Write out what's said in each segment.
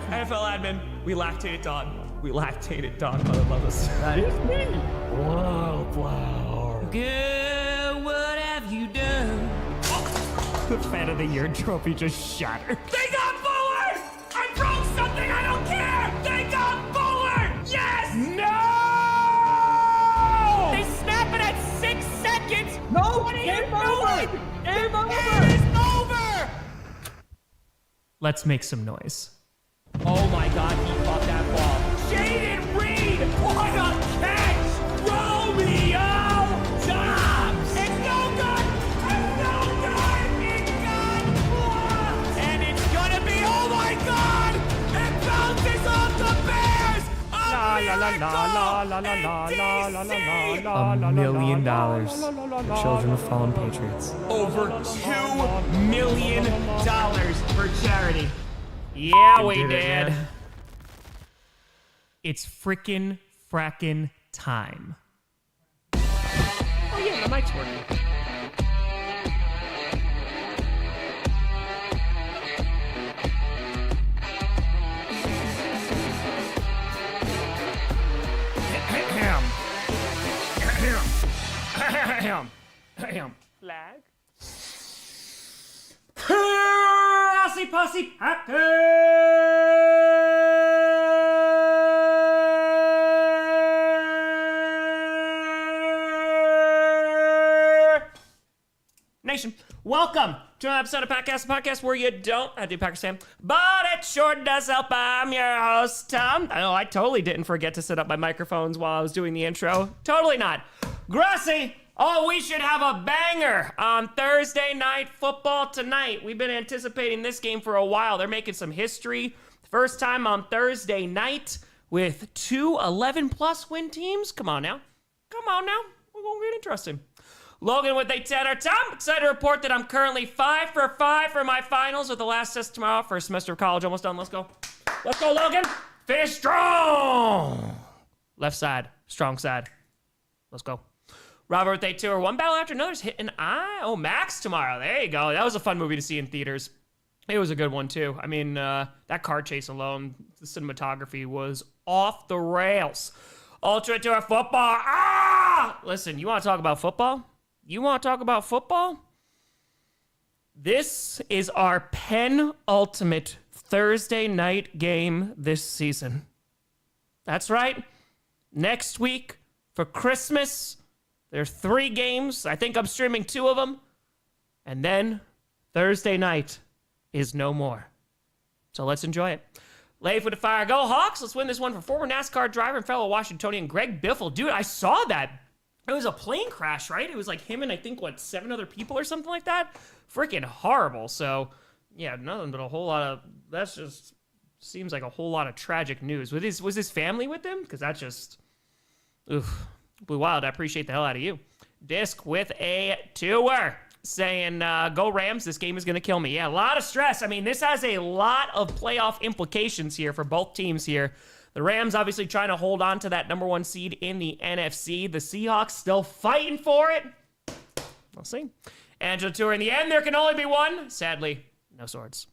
NFL admin, we lactated Don. We lactated Don, Mother Love us. That is me. Wildflower. Girl, what have you done? The Fan of the Year trophy just shattered. They got Fuller! I broke something, I don't care! They got Fuller! Yes! No! They snap it at 6 seconds! No, What are you game doing? over! Game over! It is over! Let's make some noise. Oh my god, he caught that ball. Jaden Reed! What a catch! Romeo Dobbs! It's no good! It's no good! It got blocked! And it's gonna be, oh my god! It bounces off the Bears! $1 million. The children of fallen patriots. Over $2 million for charity. Yeah, we did. It's frickin' frackin' time. Oh yeah, the mic's working. Flag. Posse Posse Packer Nation. Welcome to another episode of Podcast, a podcast where you don't have to be Packers fan, but it sure does help. I'm your host, Tom. Oh, I totally didn't forget to set up my microphones while I was doing the intro. Totally not. Grossi. Oh, we should have a banger on Thursday Night Football tonight. We've been anticipating this game for a while. They're making some history. First time on Thursday night with two 11-plus win teams. Come on now. Come on now. We're going to get interesting. Logan with a 10 or Tom. Excited to report that I'm currently 5 for 5 for my finals with the last test tomorrow. First semester of college almost done. Let's go. Let's go, Logan. Finish strong. Left side. Strong side. Let's go. Robert, they two are one battle after another's hit an eye. Oh, Max tomorrow. There you go. That was a fun movie to see in theaters. It was a good one, too. I mean, that car chase alone, the cinematography was off the rails. Ultra to our football. Ah! Listen, you want to talk about football? You want to talk about football? This is our penultimate Thursday night game this season. That's right. Next week for Christmas, there's 3 games. I think I'm streaming 2 of them. And then Thursday night is no more. So let's enjoy it. Leif with the fire. Go Hawks. Let's win this one for former NASCAR driver and fellow Washingtonian Greg Biffle. Dude, I saw that. It was a plane crash, right? It was like him and I think, 7 other people or something like that? Freaking horrible. So, yeah, nothing but a whole lot of... That's just... Seems like a whole lot of tragic news. Was his family with him? Because that's just... Oof. Blue Wild, I appreciate the hell out of you. Disc with a 2-er saying, go Rams, this game is going to kill me. Yeah, a lot of stress. I mean, this has a lot of playoff implications here for both teams here. The Rams obviously trying to hold on to that number 1 seed in the NFC. The Seahawks still fighting for it. We'll see. Angela Tour, in the end, there can only be one. Sadly, no swords.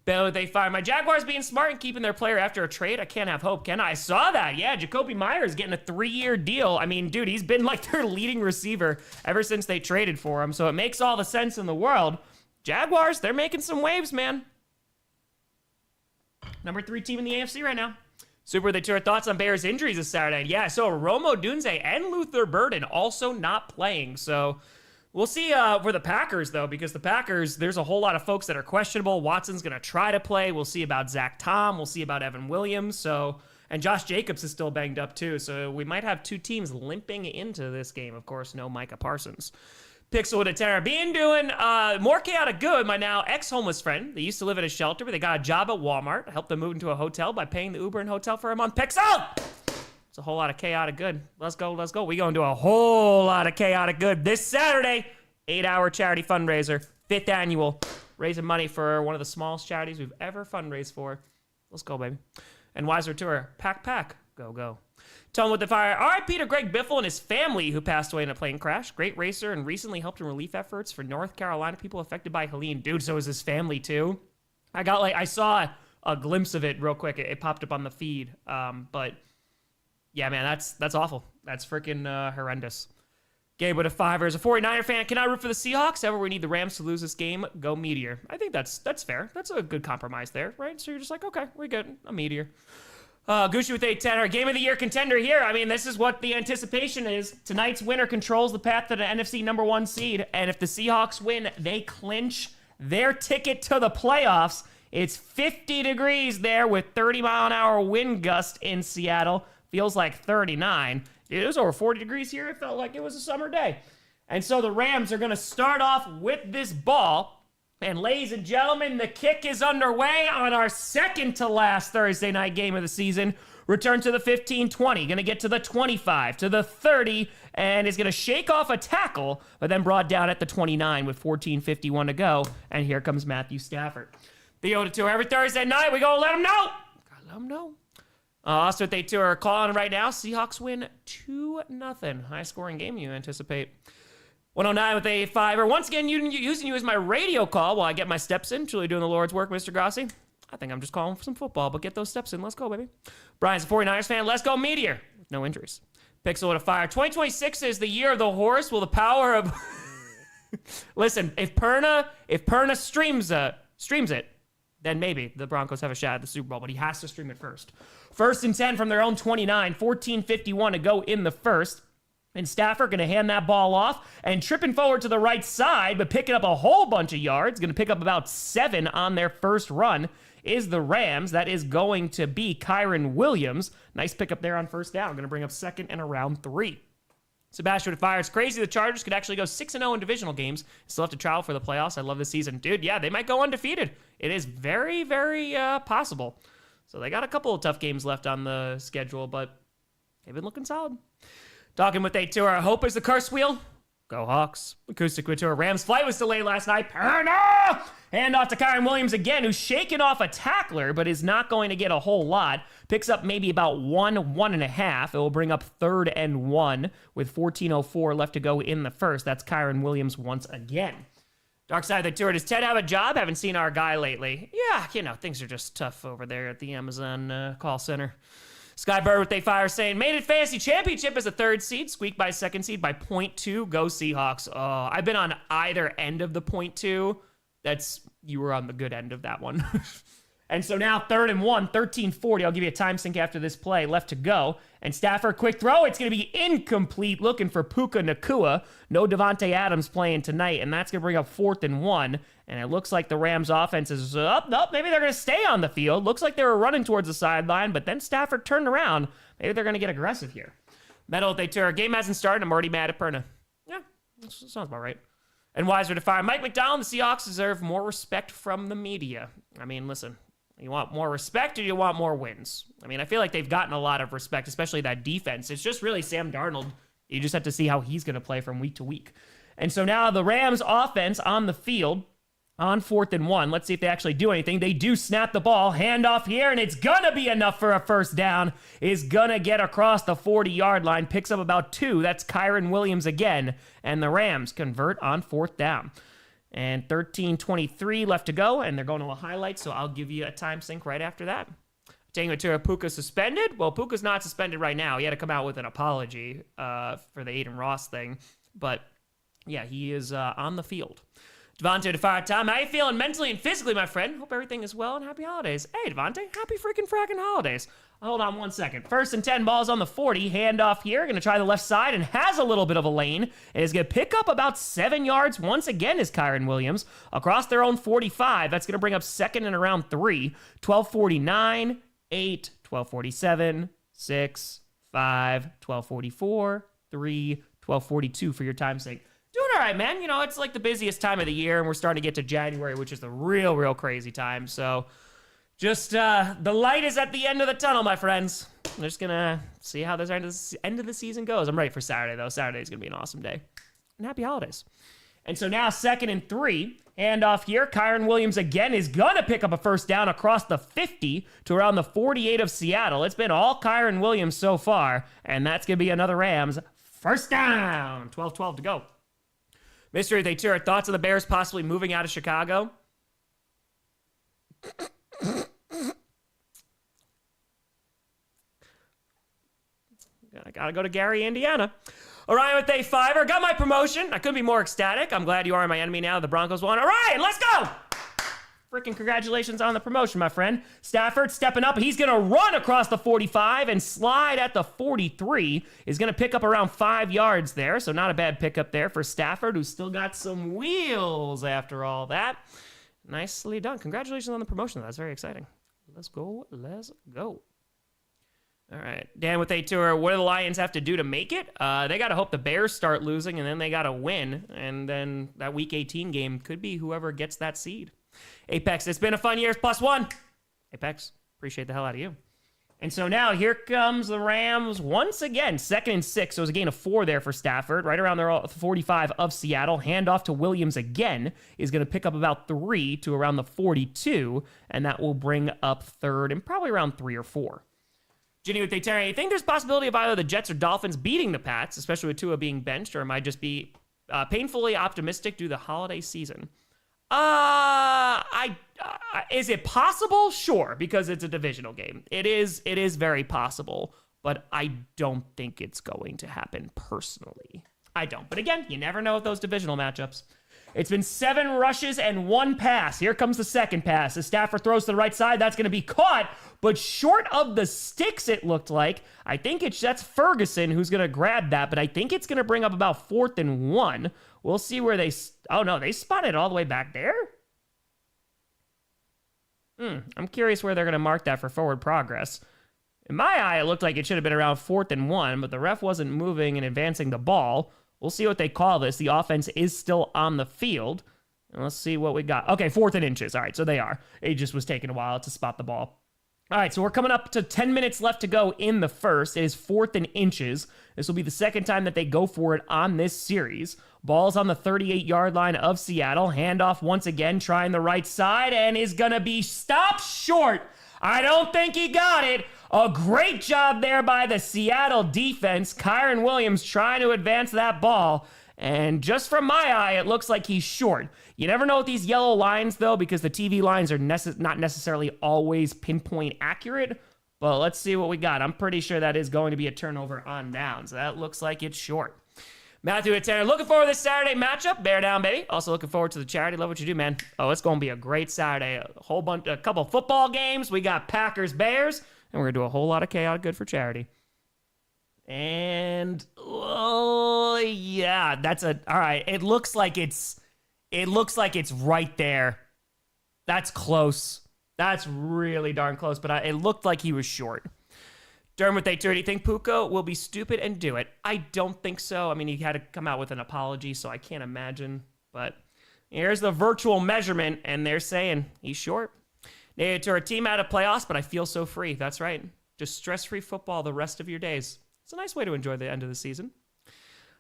Bill, they fire. My Jaguars being smart and keeping their player after a trade. I can't have hope, can I? I saw that. Yeah, Jacoby Myers getting a 3-year deal. I mean, dude, he's been like their leading receiver ever since they traded for him. So it makes all the sense in the world. Jaguars, they're making some waves, man. Number 3 team in the AFC right now. Super, they tour thoughts on Bears injuries this Saturday. Yeah, so Romo Dunze and Luther Burden also not playing. So we'll see for the Packers, though, because the Packers, there's a whole lot of folks that are questionable. Watson's going to try to play. We'll see about Zach Tom. We'll see about Evan Williams. So, and Josh Jacobs is still banged up, too. So we might have 2 teams limping into this game. Of course, no Micah Parsons. Pixel with a terror. Being doing more chaotic good. My now ex-homeless friend. They used to live in a shelter, but they got a job at Walmart. I helped them move into a hotel by paying the Uber and hotel for a month. Pixel! It's a whole lot of chaotic good. Let's go, let's go. We gonna do a whole lot of chaotic good this Saturday. 8-hour charity fundraiser. 5th annual. Raising money for one of the smallest charities we've ever fundraised for. Let's go, baby. And Wiser Tour. Pack. Go, go. Tone with the fire. R.I.P. to Greg Biffle and his family who passed away in a plane crash. Great racer and recently helped in relief efforts for North Carolina people affected by Helene. Dude, so is his family too. I saw a glimpse of it real quick. It popped up on the feed. But yeah, man, that's awful. That's freaking horrendous. Gabe with a 5. As a 49er fan, can I root for the Seahawks? However, we need the Rams to lose this game. Go Meteor. I think that's fair. That's a good compromise there, right? So you're just like, okay, we good. A Meteor. Grossi with 8-10. Our game of the year contender here. I mean, this is what the anticipation is. Tonight's winner controls the path to the NFC number 1 seed. And if the Seahawks win, they clinch their ticket to the playoffs. It's 50 degrees there with 30-mile-an-hour wind gust in Seattle. Feels like 39. It was over 40 degrees here. It felt like it was a summer day. And so the Rams are going to start off with this ball. And ladies and gentlemen, the kick is underway on our second to last Thursday night game of the season. Return to the 15-20, going to get to the 25, to the 30, and is going to shake off a tackle, but then brought down at the 29 with 14:51 to go. And here comes Matthew Stafford. The 0-2 every Thursday night. We go let them know. Gotta let them know. Also, they two are calling right now. Seahawks win 2-0. High scoring game you anticipate. 109 with a 5er. Once again, using you as my radio call while I get my steps in. Truly doing the Lord's work, Mr. Grossi. I think I'm just calling for some football, but get those steps in. Let's go, baby. Brian's a 49ers fan. Let's go, Meteor. No injuries. Pixel with a fire. 2026 is the year of the horse. Will the power of... Listen, if Perna streams it, then maybe the Broncos have a shot at the Super Bowl, but he has to stream it first. 1st and 10 from their own 29. 14:51 to go in the first. And Stafford going to hand that ball off and tripping forward to the right side, but picking up a whole bunch of yards. Going to pick up about 7 on their first run is the Rams. That is going to be Kyren Williams. Nice pickup there on first down. Going to bring up second and around 3. Sebastian with fire. It's crazy the Chargers could actually go 6-0 in divisional games. Still have to travel for the playoffs. I love this season. Dude, yeah, they might go undefeated. It is very, very possible. So they got a couple of tough games left on the schedule, but they've been looking solid. Talking with 8-2, hope is the curse wheel. Go Hawks. Acoustic with tour. Rams flight was delayed last night. Perna! Hand off to Kyren Williams again, who's shaking off a tackler, but is not going to get a whole lot. Picks up maybe about 1.5. It will bring up 3rd and 1 with 14:04 left to go in the first. That's Kyren Williams once again. Dark side of the tour. Does Ted have a job? Haven't seen our guy lately. Yeah, things are just tough over there at the Amazon call center. Skybird with a fire saying, made it fantasy championship as a 3rd seed, squeaked by 2nd seed by 0.2. Go Seahawks. Oh, I've been on either end of the 0.2. You were on the good end of that one. And so now 3rd and 1, 13:40. I'll give you a time sync after this play. Left to go. And Stafford, quick throw. It's going to be incomplete. Looking for Puka Nacua. No Devontae Adams playing tonight. And that's going to bring up 4th and 1. And it looks like the Rams offense is up. Nope, maybe they're going to stay on the field. Looks like they were running towards the sideline. But then Stafford turned around. Maybe they're going to get aggressive here. Metal, they tour. Game hasn't started. I'm already mad at Perna. Yeah, that sounds about right. And Wiser to fire. Mike McDonald, the Seahawks deserve more respect from the media. I mean, listen. You want more respect or you want more wins? I mean, I feel like they've gotten a lot of respect, especially that defense. It's just really Sam Darnold. You just have to see how he's going to play from week to week. And so now the Rams offense on the field on 4th and 1. Let's see if they actually do anything. They do snap the ball, handoff here, and it's going to be enough for a first down. Is going to get across the 40-yard line, picks up about 2. That's Kyren Williams again. And the Rams convert on 4th down. And 13:23 left to go, and they're going to a highlight, so I'll give you a time sync right after that. Taylor Puka suspended? Well, Puka's not suspended right now. He had to come out with an apology for the Aiden Ross thing. But, yeah, he is on the field. Devontae to fire time. How you feeling mentally and physically, my friend? Hope everything is well, and happy holidays. Hey, Devontae, happy freaking fracking holidays. Hold on 1 second. 1st and 10, balls on the 40. Handoff here. Going to try the left side and has a little bit of a lane. And is going to pick up about 7 yards once again is Kyren Williams. Across their own 45. That's going to bring up 2nd and around 3. 12:49, 8, 12:47, 6, 5, 12:44, 3, 12:42 for your time sync. Doing all right, man. You know, it's like the busiest time of the year, and we're starting to get to January, which is the real crazy time. So just the light is at the end of the tunnel, my friends. I'm just going to see how this end of the season goes. I'm ready for Saturday, though. Saturday's going to be an awesome day. And happy holidays. And so now 2nd and 3. Handoff here. Kyren Williams again is going to pick up a first down across the 50 to around the 48 of Seattle. It's been all Kyren Williams so far, and that's going to be another Rams first down. 12:12 to go. Mystery, they tour. Thoughts on the Bears possibly moving out of Chicago? I gotta go to Gary, Indiana. Orion with a fiver. Got my promotion. I couldn't be more ecstatic. I'm glad you are my enemy now. The Broncos won. Orion, let's go! Freaking congratulations on the promotion, my friend. Stafford stepping up. He's going to run across the 45 and slide at the 43. He's going to pick up around 5 yards there, so not a bad pickup there for Stafford, who's still got some wheels after all that. Nicely done. Congratulations on the promotion. That's very exciting. Let's go. Let's go. All right. Dan with a tour. What do the Lions have to do to make it? They got to hope the Bears start losing, and then they got to win. And then that Week 18 game could be whoever gets that seed. Apex, it's been a fun year. +1. Apex, appreciate the hell out of you. And so now here comes the Rams once again. 2nd and 6. So it was a gain of 4 there for Stafford. Right around their 45 of Seattle. Handoff to Williams again. Is going to pick up about 3 to around the 42. And that will bring up 3rd and probably around 3 or 4. Ginny with Terry, you think there's possibility of either the Jets or Dolphins beating the Pats, especially with Tua being benched, or am I just be painfully optimistic due to the holiday season? Is it possible? Sure, because it's a divisional game. It is very possible, but I don't think it's going to happen personally. I don't. But again, you never know with those divisional matchups. It's been 7 rushes and 1 pass. Here comes the second pass. As Stafford throws to the right side, that's going to be caught, but short of the sticks, it looked like. I think that's Ferguson who's going to grab that, but I think it's going to bring up about 4th and 1. We'll see where they... Oh, no, they spun it all the way back there? I'm curious where they're going to mark that for forward progress. In my eye, it looked like it should have been around 4th and 1, but the ref wasn't moving and advancing the ball. We'll see what they call this. The offense is still on the field. And let's see what we got. Okay, 4th and inches. All right, so they are. It just was taking a while to spot the ball. All right, so we're coming up to 10 minutes left to go in the first. It is 4th and inches. This will be the second time that they go for it on this series. Ball's on the 38-yard line of Seattle. Handoff once again, trying the right side, and is going to be stopped short. I don't think he got it. A great job there by the Seattle defense. Kyron Williams trying to advance that ball. And just from my eye, it looks like he's short. You never know with these yellow lines, though, because the TV lines are not necessarily always pinpoint accurate. But let's see what we got. I'm pretty sure that is going to be a turnover on down. So that looks like it's short. Matthew at Tanner, looking forward to this Saturday matchup. Bear down, baby. Also looking forward to the charity. Love what you do, man. Oh, it's going to be a great Saturday. A couple football games. We got Packers, Bears, and we're going to do a whole lot of chaotic good for charity. And, oh, yeah, all right. It looks like it's right there. That's close. That's really darn close, but it looked like he was short. Dermot, do you think Puka will be stupid and do it? I don't think so. I mean, he had to come out with an apology, so I can't imagine. But here's the virtual measurement, and they're saying he's short. To our team out of playoffs, but I feel so free. That's right. Just stress-free football the rest of your days. It's a nice way to enjoy the end of the season.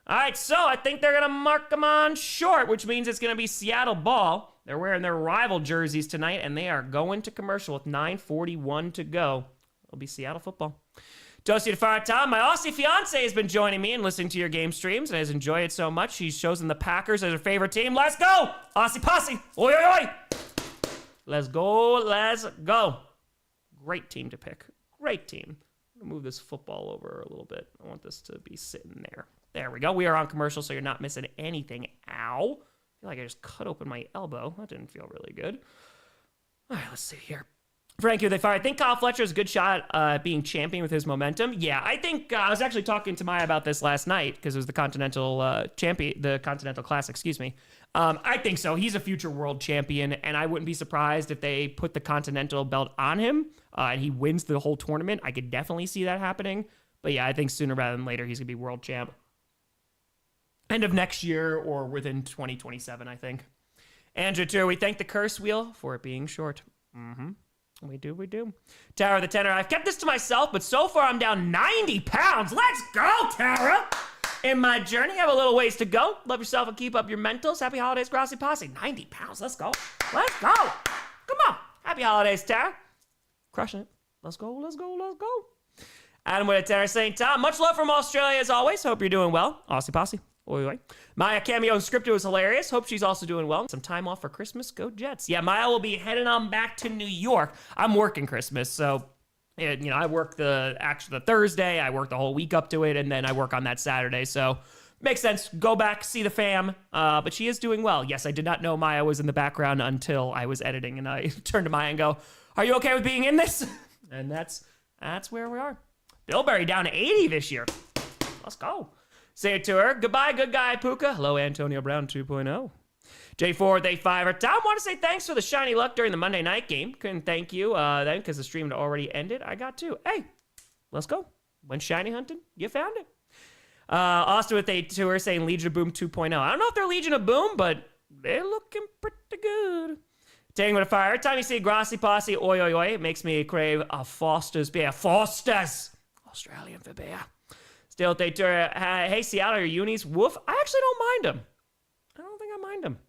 All right, so I think they're going to mark them on short, which means it's going to be Seattle ball. They're wearing their rival jerseys tonight, and they are going to commercial with 9:41 to go. It'll be Seattle football. Toasty to Fire Tom, my Aussie fiance has been joining me and listening to your game streams and has enjoyed it so much. She's chosen the Packers as her favorite team. Let's go! Aussie posse! Oi, oi, oi! Let's go, let's go. Great team to pick. Great team. I'm going to move this football over a little bit. I want this to be sitting there. There we go. We are on commercial, so you're not missing anything. Ow. I feel like I just cut open my elbow. That didn't feel really good. All right, let's see here. Frank, who they fire. I think Kyle Fletcher is a good shot at being champion with his momentum. Yeah, I think I was actually talking to Maya about this last night because it was the Continental the Continental Classic, excuse me. I think so. He's a future world champion, and I wouldn't be surprised if they put the Continental belt on him and he wins the whole tournament. I could definitely see that happening. But yeah, I think sooner rather than later he's going to be world champ. End of next year or within 2027, I think. Andrew, too, we thank the curse wheel for it being short. Mm-hmm. We do. Tara the Tenor, I've kept this to myself, but so far I'm down 90 pounds. Let's go, Tara! In my journey, I have a little ways to go. Love yourself and keep up your mentals. Happy holidays, Grossi Posse. 90 pounds, let's go. Let's go. Come on. Happy holidays, Tara. Crushing it. Let's go. Adam with a Tenor saying, Tom, much love from Australia as always. Hope you're doing well. Aussie Posse. Oi, oi. Maya cameo and scripted was hilarious. Hope she's also doing well. Some time off for Christmas. Go Jets. Yeah, Maya will be heading on back to New York. I'm working Christmas, so And, I work the Thursday, I work the whole week up to it, and then I work on that Saturday. So makes sense. Go back, see the fam. But she is doing well. Yes, I did not know Maya was in the background until I was editing, and I turned to Maya and go, "Are you okay with being in this?" And that's where we are. Bilberry down to 80 this year. Let's go. Say it to her. Goodbye, good guy, Puka. Hello, Antonio Brown 2.0. J4 with a 5. Tom, want to say thanks for the shiny luck during the Monday night game. Couldn't thank you then because the stream had already ended. I got to. Hey, let's go. Went shiny hunting. You found it. Austin with a tour saying Legion of Boom 2.0. I don't know if they're Legion of Boom, but they're looking pretty good. Taking with a fire. Every time you see Grossi posse, oi, oi, oi, it makes me crave a Foster's beer. Foster's! Australian for beer. Still with a tour. Hey, Seattle, your unis. Woof. I actually don't mind them. I don't think I mind them.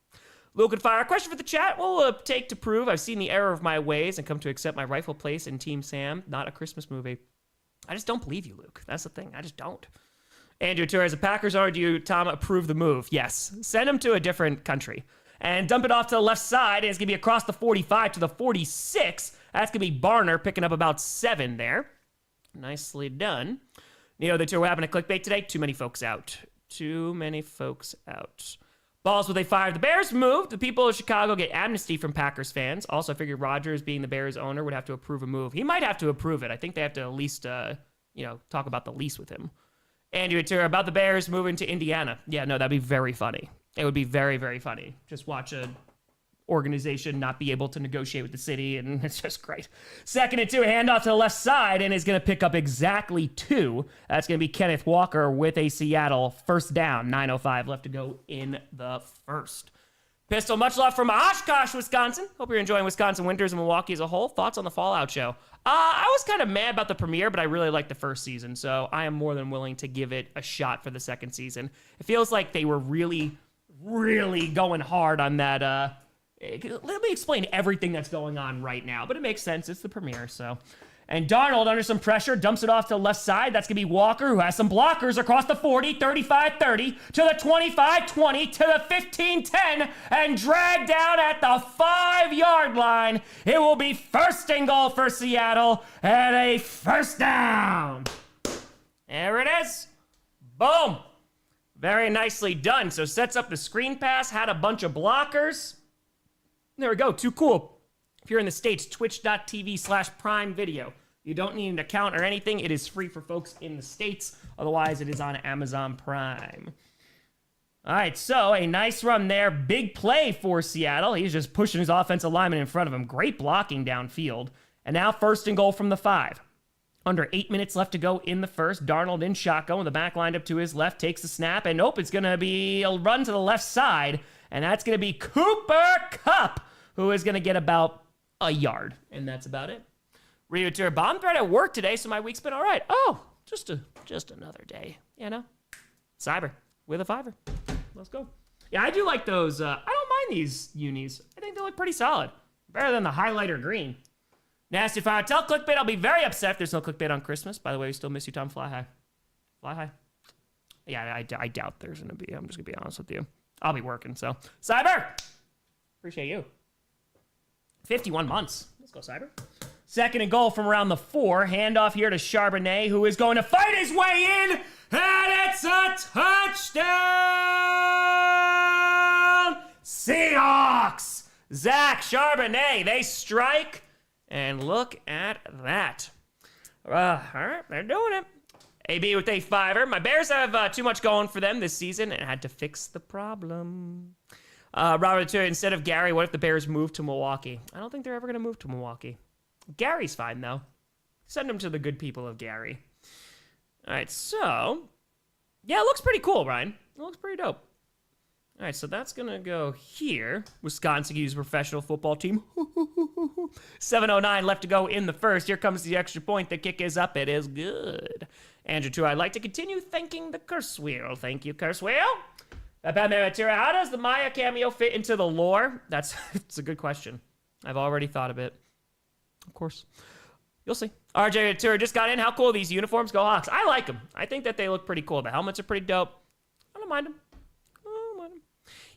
Luke and Fire, question for the chat. What will it take to prove I've seen the error of my ways and come to accept my rightful place in Team Sam? Not a Christmas movie. I just don't believe you, Luke. That's the thing. I just don't. Andrew Tour, as a Packers owner, do you, Tom, approve the move? Yes. Send him to a different country. And dump it off to the left side, and it's going to be across the 45 to the 46. That's going to be Barner picking up about 7 there. Nicely done. Neo, the tour, what happened to clickbait today? Too many folks out. Too many folks out. Balls with a 5. The Bears moved. The people of Chicago get amnesty from Packers fans. Also, I figured Rodgers, being the Bears owner, would have to approve a move. He might have to approve it. I think they have to at least, talk about the lease with him. Andrew Atura, about the Bears moving to Indiana. Yeah, no, that'd be very funny. It would be very, very funny. Just watch a organization not be able to negotiate with the city, and it's just great. 2nd and 2, handoff to the left side, and is going to pick up exactly 2. That's going to be Kenneth Walker with a Seattle first down. 9:05 left to go in the first. Pistol, much love from Oshkosh, Wisconsin. Hope you're enjoying Wisconsin winters and Milwaukee as a whole. Thoughts on the Fallout show? I was kind of mad about the premiere, but I really liked the first season, so I am more than willing to give it a shot for the second season. It feels like they were really, really going hard on that, let me explain everything that's going on right now, but it makes sense. It's the premiere, so. And Darnold, under some pressure, dumps it off to the left side. That's going to be Walker, who has some blockers across the 40, 35-30, to the 25-20, to the 15-10, and dragged down at the 5-yard line. It will be 1st and goal for Seattle, and a first down. There it is. Boom. Very nicely done. So sets up the screen pass, had a bunch of blockers. There we go. Too cool. If you're in the States, twitch.tv/Prime Video. You don't need an account or anything. It is free for folks in the States. Otherwise, it is on Amazon Prime. All right, so a nice run there. Big play for Seattle. He's just pushing his offensive lineman in front of him. Great blocking downfield. And now 1st and goal from the 5. Under 8 minutes left to go in the first. Darnold in shotgun with the back lined up to his left. Takes the snap. And nope, it's going to be a run to the left side. And that's going to be Cooper Kupp, who is going to get about a yard. And that's about it. Rio Tour, bomb threat at work today, so my week's been all right. Oh, just another day, Cyber with a 5. Let's go. Yeah, I do like those. I don't mind these unis. I think they look pretty solid. Better than the highlighter green. Nasty Fire. Tell clickbait I'll be very upset if there's no clickbait on Christmas. By the way, we still miss you, Tom. Fly high. Fly high. Yeah, I doubt there's going to be. I'm just going to be honest with you. I'll be working, so. Cyber! Appreciate you. 51 months. Let's go, Cyber. 2nd and goal from around the 4. Handoff here to Charbonnet, who is going to fight his way in. And it's a touchdown! Seahawks! Zach Charbonnet, they strike. And look at that. All right, they're doing it. AB with a 5. My Bears have too much going for them this season and had to fix the problem. Robert, instead of Gary, what if the Bears move to Milwaukee? I don't think they're ever going to move to Milwaukee. Gary's fine, though. Send him to the good people of Gary. All right, so. Yeah, it looks pretty cool, Ryan. It looks pretty dope. All right, so that's going to go here. Wisconsin use professional football team. 7:09 left to go in the first. Here comes the extra point. The kick is up. It is good. Andrew, too, I'd like to continue thanking the curse wheel. Thank you, curse wheel. How does the Maya cameo fit into the lore? It's a good question. I've already thought of it. Of course. You'll see. RJ Tour just got in. How cool are these uniforms? Go Hawks. I like them. I think that they look pretty cool. The helmets are pretty dope. I don't mind them.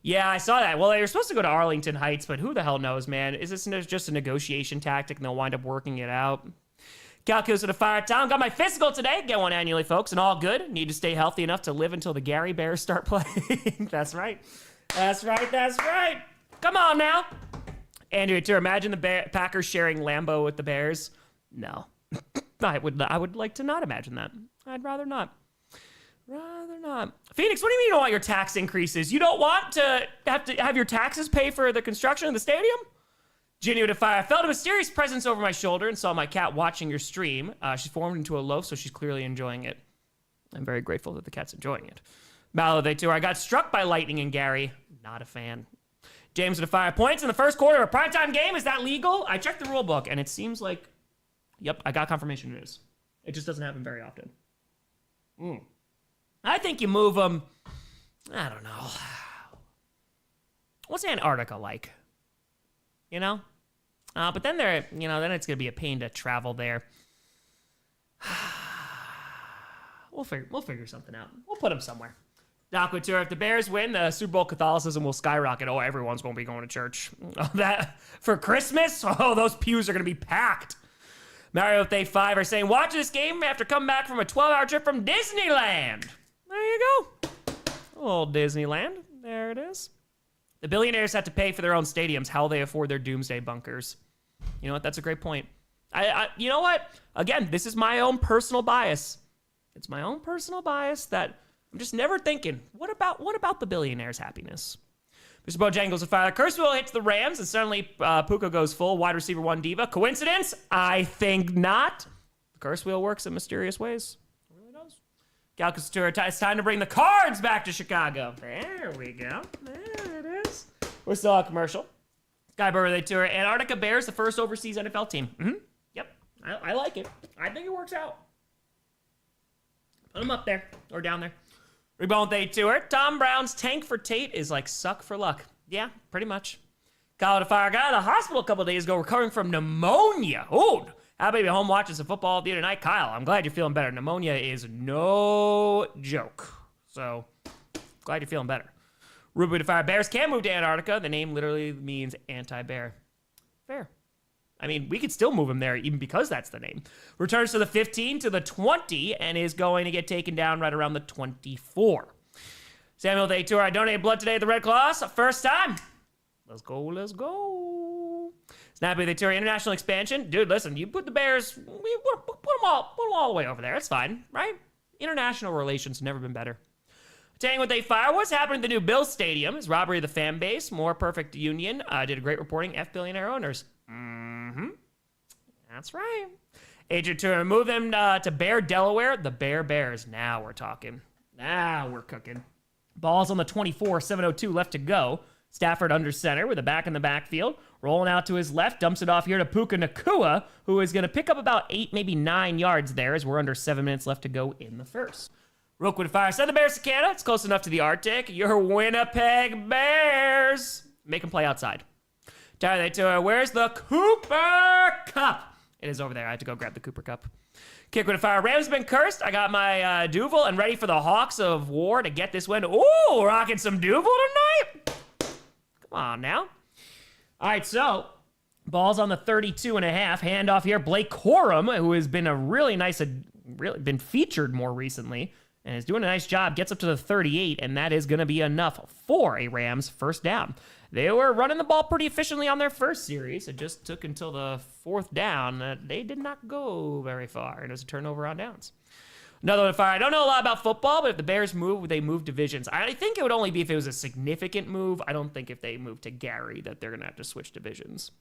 Yeah, I saw that. Well, they were supposed to go to Arlington Heights, but who the hell knows, man? Is this just a negotiation tactic and they'll wind up working it out? Calculus at a fire town. Got my physical today. Get one annually, folks, and all good. Need to stay healthy enough to live until the Gary Bears start playing. That's right. That's right. Come on now. Andrew, to imagine the Packers sharing Lambeau with the Bears. No. I would like to not imagine that. I'd rather not. Phoenix, what do you mean you don't want your tax increases? You don't want to have your taxes pay for the construction of the stadium? Ginny with a fire. I felt a mysterious presence over my shoulder and saw my cat watching your stream. She's formed into a loaf, so she's clearly enjoying it. I'm very grateful that the cat's enjoying it. Mallow, they too. I got struck by lightning in Gary. Not a fan. James with a fire. Points in the first quarter of a primetime game. Is that legal? I checked the rule book, and it seems like, yep, I got confirmation it is. It just doesn't happen very often. I think you move them. I don't know. What's Antarctica like? You know? But then then it's going to be a pain to travel there. We'll figure something out. We'll put them somewhere. Doc Couture, if the Bears win, the Super Bowl Catholicism will skyrocket. Oh, everyone's going to be going to church. That for Christmas? Oh, those pews are going to be packed. Mario, if they 5 are saying, watch this game after coming back from a 12-hour trip from Disneyland. There you go. Old Disneyland. There it is. The billionaires have to pay for their own stadiums. How will they afford their doomsday bunkers? You know what? That's a great point. You know what? Again, this is my own personal bias. It's my own personal bias that I'm just never thinking, what about the billionaires' happiness? Mr. Bojangles with fire. Kurzweil hits the Rams, and suddenly Puka goes full wide receiver 1 diva. Coincidence? I think not. Kurzweil works in mysterious ways. It really does. Galcus Tour, it's time to bring the Cards back to Chicago. There we go. There it is. We're still on commercial. Skyburger, they tour. Antarctica Bears, the first overseas NFL team. Yep. I like it. I think it works out. Put them up there or down there. Rebound they tour. Tom Brown's tank for Tate is like suck for luck. Yeah, pretty much. Kyle to fire. Got out of the hospital a couple of days ago recovering from pneumonia. Oh, how about you home watching some football the other night? Kyle, I'm glad you're feeling better. Pneumonia is no joke. So, glad you're feeling better. Ruby to fire. Bears can move to Antarctica. The name literally means anti-bear. Fair. I mean, we could still move him there even because that's the name. Returns to the 15 to the 20 and is going to get taken down right around the 24. Samuel Day Tour. I donated blood today at the Red Cross. First time. Let's go. Snappy Day Tour. International expansion. Dude, listen, you put the Bears, put them all the way over there. It's fine, right? International relations have never been better. Telling what they fire. What's happening to the new Bills Stadium is robbery of the fan base. More perfect union. Did a great reporting. F billionaire owners. That's right. Agent to move them to Bear, Delaware. The Bears. Now we're talking. Now we're cooking. Ball's on the 24, 7:02 left to go. Stafford under center with a back in the backfield. Rolling out to his left. Dumps it off here to Puka Nacua, who is going to pick up about 8, maybe 9 yards there as we're under 7 minutes left to go in the first. Rookwood fire. Send the Bears to Canada. It's close enough to the Arctic. Your Winnipeg Bears. Make them play outside. Tyler, they tour. Where's the Cooper Cup? It is over there. I have to go grab the Cooper Cup. Kick with a fire. Rams been cursed. I got my Duval and ready for the Hawks of War to get this win. Ooh, rocking some Duval tonight. Come on now. All right, so ball's on the 32 and a half. Handoff here. Blake Corum, who has been really been featured more recently and is doing a nice job, gets up to the 38, and that is going to be enough for a Rams first down. They were running the ball pretty efficiently on their first series. It just took until the 4th down. They did not go very far, and it was a turnover on downs. Another one fire. I don't know a lot about football, but if the Bears move, they move divisions. I think it would only be if it was a significant move. I don't think if they move to Gary that they're going to have to switch divisions.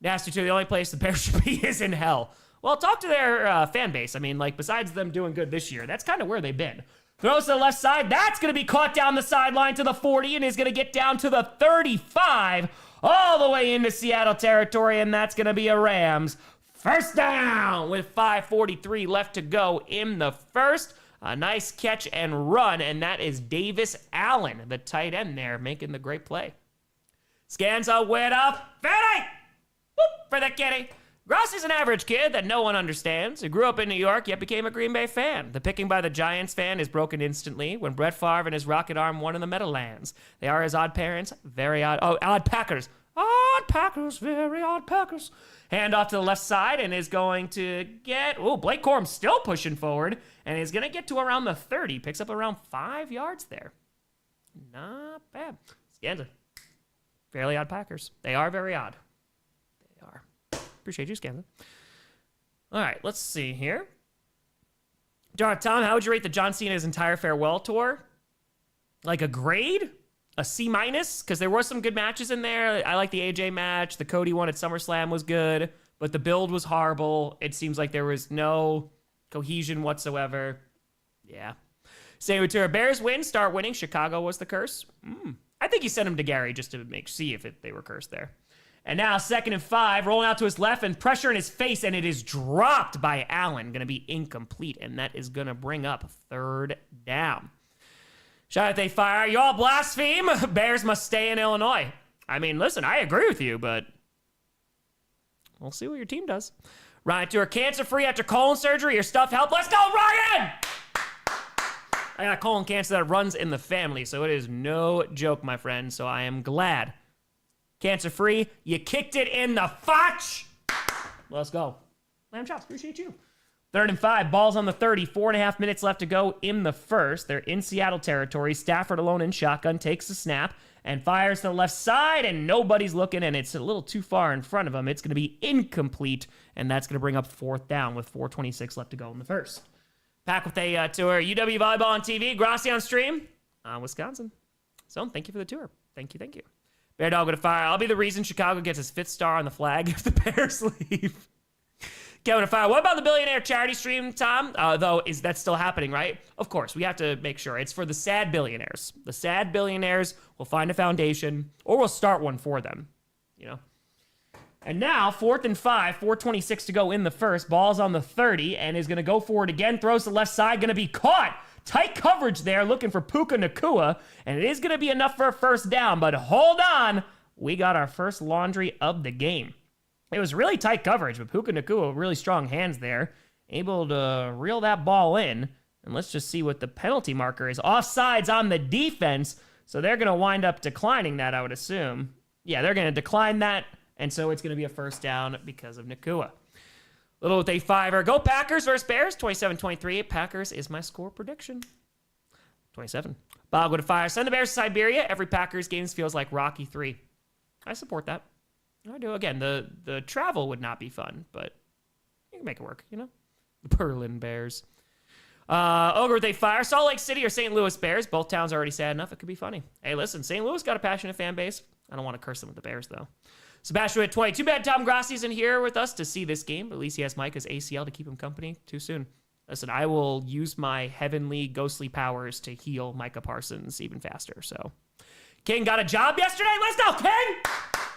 Nasty 2, the only place the Bears should be is in hell. Well, talk to their fan base. I mean, like, besides them doing good this year, that's kind of where they've been. Throws to the left side. That's going to be caught down the sideline to the 40 and is going to get down to the 35 all the way into Seattle territory, and that's going to be a Rams first down with 5:43 left to go in the first. A nice catch and run, and that is Davis Allen, the tight end there, making the great play. Scans up with a Fitty! Whoop for the kitty. Grossi's an average kid that no one understands, who grew up in New York yet became a Green Bay fan. The picking by the Giants fan is broken instantly when Brett Favre and his rocket arm won in the Meadowlands. They are his odd parents, very odd. Oh, odd Packers. Odd Packers, very odd Packers. Hand off to the left side and is going to get... Oh, Blake Corum still pushing forward and is going to get to around the 30. Picks up around 5 yards there. Not bad. Scanza. Fairly odd Packers. They are very odd. They are. Appreciate you, Scanza. All right, let's see here. Tom, how would you rate the John Cena's entire farewell tour? Like a grade? A C-? Because there were some good matches in there. I like the AJ match. The Cody one at SummerSlam was good, but the build was horrible. It seems like there was no cohesion whatsoever. Yeah. Same with Tura. Bears win, start winning. Chicago was the curse. I think he sent him to Gary just to see if they were cursed there. And now 2nd and 5, rolling out to his left and pressure in his face, and it is dropped by Allen. Going to be incomplete, and that is going to bring up 3rd down. Shout out, they fire. You all blaspheme. Bears must stay in Illinois. I mean, listen, I agree with you, but we'll see what your team does. Ryan Tour, cancer-free after colon surgery. Your stuff helped. Let's go, Ryan! I got colon cancer that runs in the family, so it is no joke, my friend. So I am glad. Cancer-free. You kicked it in the fotch. Let's go. Lamb chops, appreciate you. 3rd and 5, balls on the 30, 4.5 minutes left to go in the first. They're in Seattle territory. Stafford alone in shotgun, takes the snap and fires to the left side, and nobody's looking, and it's a little too far in front of him. It's going to be incomplete, and that's going to bring up 4th down with 4:26 left to go in the first. Back with a tour. UW Volleyball on TV, Grossi on stream, Wisconsin. So thank you for the tour. Thank you. Bear Dog with a fire. I'll be the reason Chicago gets his 5th star on the flag if the Bears leave. Kevin with a fire. What about the billionaire charity stream, Tom? Though, is that still happening, right? Of course, we have to make sure. It's for the sad billionaires. The sad billionaires will find a foundation, or we'll start one for them, you know? And now, 4th and 5, 4:26 to go in the first. Ball's on the 30 and is going to go forward again. Throws to the left side, going to be caught. Tight coverage there, looking for Puka Nacua, and it is going to be enough for a 1st down, but hold on. We got our first laundry of the game. It was really tight coverage, but Puka Nacua, really strong hands there, able to reel that ball in. And let's just see what the penalty marker is. Offsides on the defense, so they're going to wind up declining that, I would assume. Yeah, they're going to decline that, and so it's going to be a 1st down because of Nacua. Little with a 5-er. Go Packers versus Bears, 27-23. Packers is my score prediction. 27. Bob with a fire. Send the Bears to Siberia. Every Packers game feels like Rocky 3. I support that. I do. Again, the travel would not be fun, but you can make it work, you know? The Berlin Bears. Ogre with a fire. Salt Lake City or St. Louis Bears. Both towns are already sad enough. It could be funny. Hey, listen, St. Louis got a passionate fan base. I don't want to curse them with the Bears, though. Sebastian at 20. Too bad Tom Grossi's in here with us to see this game, but at least he has Micah's ACL to keep him company. Too soon. Listen, I will use my heavenly, ghostly powers to heal Micah Parsons even faster, so. King got a job yesterday. Let's go, King!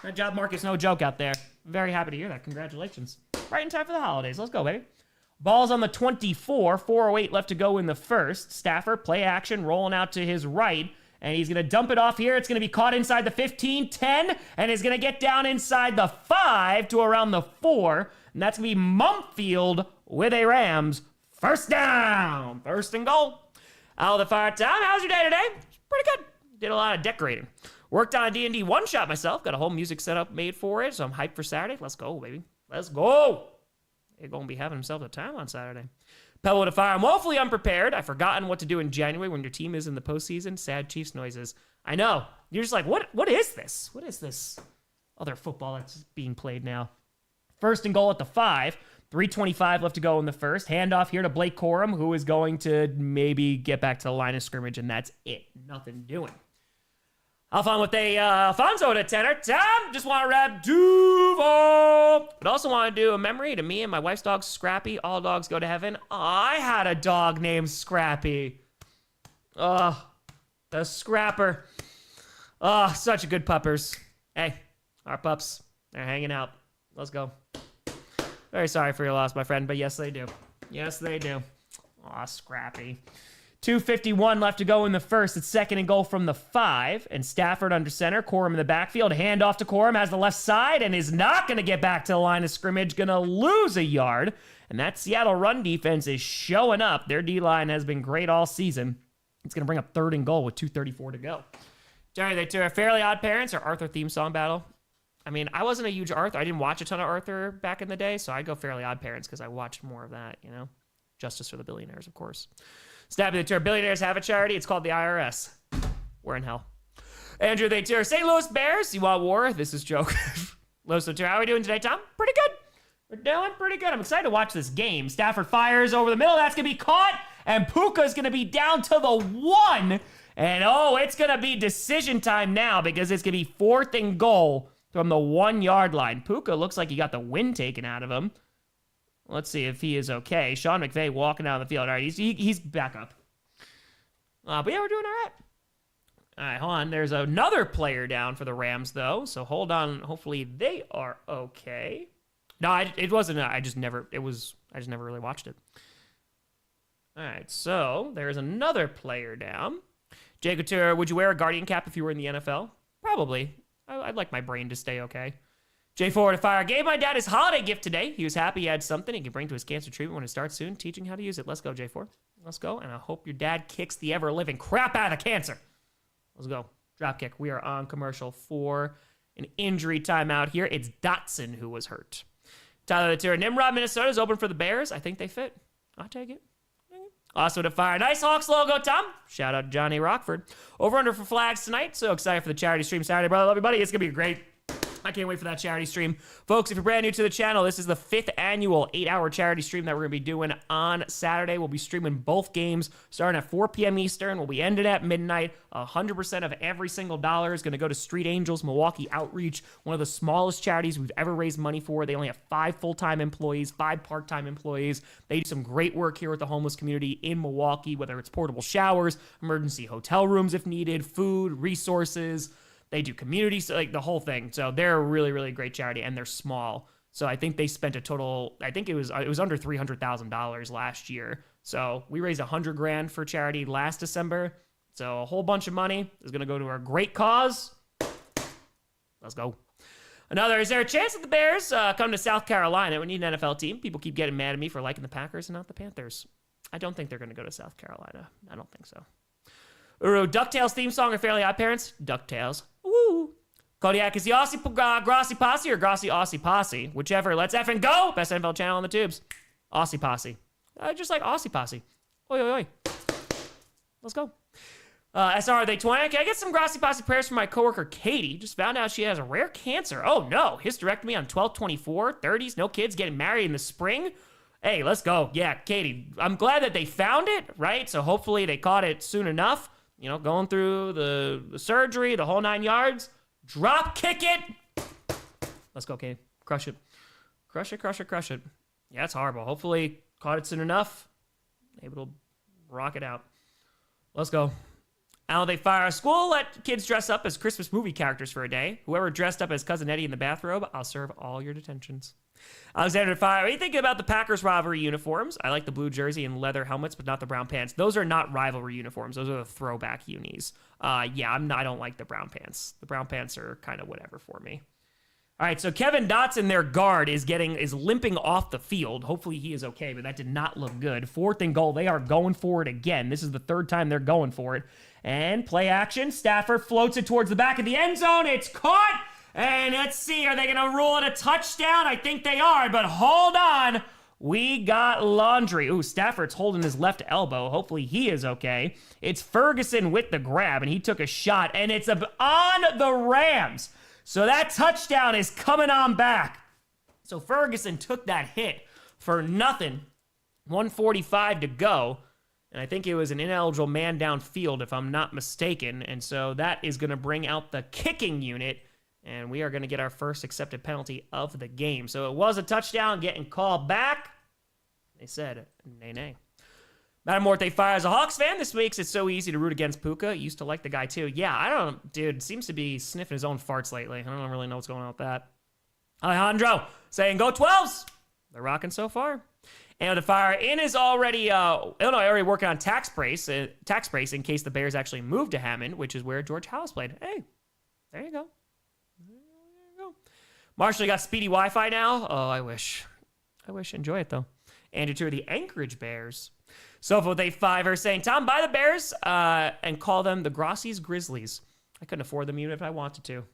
That job market's no joke out there. Very happy to hear that. Congratulations. Right in time for the holidays. Let's go, baby. Ball's on the 24. 4:08 left to go in the first. Stafford, play action, rolling out to his right. And he's going to dump it off here. It's going to be caught inside the 15, 10, and is going to get down inside the 5 to around the 4. And that's going to be Mumfield with a Rams 1st down. 1st and goal. Out of the fire. Tom, how's your day today? Pretty good. Did a lot of decorating. Worked on a D&D one-shot myself. Got a whole music setup made for it, so I'm hyped for Saturday. Let's go, baby. Let's go. They're going to be having themselves a time on Saturday. Pebble with a fire. I'm woefully unprepared. I've forgotten what to do in January when your team is in the postseason. Sad Chiefs noises. I know. You're just like, what is this? What is this other football that's being played now? 1st and goal at the 5. 3:25 left to go in the first. Handoff here to Blake Corum, who is going to maybe get back to the line of scrimmage, and that's it. Nothing doing. Alphon with a Alfonso at a 10er. Tom, just want to rap Duval. But also want to do a memory to me and my wife's dog, Scrappy. All dogs go to heaven. I had a dog named Scrappy. The Scrapper. Such a good puppers. Hey, our pups. They're hanging out. Let's go. Very sorry for your loss, my friend, but yes, they do. Yes, they do. Scrappy. 2:51 left to go in the first. It's 2nd and goal from the 5. And Stafford under center. Corum in the backfield. Handoff to Corum. Has the left side and is not going to get back to the line of scrimmage. Going to lose a yard. And that Seattle run defense is showing up. Their D-line has been great all season. It's going to bring up 3rd and goal with 2:34 to go. Jerry, they two are Fairly Odd Parents or Arthur theme song battle. I mean, I wasn't a huge Arthur. I didn't watch a ton of Arthur back in the day, so I'd go Fairly Odd Parents because I watched more of that, you know? Justice for the Billionaires, of course. Stabby the Tour. Billionaires have a charity. It's called the IRS. We're in hell. Andrew the Tour. St. Louis Bears. You want war? This is joke. Los the Tour. How are we doing today, Tom? Pretty good. We're doing pretty good. I'm excited to watch this game. Stafford fires over the middle. That's going to be caught. And Puka's going to be down to the 1. And, oh, it's going to be decision time now because it's going to be 4th and goal from the 1-yard line. Puka looks like he got the wind taken out of him. Let's see if he is okay. Sean McVay walking down the field. All right, he's back up. But, yeah, we're doing all right. All right, hold on. There's another player down for the Rams, though. So hold on. Hopefully they are okay. No, it wasn't. I just never really watched it. All right, so there's another player down. Jay Couture, would you wear a Guardian cap if you were in the NFL? Probably. I'd like my brain to stay okay. Jay Forward to Fire. Gave my dad his holiday gift today. He was happy he had something he can bring to his cancer treatment when it starts soon. Teaching how to use it. Let's go, Jay Forward. Let's go. And I hope your dad kicks the ever-living crap out of cancer. Let's go. Dropkick. We are on commercial for an injury timeout here. It's Dotson who was hurt. Tyler Latier. Nimrod, Minnesota is open for the Bears. I think they fit. I'll take it. Also to Fire. Nice Hawks logo, Tom. Shout out to Johnny Rockford. Over under for flags tonight. So excited for the charity stream Saturday, brother. Love you, buddy. It's going to be great. I can't wait for that charity stream. Folks, if you're brand new to the channel, this is the 5th annual 8-hour charity stream that we're going to be doing on Saturday. We'll be streaming both games starting at 4 p.m. Eastern. We'll be ending at midnight. 100% of every single dollar is going to go to Street Angels Milwaukee Outreach, one of the smallest charities we've ever raised money for. They only have 5 full-time employees, 5 part-time employees. They do some great work here with the homeless community in Milwaukee, whether it's portable showers, emergency hotel rooms if needed, food, resources. They do community, so like the whole thing. So they're a really, really great charity, and they're small. So I think they spent a total, I think it was under $300,000 last year. So we raised $100,000 for charity last December. So a whole bunch of money is going to go to our great cause. Let's go. Is there a chance that the Bears come to South Carolina? We need an NFL team. People keep getting mad at me for liking the Packers and not the Panthers. I don't think they're going to go to South Carolina. I don't think so. DuckTales theme song or Fairly Odd Parents? DuckTales. Woo. Kodiak, is the Aussie Grossi Posse or Grossi Aussie Posse? Whichever. Let's effing go. Best NFL channel on the tubes. Aussie Posse. Just like Aussie Posse. Oi, oi, oi. Let's go. SR, are they 20? Can I get some Grossi Posse prayers from my coworker Katie? Just found out she has a rare cancer. Oh no. Hysterectomy on 12/24. 30s. No kids getting married in the spring. Hey, let's go. Yeah, Katie. I'm glad that they found it, right? So hopefully they caught it soon enough. You know, going through the surgery, the whole 9 yards. Drop kick it. Let's go, Katie. Crush it. Crush it, crush it, crush it. Yeah, it's horrible. Hopefully caught it soon enough. Able to rock it out. Let's go. How they fire a school, let kids dress up as Christmas movie characters for a day. Whoever dressed up as Cousin Eddie in the bathrobe, I'll serve all your detentions. Alexander Fire, what are you thinking about the Packers rivalry uniforms? I like the blue jersey and leather helmets, but not the brown pants. Those are not rivalry uniforms. Those are the throwback unis. Yeah, I don't like the brown pants. The brown pants are kind of whatever for me. All right, so Kevin Dotson, their guard, is limping off the field. Hopefully he is okay, but that did not look good. 4th and goal. They are going for it again. This is the 3rd time they're going for it. And play action. Stafford floats it towards the back of the end zone. It's caught. And let's see, are they going to rule it a touchdown? I think they are, but hold on. We got laundry. Ooh, Stafford's holding his left elbow. Hopefully he is okay. It's Ferguson with the grab, and he took a shot, and it's on the Rams. So that touchdown is coming on back. So Ferguson took that hit for nothing. 1:45 to go. And I think it was an ineligible man downfield, if I'm not mistaken. And so that is going to bring out the kicking unit. And we are going to get our first accepted penalty of the game. So it was a touchdown getting called back. They said, nay, nay. Madam Morte fires a Hawks fan. This makes it so easy to root against Puka. Used to like the guy too. Yeah, I don't, dude, seems to be sniffing his own farts lately. I don't really know what's going on with that. Alejandro saying, go 12s. They're rocking so far. And the fire in is already, Illinois already working on tax brace in case the Bears actually move to Hammond, which is where George House played. Hey, there you go. There you go. Marshall, you got speedy Wi-Fi now? Oh, I wish. Enjoy it, though. Andrew, to the Anchorage Bears. Sofa with a 5 are saying, Tom, buy the Bears and call them the Grossi's Grizzlies. I couldn't afford them even if I wanted to,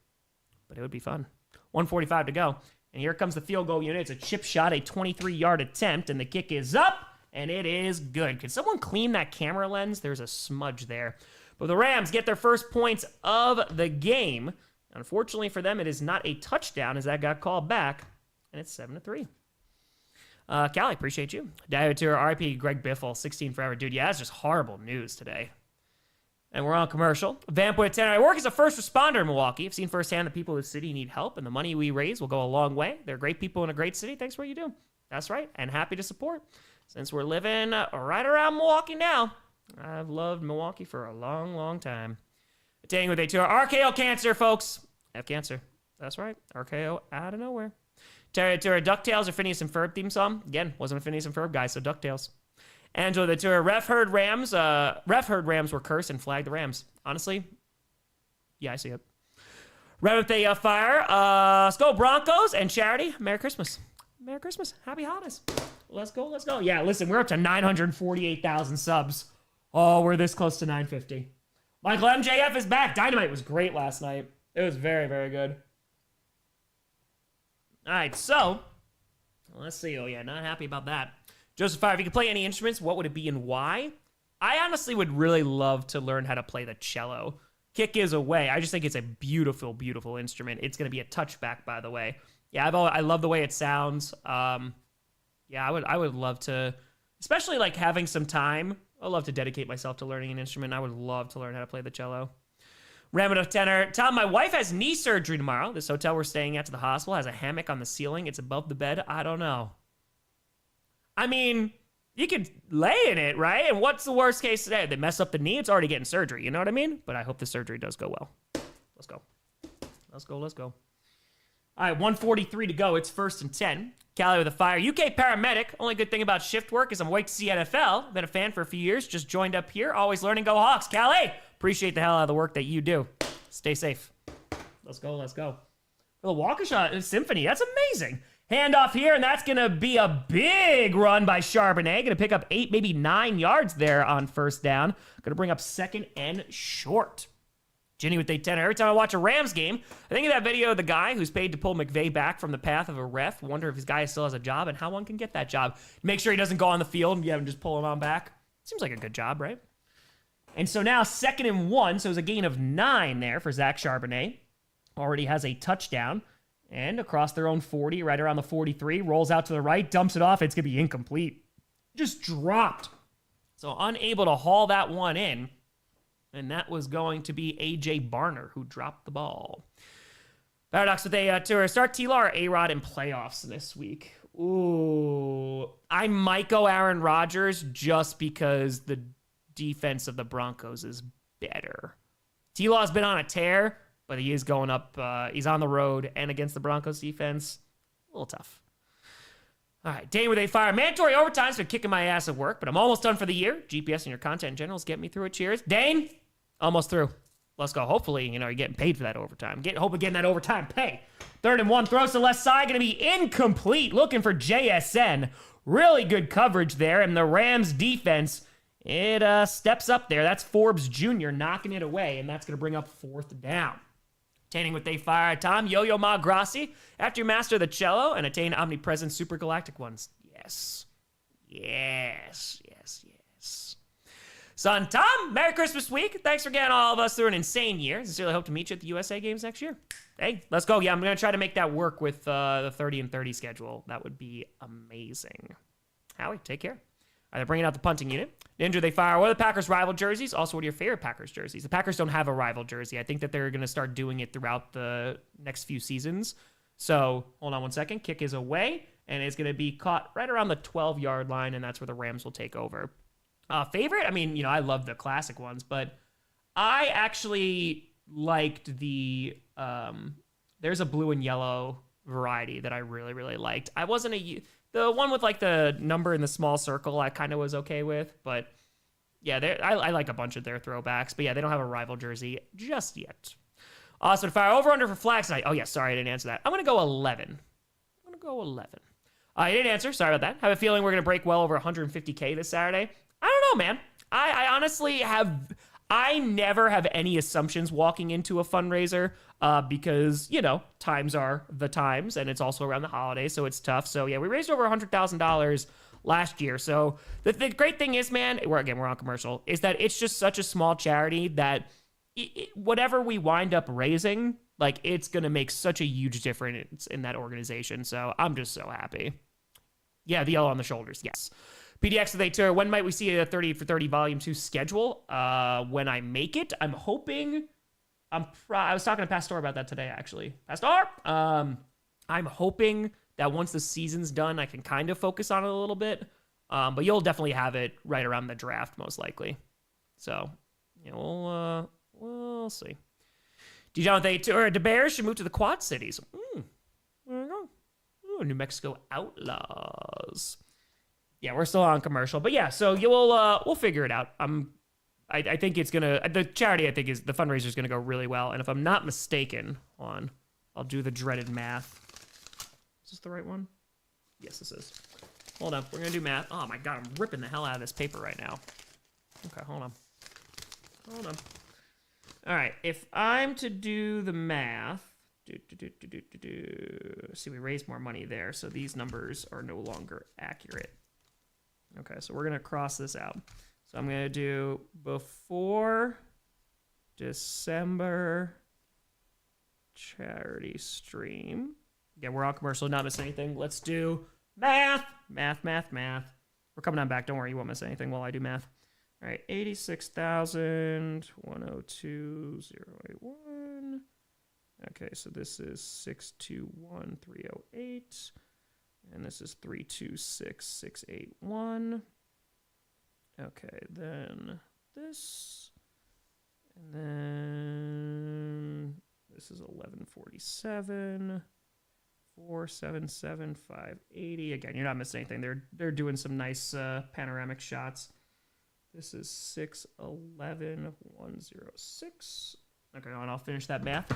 but it would be fun. 1:45 to go. And here comes the field goal unit. It's a chip shot, a 23-yard attempt, and the kick is up, and it is good. Can someone clean that camera lens? There's a smudge there. But the Rams get their first points of the game. Unfortunately for them, it is not a touchdown as that got called back, and it's 7-3. Callie, appreciate you. Dive to RIP Greg Biffle, 16 forever. Dude, yeah, that's just horrible news today. And we're on commercial. Vamp with 10. I work as a first responder in Milwaukee. I've seen firsthand that people in the city need help, and the money we raise will go a long way. They're great people in a great city. Thanks for what you do. That's right, and happy to support. Since we're living right around Milwaukee now, I've loved Milwaukee for a long, long time. Attaining with a 2. RKO cancer, folks. I have cancer. That's right. RKO out of nowhere. Terry Tour, DuckTales or Phineas and Ferb theme song. Again, wasn't a Phineas and Ferb guy, so DuckTales. Angela the Tour, Ref heard Rams were cursed and flagged the Rams. Honestly, yeah, I see it. Rev with a fire. Let's go Broncos and Charity. Merry Christmas. Merry Christmas. Happy holidays. Let's go, let's go. Yeah, listen, we're up to 948,000 subs. Oh, we're this close to 950. Michael MJF is back. Dynamite was great last night. It was very, very good. All right, so let's see. Oh, yeah, not happy about that. Joseph Fire, if you could play any instruments, what would it be and why? I honestly would really love to learn how to play the cello. Kick is away. I just think it's a beautiful, beautiful instrument. It's going to be a touchback, by the way. Yeah, I love the way it sounds. Yeah, I would love to, especially like having some time. I'd love to dedicate myself to learning an instrument. I would love to learn how to play the cello. Ramada Tenor. Tom, my wife has knee surgery tomorrow. This hotel we're staying at to the hospital has a hammock on the ceiling. It's above the bed. I don't know. I mean, you could lay in it, right? And what's the worst case today? They mess up the knee. It's already getting surgery. You know what I mean? But I hope the surgery does go well. Let's go. Let's go. Let's go. All right, 1:43 to go. It's 1st and 10. Callie with a fire. UK paramedic. Only good thing about shift work is I'm awake to see NFL. Been a fan for a few years. Just joined up here. Always learning. Go Hawks. Callie, appreciate the hell out of the work that you do. Stay safe. Let's go. Let's go. The Waukesha Symphony. That's amazing. Handoff here, and that's going to be a big run by Charbonnet. Going to pick up 8, maybe 9 yards there on first down. Going to bring up 2nd and short. Jenny with a 10. Every time I watch a Rams game, I think of that video of the guy who's paid to pull McVay back from the path of a ref. Wonder if his guy still has a job and how one can get that job. Make sure he doesn't go on the field and you have him just pull him on back. Seems like a good job, right? And so now 2nd and 1, so it's a gain of 9 there for Zach Charbonnet. Already has a touchdown. And across their own 40, right around the 43, rolls out to the right, dumps it off. It's going to be incomplete. Just dropped. So unable to haul that one in. And that was going to be A.J. Barner who dropped the ball. Paradox with a tour. Start T-Law or A-Rod in playoffs this week. Ooh. I might go Aaron Rodgers just because the defense of the Broncos is better. T-Law's been on a tear, but he is going up. He's on the road and against the Broncos defense. A little tough. All right, Dane with a fire. Mandatory overtime's been kicking my ass at work, but I'm almost done for the year. GPS and your content in general is getting me through it. Cheers. Dane, almost through. Let's go. Hopefully, you're getting paid for that overtime. Hope of getting that overtime pay. 3rd and 1, throws to the left side. Going to be incomplete. Looking for JSN. Really good coverage there. And the Rams defense, it steps up there. That's Forbes Jr. knocking it away, and that's going to bring up 4th down. Attaining with a fire. Tom, Yo-Yo Ma Grossi. After you master the cello and attain omnipresent super galactic ones. Yes. Yes. Yes. Yes. Son, Tom, Merry Christmas week. Thanks for getting all of us through an insane year. Sincerely hope to meet you at the USA Games next year. Hey, let's go. Yeah, I'm going to try to make that work with the 30 and 30 schedule. That would be amazing. Howie, take care. They're bringing out the punting unit. Ninja, they fire. What are the Packers' rival jerseys? Also, what are your favorite Packers jerseys? The Packers don't have a rival jersey. I think that they're going to start doing it throughout the next few seasons. So, hold on one second. Kick is away, and it's going to be caught right around the 12-yard line, and that's where the Rams will take over. Favorite? I mean, I love the classic ones, but I actually liked the... there's a blue and yellow variety that I really, really liked. I wasn't the one with like the number in the small circle I kind of was okay with, but yeah, I like a bunch of their throwbacks, but yeah, they don't have a rival jersey just yet. Austin Fire, over under for flags tonight. Oh yeah, sorry, I didn't answer that. I'm going to go 11. I didn't answer, sorry about that. I have a feeling we're going to break well over 150K this Saturday. I don't know, man. I honestly I never have any assumptions walking into a fundraiser because, times are the times, and it's also around the holidays, so it's tough. So, yeah, we raised over $100,000 last year. So the great thing is, man, we're on commercial, is that it's just such a small charity that whatever we wind up raising, like, it's going to make such a huge difference in that organization. So I'm just so happy. Yeah, the yellow on the shoulders, yes. PDX with a tour. When might we see a 30 for 30 Volume 2 schedule? When I make it, I'm hoping. I was talking to Pastor about that today, actually. Pastor! I'm hoping that once the season's done, I can kind of focus on it a little bit. But you'll definitely have it right around the draft, most likely. So, we'll see. Dijon with a tour. The Bears should move to the Quad Cities. There we go. Ooh, New Mexico Outlaws. Yeah, we're still on commercial, but yeah, so we'll figure it out. I think it's gonna, the charity, I think, is the fundraiser is gonna go really well, and if I'm not mistaken, I'll do the dreaded math. Is this the right one? Yes, this is. Hold up, we're gonna do math. Oh my god, I'm ripping the hell out of this paper right now. Okay, hold on. All right, if I'm to do the math, see, we raised more money there, so these numbers are no longer accurate. Okay, so we're going to cross this out. So I'm going to do before December charity stream. Again, we're on commercial, not miss anything. Let's do math. We're coming on back. Don't worry, you won't miss anything while I do math. All right, 86,102,081. Okay, so this is 621,308. And this is 326,681. Okay, then this. And then this is 1147. 477,580. Again, you're not missing anything. They're doing some nice panoramic shots. This is 611,106. Okay, and I'll finish that math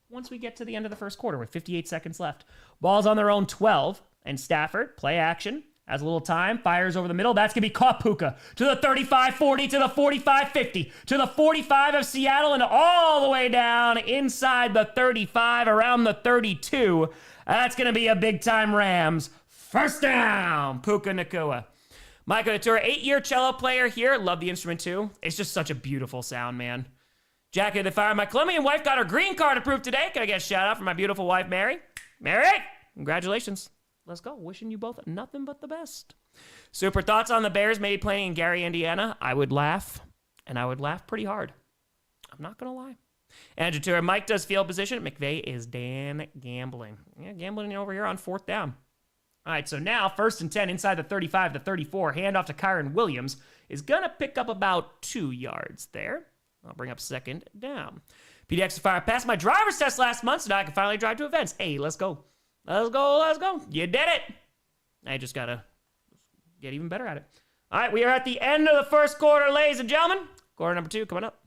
once we get to the end of the first quarter with 58 seconds left. Ball's on their own 12, and Stafford, play action, has a little time, fires over the middle. That's going to be caught Puka to the 35-40, to the 45-50, to the 45 of Seattle, and all the way down inside the 35, around the 32. That's going to be a big-time Rams. First down, Puka Nacua. Micah Natura, 8-year cello player here. Love the instrument, too. It's just such a beautiful sound, man. Jacket of the Fire. My Colombian wife got her green card approved today. Can I get a shout out for my beautiful wife, Mary? Mary, congratulations. Let's go. Wishing you both nothing but the best. Super thoughts on the Bears maybe playing in Gary, Indiana. I would laugh, and I would laugh pretty hard. I'm not going to lie. Andrew Tura, Mike does field position. McVay is Dan gambling. Yeah, gambling over here on fourth down. All right, so now 1st and 10 inside the 35, the 34. Handoff to Kyron Williams is going to pick up about 2 yards there. I'll bring up second down. PDX Fire passed my driver's test last month, so now I can finally drive to events. Hey, let's go. You did it. I just got to get even better at it. All right, we are at the end of the first quarter, ladies and gentlemen. Quarter number 2 coming up.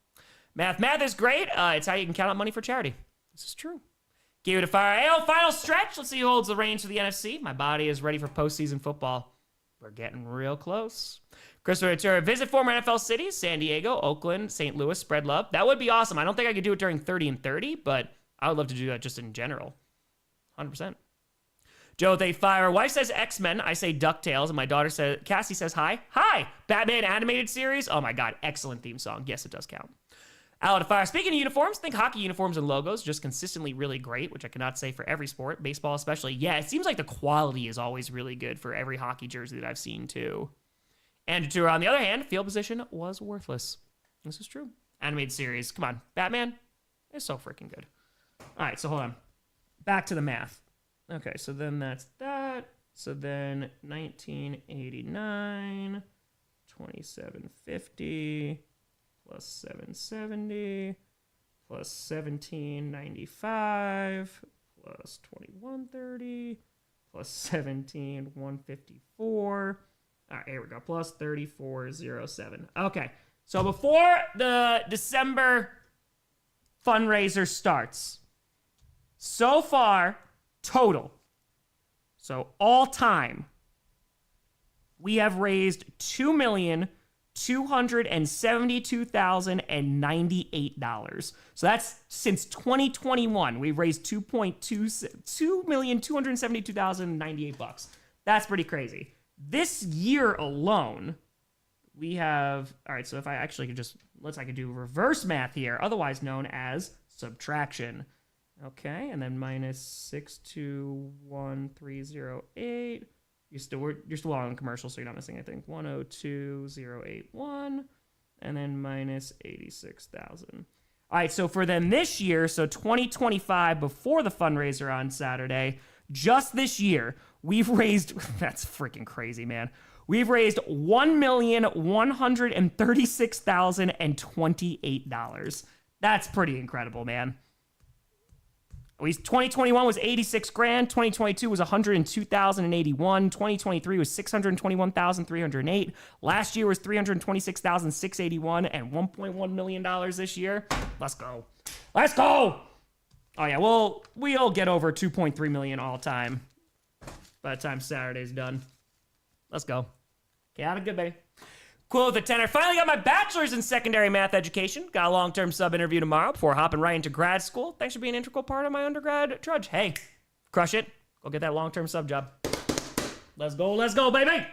Math is great. It's how you can count out money for charity. This is true. Give it a fire. Hey, final stretch. Let's see who holds the reins for the NFC. My body is ready for postseason football. We're getting real close. Christopher Ventura, visit former NFL cities, San Diego, Oakland, St. Louis, spread love. That would be awesome. I don't think I could do it during 30 and 30, but I would love to do that just in general. 100%. Joe with a fire. Wife says X-Men. I say DuckTales. And my daughter says, Cassie says hi. Hi! Batman animated series. Oh my God. Excellent theme song. Yes, it does count. Out of fire. Speaking of uniforms, think hockey uniforms and logos just consistently really great, which I cannot say for every sport, baseball especially. Yeah, it seems like the quality is always really good for every hockey jersey that I've seen too. And Tura, on the other hand, field position was worthless. This is true. Animated series. Come on. Batman is so freaking good. All right, so hold on. Back to the math. Okay, so then that's that. So then 1989, 2750 plus 770 plus 1795 plus 2130 plus 17154. All right, here we go. Plus 3407. Okay, so before the December fundraiser starts, so far, total, so all time, we have raised $272,098. So that's since 2021. We've raised $2,272,098. That's pretty crazy. This year alone, we have, all right, so if I actually could just, I could do reverse math here, otherwise known as subtraction. Okay, and then minus 621,308. You're still on commercial, so you're not missing anything. 102,081, and then minus 86,000. All right, so for them this year, so 2025, before the fundraiser on Saturday, just this year, we've raised, that's freaking crazy, man. We've raised $1,136,028. That's pretty incredible, man. 2021 was 86 grand. 2022 was 102,081. 2023 was 621,308. Last year was 326,681 and $1.1 million this year. Let's go. Let's go. Oh yeah, well, we'll get over 2.3 million all time by the time Saturday's done. Let's go. Get out of good, baby. Cool with the tenor. Finally got my bachelor's in secondary math education. Got a long-term sub interview tomorrow before hopping right into grad school. Thanks for being an integral part of my undergrad trudge. Hey, crush it. Go get that long-term sub job. Let's go, baby.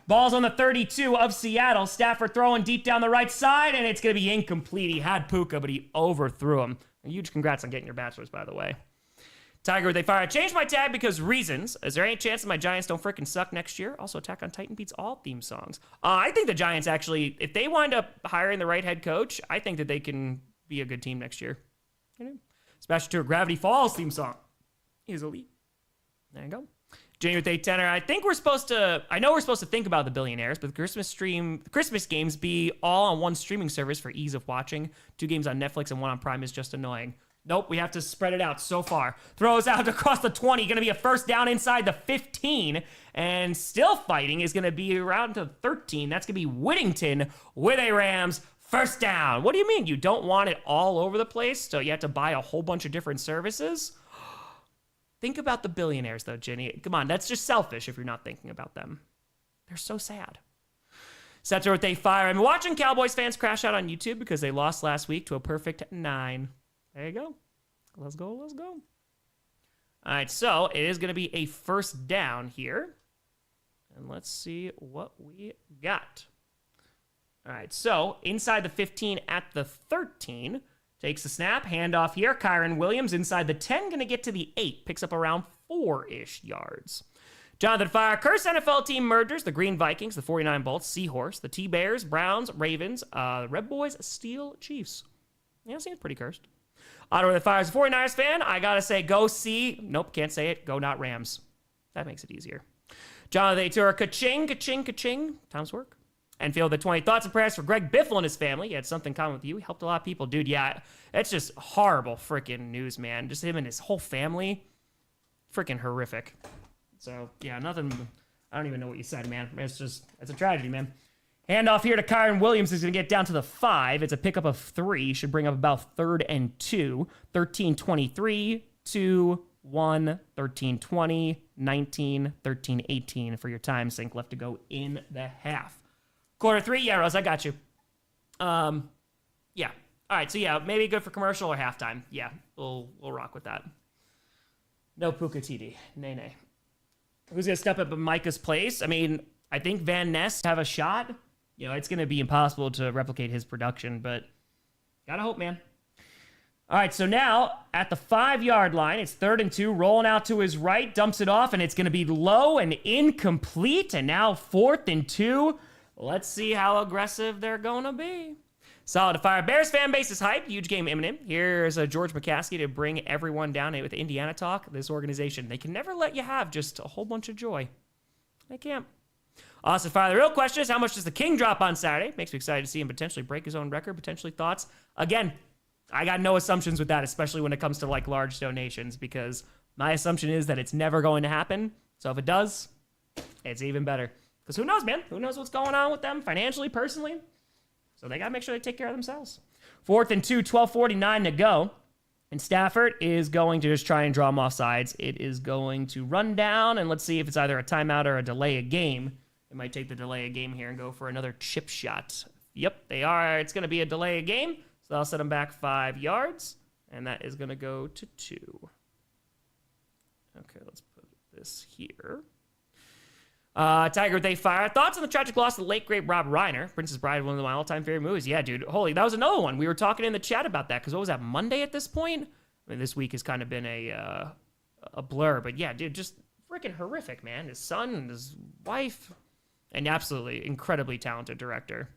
Ball's on the 32 of Seattle. Stafford throwing deep down the right side, and it's going to be incomplete. He had Puka, but he overthrew him. A huge congrats on getting your bachelor's, by the way. Tiger, they fire. I changed my tag because reasons. Is there any chance that my Giants don't freaking suck next year? Also, Attack on Titan beats all theme songs. I think the Giants actually, if they wind up hiring the right head coach, I think that they can be a good team next year. You know? Especially to a Gravity Falls theme song. He's elite. There you go. Jenny with a tenor. I know we're supposed to think about the billionaires, but the Christmas games be all on one streaming service for ease of watching. 2 games on Netflix and 1 on Prime is just annoying. Nope, we have to spread it out so far. Throws out across the 20. Going to be a first down inside the 15. And still fighting is going to be around to 13. That's going to be Whittington with a Rams first down. What do you mean? You don't want it all over the place? So you have to buy a whole bunch of different services? Think about the billionaires, though, Jenny. Come on, that's just selfish if you're not thinking about them. They're so sad. Sets are what they fire. I'm watching Cowboys fans crash out on YouTube because they lost last week to a perfect 9. There you go. Let's go. All right, so it is going to be a first down here. And let's see what we got. All right, so inside the 15 at the 13. Takes the snap, handoff here. Kyron Williams inside the 10, going to get to the 8. Picks up around 4-ish yards. Jonathan Fire, cursed NFL team mergers. The Green Vikings, the 49 Bolts, Seahorse, the T-Bears, Browns, Ravens, Red Boys, Steel, Chiefs. Yeah, seems pretty cursed. Ottawa that fires a 49ers fan. I gotta say, go see. Nope, can't say it. Go not Rams. That makes it easier. Jonathan Atura, ka-ching, ka-ching, ka-ching. Time's work. And feel the 20 thoughts and prayers for Greg Biffle and his family. He had something common with you. He helped a lot of people. Dude, yeah, it's just horrible freaking news, man. Just him and his whole family. Freaking horrific. So, yeah, nothing. I don't even know what you said, man. It's a tragedy, man. Handoff here to Kyron Williams is going to get down to the 5. It's a pickup of 3. Should bring up about 3rd and 2. 13-23, 2, 1, 13-20, 19, 13-18 for your time sync left to go in the half. Quarter 3, yeah, Rose, I got you. Yeah. All right, so yeah, maybe good for commercial or halftime. Yeah, we'll rock with that. No Puka TD. Nay. Who's going to step up in Micah's place? I mean, I think Van Ness have a shot. You know, it's going to be impossible to replicate his production, but gotta hope, man. All right, so now at the 5-yard line, it's 3rd and 2, rolling out to his right, dumps it off, and it's going to be low and incomplete, and now 4th and 2. Let's see how aggressive they're going to be. Solid to fire. Bears fan base is hyped. Huge game imminent. Here's George McCaskey to bring everyone down with Indiana talk. This organization, they can never let you have just a whole bunch of joy. They can't. Austin Fire, the real question is how much does the King drop on Saturday? Makes me excited to see him potentially break his own record. Potentially thoughts? Again, I got no assumptions with that, especially when it comes to like large donations, because my assumption is that it's never going to happen. So if it does, it's even better. Because who knows, man? Who knows what's going on with them financially, personally? So they got to make sure they take care of themselves. 4th and 2, 12:49 to go. And Stafford is going to just try and draw them off sides. It is going to run down, and let's see if it's either a timeout or a delay a game. They might take the delay of game here and go for another chip shot. Yep, they are. It's going to be a delay of game, so I'll set them back 5 yards, and that is going to go to 2. Okay, let's put this here. Tiger, they fire. Thoughts on the tragic loss of the late, great Rob Reiner? Princess Bride, one of my all-time favorite movies. Yeah, dude. Holy, that was another one. We were talking in the chat about that, because what was that, Monday at this point? I mean, this week has kind of been a blur, but yeah, dude, just freaking horrific, man. His son and his wife, and absolutely incredibly talented director.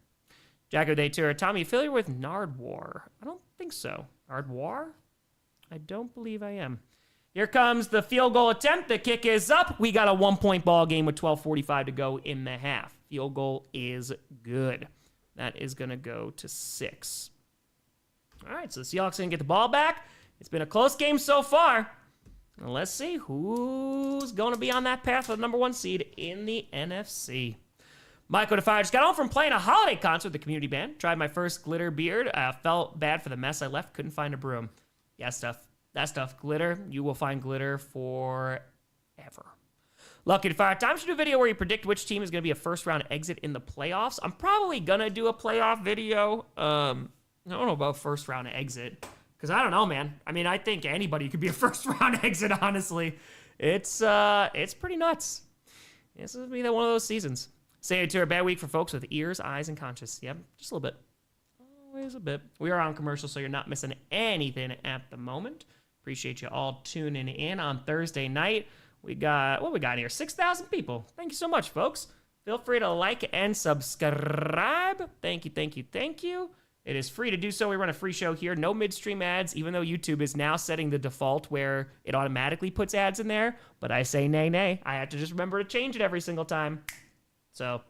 Jacko Day Tour. Tommy, you familiar with Nardwar? I don't think so. Nardwar? I don't believe I am. Here comes the field goal attempt. The kick is up. We got a 1-point ball game with 12:45 to go in the half. Field goal is good. That is going to go to 6. All right, so the Seahawks going to get the ball back. It's been a close game so far. Now let's see who's going to be on that path for the number 1 seed in the NFC. Michael DeFire just got home from playing a holiday concert with the community band. Tried my first glitter beard. Felt bad for the mess I left. Couldn't find a broom. Yeah, that stuff. Glitter. You will find glitter forever. Lucky DeFire. Time to do a video where you predict which team is going to be a first-round exit in the playoffs. I'm probably going to do a playoff video. I don't know about first-round exit. Because I don't know, man. I mean, I think anybody could be a first-round exit, honestly. It's pretty nuts. This will be one of those seasons. Say it to a bad week for folks with ears, eyes, and conscience. Yep, just a little bit. Always a bit. We are on commercial, so you're not missing anything at the moment. Appreciate you all tuning in on Thursday night. We got, what we got here? 6,000 people. Thank you so much, folks. Feel free to like and subscribe. Thank you, thank you, thank you. It is free to do so. We run a free show here. No midstream ads, even though YouTube is now setting the default where it automatically puts ads in there. But I say nay, nay. I have to just remember to change it every single time. So,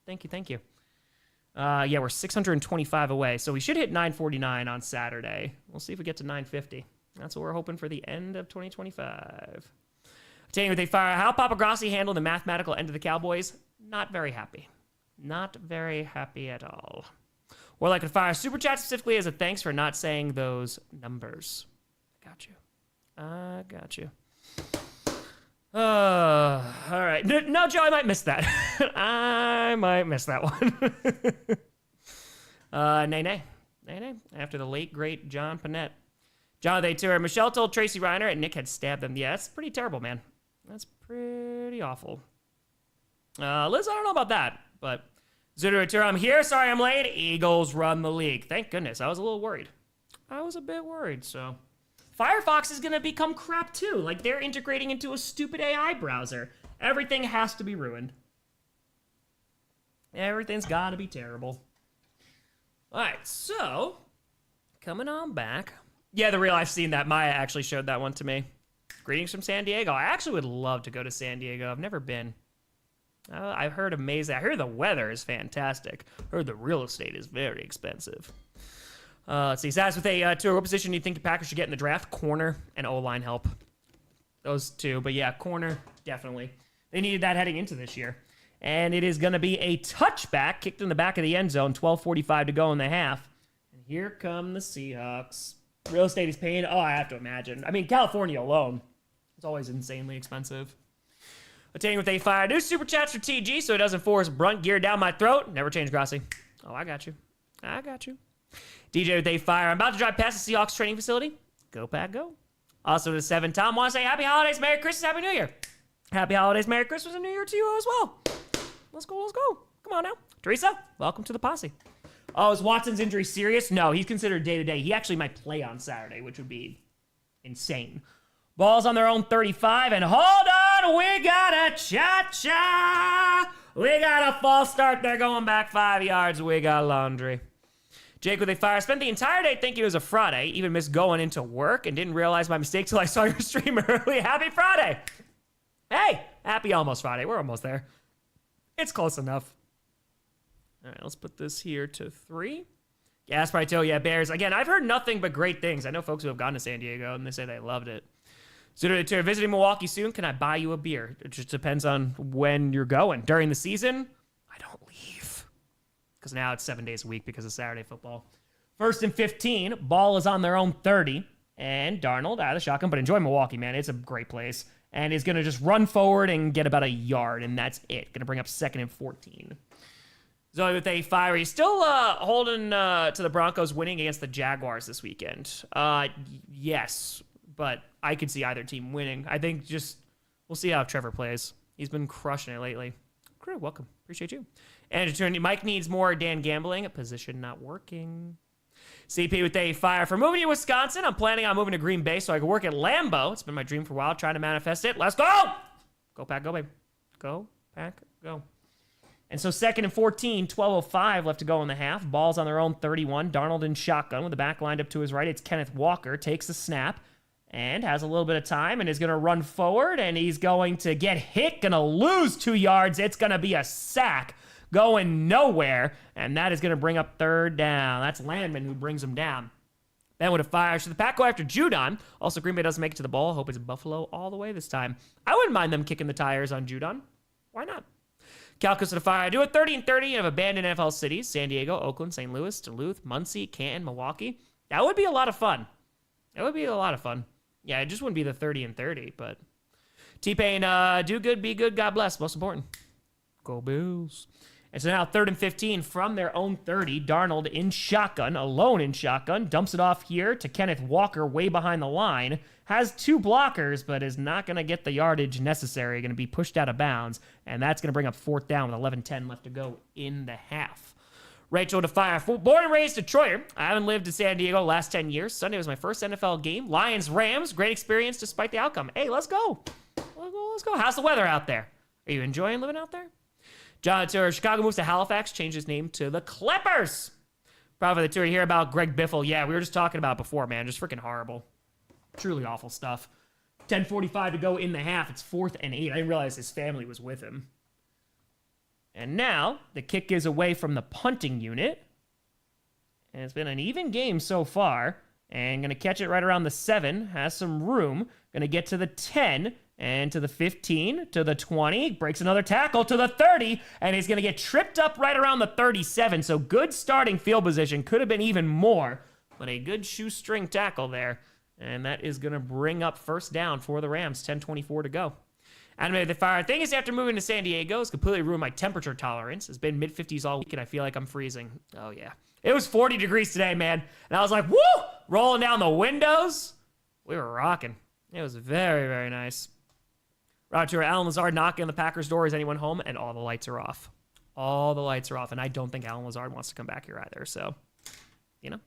thank you, thank you. Yeah, we're 625 away, so we should hit 949 on Saturday. We'll see if we get to 950. That's what we're hoping for the end of 2025. Telling you what they fire. How Papa Grossi handled the mathematical end of the Cowboys? Not very happy. Not very happy at all. Or like to fire super chat specifically as a thanks for not saying those numbers. I got you. I got you. All right. No, Joe, I might miss that. I might miss that one. Nay. After the late, great John Panette. John, they tour. Michelle told Tracy Reiner and Nick had stabbed them. Yeah, that's pretty terrible, man. That's pretty awful. Liz, I don't know about that, but Zudu tour, I'm here. Sorry I'm late. Eagles run the league. Thank goodness. I was a little worried. I was a bit worried, so... Firefox is going to become crap too. Like, they're integrating into a stupid AI browser. Everything has to be ruined. Everything's got to be terrible. All right, so, coming on back. Yeah, the real, I've seen that. Maya actually showed that one to me. Greetings from San Diego. I actually would love to go to San Diego. I've never been. I've heard amazing. I heard the weather is fantastic. I heard the real estate is very expensive. Let's see. Stats with a tour. What position do you think the Packers should get in the draft? Corner and O-line help. Those two. But yeah, corner, definitely. They needed that heading into this year. And it is going to be a touchback kicked in the back of the end zone. 12:45 to go in the half. And here come the Seahawks. Real estate is paying. Oh, I have to imagine. I mean, California alone. It's always insanely expensive. Attaining with a fire. New super chats for TG so it doesn't force brunt gear down my throat. Never change, Grossi. Oh, I got you. I got you. DJ with a fire. I'm about to drive past the Seahawks training facility. Go, Pack, go. Also to 7. Tom wants to say Happy Holidays, Merry Christmas, Happy New Year. Happy Holidays, Merry Christmas, and New Year to you as well. Let's go, let's go. Come on now. Teresa, welcome to the posse. Oh, is Watson's injury serious? No, he's considered day-to-day. He actually might play on Saturday, which would be insane. Ball's on their own 35, and hold on, we got a cha-cha. We got a false start. They're going back 5 yards. We got laundry. Jake with a fire. Spent the entire day thinking it was a Friday. Even missed going into work and didn't realize my mistake till I saw your stream early. Happy Friday. Hey, happy almost Friday. We're almost there. It's close enough. All right, let's put this here to 3. Gasparito, yeah, Bears. Again, I've heard nothing but great things. I know folks who have gone to San Diego, and they say they loved it. So, visiting Milwaukee soon, can I buy you a beer? It just depends on when you're going. During the season, I don't leave. Because now it's 7 days a week because of Saturday football. 1st and 15. Ball is on their own 30. And Darnold out of the shotgun. But enjoy Milwaukee, man. It's a great place. and is going to just run forward and get about a yard, and that's it. Going to bring up 2nd and 14. Zoe with a fire. He's still holding to the Broncos winning against the Jaguars this weekend. Yes, but I could see either team winning. I think just we'll see how Trevor plays. He's been crushing it lately. Great, welcome. Appreciate you. And attorney Mike needs more Dan gambling. A position not working. CP with a fire. For moving to Wisconsin, I'm planning on moving to Green Bay so I can work at Lambeau. It's been my dream for a while, trying to manifest it. Let's go! Go, Pack, go, babe. Go, Pack, go. And so 2nd and 14, 12:05 left to go in the half. Ball's on their own 31. Darnold in shotgun with the back lined up to his right. It's Kenneth Walker. Takes the snap and has a little bit of time and is going to run forward, and he's going to get hit. Going to lose 2 yards. It's going to be a sack. Going nowhere, and that is going to bring up 3rd down. That's Landman who brings him down. Then with a fire, should the Pack go after Judon? Also, Green Bay doesn't make it to the ball. Hope it's Buffalo all the way this time. I wouldn't mind them kicking the tires on Judon. Why not? Calcus to the fire. I do it 30 and 30 of abandoned NFL cities. San Diego, Oakland, St. Louis, Duluth, Muncie, Canton, Milwaukee. That would be a lot of fun. That would be a lot of fun. Yeah, it just wouldn't be the 30 and 30, but T-Pain, do good, be good, God bless. Most important. Go Bills. And so now 3rd and 15 from their own 30. Darnold in shotgun, alone in shotgun. Dumps it off here to Kenneth Walker way behind the line. Has 2 blockers, but is not going to get the yardage necessary. Going to be pushed out of bounds. And that's going to bring up 4th down with 11:10 left to go in the half. Rachel to fire. Born and raised Detroiter. I haven't lived in San Diego the last 10 years. Sunday was my first NFL game. Lions-Rams. Great experience despite the outcome. Hey, let's go. Let's go. How's the weather out there? Are you enjoying living out there? John Tour, Chicago moves to Halifax, changed his name to the Clippers. Probably the tour. You hear about Greg Biffle. Yeah, we were just talking about it before, man. Just freaking horrible. Truly awful stuff. 10:45 to go in the half. It's 4th and 8. I didn't realize his family was with him. And now the kick is away from the punting unit. And it's been an even game so far. And going to catch it right around the 7. Has some room. Going to get to the 10. And to the 15, to the 20, breaks another tackle to the 30, and he's going to get tripped up right around the 37. So good starting field position. Could have been even more, but a good shoestring tackle there. And that is going to bring up 1st down for the Rams. 10:24 to go. Animated the fire. Thing is, after moving to San Diego, it's completely ruined my temperature tolerance. It's been mid-50s all week, and I feel like I'm freezing. Oh, yeah. It was 40 degrees today, man. And I was like, woo! Rolling down the windows. We were rocking. It was very, very nice. Roger, Alan Lazard knocking on the Packers' door. Is anyone home? And all the lights are off. All the lights are off. And I don't think Alan Lazard wants to come back here either. So, you know.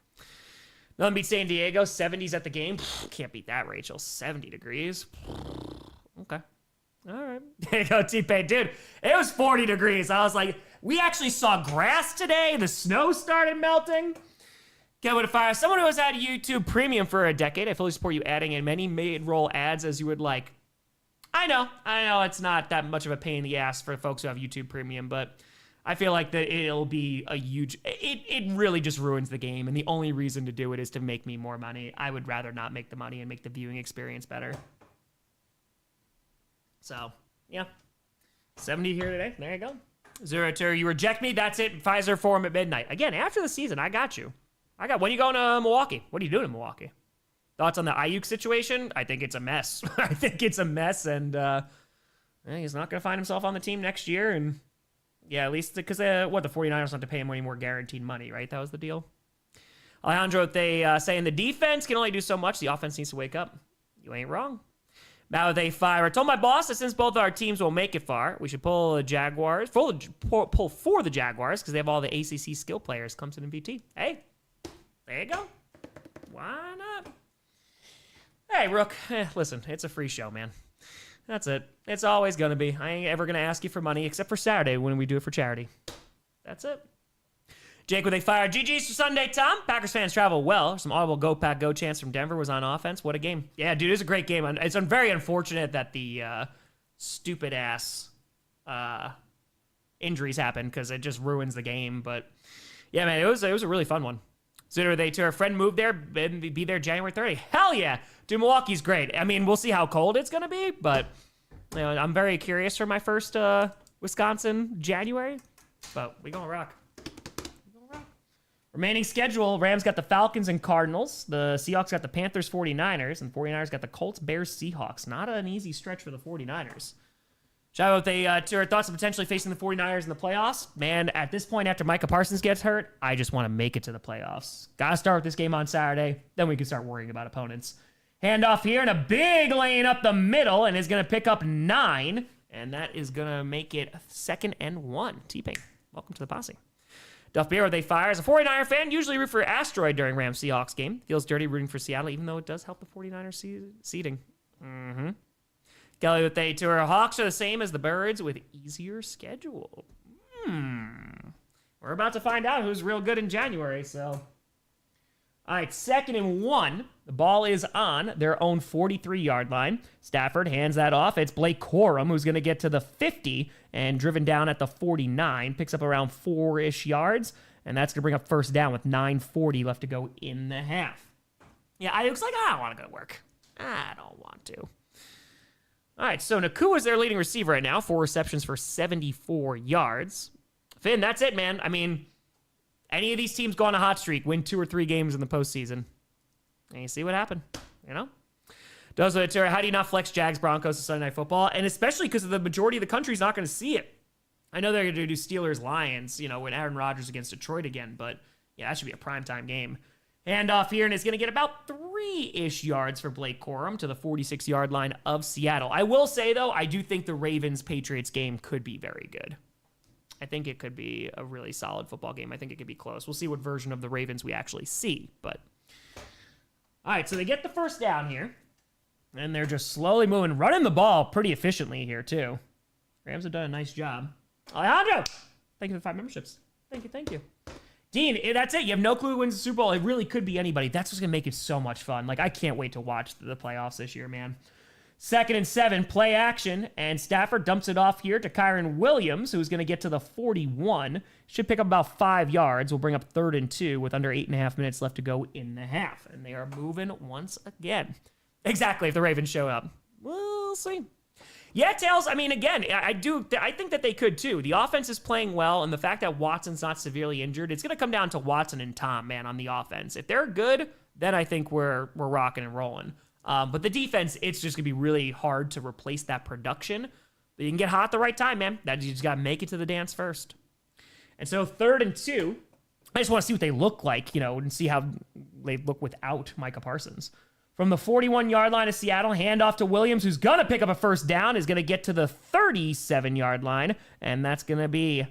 Nothing beats San Diego. 70s at the game. Can't beat that, Rachel. 70 degrees. Okay. All right. There you go, T-Pain. Dude, it was 40 degrees. I was like, we actually saw grass today. The snow started melting. Get with a fire. Someone who has had YouTube Premium for a decade. I fully support you adding in many mid-roll ads as you would like. I know it's not that much of a pain in the ass for folks who have YouTube Premium, but I feel like that it'll be a huge, it really just ruins the game, and the only reason to do it is to make me more money. I would rather not make the money and make the viewing experience better. So, yeah. 70 here today. There you go. 0-2, you reject me, that's it. Pfizer Forum at midnight. Again, after the season, I got you. When are you going to Milwaukee? What are you doing in Milwaukee? Thoughts on the Ayuk situation? I think it's a mess. I think it's a mess, and he's not going to find himself on the team next year. And yeah, at least because the 49ers have to pay him any more guaranteed money, right? That was the deal. Alejandro, they saying the defense can only do so much. The offense needs to wake up. You ain't wrong. Now they fire. I told my boss that since both our teams will make it far, we should pull the Jaguars, pull for the Jaguars because they have all the ACC skill players. Clemson and VT. Hey, there you go. Why not? Hey, Rook, listen, it's a free show, man. That's it. It's always going to be. I ain't ever going to ask you for money except for Saturday when we do it for charity. That's it. Jake with a fire. GG's for Sunday, Tom. Packers fans travel well. Some audible go Pack go chance from Denver was on offense. What a game. Yeah, dude, it was a great game. It's very unfortunate that the stupid-ass injuries happened because it just ruins the game. But, yeah, man, it was a really fun one. So they to our friend moved there and be there January 30. Hell yeah. Dude, Milwaukee's great. I mean, we'll see how cold it's going to be, but you know, I'm very curious for my first Wisconsin January. But we going to rock. Remaining schedule, Rams got the Falcons and Cardinals. The Seahawks got the Panthers, 49ers. And 49ers got the Colts, Bears, Seahawks. Not an easy stretch for the 49ers. Shout out to our thoughts of potentially facing the 49ers in the playoffs. Man, at this point, after Micah Parsons gets hurt, I just want to make it to the playoffs. Got to start with this game on Saturday. Then we can start worrying about opponents. Handoff here and a big lane up the middle and is going to pick up 9. And that is going to make it 2nd and 1. T-Pain, welcome to the posse. Duff Beer, they fire. As a 49er fan, usually root for Asteroid during Rams Seahawks game. Feels dirty rooting for Seattle, even though it does help the 49ers seeding. Kelly with a tour. Hawks are the same as the Birds with easier schedule. We're about to find out who's real good in January, so. All right, 2nd and 1. The ball is on their own 43-yard line. Stafford hands that off. It's Blake Corum who's going to get to the 50 and driven down at the 49. Picks up around 4-ish yards, and that's going to bring up first down with 9:40 left to go in the half. Yeah, I was like, I don't want to go to work. I don't want to. All right, so Nakua's their leading receiver right now. 4 receptions for 74 yards. Finn, that's it, man. I mean, any of these teams go on a hot streak, win 2 or 3 games in the postseason. And you see what happened, you know? How do you not flex Jags Broncos to Sunday Night Football? And especially because the majority of the country's not going to see it. I know they're going to do Steelers Lions, when Aaron Rodgers against Detroit again, but yeah, that should be a primetime game. Handoff here, and it's going to get about 3-ish yards for Blake Corum to the 46-yard line of Seattle. I will say, though, I do think the Ravens-Patriots game could be very good. I think it could be a really solid football game. I think it could be close. We'll see what version of the Ravens we actually see, but... All right, so they get the first down here, and they're just slowly moving, running the ball pretty efficiently here, too. Rams have done a nice job. Alejandro, thank you for the 5 memberships. Thank you. Dean, that's it. You have no clue who wins the Super Bowl. It really could be anybody. That's what's going to make it so much fun. Like, I can't wait to watch the playoffs this year, man. 2nd and 7, play action, and Stafford dumps it off here to Kyron Williams, who's going to get to the 41. Should pick up about 5 yards. Will bring up 3rd and 2 with under 8.5 minutes left to go in the half. And they are moving once again. Exactly, if the Ravens show up. We'll see. Yeah, Tails, I mean, again, I think that they could too. The offense is playing well, and the fact that Watson's not severely injured, it's going to come down to Watson and Tom, man, on the offense. If they're good, then I think we're rocking and rolling. But the defense, it's just going to be really hard to replace that production. But you can get hot at the right time, man. You just got to make it to the dance first. And so 3rd and 2, I just want to see what they look like, and see how they look without Micah Parsons. From the 41-yard line of Seattle, handoff to Williams, who's going to pick up a first down, is going to get to the 37-yard line, and that's going to be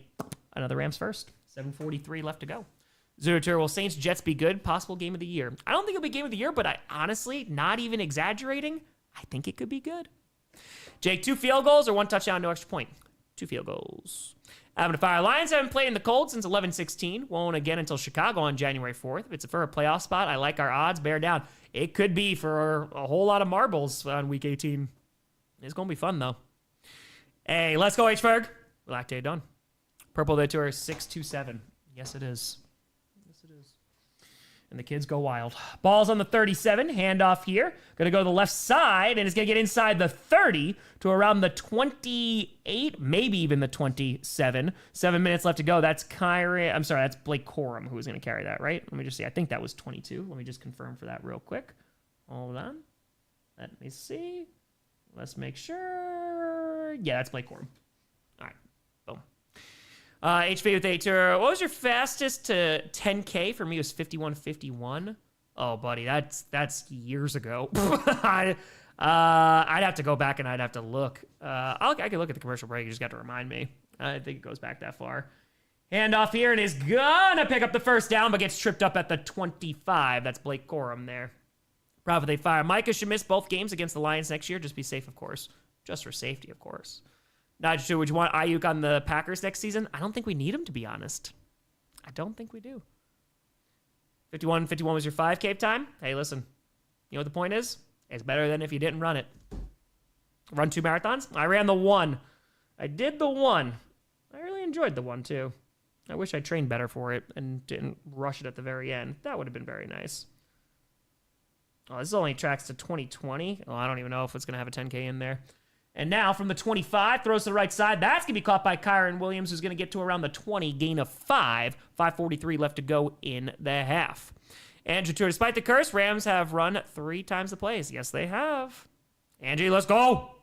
another Rams first. 7:43 left to go. Zooter, will Saints Jets be good? Possible game of the year. I don't think it'll be game of the year, but I honestly, not even exaggerating, I think it could be good. Jake, 2 field goals or 1 touchdown, no extra point? 2 field goals. Having to fire. Lions haven't played in the cold since 11-16. Won't again until Chicago on January 4th. If it's for a playoff spot, I like our odds. Bear down. It could be for a whole lot of marbles on week 18. It's going to be fun, though. Hey, let's go, H-Ferg. Lactate done. Purple Day Tour 627. Yes, it is. And the kids go wild. Ball's on the 37. Handoff here. Going to go to the left side, and it's going to get inside the 30 to around the 28, maybe even the 27. 7 minutes left to go. That's that's Blake Corum who is going to carry that, right? Let me just see. I think that was 22. Let me just confirm for that real quick. Hold on. Let me see. Let's make sure. Yeah, that's Blake Corum. All right. Boom. HV with 8. What was your fastest to 10K? For me, it was 51:51. Oh, buddy, that's years ago. I'd have to go back and I'd have to look. I can look at the commercial break. You just got to remind me. I think it goes back that far. Handoff here and is gonna pick up the first down, but gets tripped up at the 25. That's Blake Corum there. Profit they fire. Micah should miss both games against the Lions next year. Just be safe, of course. Just for safety, of course. Not sure. Would you want Ayuk on the Packers next season? I don't think we need him, to be honest. I don't think we do. 51 was your 5K time? Hey, listen. You know what the point is? It's better than if you didn't run it. Run 2 marathons? I ran the 1. I did the 1. I really enjoyed the 1, too. I wish I trained better for it and didn't rush it at the very end. That would have been very nice. Oh, this only tracks to 2020. Oh, I don't even know if it's going to have a 10K in there. And now from the 25, throws to the right side. That's going to be caught by Kyren Williams, who's going to get to around the 20, gain of 5. 5:43 left to go in the half. Andrew Tour, despite the curse, Rams have run 3 times the plays. Yes, they have. Angie, let's go.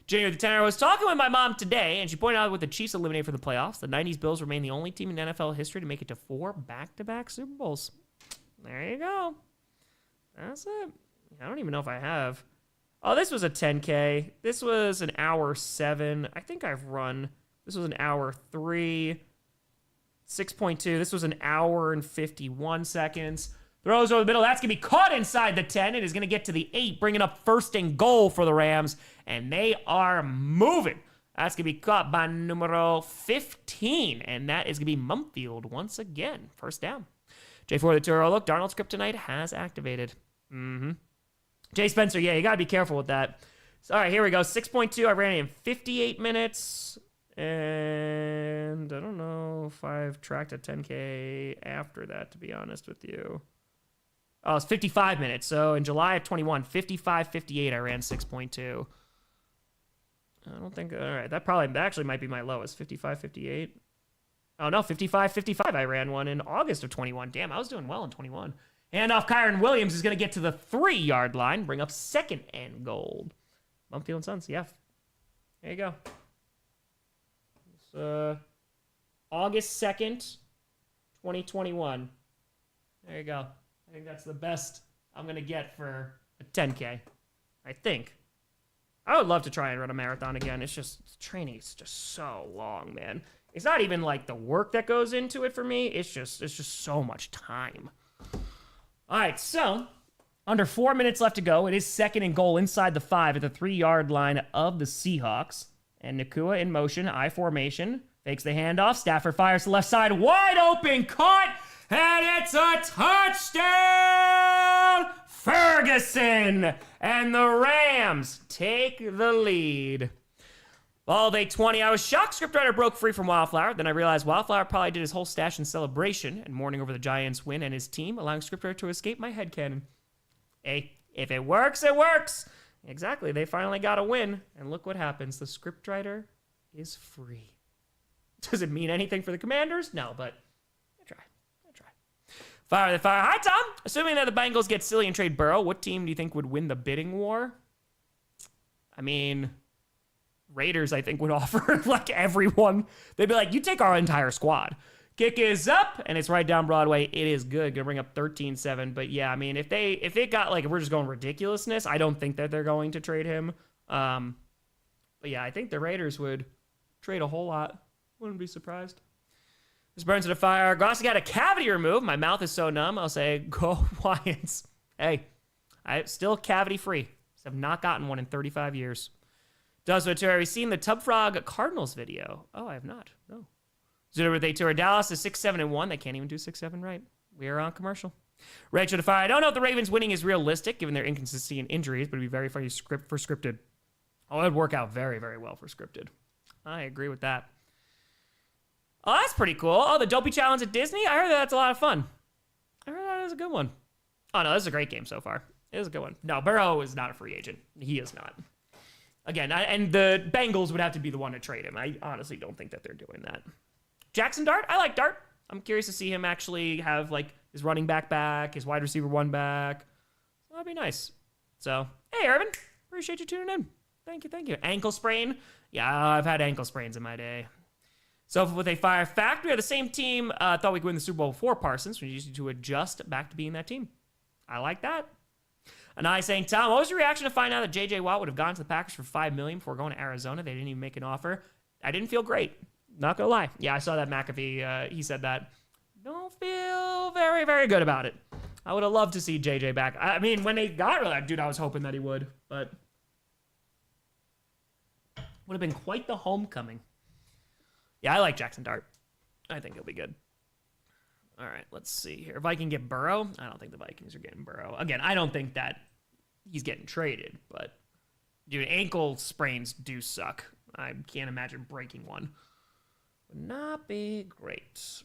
Junior the Tenor was talking with my mom today, and she pointed out with the Chiefs eliminated from the playoffs, the 90s Bills remain the only team in NFL history to make it to 4 back-to-back Super Bowls. There you go. That's it. I don't even know if I have. Oh, this was a 10K. This was an hour 7. I think I've run. This was an hour 3. 6.2. This was an hour and 51 seconds. Throws over the middle. That's going to be caught inside the 10. It is going to get to the 8, bringing up 1st and goal for the Rams. And they are moving. That's going to be caught by numero 15. And that is going to be Mumfield once again. 1st down. J4 the Turo. Look, Darnold's kryptonite has activated. Jay Spencer, yeah, you got to be careful with that. So, all right, here we go. 6.2. I ran it in 58 minutes. And I don't know if I've tracked a 10K after that, to be honest with you. Oh, it's 55 minutes. So in July of 21, 55:58, I ran 6.2. I don't think, all right, that actually might be my lowest, 55:58. Oh, no, 55:55, I ran one in August of 21. Damn, I was doing well in 21. Handoff, Kyren Williams is going to get to the 3-yard line, bring up 2nd and goal. Mumfield and Sons, yeah. There you go. It's, August 2nd, 2021. There you go. I think that's the best I'm going to get for a 10K. I think. I would love to try and run a marathon again. It's just, training is just so long, man. It's not even like the work that goes into it for me. It's just so much time. All right, so under 4 minutes left to go. It is 2nd and goal inside the 5 at the 3-yard line of the Seahawks. And Nakua in motion, I formation. Fakes the handoff. Stafford fires to the left side. Wide open, caught. And it's a touchdown! Ferguson! And the Rams take the lead. Ball day 20. I was shocked Scriptwriter broke free from Wildflower. Then I realized Wildflower probably did his whole stash in celebration and mourning over the Giants' win and his team, allowing Scriptwriter to escape my headcanon. Hey, if it works, it works. Exactly. They finally got a win. And look what happens. The Scriptwriter is free. Does it mean anything for the Commanders? No, but I try. Fire the fire. Hi, Tom. Assuming that the Bengals get silly and trade Burrow, what team do you think would win the bidding war? I mean, Raiders, I think, would offer like everyone. They'd be like, you take our entire squad. Kick is up, and it's right down Broadway. It is good. Gonna bring up 13-7. But yeah, I mean, if it got like, if we're just going ridiculousness, I don't think that they're going to trade him. But yeah, I think the Raiders would trade a whole lot. Wouldn't be surprised. This burns to the fire. Grossi got a cavity removed. My mouth is so numb. I'll say, go Lions. Hey, I'm still cavity free. Have not gotten one in 35 years. Does Ventura, have you seen the Tub Frog Cardinals video? Oh, I have not. No. Zero they tour Dallas is 6-7-1. They can't even do 6-7 right. We are on commercial. Rachel to fire. I don't know if the Ravens winning is realistic given their inconsistency and injuries, but it'd be very funny for scripted. Oh, it'd work out very, very well for scripted. I agree with that. Oh, that's pretty cool. Oh, the Dopey Challenge at Disney? I heard that's a lot of fun. I heard that is a good one. Oh, no, this is a great game so far. It is a good one. No, Burrow is not a free agent. He is not. Again, and the Bengals would have to be the one to trade him. I honestly don't think that they're doing that. Jackson Dart? I like Dart. I'm curious to see him actually have, like, his running back, his wide receiver 1 back. So that'd be nice. So, hey, Irvin. Appreciate you tuning in. Thank you. Ankle sprain? Yeah, I've had ankle sprains in my day. So with a fire fact, we had the same team thought we could win the Super Bowl before Parsons. We used to adjust back to being that team. I like that. And I saying, Tom, what was your reaction to find out that J.J. Watt would have gone to the Packers for $5 million before going to Arizona? They didn't even make an offer. I didn't feel great. Not gonna lie. Yeah, I saw that McAfee. He said that. Don't feel very, very good about it. I would have loved to see J.J. back. I mean, when they got rid of that dude, I was hoping that he would, but would have been quite the homecoming. Yeah, I like Jackson Dart. I think he'll be good. All right, let's see here. If I can get Burrow, I don't think the Vikings are getting Burrow. Again, I don't think that he's getting traded, but dude, ankle sprains do suck. I can't imagine breaking one. Would not be great.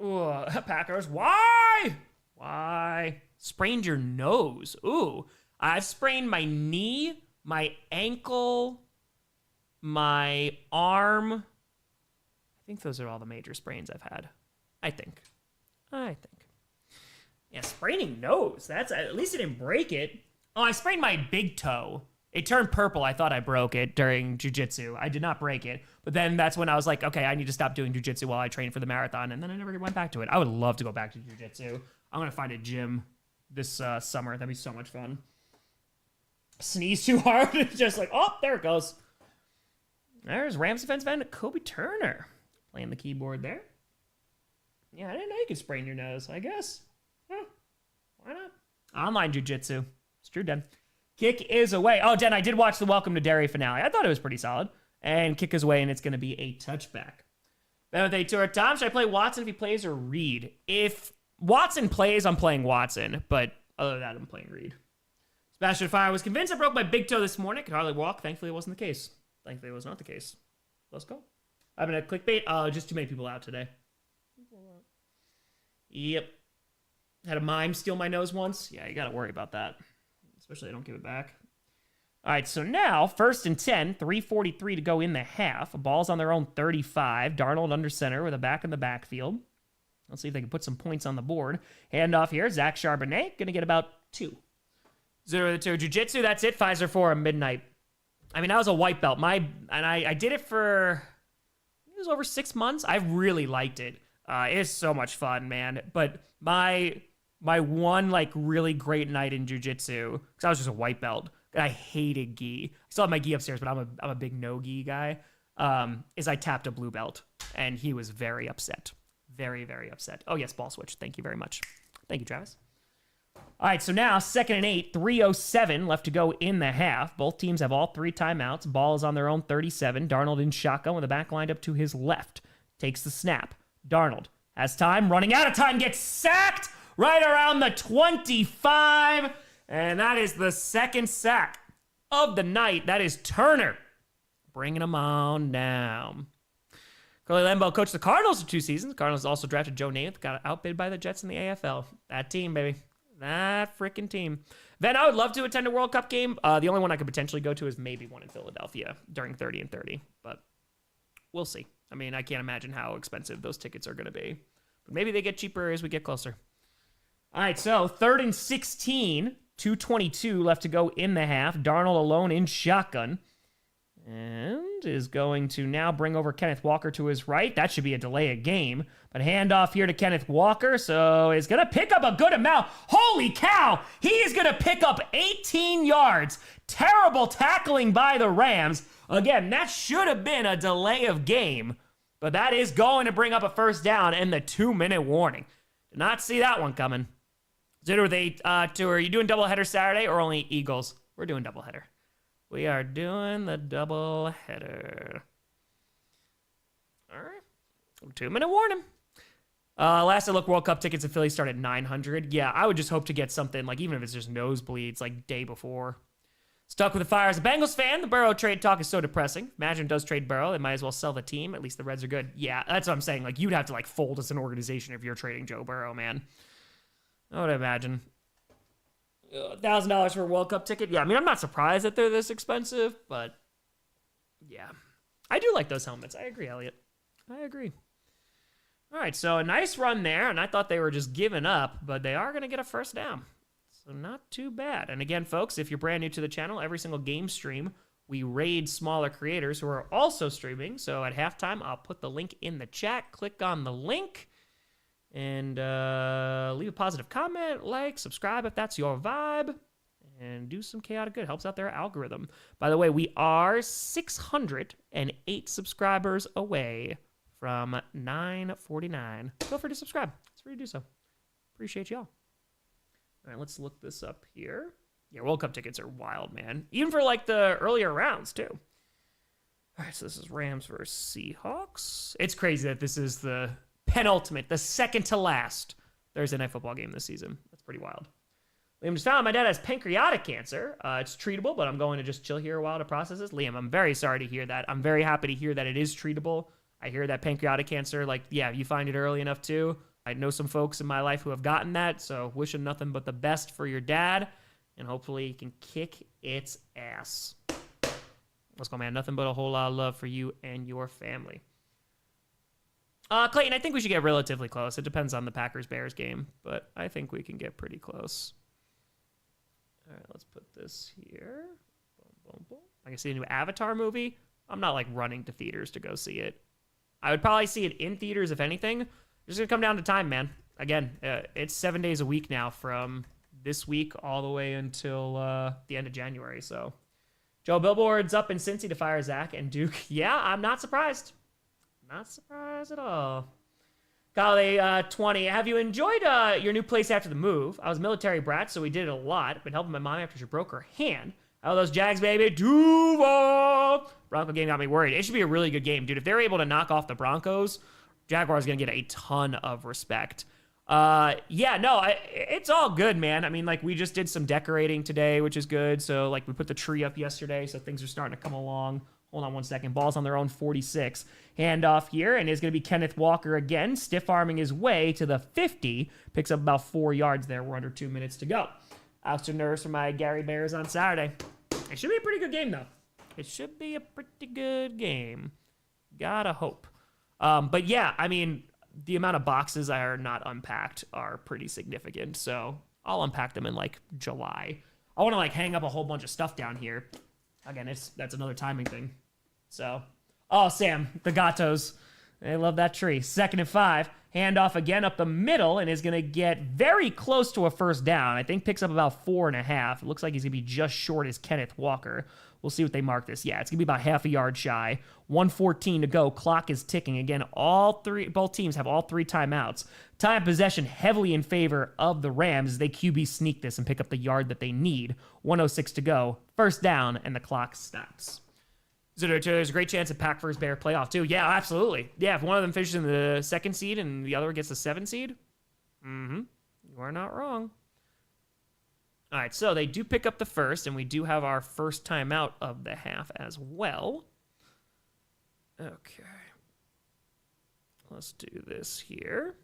Ooh, Packers, why? Why? Sprained your nose. Ooh, I've sprained my knee, my ankle, my arm. I think those are all the major sprains I've had. I think. Yeah, spraining nose. That's at least I didn't break it. Oh, I sprained my big toe. It turned purple. I thought I broke it during jiu-jitsu. I did not break it. But then that's when I was like, okay, I need to stop doing jiu-jitsu while I train for the marathon. And then I never went back to it. I would love to go back to jiu-jitsu. I'm going to find a gym this summer. That'd be so much fun. Sneeze too hard. It's just like, oh, there it goes. There's Rams defensive end Kobe Turner playing the keyboard there. Yeah, I didn't know you could sprain your nose, I guess. Huh. Why not? Online jiu-jitsu. It's true, Den. Kick is away. Oh, Den, I did watch the Welcome to Derry finale. I thought it was pretty solid. And kick is away, and it's going to be a touchback. Then with a tour, Tom, should I play Watson if he plays or Reed? If Watson plays, I'm playing Watson. But other than that, I'm playing Reed. Sebastian Fire was convinced I broke my big toe this morning. Could hardly walk. Thankfully, it wasn't the case. Thankfully, it was not the case. Let's go. I've been at clickbait. Just too many people out today. Yep. Had a mime steal my nose once. Yeah, you got to worry about that. Especially if I don't give it back. All right, so now, 1st and 10, 3:43 to go in the half. Ball's on their own 35. Darnold under center with a back in the backfield. Let's see if they can put some points on the board. Handoff here. Zach Charbonnet going to get about 2. 0-2 jiu-jitsu. That's it. Pfizer 4 at midnight. I mean, that was a white belt. I did it for, it was over 6 months. I really liked it. It's so much fun, man. But my one like really great night in jiu-jitsu, because I was just a white belt, and I hated gi. I still have my gi upstairs, but I'm a big no gi guy. Is I tapped a blue belt, and he was very upset. Very, very upset. Oh, yes, ball switch. Thank you very much. Thank you, Travis. All right, so now 2nd and 8, 3:07 left to go in the half. Both teams have all 3 timeouts. Ball is on their own 37. Darnold in shotgun with the back lined up to his left. Takes the snap. Darnold has time, running out of time, gets sacked right around the 25. And that is the 2nd sack of the night. That is Turner bringing him on down. Curly Lambeau coached the Cardinals for 2 seasons. Cardinals also drafted Joe Namath, got outbid by the Jets in the AFL. That team, baby. That freaking team. Then I would love to attend a World Cup game. The only one I could potentially go to is maybe one in Philadelphia during 30 and 30. But we'll see. I mean, I can't imagine how expensive those tickets are going to be. But maybe they get cheaper as we get closer. All right, so 3rd and 16. 2:22 left to go in the half. Darnold alone in shotgun. And is going to now bring over Kenneth Walker to his right. That should be a delay of game. But handoff here to Kenneth Walker. So he's going to pick up a good amount. Holy cow! He is going to pick up 18 yards. Terrible tackling by the Rams. Again, that should have been a delay of game. But that is going to bring up a 1st down and the 2-minute warning. Did not see that one coming. Are you doing doubleheader Saturday or only Eagles? We're doing doubleheader. We are doing the doubleheader. All right. 2-minute warning. Last I looked, World Cup tickets in Philly start at $900. Yeah, I would just hope to get something, like even if it's just nosebleeds, like day before. Stuck with the fire as a Bengals fan. The Burrow trade talk is so depressing. Imagine it does trade Burrow. They might as well sell the team. At least the Reds are good. Yeah, that's what I'm saying. Like, you'd have to like fold as an organization if you're trading Joe Burrow, man. I would imagine. $1,000 for a World Cup ticket. Yeah, I mean, I'm not surprised that they're this expensive, but yeah. I do like those helmets. I agree, Elliot. I agree. All right, so a nice run there, and I thought they were just giving up, but they are going to get a 1st down. So not too bad. And again, folks, if you're brand new to the channel, every single game stream, we raid smaller creators who are also streaming. So at halftime, I'll put the link in the chat. Click on the link and leave a positive comment, like, subscribe if that's your vibe, and do some chaotic good. Helps out their algorithm. By the way, we are 608 subscribers away from 949. Feel free to subscribe. It's free to do so. Appreciate y'all. All right, let's look this up here. Yeah, World Cup tickets are wild, man. Even for, like, the earlier rounds, too. All right, so this is Rams versus Seahawks. It's crazy that this is the penultimate, the second to last Thursday Night Football game this season. That's pretty wild. Liam just found my dad has pancreatic cancer. It's treatable, but I'm going to just chill here a while to process this. Liam, I'm very sorry to hear that. I'm very happy to hear that it is treatable. I hear that pancreatic cancer, like, yeah, you find it early enough, too. I know some folks in my life who have gotten that, so wishing nothing but the best for your dad, and hopefully he can kick its ass. Let's go, man. Nothing but a whole lot of love for you and your family. Clayton, I think we should get relatively close. It depends on the Packers-Bears game, but I think we can get pretty close. All right, let's put this here. Boom, boom, boom. I can see a new Avatar movie. I'm not, like, running to theaters to go see it. I would probably see it in theaters, if anything. It's just going to come down to time, man. Again, it's 7 days a week now from this week all the way until the end of January, so... Joe Billboard's up in Cincy to fire Zach and Duke. Yeah, I'm not surprised. Not surprised at all. Golly, 20. Have you enjoyed your new place after the move? I was a military brat, so we did it a lot. Been helping my mom after she broke her hand. How are those Jags, baby? Duval! Bronco game got me worried. It should be a really good game, dude. If they're able to knock off the Broncos, Jaguars going to get a ton of respect. Yeah, no, it's all good, man. I mean, like, we just did some decorating today, which is good. So, like, we put the tree up yesterday, so things are starting to come along. Hold on one second. Ball's on their own 46. Handoff here, and it's going to be Kenneth Walker again, stiff-arming his way to the 50. Picks up about 4 yards there. We're under 2 minutes to go. Ouster nerves for my Gary Bears on Saturday. It should be a pretty good game, though. It should be a pretty good game. Gotta hope. But, yeah, I mean... the amount of boxes that are not unpacked are pretty significant. So I'll unpack them in like July. I want to like hang up a whole bunch of stuff down here. Again, that's another timing thing. So, oh, Sam, the Gatos. They love that tree. 2nd and 5. Handoff again up the middle and is going to get very close to a first down. I think picks up about 4.5. It looks like he's going to be just short as Kenneth Walker. We'll see what they mark this. Yeah, it's going to be about half a yard shy. 1:14 to go. Clock is ticking. Again, both teams have all 3 timeouts. Time possession heavily in favor of the Rams as they QB sneak this and pick up the yard that they need. 1:06 to go. First down, and the clock stops. There's a great chance of Packers Bear playoff, too. Yeah, absolutely. Yeah, if one of them finishes in the 2nd seed and the other gets the 7th seed, you are not wrong. All right, so they do pick up the first, and we do have our first timeout of the half as well. Okay. Let's do this here.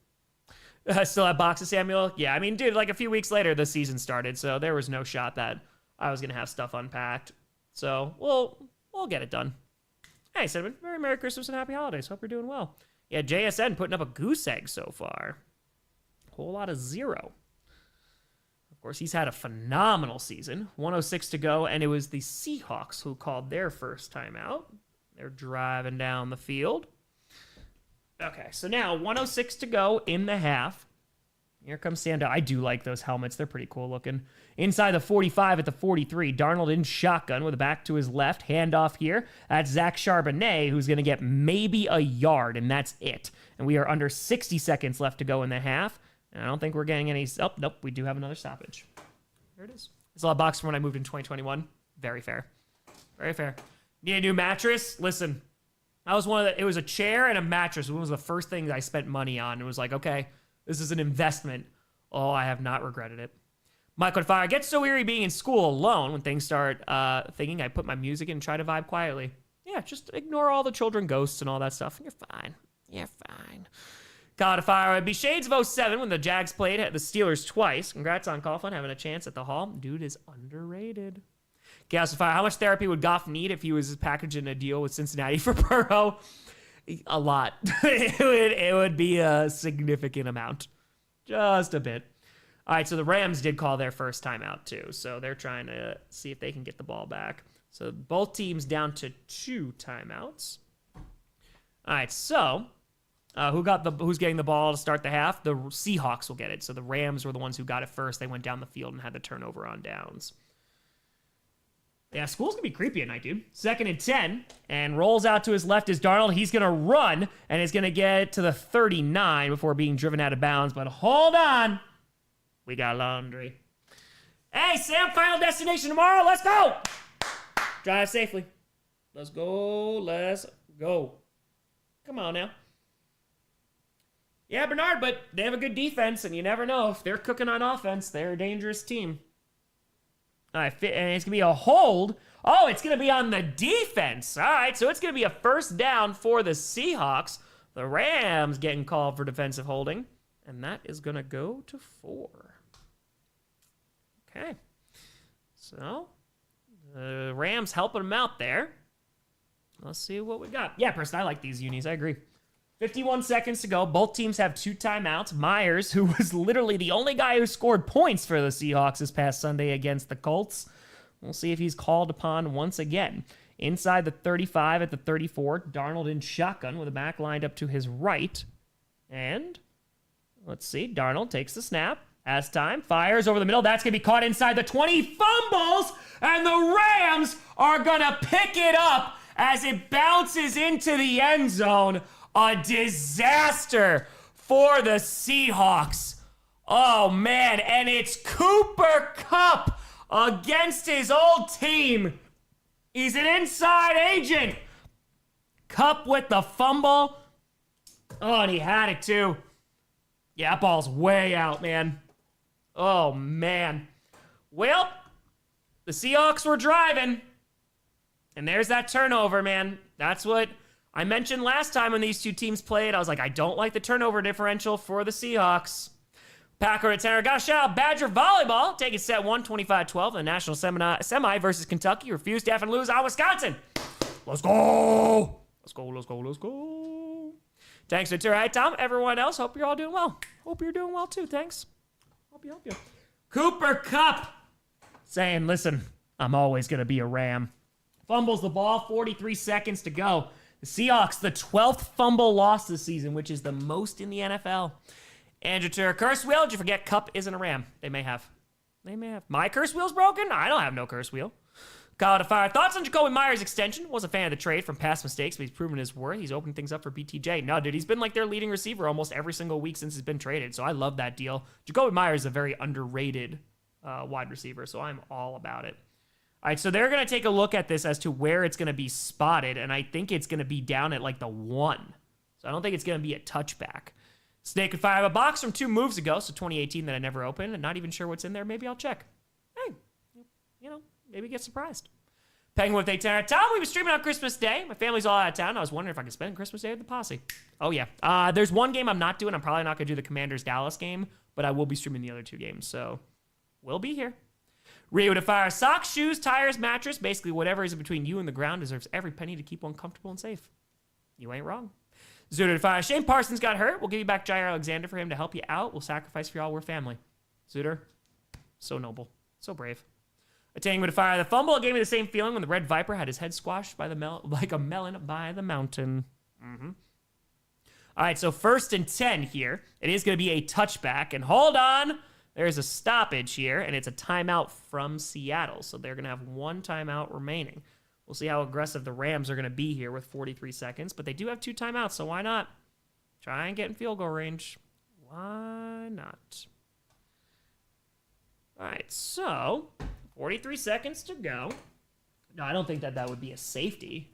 Still have boxes, Samuel? Yeah, I mean, dude, like a few weeks later, the season started, so there was no shot that I was going to have stuff unpacked. So we'll get it done. Hey, Cinnamon, Merry Christmas and Happy Holidays. Hope you're doing well. Yeah, JSN putting up a goose egg so far. Whole lot of 0. Of course, he's had a phenomenal season. 1:06 to go, and it was the Seahawks who called their first timeout. They're driving down the field. Okay, so now 1:06 to go in the half. Here comes Sando. I do like those helmets. They're pretty cool looking. Inside the 45 at the 43. Darnold in shotgun with a back to his left. Handoff here. That's Zach Charbonnet, who's going to get maybe a yard, and that's it. And we are under 60 seconds left to go in the half. And I don't think we're getting any... Oh, nope, we do have another stoppage. There it is. It's a lot of box from when I moved in 2021. Very fair. Very fair. Need a new mattress? Listen, that was it was a chair and a mattress. It was the first thing I spent money on. It was like, okay, this is an investment. Oh, I have not regretted it. Michael Fire gets so weary being in school alone when things start thinking. I put my music in and try to vibe quietly. Yeah, just ignore all the children ghosts and all that stuff. You're fine. You're fine. God of Fire would be Shades of 07 when the Jags played at the Steelers twice. Congrats on Coughlin having a chance at the Hall. Dude is underrated. Chaos of Fire, how much therapy would Goff need if he was packaging a deal with Cincinnati for Burrow? A lot. it would be a significant amount. Just a bit. All right, so the Rams did call their first timeout too, so they're trying to see if they can get the ball back. So both teams down to 2 timeouts. All right, so who's getting the ball to start the half? The Seahawks will get it. So the Rams were the ones who got it first. They went down the field and had the turnover on downs. Yeah, school's going to be creepy at night, dude. 2nd and 10, and rolls out to his left is Darnold. He's going to run, and is going to get to the 39 before being driven out of bounds. But hold on. We got laundry. Hey, Sam, final destination tomorrow. Let's go. Drive safely. Let's go. Let's go. Come on now. Yeah, Bernard, but they have a good defense, and you never know. If they're cooking on offense, they're a dangerous team. All right, and it's going to be a hold. Oh, it's going to be on the defense. All right, so it's going to be a first down for the Seahawks. The Rams getting called for defensive holding, and that is going to go to 4. Okay, so Rams helping them out there. Let's see what we got. Yeah, person, I like these unis. I agree. 51 seconds to go. Both teams have 2 timeouts. Myers, who was literally the only guy who scored points for the Seahawks this past Sunday against the Colts. We'll see if he's called upon once again. Inside the 35 at the 34, Darnold in shotgun with a back lined up to his right. And let's see, Darnold takes the snap, has time, fires over the middle. That's going to be caught inside the 20, fumbles, and the Rams are going to pick it up as it bounces into the end zone. A disaster for the Seahawks. Oh, man, and it's Cooper Kupp against his old team. He's an inside agent. Kupp with the fumble. Oh, and he had it too. Yeah, that ball's way out, man. Oh, man. Well, the Seahawks were driving. And there's that turnover, man. That's what I mentioned last time when these two teams played. I was like, I don't like the turnover differential for the Seahawks. Packer at center. Got a shout out Badger volleyball. Taking set 1, 25-12. The national semi versus Kentucky. Refused to have and lose on Wisconsin. Let's go. Let's go, let's go, let's go. Thanks for tuning. All right, Tom. Everyone else, hope you're all doing well. Hope you're doing well too. Thanks. Hope you. Cooper Kupp saying, listen, I'm always going to be a Ram. Fumbles the ball. 43 seconds to go. The Seahawks, the 12th fumble loss this season, which is the most in the NFL. Andrew Turner, curse wheel. Did you forget Kupp isn't a Ram? They may have. My curse wheel's broken? I don't have no curse wheel. Call to fire. Thoughts on Jacoby Myers' extension? Was a fan of the trade from past mistakes, but he's proven his worth. He's opening things up for BTJ. No, dude, he's been like their leading receiver almost every single week since he's been traded, so I love that deal. Jacoby Myers is a very underrated wide receiver, so I'm all about it. All right, so they're going to take a look at this as to where it's going to be spotted, and I think it's going to be down at like the 1. So I don't think it's going to be a touchback. Snake could fire a box from 2 moves ago, so 2018 that I never opened, and not even sure what's in there. Maybe I'll check. Hey, maybe get surprised. Penguin with 810. Tom, we were streaming on Christmas Day. My family's all out of town. I was wondering if I could spend Christmas Day with the posse. Oh, yeah. There's one game I'm not doing. I'm probably not going to do the Commanders-Dallas game, but I will be streaming the other 2 games, so we'll be here. Rio to fire socks, shoes, tires, mattress, basically whatever is in between you and the ground deserves every penny to keep one comfortable and safe. You ain't wrong. Zuder to fire. Shane Parsons got hurt. We'll give you back Jair Alexander for him to help you out. We'll sacrifice for y'all. We're family. Zuder, so noble, so brave. Attaining to fire the fumble. It gave me the same feeling when the Red Viper had his head squashed by like a melon by the mountain. All right, so 1st and 10 here. It is going to be a touchback. And hold on. There's a stoppage here, and it's a timeout from Seattle. So they're going to have 1 timeout remaining. We'll see how aggressive the Rams are going to be here with 43 seconds. But they do have 2 timeouts, so why not? Try and get in field goal range. Why not? All right, so 43 seconds to go. No, I don't think that would be a safety.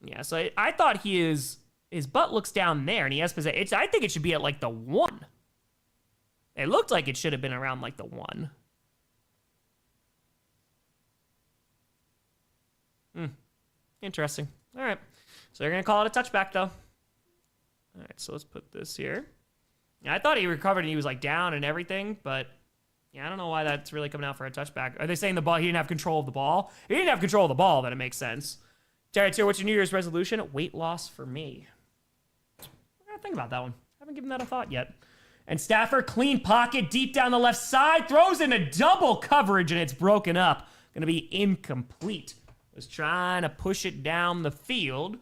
Yeah, so I thought his butt looks down there, and he has possession. I think it should be at like the 1. It looked like it should have been around like the 1. Interesting. All right. So they're going to call it a touchback, though. All right, so let's put this here. Yeah, I thought he recovered and he was like down and everything, but yeah, I don't know why that's really coming out for a touchback. Are they saying the ball, he didn't have control of the ball? If he didn't have control of the ball, then it makes sense. Terry Tier, what's your New Year's resolution? Weight loss for me. I gotta think about that one. Haven't given that a thought yet. And Stafford, clean pocket, deep down the left side, throws into double coverage, and it's broken up. Gonna be incomplete. Was trying to push it down the field,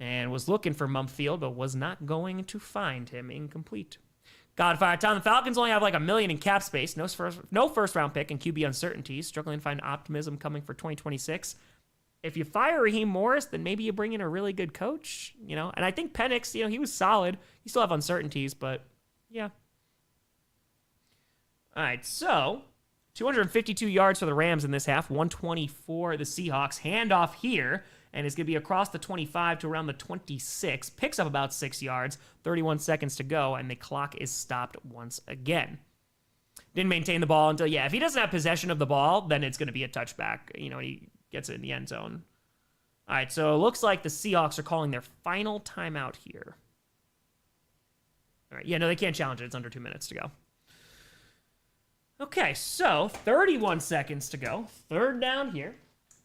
and was looking for Mumfield, but was not going to find him. Incomplete. Godfire Tom, the Falcons only have like $1 million in cap space, no first round pick, and QB uncertainties, struggling to find optimism coming for 2026. If you fire Raheem Morris, then maybe you bring in a really good coach, and I think Penix, he was solid. You still have uncertainties, but yeah. All right, so 252 yards for the Rams in this half, 124 the Seahawks. Handoff here, and it's going to be across the 25 to around the 26. Picks up about 6 yards, 31 seconds to go, and the clock is stopped once again. Didn't maintain the ball until, if he doesn't have possession of the ball, then it's going to be a touchback. He gets it in the end zone. All right, so it looks like the Seahawks are calling their final timeout here. All right, no, they can't challenge it. It's under 2 minutes to go. Okay, so 31 seconds to go. Third down here.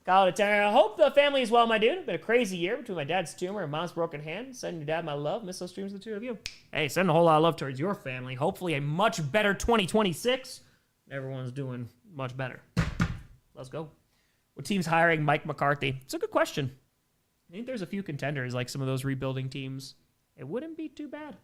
Call it a 10. I hope the family is well, my dude. Been a crazy year between my dad's tumor and mom's broken hand. Sending your dad my love. Miss those streams, the two of you. Hey, send a whole lot of love towards your family. Hopefully a much better 2026. Everyone's doing much better. Let's go. What team's hiring Mike McCarthy? It's a good question. I think there's a few contenders, like some of those rebuilding teams. It wouldn't be too bad.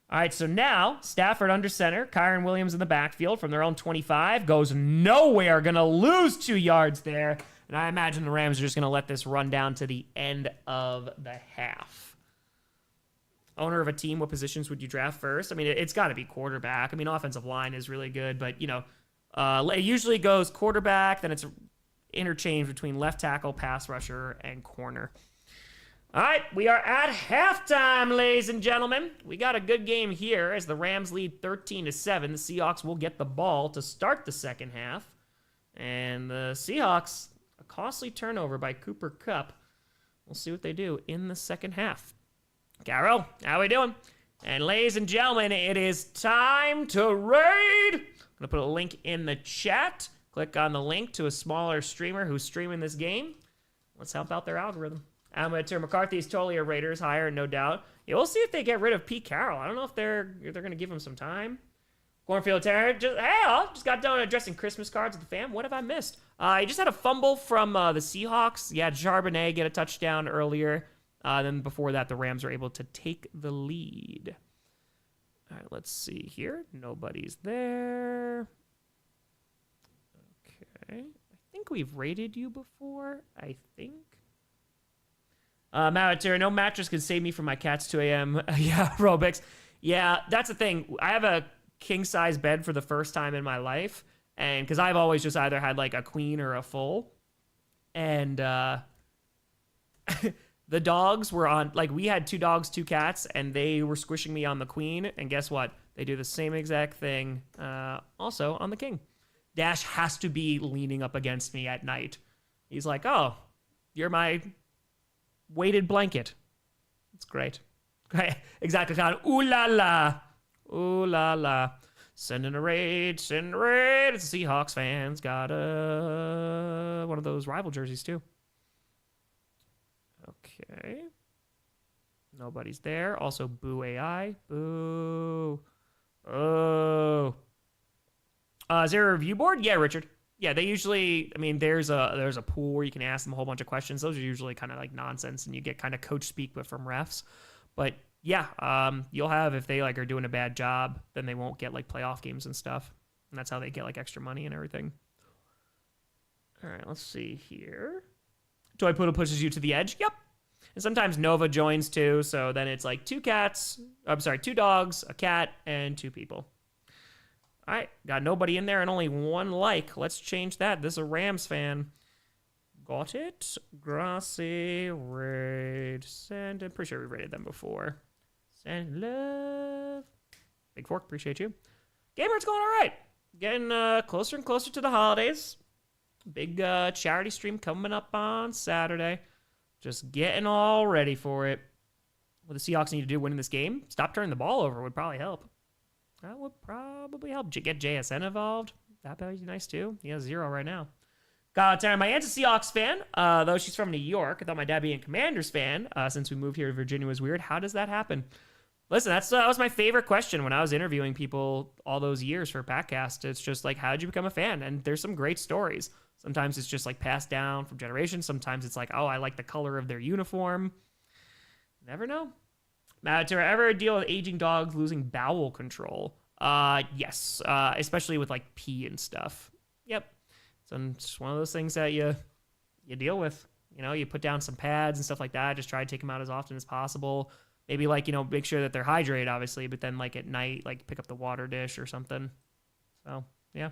All right, so now Stafford under center. Kyron Williams in the backfield from their own 25. Goes nowhere. Going to lose 2 yards there. And I imagine the Rams are just going to let this run down to the end of the half. Owner of a team, what positions would you draft first? I mean, it's got to be quarterback. I mean, offensive line is really good, but, you know, it usually goes quarterback, then it's interchange between left tackle, pass rusher, and corner. All right, we are at halftime, ladies and gentlemen. We got a good game here as the Rams lead 13-7. The Seahawks will get the ball to start the second half. And the Seahawks, a costly turnover by Cooper Kupp. We'll see what they do in the second half. Caro, how we doing? And ladies and gentlemen, it is time to raid. I'm going to put a link in the chat. Click on the link to a smaller streamer who's streaming this game. Let's help out their algorithm. Amateur McCarthy is totally a Raiders hire, no doubt. Yeah, we'll see if they get rid of Pete Carroll. I don't know if they're going to give him some time. Cornfield Terror, just got done addressing Christmas cards with the fam. What have I missed? He just had a fumble from the Seahawks. Yeah, Charbonnet get a touchdown earlier. Then before that, the Rams were able to take the lead. All right, let's see here. Nobody's there. Okay. I think we've rated you before. I think. Matter, no mattress can save me from my cat's 2 a.m. Yeah, Robix. Yeah, that's the thing. I have a king-size bed for the first time in my life. And because I've always just either had like a queen or a full. And the dogs were on, like we had 2 dogs, 2 cats, and they were squishing me on the queen. And guess what? They do the same exact thing also on the king. Dash has to be leaning up against me at night. He's like, oh, you're my weighted blanket. It's great. Okay, exactly. Ooh la la. Ooh la la. Send in a raid. Send in a raid. It's the Seahawks fans. Got one of those rival jerseys too. Okay. Nobody's there. Also, boo AI. Boo. Oh. Is there a review board? Yeah, Richard. Yeah, they usually, I mean, there's a pool where you can ask them a whole bunch of questions. Those are usually kind of like nonsense, and you get kind of coach speak, but from refs. But yeah, you'll have, if they like are doing a bad job, then they won't get like playoff games and stuff. And that's how they get like extra money and everything. All right, let's see here. Toy Poodle pushes you to the edge. Yep. And sometimes Nova joins too. So then it's like 2 dogs, a cat, and 2 people. All right, got nobody in there and only 1 like. Let's change that. This is a Rams fan. Got it. Grossi, raid, send. I'm pretty sure we rated them before. Send love. Big Fork, appreciate you. Gamer's going all right. Getting closer and closer to the holidays. Big charity stream coming up on Saturday. Just getting all ready for it. What the Seahawks need to do winning this game? Stop turning the ball over would probably help. That would probably help. Get JSN involved. That'd be nice too. He has 0 right now. Got Tara. My aunt's a Seahawks fan, though she's from New York. I thought my dad being a Commanders fan since we moved here to Virginia was weird. How does that happen? Listen, that was my favorite question when I was interviewing people all those years for Packcast. It's just like, how did you become a fan? And there's some great stories. Sometimes it's just like passed down from generations. Sometimes it's like, oh, I like the color of their uniform. Never know. Matt, ever deal with aging dogs losing bowel control? Yes, especially with like pee and stuff. Yep. So it's just one of those things that you deal with. You know, you put down some pads and stuff like that. Just try to take them out as often as possible. Maybe like, you know, make sure that they're hydrated, obviously, but then like at night, like pick up the water dish or something. So, yeah.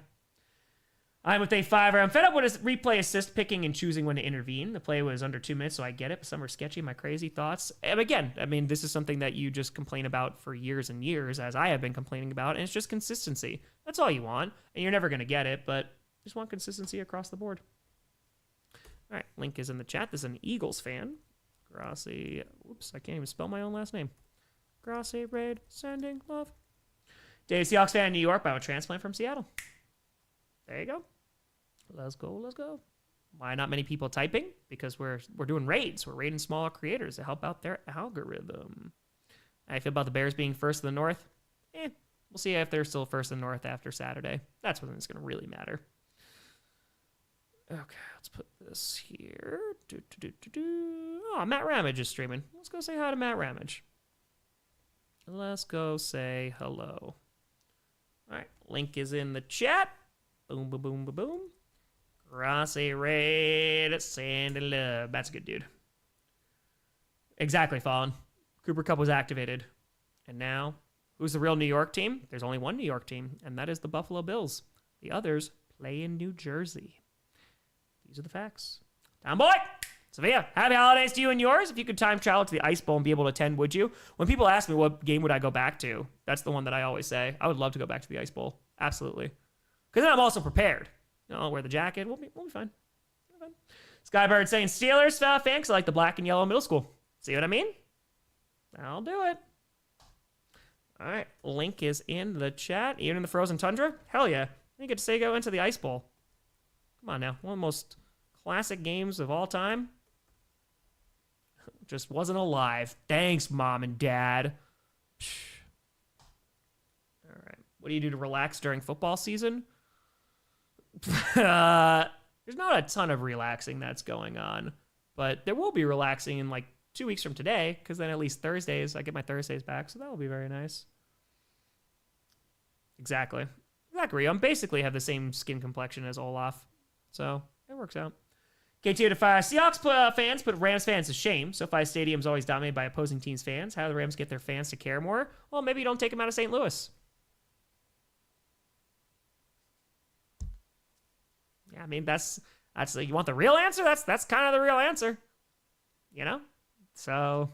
I'm with A5. I'm fed up with his replay assist picking and choosing when to intervene. The play was under 2 minutes, so I get it, but some are sketchy. My crazy thoughts. And again, I mean, this is something that you just complain about for years and years, as I have been complaining about, and it's just consistency. That's all you want, and you're never going to get it, but just want consistency across the board. All right, link is in the chat. This is an Eagles fan. Grossi. Whoops, I can't even spell my own last name. Grossi, raid, sending love. Dave, Seahawks fan in New York, bio transplant from Seattle. There you go. Let's go. Let's go. Why not many people typing? Because we're doing raids. We're raiding smaller creators to help out their algorithm. How do you feel about the Bears being first in the North? We'll see if they're still first in the North after Saturday. That's when it's going to really matter. Okay, let's put this here. Oh, Matt Ramage is streaming. Let's go say hi to Matt Ramage. Let's go say hello. All right, link is in the chat. Boom, boom, boom, boom, boom. Grossi raid, Sandy Love. That's a good dude. Exactly, Fallen. Cooper Kupp was activated. And now, who's the real New York team? There's only one New York team, and that is the Buffalo Bills. The others play in New Jersey. These are the facts. Down, boy! Sophia, happy holidays to you and yours. If you could time travel to the Ice Bowl and be able to attend, would you? When people ask me what game would I go back to, that's the one that I always say. I would love to go back to the Ice Bowl. Absolutely. Because then I'm also prepared. I'll wear the jacket. We'll be fine. Skybird saying Steelers fan because I like the black and yellow middle school. See what I mean? I'll do it. All right. Link is in the chat. Even in the frozen tundra? Hell yeah. You get to say go into the Ice Bowl. Come on now. One of the most classic games of all time. Just wasn't alive. Thanks, Mom and Dad. All right. What do you do to relax during football season? There's not a ton of relaxing that's going on, but there will be relaxing in like 2 weeks from today, because then at least Thursdays, I get my Thursdays back, so that will be very nice. Exactly. I'm basically have the same skin complexion as Olaf, so it works out. KT to fire. Seahawks fans put Rams fans to shame. SoFi Stadium's always dominated by opposing teams' fans. How do the Rams get their fans to care more? Well, maybe you don't take them out of St. Louis. Yeah, I mean, that's you want the real answer? That's kind of the real answer. You know? So,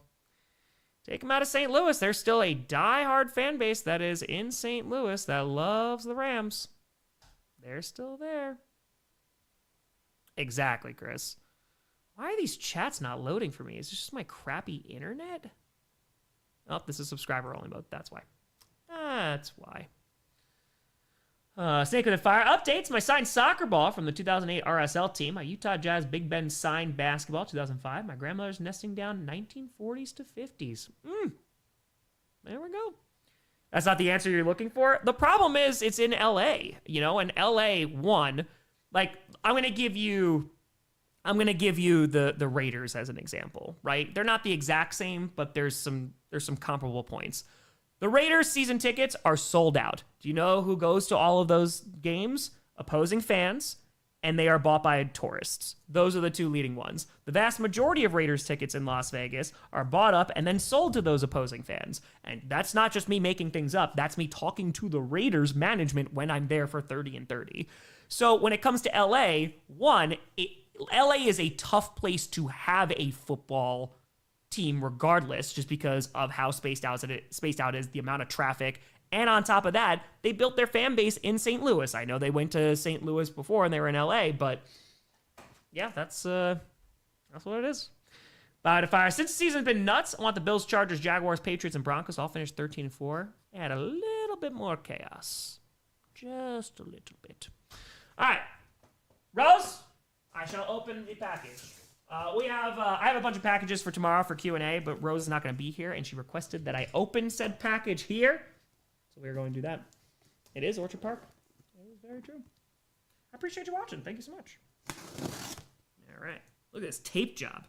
take them out of St. Louis. There's still a die-hard fan base that is in St. Louis that loves the Rams. They're still there. Exactly, Chris. Why are these chats not loading for me? Is this just my crappy internet? Oh, this is subscriber only mode. That's why. That's why. Snake with the Fire updates. My signed soccer ball from the 2008 RSL team. My Utah Jazz Big Ben signed basketball 2005. My grandmother's nesting down 1940s to 50s. There we go. That's not the answer you're looking for. The problem is it's in LA, and LA won. Like, I'm gonna give you the Raiders as an example, right? They're not the exact same, but there's some comparable points. The Raiders season tickets are sold out. Do you know who goes to all of those games? Opposing fans, and they are bought by tourists. Those are the two leading ones. The vast majority of Raiders tickets in Las Vegas are bought up and then sold to those opposing fans. And that's not just me making things up. That's me talking to the Raiders management when I'm there for 30 and 30. So when it comes to LA, LA is a tough place to have a football team regardless, just because of how spaced out is, the amount of traffic. And on top of that, they built their fan base in St. Louis. I know they went to St. Louis before and they were in LA, but yeah, that's what it is. Bow to Fire. Since the season's been nuts, I want the Bills, Chargers, Jaguars, Patriots, and Broncos all finish 13-4. Add a little bit more chaos. Just a little bit. All right. Rose, I shall open the package. I have a bunch of packages for tomorrow for Q&A, but Rose is not going to be here, and she requested that I open said package here. So we're going to do that. It is Orchard Park. It is very true. I appreciate you watching. Thank you so much. All right. Look at this tape job.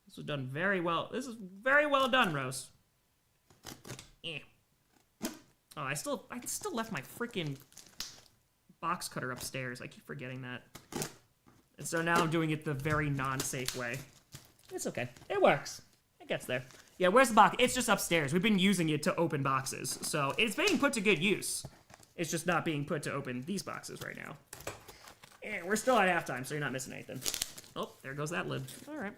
This was done very well. This is very well done, Rose. Oh, I still left my freaking box cutter upstairs. I keep forgetting that. And so now I'm doing it the very non-safe way. It's okay. It works. It gets there. Yeah, where's the box? It's just upstairs. We've been using it to open boxes. So it's being put to good use. It's just not being put to open these boxes right now. And we're still at halftime, so you're not missing anything. Oh, there goes that lid. All right.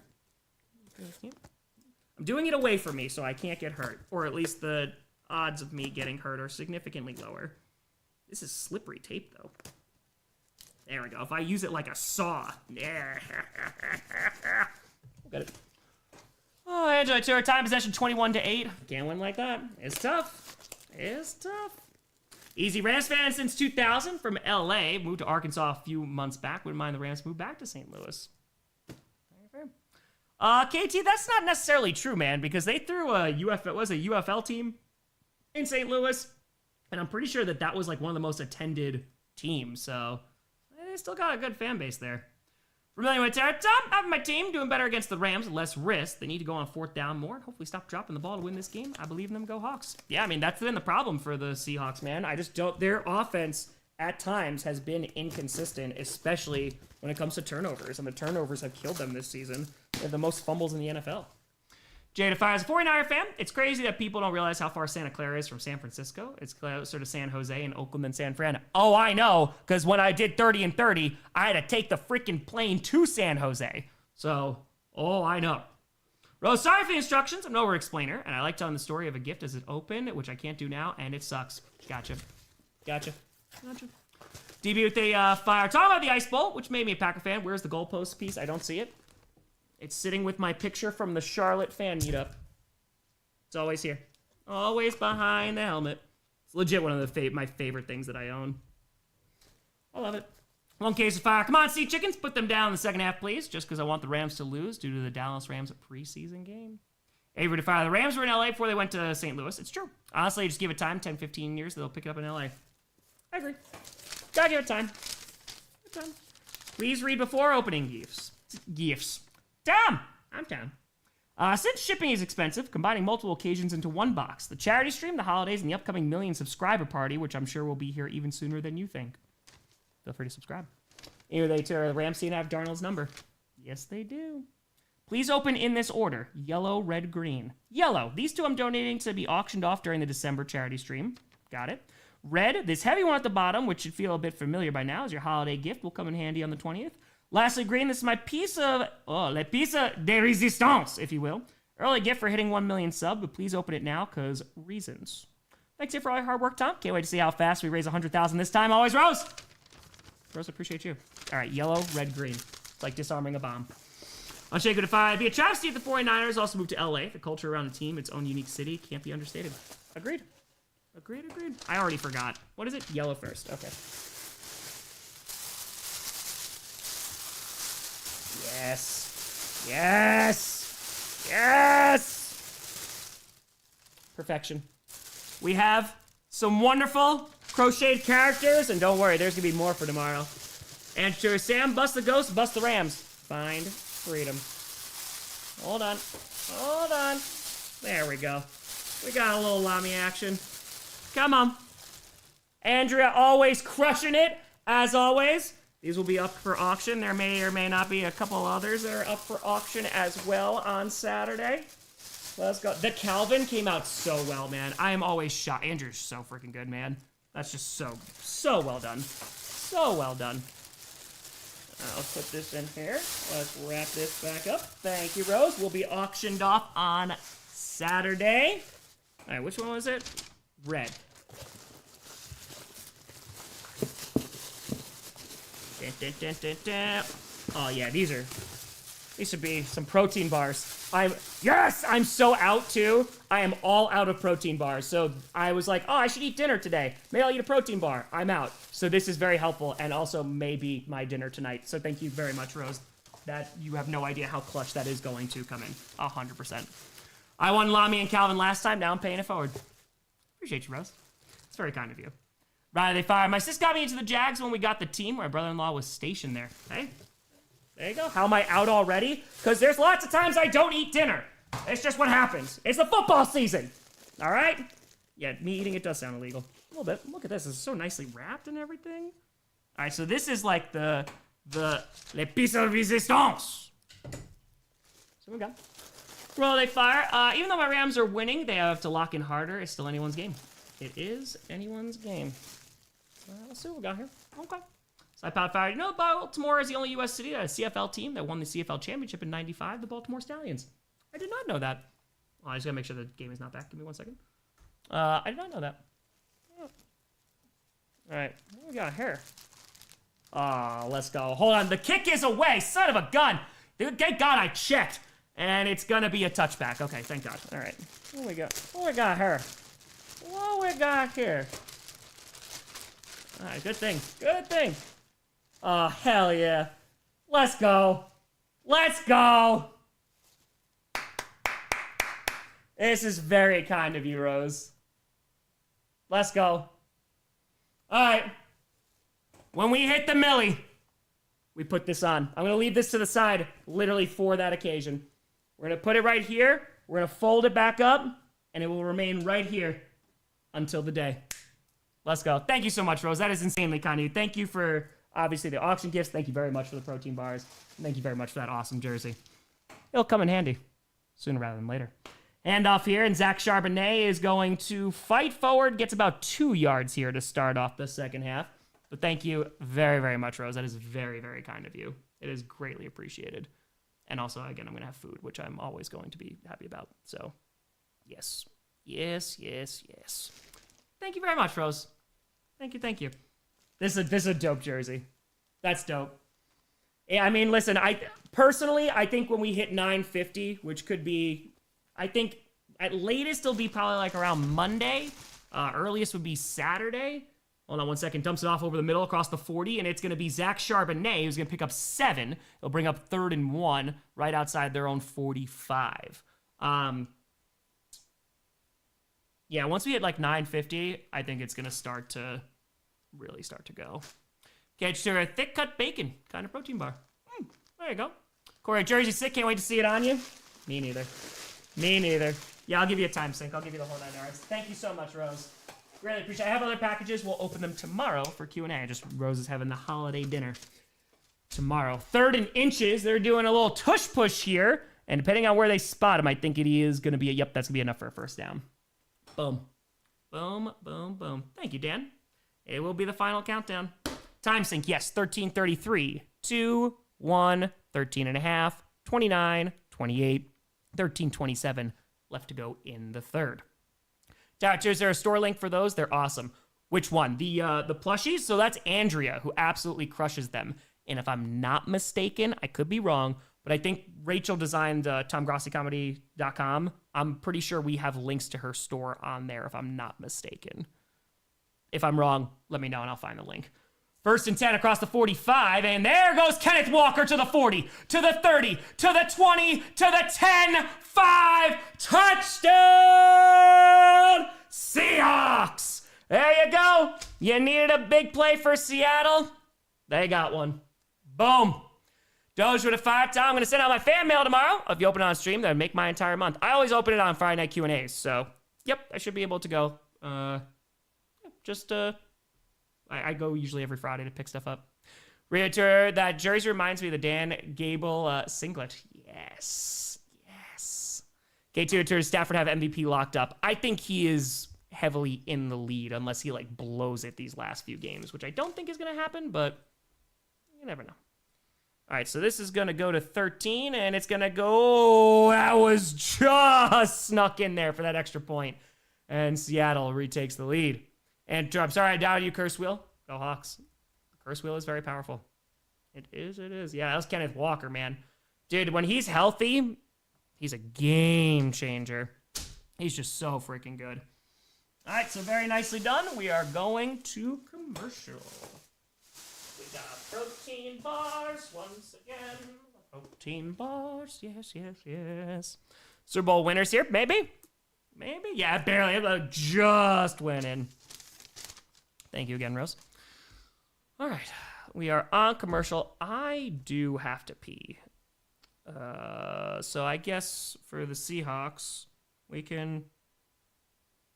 I'm doing it away from me so I can't get hurt. Or at least the odds of me getting hurt are significantly lower. This is slippery tape, though. There we go. If I use it like a saw. Yeah. Got it. Oh, Angela Tour, time possession 21-8. Can't win like that. It's tough. It's tough. Easy Rams fan since 2000 from LA. Moved to Arkansas a few months back. Wouldn't mind the Rams move back to St. Louis. KT, that's not necessarily true, man, because they threw a UFL team in St. Louis, and I'm pretty sure that was like one of the most attended teams, so they still got a good fan base there. Familiar with Tom, having my team doing better against the Rams, less risk. They need to go on 4th down more and hopefully stop dropping the ball to win this game. I believe in them. Go Hawks. Yeah, I mean, that's been the problem for the Seahawks, man. I just don't. Their offense at times has been inconsistent, especially when it comes to turnovers, and the turnovers have killed them this season. They have the most fumbles in the NFL. Jada Fire is a 49er fan. It's crazy that people don't realize how far Santa Clara is from San Francisco. It's closer to San Jose and Oakland than San Fran. Oh, I know, because when I did 30 and 30, I had to take the freaking plane to San Jose. So, I know. Rose, sorry for the instructions. I'm no over-explainer, and I like telling the story of a gift as it opened, which I can't do now, and it sucks. Gotcha. DB with a fire. Talking about the Ice Bowl, which made me a Packer fan. Where's the goalpost piece? I don't see it. It's sitting with my picture from the Charlotte fan meetup. It's always here. Always behind the helmet. It's legit one of my favorite things that I own. I love it. One case of fire. Come on, Sea Chickens. Put them down in the second half, please. Just because I want the Rams to lose due to the Dallas Rams preseason game. Avery to fire. The Rams were in LA before they went to St. Louis. It's true. Honestly, just give it time. 10, 15 years, they'll pick it up in LA. I agree. Gotta give it time. Please read before opening gifts. Tom! I'm Tom. Since shipping is expensive, combining multiple occasions into one box, the charity stream, the holidays, and the upcoming million subscriber party, which I'm sure will be here even sooner than you think. Feel free to subscribe. Either they to the Rams team have Darnold's number. Yes, they do. Please open in this order. Yellow, red, green. Yellow. These two I'm donating to be auctioned off during the December charity stream. Got it. Red, this heavy one at the bottom, which should feel a bit familiar by now, is your holiday gift. Will come in handy on the 20th. Lastly, green, this is my piece of, le piece de résistance, if you will. Early gift for hitting 1 million sub, but please open it now, because reasons. Thanks for all your hard work, Tom. Can't wait to see how fast we raise 100,000 this time. Always, Rose! Rose, appreciate you. All right, yellow, red, green. It's like disarming a bomb. Unshakable to 5. Be a travesty if the 49ers also moved to LA. The culture around the team, its own unique city, can't be understated. Agreed. I already forgot. What is it? Yellow first. Okay. Yes! Perfection. We have some wonderful crocheted characters, and don't worry, there's gonna be more for tomorrow. And sure, Sam, bust the ghost, bust the Rams. Find freedom. Hold on. There we go. We got a little Lamy action. Come on. Andrea always crushing it, as always. These will be up for auction. There may or may not be a couple others that are up for auction as well on Saturday. Let's go. The Calvin came out so well, man. I am always shocked. Andrew's so freaking good, man. That's just so well done. So well done. I'll put this in here. Let's wrap this back up. Thank you, Rose. Will be auctioned off on Saturday. All right, which one was it? Red. Oh yeah, these should be some protein bars. I'm so out too. I am all out of protein bars. So I was like, I should eat dinner today. Maybe I'll eat a protein bar. I'm out. So this is very helpful and also maybe my dinner tonight. So thank you very much, Rose. That you have no idea how clutch that is going to come in. 100%. I won Lamy and Calvin last time. Now I'm paying it forward. Appreciate you, Rose. It's very kind of you. Right, they fired. My sis got me into the Jags when we got the team. My brother-in-law was stationed there. Hey, there you go. How am I out already? Because there's lots of times I don't eat dinner. It's just what happens. It's the football season. All right? Yeah, me eating it does sound illegal. A little bit. Look at this. It's so nicely wrapped and everything. All right, so this is like the le piece de résistance. So we got. Roll, they fire. Even though my Rams are winning, they have to lock in harder. It's still anyone's game. It is anyone's game. Let's see what we got here. Okay. So I powered fire. You know, Baltimore is the only U.S. city that has a CFL team that won the CFL championship in '95, the Baltimore Stallions. I did not know that. I just gotta make sure the game is not back. Give me 1 second. I did not know that. Oh. All right, what do we got here? Let's go. Hold on, the kick is away. Son of a gun. Thank God I checked. And it's gonna be a touchback. Okay, thank God. All right. What do we got? What do we got here? What we got here? All right, good thing. Good thing. Oh, hell yeah. Let's go. Let's go. This is very kind of you, Rose. Let's go. All right. When we hit the millie, we put this on. I'm going to leave this to the side literally for that occasion. We're going to put it right here. We're going to fold it back up, and it will remain right here until the day. Let's go. Thank you so much, Rose. That is insanely kind of you. Thank you for, obviously, the auction gifts. Thank you very much for the protein bars. And thank you very much for that awesome jersey. It'll come in handy sooner rather than later. Hand off here, and Zach Charbonnet is going to fight forward. Gets about 2 yards here to start off the second half. But thank you very, very much, Rose. That is very, very kind of you. It is greatly appreciated. And also, again, I'm going to have food, which I'm always going to be happy about. So, yes. Yes, yes, yes. Thank you very much, Rose. Thank you, thank you. This is a dope jersey. That's dope. Yeah, I mean, listen, I think when we hit 950, which could be, I think at latest it'll be probably like around Monday. Earliest would be Saturday. Hold on one second. Dumps it off over the middle across the 40, and it's going to be Zach Charbonnet who's going to pick up 7. It'll bring up 3rd and 1 right outside their own 45. Yeah, once we hit like 950, I think it's going to really start to go. Okay, just a thick cut bacon kind of protein bar. There you go. Corey, jersey sick. Can't wait to see it on you. Me neither. Me neither. Yeah, I'll give you a time sync. I'll give you the whole 9 yards. Thank you so much, Rose. Really appreciate it. I have other packages. We'll open them tomorrow for Q&A. Just Rose is having the holiday dinner tomorrow. 3rd and inches. They're doing a little tush push here. And depending on where they spot him, I think it is going to be yep, that's going to be enough for a first down. Boom. Boom, boom, boom. Thank you, Dan. It will be the final countdown. Time sync, yes. 13:33, 2, 1, 13 and a half, 29, 28, 13:27 left to go in the third. Is there a store link for those? They're awesome. Which one? The plushies? So that's Andrea, who absolutely crushes them. And if I'm not mistaken, I could be wrong, but I think Rachel designed TomGrossiComedy.com. I'm pretty sure we have links to her store on there, if I'm not mistaken. If I'm wrong, let me know and I'll find the link. 1st and 10 across the 45, and there goes Kenneth Walker to the 40, to the 30, to the 20, to the 10, 5, touchdown, Seahawks! There you go. You needed a big play for Seattle. They got one. Boom. Doge with a 5 time. I'm going to send out my fan mail tomorrow. If you open it on stream, that would make my entire month. I always open it on Friday night Q&As, so yep, I should be able to go. I go usually every Friday to pick stuff up. Realtor, that jersey reminds me of the Dan Gable singlet. Yes. Yes. K2, does Stafford have MVP locked up? I think he is heavily in the lead unless he like blows it these last few games, which I don't think is going to happen, but you never know. All right, so this is going to go to 13, and it's going to go... that was just snuck in there for that extra point. And Seattle retakes the lead. And I'm sorry I doubted you, Curse Wheel. Go Hawks. Curse Wheel is very powerful. It is, it is. Yeah, that was Kenneth Walker, man. Dude, when he's healthy, he's a game changer. He's just so freaking good. All right, so very nicely done. We are going to commercial. We got protein bars once again. Protein bars, yes, yes, yes. Super Bowl winners here, maybe? Maybe? Yeah, barely. Just winning. Thank you again, Rose. All right, we are on commercial. I do have to pee. So I guess for the Seahawks, we can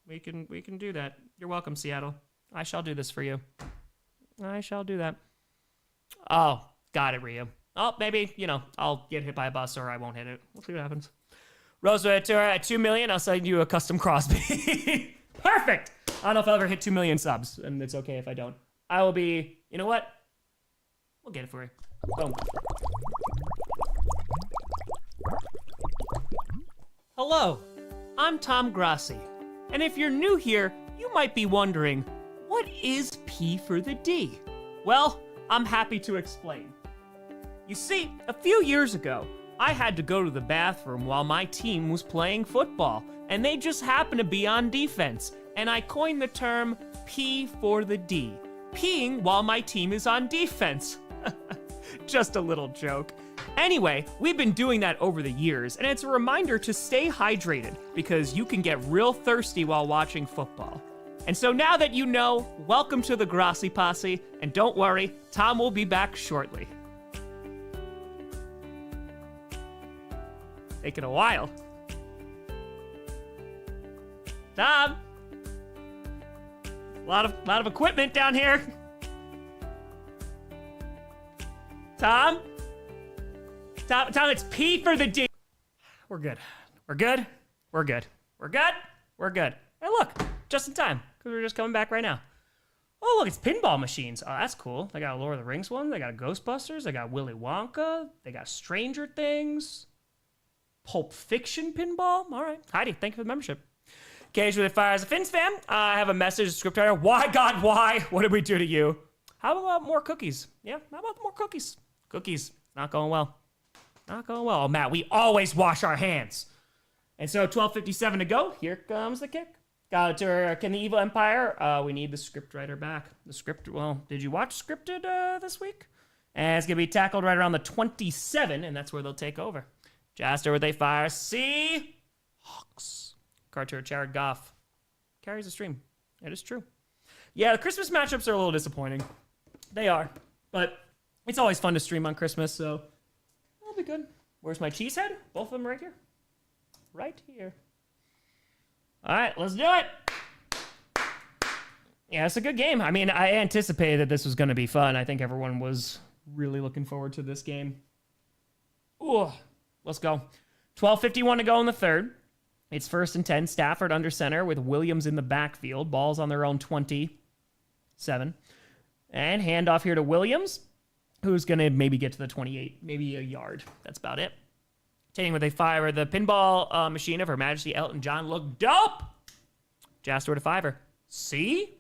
do that. You're welcome, Seattle. I shall do this for you. I shall do that. Oh, got it, Ryu. Oh, maybe, I'll get hit by a bus or I won't hit it. We'll see what happens. Rose, at 2 million, I'll send you a custom Crosby. Perfect! I don't know if I'll ever hit 2 million subs, and it's okay if I don't. I will be, you know what? We'll get it for you. Boom. Hello, I'm Tom Grossi. And if you're new here, you might be wondering, what is P for the D? Well, I'm happy to explain. You see, a few years ago, I had to go to the bathroom while my team was playing football, and they just happened to be on defense, and I coined the term P for the D. peeing while my team is on defense. Just a little joke. Anyway, we've been doing that over the years, and it's a reminder to stay hydrated because you can get real thirsty while watching football. And so now that you know, welcome to the Grossi Posse, and don't worry, Tom will be back shortly. Taking a while. Tom! A lot of equipment down here. Tom, it's P for the D. We're good. We're good. We're good. We're good. We're good. Hey, look, just in time, because we're just coming back right now. Oh, look, it's pinball machines. Oh, that's cool. They got a Lord of the Rings one. They got a Ghostbusters. They got Willy Wonka. They got Stranger Things. Pulp Fiction pinball. All right. Heidi, thank you for the membership. Occasionally fire as a Finns fan. I have a message, scriptwriter. Why, God, why? What did we do to you? How about more cookies? Yeah, how about more cookies? Cookies. Not going well. Not going well. Oh, Matt, we always wash our hands. And so 12:57 to go. Here comes the kick. Got it to Can the Evil Empire. We need the scriptwriter back. The script, well, did you watch Scripted this week? And it's going to be tackled right around the 27, and that's where they'll take over. Jaster, where they fire. Seahawks. Carter, Jared Goff. Carries the stream. It is true. Yeah, the Christmas matchups are a little disappointing. They are. But it's always fun to stream on Christmas, so that'll be good. Where's my cheese head? Both of them right here. Right here. All right, let's do it. Yeah, it's a good game. I mean, I anticipated that this was going to be fun. I think everyone was really looking forward to this game. Ooh, let's go. 12:51 to go in the third. It's 1st and 10. Stafford under center with Williams in the backfield. Ball's on their own 27. And handoff here to Williams, who's going to maybe get to the 28, maybe a yard. That's about it. Taking where they fire the pinball machine of Her Majesty Elton John. Look dope! Jastor to fiver. See?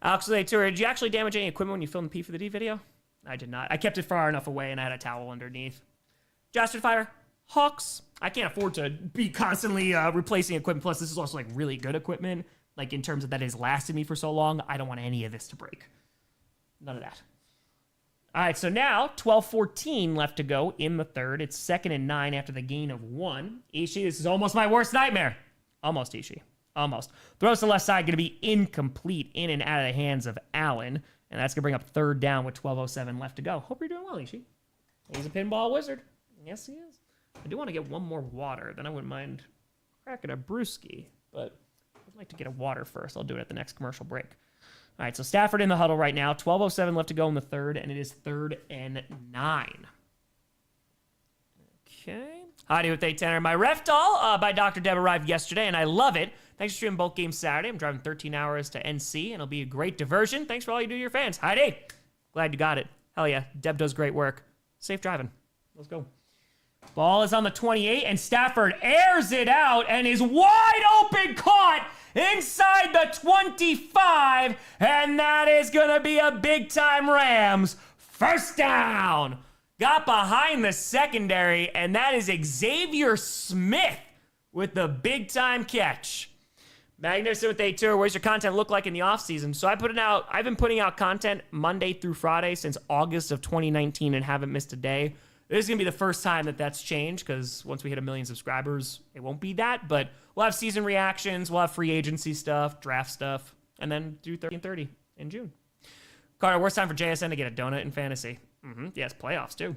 Alex, did you actually damage any equipment when you filmed the P for the D video? I did not. I kept it far enough away and I had a towel underneath. Jastor to fiver. Hawks. I can't afford to be constantly replacing equipment. Plus, this is also like really good equipment. Like in terms of that has lasted me for so long. I don't want any of this to break. None of that. All right, so now 12:14 left to go in the third. It's 2nd and 9 after the gain of 1. Ishii, this is almost my worst nightmare. Almost, Ishii. Almost. Throws to the left side, going to be incomplete, in and out of the hands of Allen. And that's going to bring up 3rd down with 12:07 left to go. Hope you're doing well, Ishii. He's a pinball wizard. Yes, he is. I do want to get one more water. Then I wouldn't mind cracking a brewski. But I'd like to get a water first. I'll do it at the next commercial break. All right, so Stafford in the huddle right now. 12:07 left to go in the third, and it is 3rd and 9. Okay. Howdy with A10. My ref doll by Dr. Deb arrived yesterday, and I love it. Thanks for streaming both games Saturday. I'm driving 13 hours to NC, and it'll be a great diversion. Thanks for all you do to your fans. Heidi, glad you got it. Hell yeah, Deb does great work. Safe driving. Let's go. Ball is on the 28, and Stafford airs it out and is wide open, caught inside the 25, and that is going to be a big-time Rams first down. Got behind the secondary, and that is Xavier Smith with the big-time catch. Magnuson with A2, where's your content look like in the offseason? So I've been putting out content Monday through Friday since August of 2019 and haven't missed a day. This is going to be the first time that's changed because once we hit 1 million subscribers, it won't be that. But we'll have season reactions, we'll have free agency stuff, draft stuff, and then do 30 and 30 in June. Carter, worst time for JSN to get a donut in fantasy. Yes, playoffs too.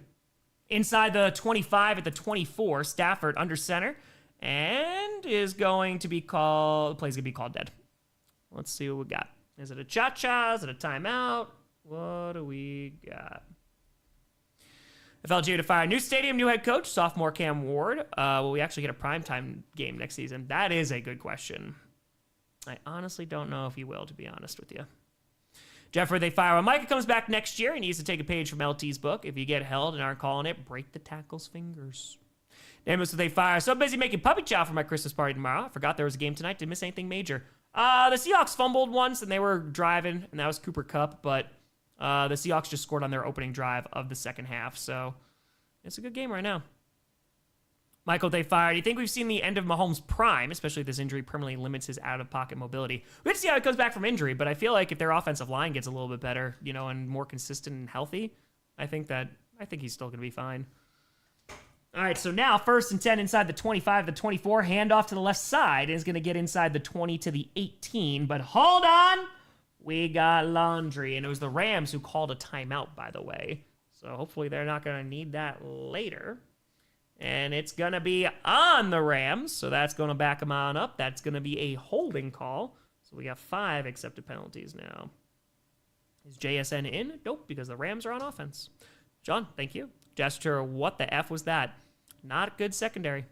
Inside the 25 at the 24, Stafford under center. And is going to be called, the play's going to be called dead. Let's see what we got. Is it a cha-cha? Is it a timeout? What do we got? FLG to fire. New stadium, new head coach, sophomore Cam Ward. Will we actually get a primetime game next season? That is a good question. I honestly don't know if he will, to be honest with you. Jeffrey, they fire. When Micah comes back next year, he needs to take a page from LT's book. If you get held and aren't calling it, break the tackle's fingers. Nameless, they fire. So busy making puppy chow for my Christmas party tomorrow. I forgot there was a game tonight. Didn't miss anything major. The Seahawks fumbled once, and they were driving, and that was Cooper Kupp. But the Seahawks just scored on their opening drive of the second half. So it's a good game right now. Michael, they fired. You think we've seen the end of Mahomes' prime, especially if this injury permanently limits his out-of-pocket mobility? We have to see how it comes back from injury, but I feel like if their offensive line gets a little bit better, and more consistent and healthy, I think he's still going to be fine. All right, so now 1st and 10 inside the 25, the 24, handoff to the left side is going to get inside the 20 to the 18, but hold on, we got laundry, and it was the Rams who called a timeout, by the way, so hopefully they're not going to need that later. And it's going to be on the Rams, so that's going to back them on up. That's going to be a holding call. So we got 5 accepted penalties now. Is JSN in? Nope, because the Rams are on offense. John, thank you. Gesture, what the F was that? Not good secondary.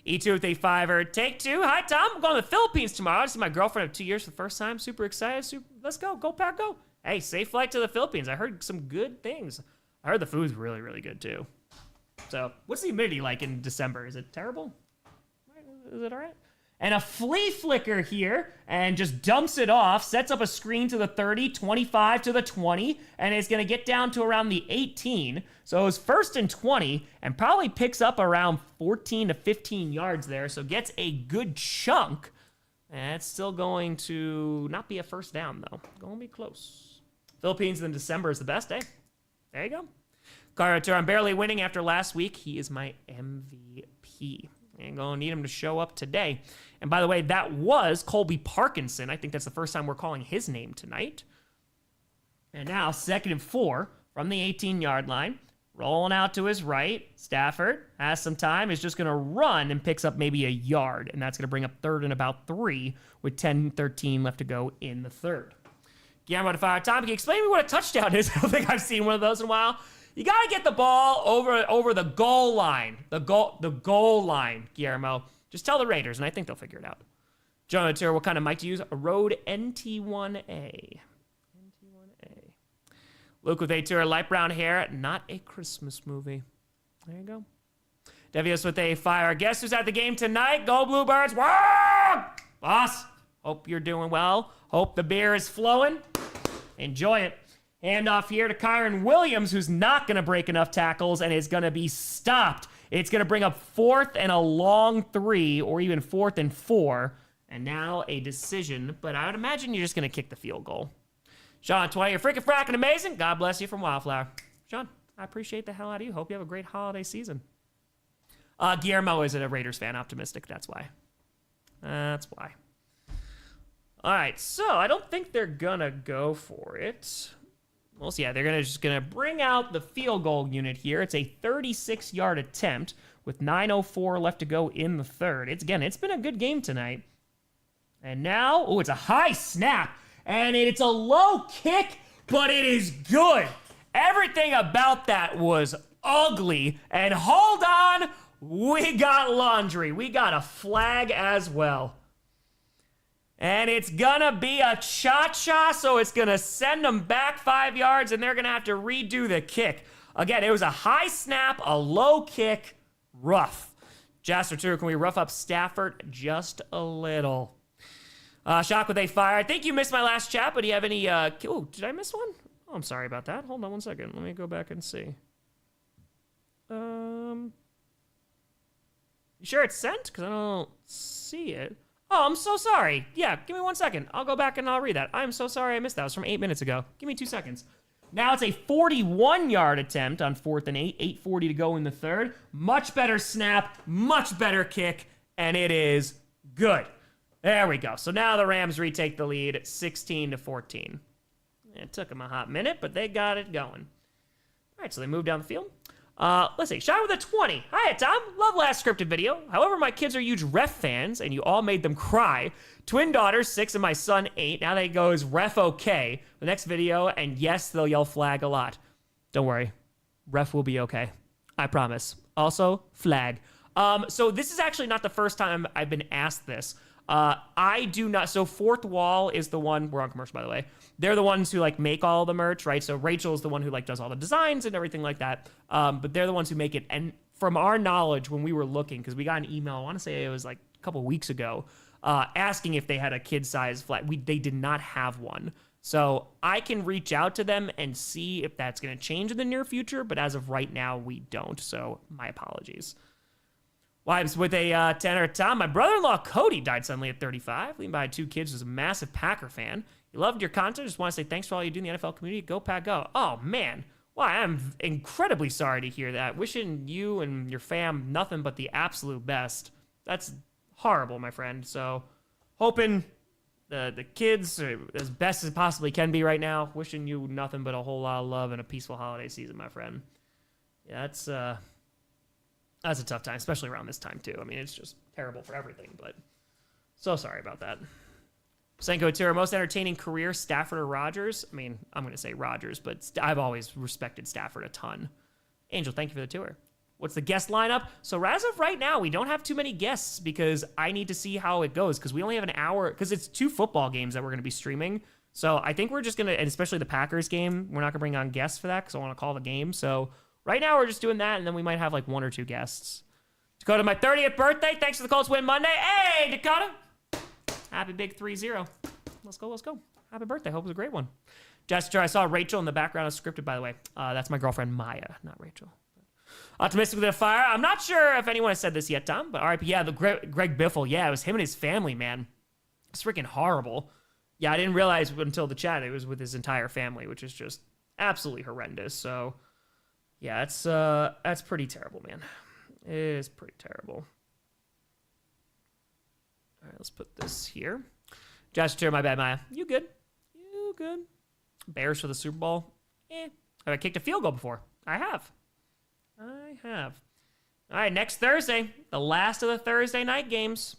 E2 with a 5er. Take 2. Hi, Tom. I'm going to the Philippines tomorrow. I see my girlfriend of 2 years for the first time. Super excited. Let's go. Go, Pack, go. Hey, safe flight to the Philippines. I heard some good things. I heard the food's really, really good, too. So, what's the humidity like in December? Is it terrible? Is it all right? And a flea flicker here, and just dumps it off, sets up a screen to the 30, 25 to the 20, and it's going to get down to around the 18. So it was 1st and 20, and probably picks up around 14 to 15 yards there, so gets a good chunk. And it's still going to not be a first down, though. Going to be close. Philippines in December is the best, eh? There you go. Carter, I'm barely winning after last week. He is my MVP. And going to need him to show up today. And by the way, that was Colby Parkinson. I think that's the first time we're calling his name tonight. And now 2nd and 4 from the 18-yard line. Rolling out to his right. Stafford has some time. Is just going to run and picks up maybe a yard. And that's going to bring up 3rd and about 3 with 10-13 left to go in the 3rd. Guillermo to fire. Tom, can you explain to me what a touchdown is? I don't think I've seen one of those in a while. You got to get the ball over the goal line. The goal line, Guillermo. Just tell the Raiders, and I think they'll figure it out. Jonathan, what kind of mic to use? A Rode NT1A. NT1A. Luke with a light brown hair. Not a Christmas movie. There you go. Devious with a fire. Guess who's at the game tonight? Go Bluebirds. Whoa! Boss, hope you're doing well. Hope the beer is flowing. Enjoy it. Handoff here to Kyron Williams, who's not going to break enough tackles and is going to be stopped. It's going to bring up 4th and a long 3, or even 4th and 4. And now a decision, but I would imagine you're just going to kick the field goal. Sean, 20, you're freaking fracking amazing. God bless you from Wildflower. Sean, I appreciate the hell out of you. Hope you have a great holiday season. Guillermo is a Raiders fan, optimistic. That's why. That's why. All right, so I don't think they're going to go for it. Well, so yeah, they're just gonna bring out the field goal unit here. It's a 36-yard attempt with 9:04 left to go in the 3rd. It's been a good game tonight. And now, it's a high snap, and it's a low kick, but it is good. Everything about that was ugly. And hold on, we got laundry. We got a flag as well. And it's gonna be a cha-cha, so it's gonna send them back 5 yards, and they're gonna have to redo the kick. Again, it was a high snap, a low kick, rough. Jasper 2, can we rough up Stafford just a little? Shock with a fire. I think you missed my last chat, but do you have any, did I miss one? Oh, I'm sorry about that. Hold on one second. Let me go back and see. You sure it's sent? Because I don't see it. Oh, I'm so sorry. Yeah, give me 1 second. I'll go back and I'll read that. I'm so sorry I missed that. It was from 8 minutes ago. Give me 2 seconds. Now it's a 41-yard attempt on 4th and 8. 8:40 to go in the 3rd. Much better snap, much better kick, and it is good. There we go. So now the Rams retake the lead at 16-14. It took them a hot minute, but they got it going. All right, so they moved down the field. Let's see. Shot with a 20. Hi, Tom. Love last scripted video. However, my kids are huge ref fans, and you all made them cry. Twin daughters, 6, and my son, 8. Now they go as ref okay. The next video, and yes, they'll yell flag a lot. Don't worry. Ref will be okay. I promise. Also, flag. So this is actually not the first time I've been asked this. I do not. So Fourth Wall is the one. We're on commercial, by the way. They're the ones who make all the merch, right? So Rachel is the one who does all the designs and everything like that. But they're the ones who make it. And from our knowledge, when we were looking, because we got an email, I want to say it was a couple of weeks ago, asking if they had a kid-size flag. They did not have one. So I can reach out to them and see if that's going to change in the near future. But as of right now, we don't. So my apologies. Wives with a 10 or a Tom. My brother-in-law Cody died suddenly at 35, leaving behind 2 kids. Was a massive Packer fan. He loved your content. Just want to say thanks for all you do in the NFL community. Go Pack Go. Oh man, why I'm incredibly sorry to hear that. Wishing you and your fam nothing but the absolute best. That's horrible, my friend. So hoping the kids are as best as possibly can be right now. Wishing you nothing but a whole lot of love and a peaceful holiday season, my friend. Yeah, that's a tough time, especially around this time, too. I mean, it's just terrible for everything, but so sorry about that. Senko Tira, most entertaining career, Stafford or Rodgers? I mean, I'm going to say Rodgers, but I've always respected Stafford a ton. Angel, thank you for the tour. What's the guest lineup? So as of right now, we don't have too many guests because I need to see how it goes because we only have an hour, because it's 2 football games that we're going to be streaming. So I think we're just going to, and especially the Packers game, we're not going to bring on guests for that because I want to call the game. So right now, we're just doing that, and then we might have like 1 or 2 guests. Dakota, my 30th birthday. Thanks for the Colts win Monday. Hey, Dakota. Happy big 3-0. Let's go. Happy birthday. Hope it was a great one. Jester, I saw Rachel in the background. It's scripted, by the way. That's my girlfriend, Maya, not Rachel. Optimistic with a fire. I'm not sure if anyone has said this yet, Tom, but RIP. Yeah, the Greg Biffle. Yeah, it was him and his family, man. It's freaking horrible. Yeah, I didn't realize until the chat it was with his entire family, which is just absolutely horrendous. So yeah, that's pretty terrible, man. It is pretty terrible. All right, let's put this here. Josh Turner, my bad, Maya. You good? Bears for the Super Bowl? Have I kicked a field goal before? I have. All right, next Thursday, the last of the Thursday night games.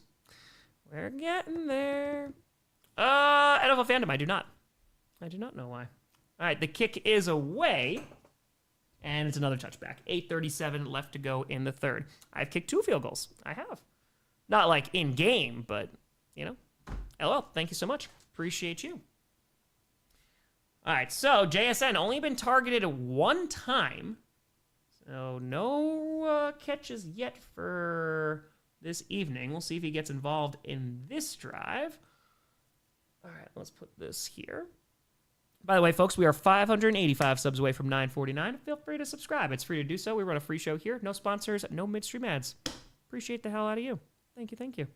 We're getting there. NFL fandom, I do not know why. All right, the kick is away. And it's another touchback. 8:37 left to go in the third. I've kicked 2 field goals. I have. Not like in game, but, you know. LL, thank you so much. Appreciate you. All right, so JSN only been targeted 1 time. So no catches yet for this evening. We'll see if he gets involved in this drive. All right, let's put this here. By the way, folks, we are 585 subs away from 949. Feel free to subscribe. It's free to do so. We run a free show here. No sponsors, no midstream ads. Appreciate the hell out of you. Thank you.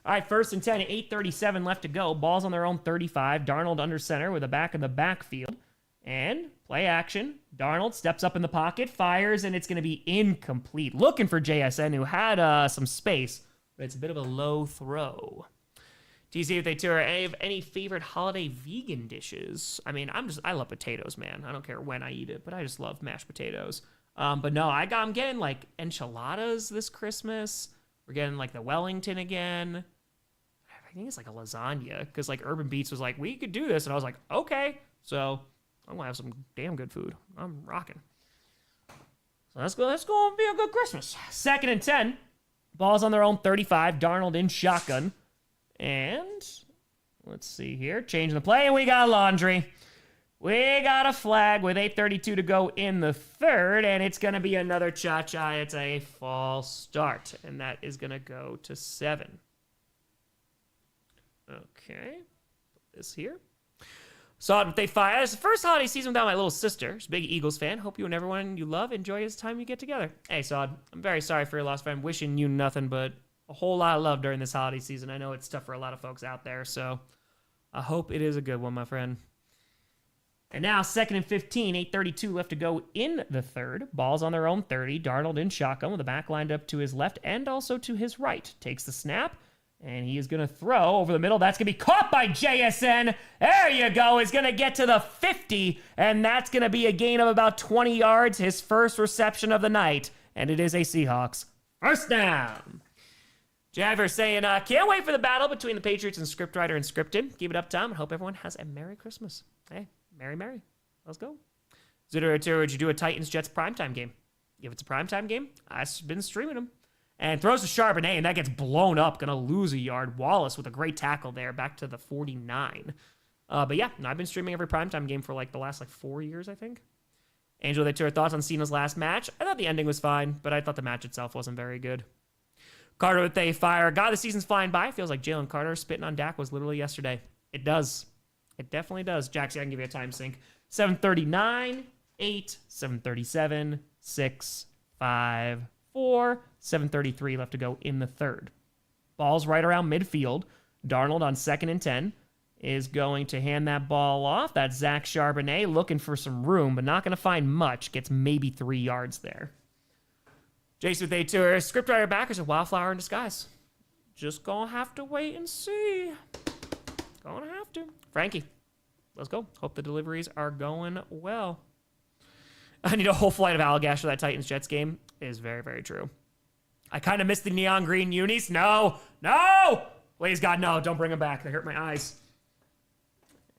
All right, 1st and 10, 8:37 left to go. Ball's on their own 35. Darnold under center with a back in the backfield. And play action. Darnold steps up in the pocket, fires, and it's going to be incomplete. Looking for JSN, who had some space, but it's a bit of a low throw. TC, if they tour, any favorite holiday vegan dishes? I mean, I love potatoes, man. I don't care when I eat it, but I just love mashed potatoes. But no, I'm getting like enchiladas this Christmas. We're getting like the Wellington again. I think it's like a lasagna because like Urban Beats was like, we could do this. And I was like, okay. So I'm going to have some damn good food. I'm rocking. So that's going to be a good Christmas. 2nd and 10. Ball's on their own 35. Darnold in shotgun. And let's see here. Changing the play, and we got laundry. We got a flag with 8:32 to go in the third, and it's going to be another cha-cha. It's a false start, and that is going to go to 7. Okay. Put this here. Saw it if they fire. It's the first holiday season without my little sister. She's a big Eagles fan. Hope you and everyone you love enjoy this time you get together. Hey, Sod, I'm very sorry for your loss, friend. Wishing you nothing but a whole lot of love during this holiday season. I know it's tough for a lot of folks out there, so I hope it is a good one, my friend. And now 2nd and 15, 8:32 left to go in the third. Ball's on their own 30. Darnold in shotgun with the back lined up to his left and also to his right. Takes the snap, and he is going to throw over the middle. That's going to be caught by JSN. There you go. He's going to get to the 50, and that's going to be a gain of about 20 yards, his first reception of the night, and it is a Seahawks first down. Javer saying, can't wait for the battle between the Patriots and Scriptwriter and Scripted. Keep it up, Tom, and hope everyone has a Merry Christmas. Hey. Merry. Let's go. Zooter, would you do a Titans-Jets primetime game? If it's a primetime game, I've been streaming them. And throws to Charbonnet, and that gets blown up. Going to lose a yard. Wallace with a great tackle there, back to the 49. But yeah, I've been streaming every primetime game for like the last 4 years, I think. Angel, they took thoughts on Cena's last match. I thought the ending was fine, but I thought the match itself wasn't very good. Carter with a fire. God, the season's flying by. Feels like Jalen Carter spitting on Dak was literally yesterday. It does. It definitely does. Jaxie, I can give you a time sync. 7:39, 8, 7:37, 6, 5, 4, 7:33 left to go in the third. Ball's right around midfield. Darnold on 2nd and 10 is going to hand that ball off. That's Zach Charbonnet looking for some room, but not going to find much. Gets maybe 3 yards there. Jason with a tour. Scriptwriter backers a wildflower in disguise. Just gonna have to wait and see. Gonna have to. Frankie, let's go. Hope the deliveries are going well. I need a whole flight of Allagash for that Titans-Jets game. It is very, very true. I kind of missed the neon green unis. No! Please, God, no. Don't bring them back. They hurt my eyes.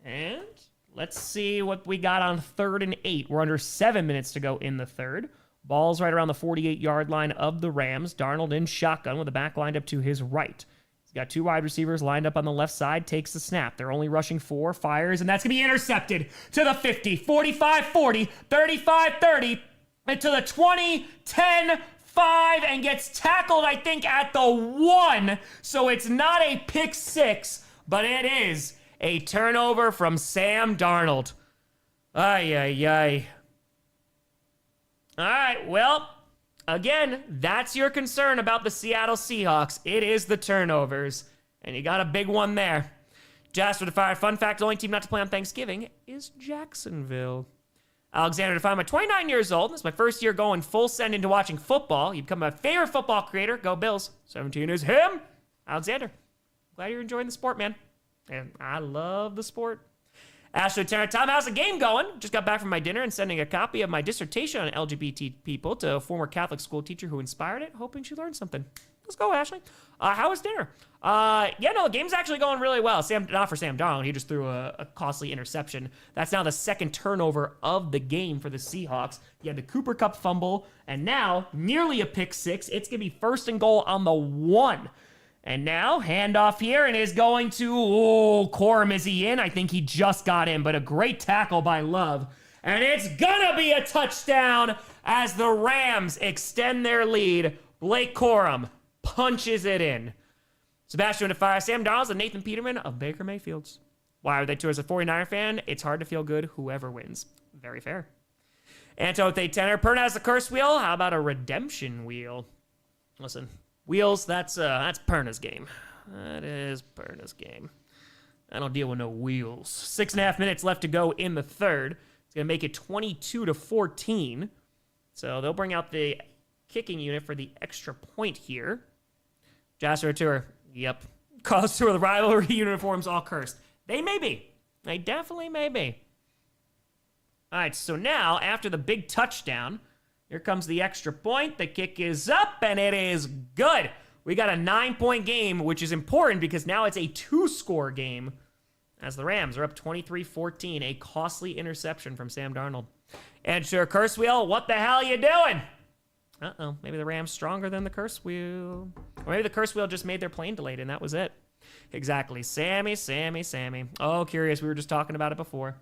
And let's see what we got on 3rd and 8. We're under 7 minutes to go in the third. Ball's right around the 48-yard line of the Rams. Darnold in shotgun with the back lined up to his right. He's got 2 wide receivers lined up on the left side, takes the snap. They're only rushing 4, fires, and that's going to be intercepted to the 50, 45-40, 35-30, and to the 20, 10, 5, and gets tackled, I think, at the 1. So it's not a pick 6, but it is a turnover from Sam Darnold. Ay. All right, well, again, that's your concern about the Seattle Seahawks. It is the turnovers, and you got a big one there. Jasper to fire. Fun fact, the only team not to play on Thanksgiving is Jacksonville. Alexander to find. I'm 29 years old. This is my first year going full send into watching football. You become my favorite football creator. Go Bills. 17 is him. Alexander, glad you're enjoying the sport, man. And I love the sport. Ashley Turner, Tom, how's the game going? Just got back from my dinner and sending a copy of my dissertation on LGBT people to a former Catholic school teacher who inspired it, hoping she learned something. Let's go, Ashley. How was dinner? The game's actually going really well. Not for Sam Darnold. He just threw a costly interception. That's now the 2nd turnover of the game for the Seahawks. You had the Cooper Kupp fumble, and now nearly a pick 6. It's going to be 1st and goal on the 1. And now, handoff here, and is going to, Corum, is he in? I think he just got in, but a great tackle by Love. And it's gonna be a touchdown as the Rams extend their lead. Blake Corum punches it in. Sebastian to fire. Sam Darnold and Nathan Peterman of Baker Mayfield's. Why are they too? As a 49er fan, it's hard to feel good whoever wins. Very fair. Anto with a tenor. Perna has a curse wheel. How about a redemption wheel? Listen. Wheels, that's Perna's game. That is Perna's game. I don't deal with no wheels. 6.5 minutes left to go in the third. It's going to make it 22-14. So they'll bring out the kicking unit for the extra point here. Jasper Tour, yep. Cause two of the rivalry uniforms all cursed. They may be. They definitely may be. All right, so now, after the big touchdown, here comes the extra point. The kick is up, and it is good. We got a 9-point game, which is important because now it's a 2-score game as the Rams are up 23-14. A costly interception from Sam Darnold. And sure, curse wheel, what the hell you doing? Uh-oh, maybe the Rams stronger than the curse wheel. Or maybe the curse wheel just made their plane delayed, and that was it. Exactly. Sammy. Oh, curious. We were just talking about it before.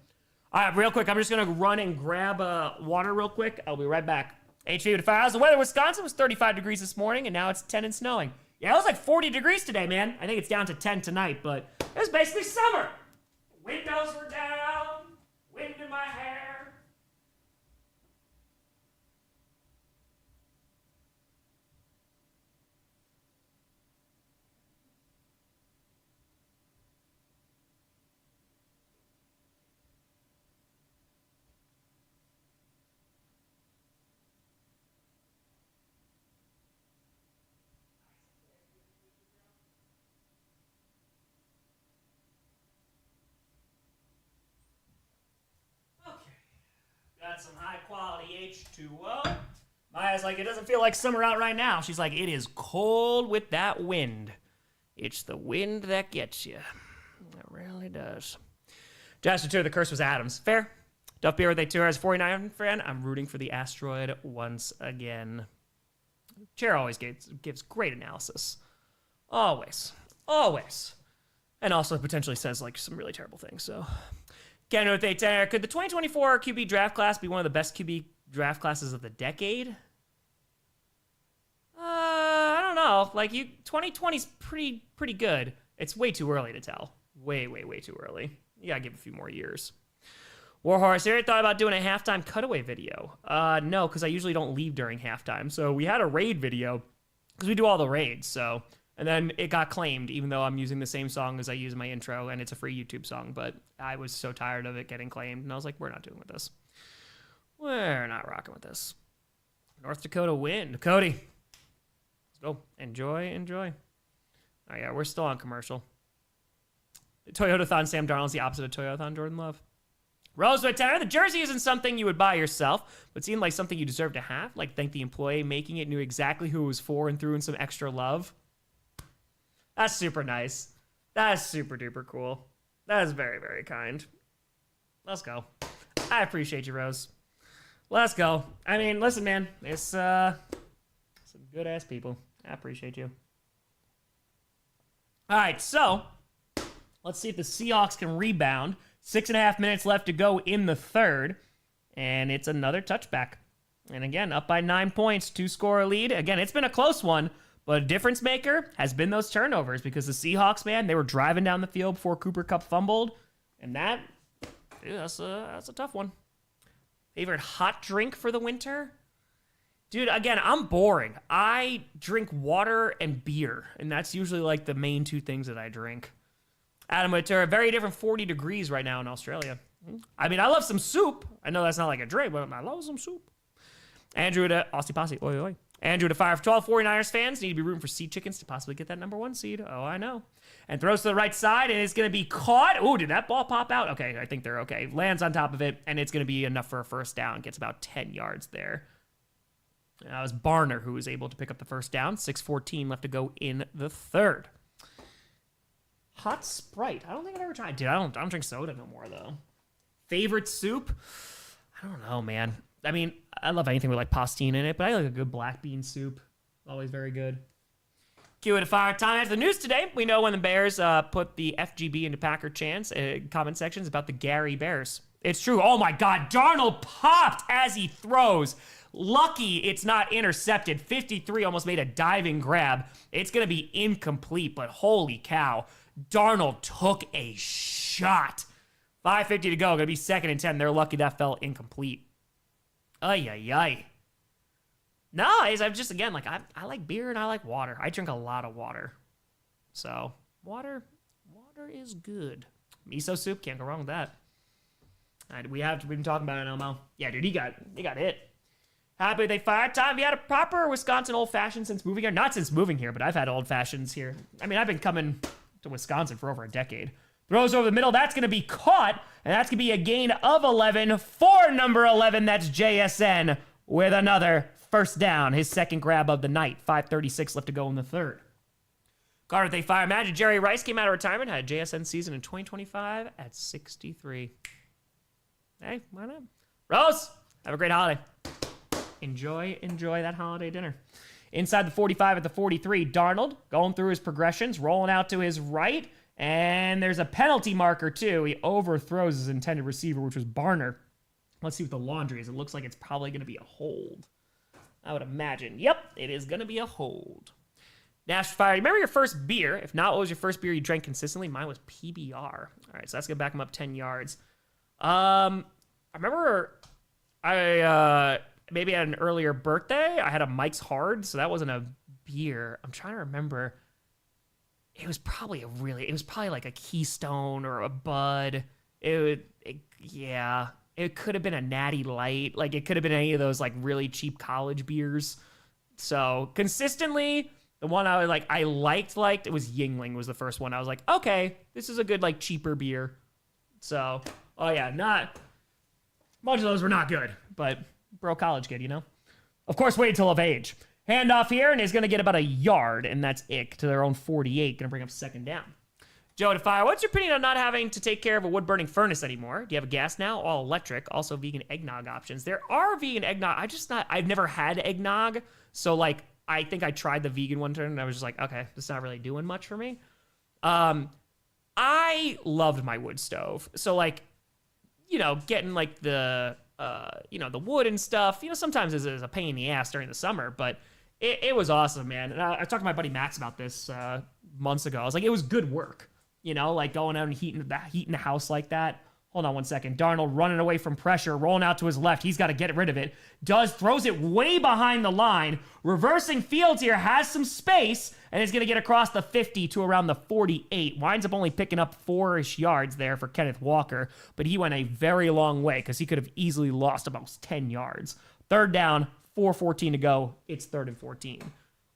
All right, real quick, I'm just going to run and grab water real quick. I'll be right back. HV to 5 hours. The weather in Wisconsin was 35 degrees this morning, and now it's 10 and snowing. Yeah, it was like 40 degrees today, man. I think it's down to 10 tonight, but it was basically summer. Windows were down, wind in my hair. Got some high quality H2O. Maya's like, it doesn't feel like summer out right now. She's like, it is cold with that wind. It's the wind that gets you. It really does. Justin Tour, the curse was Adams. Fair. Duff Beer with a tour as 49 fan. I'm rooting for the asteroid once again. Chair always gives great analysis. Always. And also potentially says like some really terrible things, so... Ken with a tenor. Could the 2024 QB draft class be one of the best QB draft classes of the decade? I don't know. Like 2020's pretty good. It's way too early to tell. Way too early. You gotta give it a few more years. Warhorse here thought about doing a halftime cutaway video. No, because I usually don't leave during halftime. So we had a raid video because we do all the raids. So, and then it got claimed, even though I'm using the same song as I use in my intro, and it's a free YouTube song. But I was so tired of it getting claimed, and I was like, we're not doing with this. We're not rocking with this. North Dakota win. Cody, let's go. Enjoy. Oh yeah, we're still on commercial. Toyotathon Sam Darnold's the opposite of Toyotathon Jordan Love. Rosewood Tanner, the jersey isn't something you would buy yourself, but seemed like something you deserve to have. Like, thank the employee making it, knew exactly who it was for, and threw in some extra love. That's super nice. That is super duper cool. That is very, very kind. Let's go. I appreciate you, Rose. Let's go. I mean, listen, man. It's some good ass people. I appreciate you. All right, so let's see if the Seahawks can rebound. 6.5 minutes left to go in the third, and it's another touchback. And again, up by 9 points, 2-score lead. Again, it's been a close one, but a difference maker has been those turnovers because the Seahawks, man, they were driving down the field before Cooper Kupp fumbled, and that's a tough one. Favorite hot drink for the winter? Dude, again, I'm boring. I drink water and beer, and that's usually like the main two things that I drink. Adam Whitaker, very different 40 degrees right now in Australia. I mean, I love some soup. I know that's not like a drink, but I love some soup. Andrew to Aussie Posse. Oi, oi. Andrew to 5 for 12. 49ers fans need to be rooting for Sea Chickens to possibly get that number 1 seed. Oh, I know. And throws to the right side, and it's going to be caught. Oh, did that ball pop out? Okay, I think they're okay. Lands on top of it, and it's going to be enough for a first down. Gets about 10 yards there. That was Barner who was able to pick up the first down. 6:14 left to go in the third. Hot Sprite. I don't think I've ever tried. Dude, I don't drink soda no more, though. Favorite soup? I don't know, man. I mean, I love anything with like pastine in it, but I like a good black bean soup. Always very good. Cue it to fire time. After the news today, we know when the Bears put the FGB into Packer chants, comment sections about the Gary Bears. It's true. Oh my God. Darnold popped as he throws. Lucky it's not intercepted. 53 almost made a diving grab. It's going to be incomplete, but holy cow. Darnold took a shot. 5:50 to go. Going to be 2nd and 10. They're lucky that fell incomplete. Ay, ay, ay. No, I'm just, again, like, I like beer and I like water. I drink a lot of water. So, water is good. Miso soup, can't go wrong with that. We've been talking about it, Elmo. Yeah, dude, he got it. Happy they fired time. We had a proper Wisconsin old-fashioned since moving here. Not since moving here, but I've had old-fashions here. I mean, I've been coming to Wisconsin for over a decade. Throws over the middle. That's going to be caught, and that's going to be a gain of 11 for number 11. That's JSN with another first down. His second grab of the night. 5:36 left to go in the third. Carter, they fire. Imagine Jerry Rice came out of retirement, had a JSN season in 2025 at 63. Hey, why not? Rose, have a great holiday. Enjoy that holiday dinner. Inside the 45 at the 43, Darnold going through his progressions, rolling out to his right, and there's a penalty marker too. He overthrows his intended receiver, which was Barner. Let's see what the laundry is. It looks like it's probably going to be a hold. I would imagine. Yep, it is going to be a hold. Nash Fire, remember your first beer? If not, what was your first beer you drank consistently? Mine was PBR. All right, so that's going to back him up 10 yards. I remember I maybe at an earlier birthday, I had a Mike's Hard, so that wasn't a beer. I'm trying to remember. It was probably like a Keystone or a Bud. It could have been a Natty Light. Like, it could have been any of those, like, really cheap college beers. So, consistently, the one I liked, it was Yingling was the first one. I was like, okay, this is a good, like, cheaper beer. So, oh yeah, much of those were not good, but bro college kid, you know? Of course, wait until of age. Handoff here, and is going to get about a yard, and that's ick to their own 48. Going to bring up second down. Joe to fire. What's your opinion on not having to take care of a wood-burning furnace anymore? Do you have a gas now? All electric. Also vegan eggnog options. There are vegan eggnog. I've never had eggnog. So, like, I think I tried the vegan one turn, and I was just like, okay, this is not really doing much for me. I loved my wood stove. So, like, you know, getting, like, the wood and stuff, you know, sometimes is a pain in the ass during the summer, but it was awesome, man. And I talked to my buddy Max about this months ago. I was like, it was good work. You know, like going out and heating the house like that. Hold on one second. Darnold running away from pressure, rolling out to his left. He's got to get rid of it. Throws it way behind the line. Reversing fields here, has some space, and is going to get across the 50 to around the 48. Winds up only picking up 4-ish yards there for Kenneth Walker, but he went a very long way because he could have easily lost about 10 yards. Third down, 4:14 to go. It's 3rd and 14.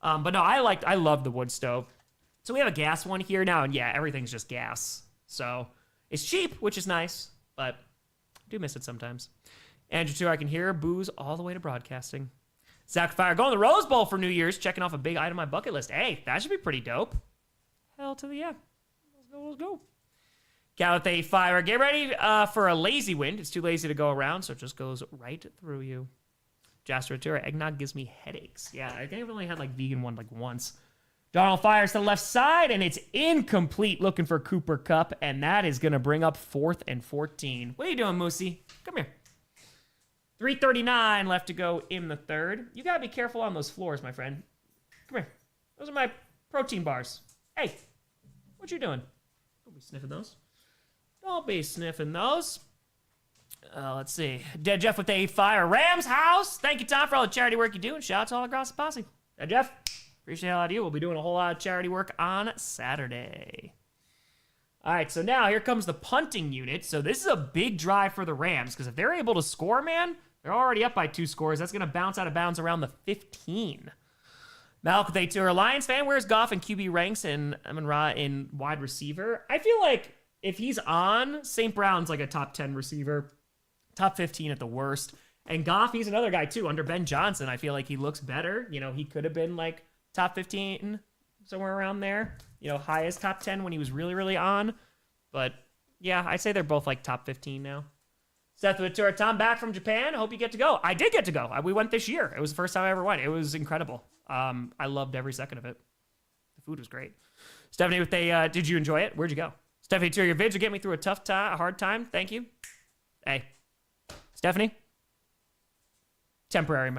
But no, I love the wood stove. So we have a gas one here now, and yeah, everything's just gas. So it's cheap, which is nice, but I do miss it sometimes. Andrew, too, I can hear boos all the way to broadcasting. Zach Fire going to the Rose Bowl for New Year's, checking off a big item on my bucket list. Hey, that should be pretty dope. Hell to the yeah. Let's go. Calathea Fire, get ready for a lazy wind. It's too lazy to go around, so it just goes right through you. Jasper Ratura, eggnog gives me headaches. Yeah, I think I've only had like vegan one like once. Darnold fires to the left side, and it's incomplete, looking for Cooper Kupp, and that is going to bring up 4th and 14. What are you doing, Moosey? Come here. 3:39 left to go in the third. You got to be careful on those floors, my friend. Come here. Those are my protein bars. Hey, what you doing? Don't be sniffing those. Don't be sniffing those. Let's see. Dead Jeff with a fire. Rams house. Thank you, Tom, for all the charity work you do, and shout out to all the Grossi posse. Dead Jeff. Appreciate a lot of you. We'll be doing a whole lot of charity work on Saturday. All right, so now here comes the punting unit. So this is a big drive for the Rams because if they're able to score, man, they're already up by 2 scores. That's going to bounce out of bounds around the 15. Malcolm to a Lions fan. Where's Goff in QB ranks and Amon-Ra in wide receiver? I feel like if he's on, St. Brown's like a top 10 receiver, top 15 at the worst. And Goff, he's another guy too. Under Ben Johnson, I feel like he looks better. You know, he could have been like top 15, somewhere around there. You know, highest top 10 when he was really, really on. But yeah, I'd say they're both like top 15 now. Seth Ventura, Tom, back from Japan. I hope you get to go. I did get to go. We went this year. It was the first time I ever went. It was incredible. I loved every second of it. The food was great. Stephanie, did you enjoy it? Where'd you go? Stephanie, your vids are getting me through a hard time. Thank you. Hey, Stephanie. Temporary.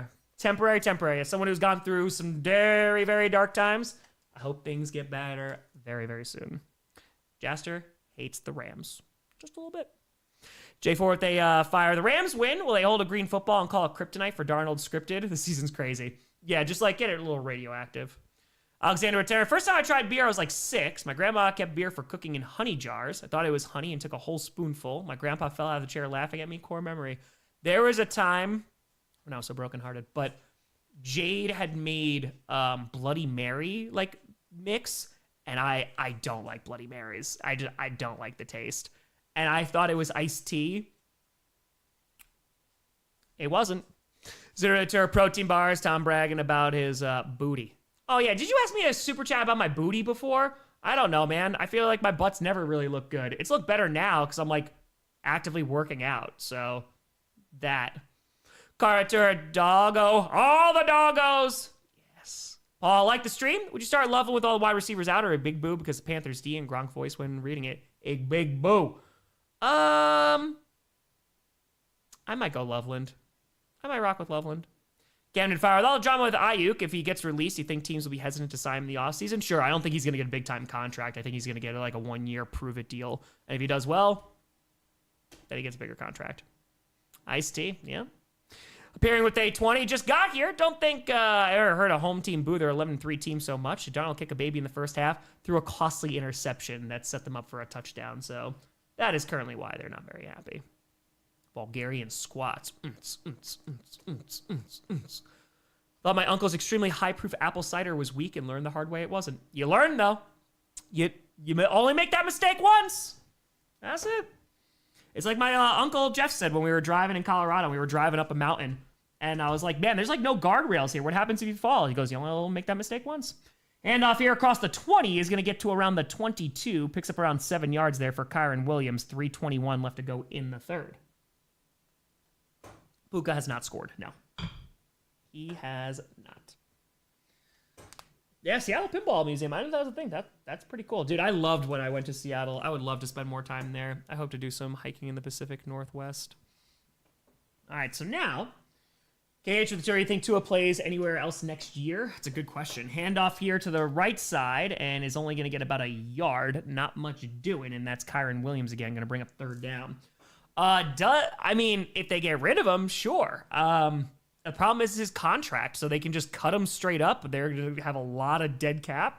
As someone who's gone through some very, very dark times, I hope things get better very, very soon. Jaster hates the Rams. Just a little bit. J4, if they fire the Rams win, will they hold a green football and call it kryptonite for Darnold scripted? The season's crazy. Yeah, just like get it a little radioactive. Alexander Otero, first time I tried beer, I was like 6. My grandma kept beer for cooking in honey jars. I thought it was honey and took a whole spoonful. My grandpa fell out of the chair laughing at me. Core memory. There was a time when I was so brokenhearted, but Jade had made Bloody Mary like mix, and I don't like Bloody Marys. I don't like the taste. And I thought it was iced tea. It wasn't. Zero to protein bars. Tom bragging about his booty. Oh yeah, did you ask me a super chat about my booty before? I don't know, man. I feel like my butt's never really looked good. It's looked better now because I'm like actively working out. So that. Karatura doggo. All the doggos. Yes. Paul, like the stream? Would you start Lovell with all the wide receivers out or a big boo because Panthers D and Gronk voice when reading it? A big boo. I might go Loveland. I might rock with Loveland. Camden Fire, with all the drama with Ayuk, if he gets released, you think teams will be hesitant to sign him in the offseason? Sure, I don't think he's going to get a big-time contract. I think he's going to get like a 1-year prove-it deal. And if he does well, then he gets a bigger contract. Ice-T, yeah. Appearing with a 20, just got here. Don't think I ever heard a home team boo their 11-3 team so much. Darnold kick a baby in the first half through a costly interception that set them up for a touchdown. So that is currently why they're not very happy. Bulgarian squats. Thought my uncle's extremely high-proof apple cider was weak and learned the hard way it wasn't. You learn, though. You only make that mistake once. That's it. It's like my Uncle Jeff said when we were driving in Colorado. We were driving up a mountain, and I was like, man, there's like no guardrails here. What happens if you fall? He goes, you only make that mistake once. Handoff here across the 20 is going to get to around the 22. Picks up around 7 yards there for Kyron Williams. 3:21 left to go in the third. Puka has not scored. No. He has not. Yeah, Seattle Pinball Museum. I didn't know that was a thing. That's pretty cool. Dude, I loved when I went to Seattle. I would love to spend more time there. I hope to do some hiking in the Pacific Northwest. All right, so now, KH with the jury, you think Tua plays anywhere else next year? That's a good question. Handoff here to the right side and is only going to get about a yard. Not much doing, and that's Kyron Williams again, going to bring up third down. I mean, if they get rid of him, sure. The problem is his contract, so they can just cut him straight up. They're going to have a lot of dead cap.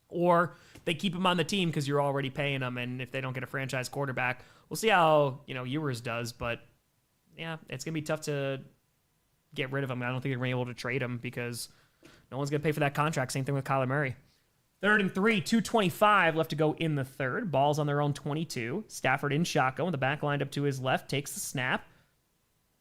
Or they keep him on the team because you're already paying him, and if they don't get a franchise quarterback, we'll see how, Ewers does. But, yeah, it's going to be tough to get rid of him. I don't think they're going to be able to trade him because no one's going to pay for that contract. Same thing with Kyler Murray. 3rd and 3, 2:25 left to go in the third. Ball's on their own 22. Stafford in shotgun with the back lined up to his left. Takes the snap.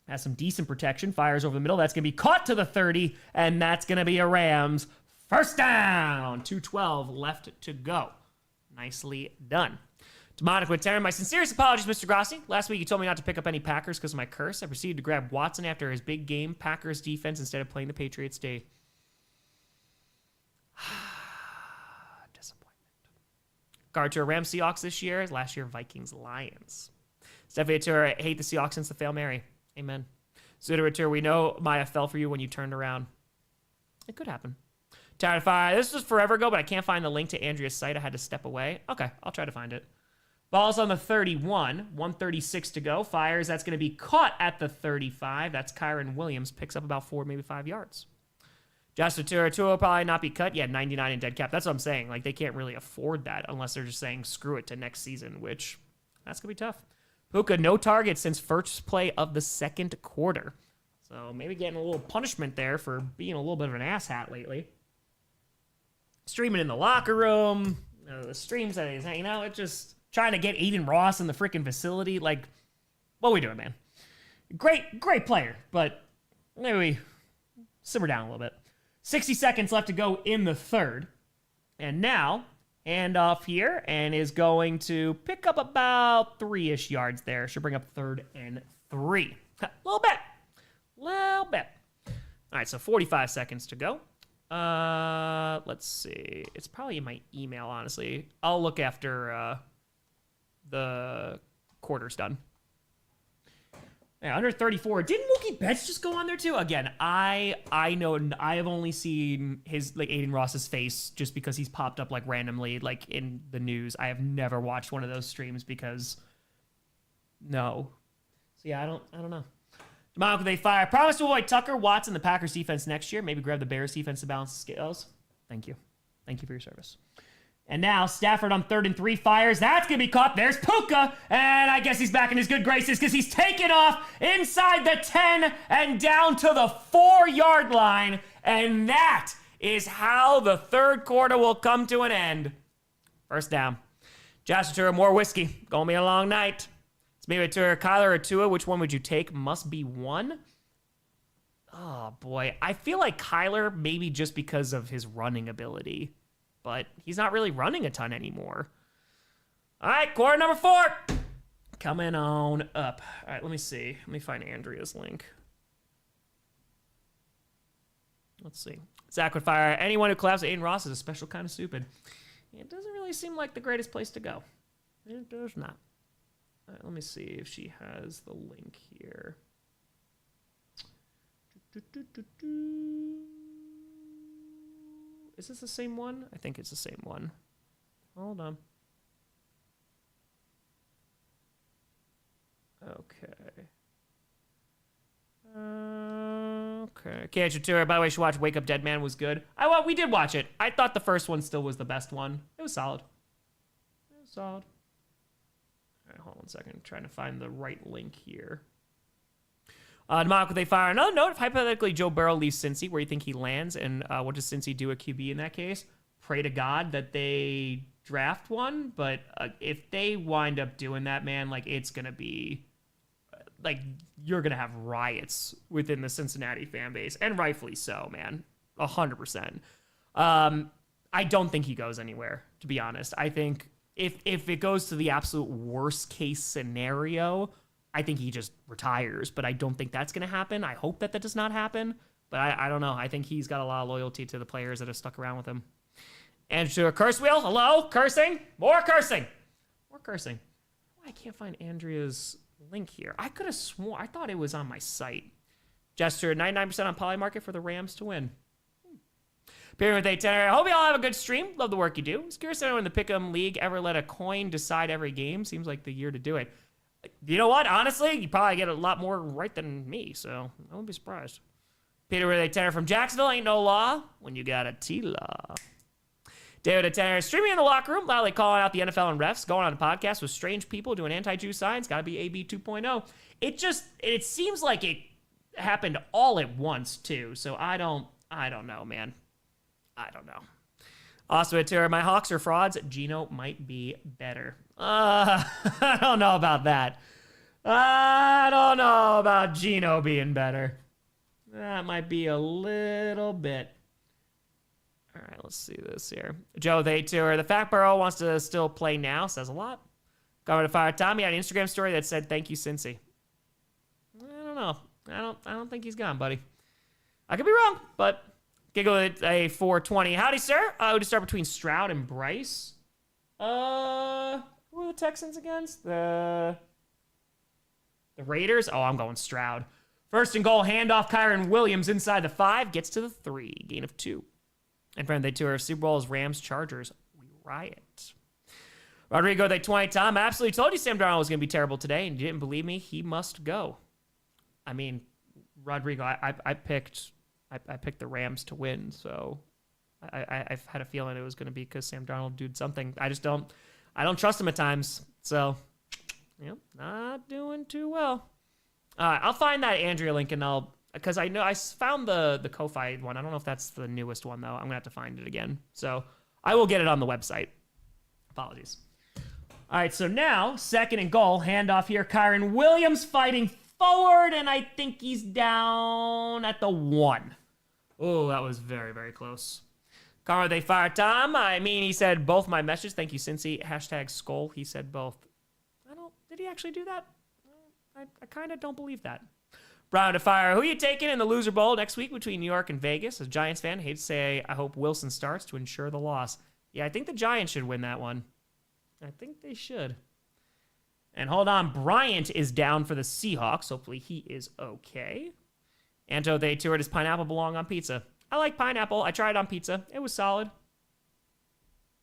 Has some decent protection. Fires over the middle. That's going to be caught to the 30, and that's going to be a Rams first down. 2:12 left to go. Nicely done. Demonic with Taryn. My sincerest apologies, Mr. Grossi. Last week you told me not to pick up any Packers because of my curse. I proceeded to grab Watson after his big game Packers defense instead of playing the Patriots day. Guard to a Rams Seahawks this year. Last year, Vikings Lions. Stephanie Tour, hate the Seahawks since the Fail Mary. Amen. Zuda Tour, we know Maya fell for you when you turned around. It could happen. Tired of fire. This was forever ago, but I can't find the link to Andrea's site. I had to step away. Okay, I'll try to find it. Ball's on the 31. 1:36 to go. Fires. That's going to be caught at the 35. That's Kyron Williams. Picks up about 4, maybe 5 yards. Josh Tua will probably not be cut. Yeah, 99 in dead cap. That's what I'm saying. Like, they can't really afford that unless they're just saying screw it to next season, which that's going to be tough. Puka, no targets since first play of the second quarter. So maybe getting a little punishment there for being a little bit of an asshat lately. Streaming in the locker room. The streams that he's hanging out. It's just trying to get Aiden Ross in the freaking facility. Like, what are we doing, man? Great player, but maybe we simmer down a little bit. 60 seconds left to go in the third. And now, handoff here, and is going to pick up about 3-ish yards there. Should bring up 3rd and 3. Little bit. All right, so 45 seconds to go. Let's see. It's probably in my email, honestly. I'll look after the quarter's done. Yeah, under 34. Didn't Mookie Betts just go on there too? Again, I know I have only seen his Aiden Ross's face just because he's popped up randomly in the news. I have never watched one of those streams because no. So yeah, I don't know. Tomorrow they fire. Promise to avoid Tucker, Watson, the Packers defense next year. Maybe grab the Bears defense to balance the scales. Thank you. Thank you for your service. And now Stafford on 3rd and 3 fires. That's going to be caught. There's Puka. And I guess he's back in his good graces because he's taken off inside the 10 and down to the 4-yard line. And that is how the third quarter will come to an end. First down. Josh Tua, more whiskey. Gonna be a long night. It's maybe Tua, Kyler, or Tua. Which one would you take? Must be one. Oh, boy. I feel like Kyler, maybe just because of his running ability. But he's not really running a ton anymore. All right, quarter number 4. Coming on up. All right, let me see. Let me find Andrea's link. Let's see. Zach would fire. Anyone who collabs with Aiden Ross is a special kind of stupid. It doesn't really seem like the greatest place to go. It does not. All right, let me see if she has the link here. Is this the same one? I think it's the same one. Hold on. Okay. Okay. Can't you tour? By the way, you should watch Wake Up Dead Man. Was good. We did watch it. I thought the first one still was the best one. It was solid. All right, hold on one second. I'm trying to find the right link here. Demonic, they fire another note. If hypothetically Joe Burrow leaves Cincy, where you think he lands, and what does Cincy do at QB in that case? Pray to God that they draft one. But if they wind up doing that, man, it's gonna be you're gonna have riots within the Cincinnati fan base, and rightfully so, man, 100%. I don't think he goes anywhere, to be honest. I think if it goes to the absolute worst case scenario, I think he just retires, but I don't think that's going to happen. I hope that does not happen, but I don't know. I think he's got a lot of loyalty to the players that have stuck around with him. And to a curse wheel. Hello? Cursing? More cursing. More cursing. I can't find Andrea's link here. I could have sworn. I thought it was on my site. Gesture, 99% on Polymarket for the Rams to win. Period with 810. I hope you all have a good stream. Love the work you do. I was curious if anyone in the Pick'em League ever let a coin decide every game. Seems like the year to do it. You know what? Honestly, you probably get a lot more right than me, so I wouldn't be surprised. Peter with a tenor from Jacksonville. Ain't no law when you got a T-law. David a tenor. Streaming in the locker room, loudly calling out the NFL and refs. Going on a podcast with strange people doing anti-Jew signs. Got to be AB 2.0. It seems like it happened all at once, too. So I don't know, man. I don't know. Also, my Hawks are frauds. Geno might be better. I don't know about that. I don't know about Geno being better. That might be a little bit. All right, let's see this here. Joe, the fact Burrow wants to still play now says a lot. Going to fire Tommy had an Instagram story that said, "Thank you, Cincy." I don't know. I don't think he's gone, buddy. I could be wrong, but giggle at a 420. Howdy, sir. Would you start between Stroud and Bryce? Who are the Texans against? The Raiders? Oh, I'm going Stroud. First and goal, handoff, Kyron Williams inside the 5, gets to the 3, gain of 2. And friend, they tour Super Bowls, Rams, Chargers. We riot. Rodrigo, they 20. Tom, I absolutely told you Sam Darnold was going to be terrible today, and you didn't believe me. He must go. I mean, Rodrigo, I picked the Rams to win, so I've had a feeling it was going to be because Sam Darnold did something. I don't trust him at times. So, not doing too well. I'll find that Andrea link and because I know I found the Ko-Fi one. I don't know if that's the newest one though. I'm gonna have to find it again. So I will get it on the website. Apologies. All right, so now second and goal, handoff here. Kyron Williams fighting forward, and I think he's down at the 1. Oh, that was very, very close. Car, they fire Tom. I mean, he said both my messages. Thank you, Cincy. Hashtag skull. He said both. Did he actually do that? I kind of don't believe that. Brown to fire. Who you taking in the loser bowl next week between New York and Vegas? As a Giants fan, hate to say I hope Wilson starts to ensure the loss. Yeah, I think the Giants should win that one. I think they should. And hold on, Bryant is down for the Seahawks. Hopefully he is okay. Anto, they toured. Does pineapple belong on pizza? I like pineapple. I tried it on pizza. It was solid.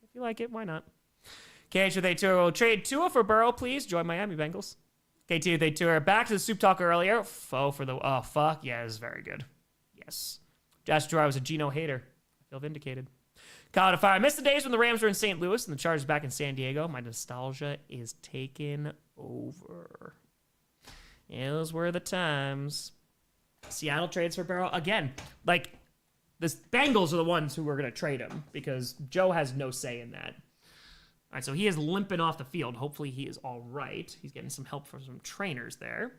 If you like it, why not? KH, they tour. Will trade Tua for Burrow, please. Join Miami Bengals. KT, they tour. Back to the soup talk earlier. Fuck. Yeah, it was very good. Yes. Josh Drew, I was a Geno hater. I feel vindicated. Kyle to fire. I missed the days when the Rams were in St. Louis and the Chargers back in San Diego. My nostalgia is taken over. Yeah, those were the times. Seattle trades for Burrow. Again, the Bengals are the ones who were going to trade him because Joe has no say in that. All right, so he is limping off the field. Hopefully he is all right. He's getting some help from some trainers there.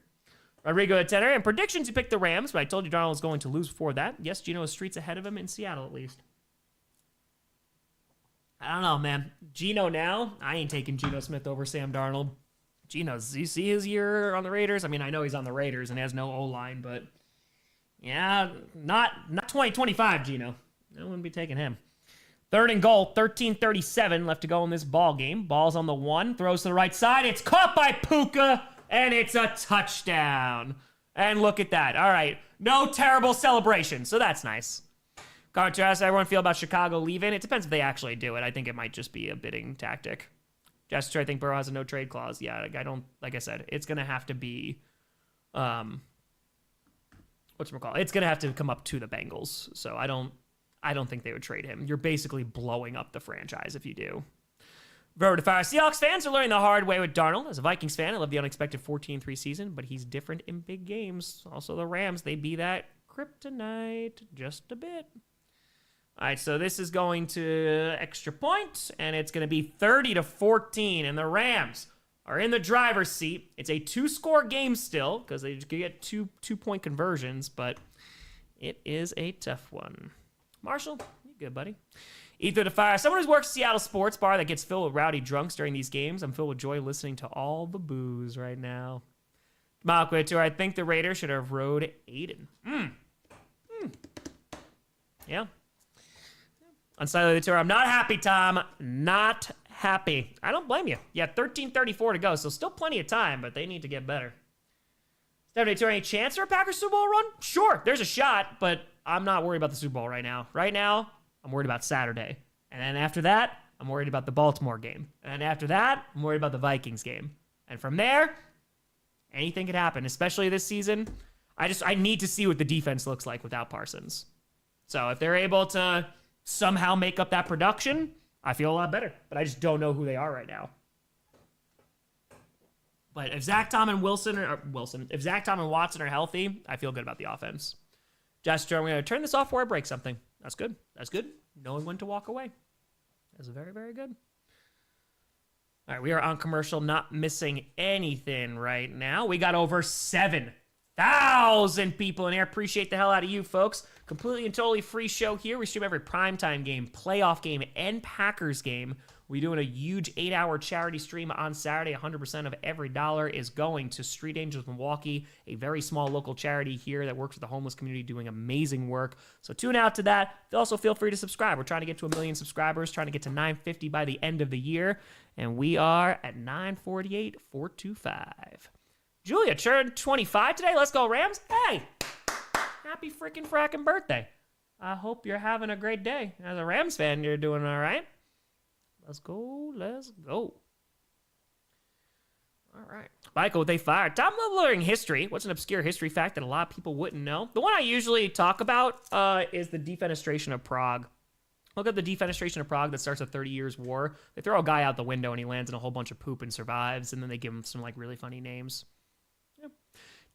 Rodrigo at tenor. And predictions, you picked the Rams, but I told you Darnold was going to lose before that. Yes, Geno is streets ahead of him in Seattle, at least. I don't know, man. Geno now, I ain't taking Geno Smith over Sam Darnold. Geno's, you see his year on the Raiders? I mean, I know he's on the Raiders and has no O-line, but yeah, not 2025 Geno. I wouldn't be taking him. Third and goal, 13:37 left to go in this ball game. Ball's on the 1, throws to the right side. It's caught by Puka, and it's a touchdown. And look at that. All right, no terrible celebration, so that's nice. Contrast, how everyone feel about Chicago leaving? It depends if they actually do it. I think it might just be a bidding tactic. Just I think Burrow has a no-trade clause. Yeah, like I said, it's going to have to be, it's going to have to come up to the Bengals. So I don't think they would trade him. You're basically blowing up the franchise if you do. Verb to fire. Seahawks fans are learning the hard way with Darnold. As a Vikings fan, I love the unexpected 14-3 season, but he's different in big games. Also, the Rams, they be that kryptonite just a bit. All right, so this is going to extra point, and it's going to be 30-14, and the Rams are in the driver's seat. It's a 2-score game still, because they get two-point conversions, but it is a tough one. Marshall, you good, buddy? Ether to fire. Someone who's worked Seattle sports bar that gets filled with rowdy drunks during these games. I'm filled with joy listening to all the booze right now. Malquit, I think the Raiders should have rode Aiden. Yeah. Unsightly tour. I'm not happy, Tom. Not happy. I don't blame you. Yeah, 13:34 to go, so still plenty of time, but they need to get better. Stephanie Tour, any chance for a Packers Super Bowl run? Sure, there's a shot, but I'm not worried about the Super Bowl right now. Right now, I'm worried about Saturday. And then after that, I'm worried about the Baltimore game. And then after that, I'm worried about the Vikings game. And from there, Anything could happen, especially this season. I need to see what the defense looks like without Parsons. So if they're able to somehow make up that production, I feel a lot better. But I just don't know who they are right now. But if Zach Tom and if Zach Tom and Watson are healthy, I feel good about the offense. Jester, I'm going to turn this off before I break something. That's good. That's good. Knowing when to walk away. That's very, very good. All right, we are on commercial, not missing anything right now. We got over 7,000 people in here. Appreciate the hell out of you, folks. Completely and totally free show here. We stream every primetime game, playoff game, and Packers game. We're doing a huge 8-hour charity stream on Saturday. 100% of every dollar is going to Street Angels Milwaukee, a very small local charity here that works with the homeless community, doing amazing work. So tune out to that. Also, feel free to subscribe. We're trying to get to 1 million subscribers, trying to get to 950 by the end of the year. And we are at 948,425. Julia turned 25 today. Let's go, Rams. Hey, happy freaking fracking birthday. I hope you're having a great day. As a Rams fan, you're doing all right. Let's go. Let's go. All right. Michael, they fired. Tom learning history. What's an obscure history fact that a lot of people wouldn't know? The one I usually talk about is the defenestration of Prague. Look at the defenestration of Prague that starts a 30 Years War. They throw a guy out the window and he lands in a whole bunch of poop and survives, and then they give him some like really funny names. Yep.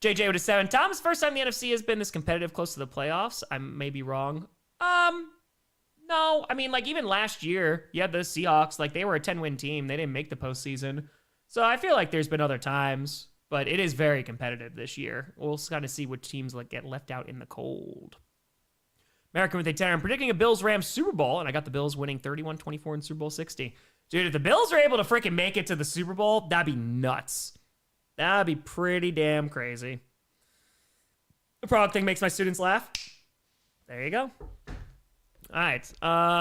JJ with a 7. Tom's first time the NFC has been this competitive close to the playoffs. I may be wrong. No, I mean, like, even last year, you had the Seahawks. Like, they were a 10-win team. They didn't make the postseason. So I feel like there's been other times, but it is very competitive this year. We'll kind of see what teams like get left out in the cold. American with a 10. I'm predicting a Bills-Rams Super Bowl, and I got the Bills winning 31-24 in Super Bowl 60. Dude, if the Bills are able to freaking make it to the Super Bowl, that'd be nuts. That'd be pretty damn crazy. The Prague thing makes my students laugh. There you go. All right.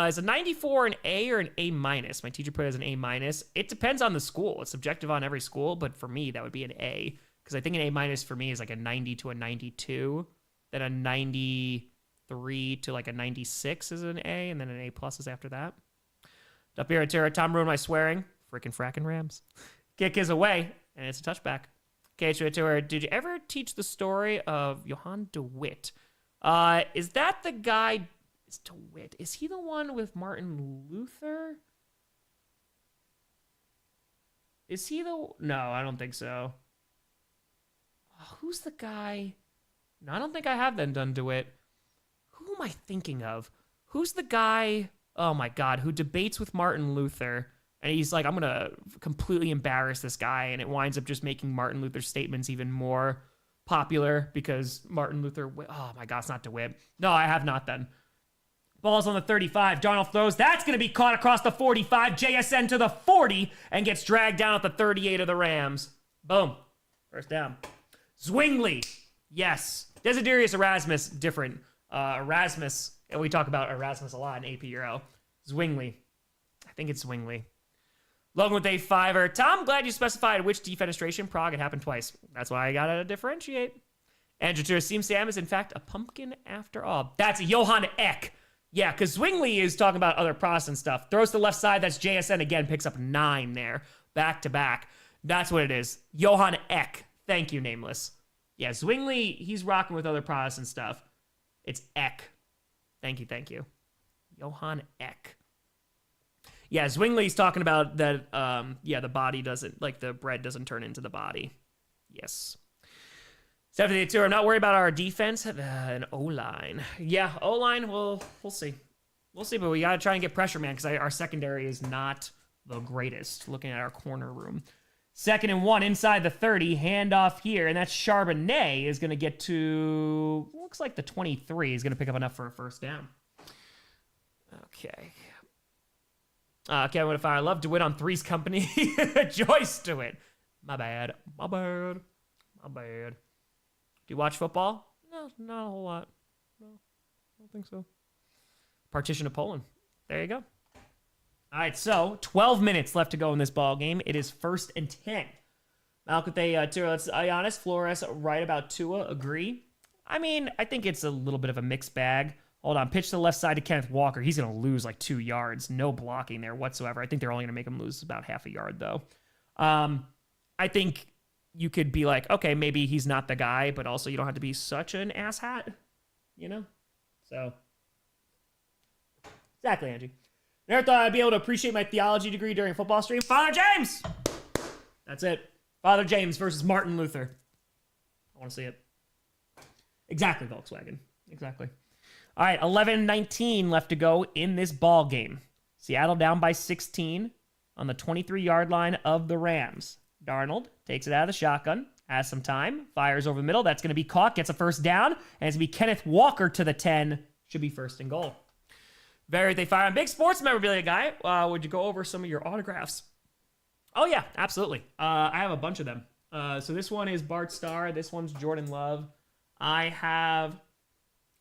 Is a 94 an A or an A minus? My teacher put it as an A minus. It depends on the school. It's subjective on every school, but for me, that would be an A, because I think an A minus for me is like a 90 to a 92, then a 93 to like a 96 is an A, and then an A plus is after that. Up here at Terra, Tom ruined my swearing. Freaking fracking Rams. Kick is away, and it's a touchback. Okay, did you ever teach the story of Johan DeWitt? Is that the guy? Is DeWitt? Is he the one with Martin Luther? Is he the? No, I don't think so. Who's the guy? No, I don't think I have then done DeWitt. Who am I thinking of? Who's the guy? Oh my God, who debates with Martin Luther? And he's like, I'm going to completely embarrass this guy. And it winds up just making Martin Luther's statements even more popular because Martin Luther, oh my God, it's not DeWitt. No, I have not then. Ball's on the 35. Darnold throws. That's going to be caught across the 45. JSN to the 40 and gets dragged down at the 38 of the Rams. Boom. First down. Zwingli. Yes. Desiderius Erasmus, different. Erasmus, and we talk about Erasmus a lot in AP Euro. Zwingli. I think it's Zwingli. Logan with a 5er. Tom, glad you specified which defenestration. Prague, it happened twice. That's why I got to differentiate. Andrew Turasim Sam is, in fact, a pumpkin after all. That's Johan Eck. Yeah, because Zwingli is talking about other Protestant stuff. Throws to the left side. That's JSN again. Picks up 9 there. Back to back. That's what it is. Johan Eck. Thank you, Nameless. Yeah, Zwingli, he's rocking with other Protestant stuff. It's Eck. Thank you, thank you. Johan Eck. Yeah, Zwingli's talking about that, the body doesn't, like the bread doesn't turn into the body. Yes. 72, I'm not worried about our defense. An O-line. Yeah, O-line, we'll see. We'll see, but we got to try and get pressure, man, because our secondary is not the greatest, looking at our corner room. 2nd and 1 inside the 30, handoff here, and that's Charbonnet is going to get to, looks like the 23 is going to pick up enough for a first down. Okay. Kevin with a 5. I love DeWitt on Three's Company. Joyce DeWitt. My bad. Do you watch football? No, not a whole lot. No, I don't think so. Partition of Poland. There you go. All right, so 12 minutes left to go in this ball game. It is 1st and 10. Malcate, Tua, let's be honest. Flores right about Tua. Agree. I mean, I think it's a little bit of a mixed bag. Hold on. Pitch to the left side to Kenneth Walker. He's going to lose like 2 yards. No blocking there whatsoever. I think they're only going to make him lose about half a yard, though. I think you could be like, okay, maybe he's not the guy, but also you don't have to be such an asshat, you know? So, exactly, Angie. Never thought I'd be able to appreciate my theology degree during a football stream. Father James! That's it. Father James versus Martin Luther. I want to see it. Exactly, Volkswagen. Exactly. All right, 11:19 left to go in this ball game. Seattle down by 16 on the 23-yard line of the Rams. Darnold takes it out of the shotgun, has some time, fires over the middle. That's going to be caught, gets a first down, and it's going to be Kenneth Walker to the 10. Should be first and goal. They fire. I'm a big sports memorabilia guy. Would you go over some of your autographs? Oh, yeah, absolutely. I have a bunch of them. So this one is Bart Starr. This one's Jordan Love. I have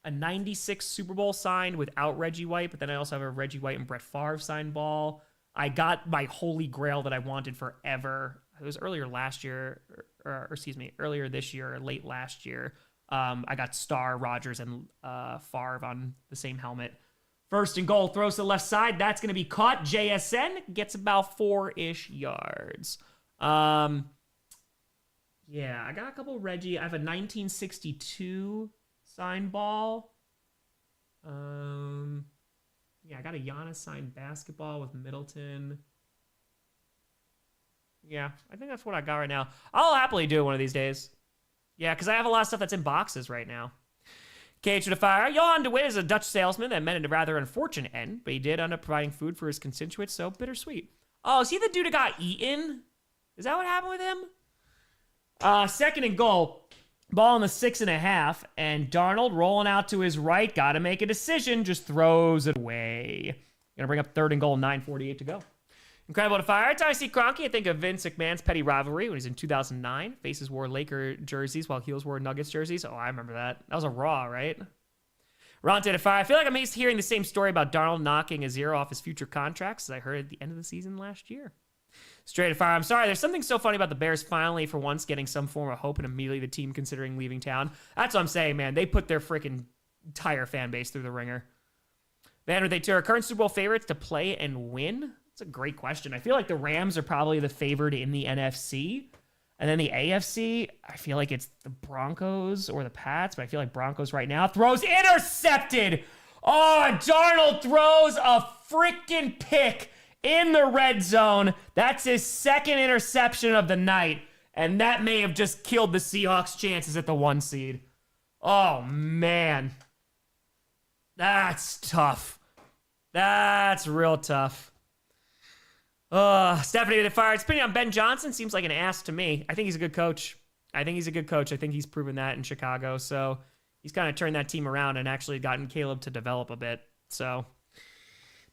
a 96 Super Bowl signed without Reggie White, but then I also have a Reggie White and Brett Favre signed ball. I got my holy grail that I wanted forever. It was earlier this year, or late last year. I got Starr, Rodgers, and Favre on the same helmet. First and goal, throws to the left side. That's going to be caught. JSN gets about 4-ish yards. Yeah, I got a couple Reggie. I have a 1962 signed ball. Yeah, I got a Giannis signed basketball with Middleton. Yeah, I think that's what I got right now. I'll happily do it one of these days. Yeah, because I have a lot of stuff that's in boxes right now. Cage to the fire. Johan de Witt is a Dutch salesman that met a rather unfortunate end, but he did end up providing food for his constituents, so bittersweet. Oh, is he the dude that got eaten? Is that what happened with him? Second and goal. Ball in the 6.5, and Darnold rolling out to his right. Got to make a decision. Just throws it away. Gonna bring up third and goal. 9:48 to go. Incredible to fire. Every time I see Kroenke, I think of Vince McMahon's petty rivalry when he's in 2009. Faces wore Laker jerseys while heels wore Nuggets jerseys. Oh, I remember that. That was a Raw, right? Ron to fire. I feel like I'm hearing the same story about Darnold knocking a zero off his future contracts as I heard at the end of the season last year. Straight to fire. I'm sorry. There's something so funny about the Bears finally, for once, getting some form of hope and immediately the team considering leaving town. That's what I'm saying, man. They put their freaking entire fan base through the ringer. Van, they are current Super Bowl favorites to play and win? That's a great question. I feel like the Rams are probably the favored in the NFC. And then the AFC, I feel like it's the Broncos or the Pats, but I feel like Broncos right now. Throws intercepted. Oh, Darnold throws a freaking pick in the red zone. That's his second interception of the night. And that may have just killed the Seahawks' chances at the 1 seed. Oh, man. That's tough. That's real tough. Stephanie with the fire. Opinion on Ben Johnson seems like an ass to me. I think he's a good coach. I think he's proven that in Chicago. So he's kind of turned that team around and actually gotten Caleb to develop a bit. So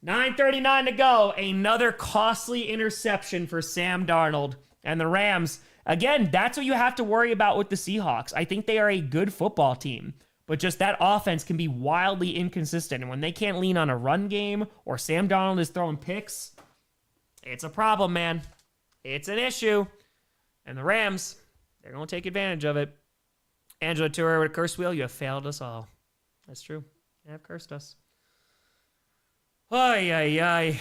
9:39 to go. Another costly interception for Sam Darnold. And the Rams, again, that's what you have to worry about with the Seahawks. I think they are a good football team, but just that offense can be wildly inconsistent. And when they can't lean on a run game or Sam Darnold is throwing picks, it's a problem, man. It's an issue. And the Rams, they're going to take advantage of it. Angela Tour with a curse wheel. You have failed us all. That's true. You have cursed us. Ay, ay, ay.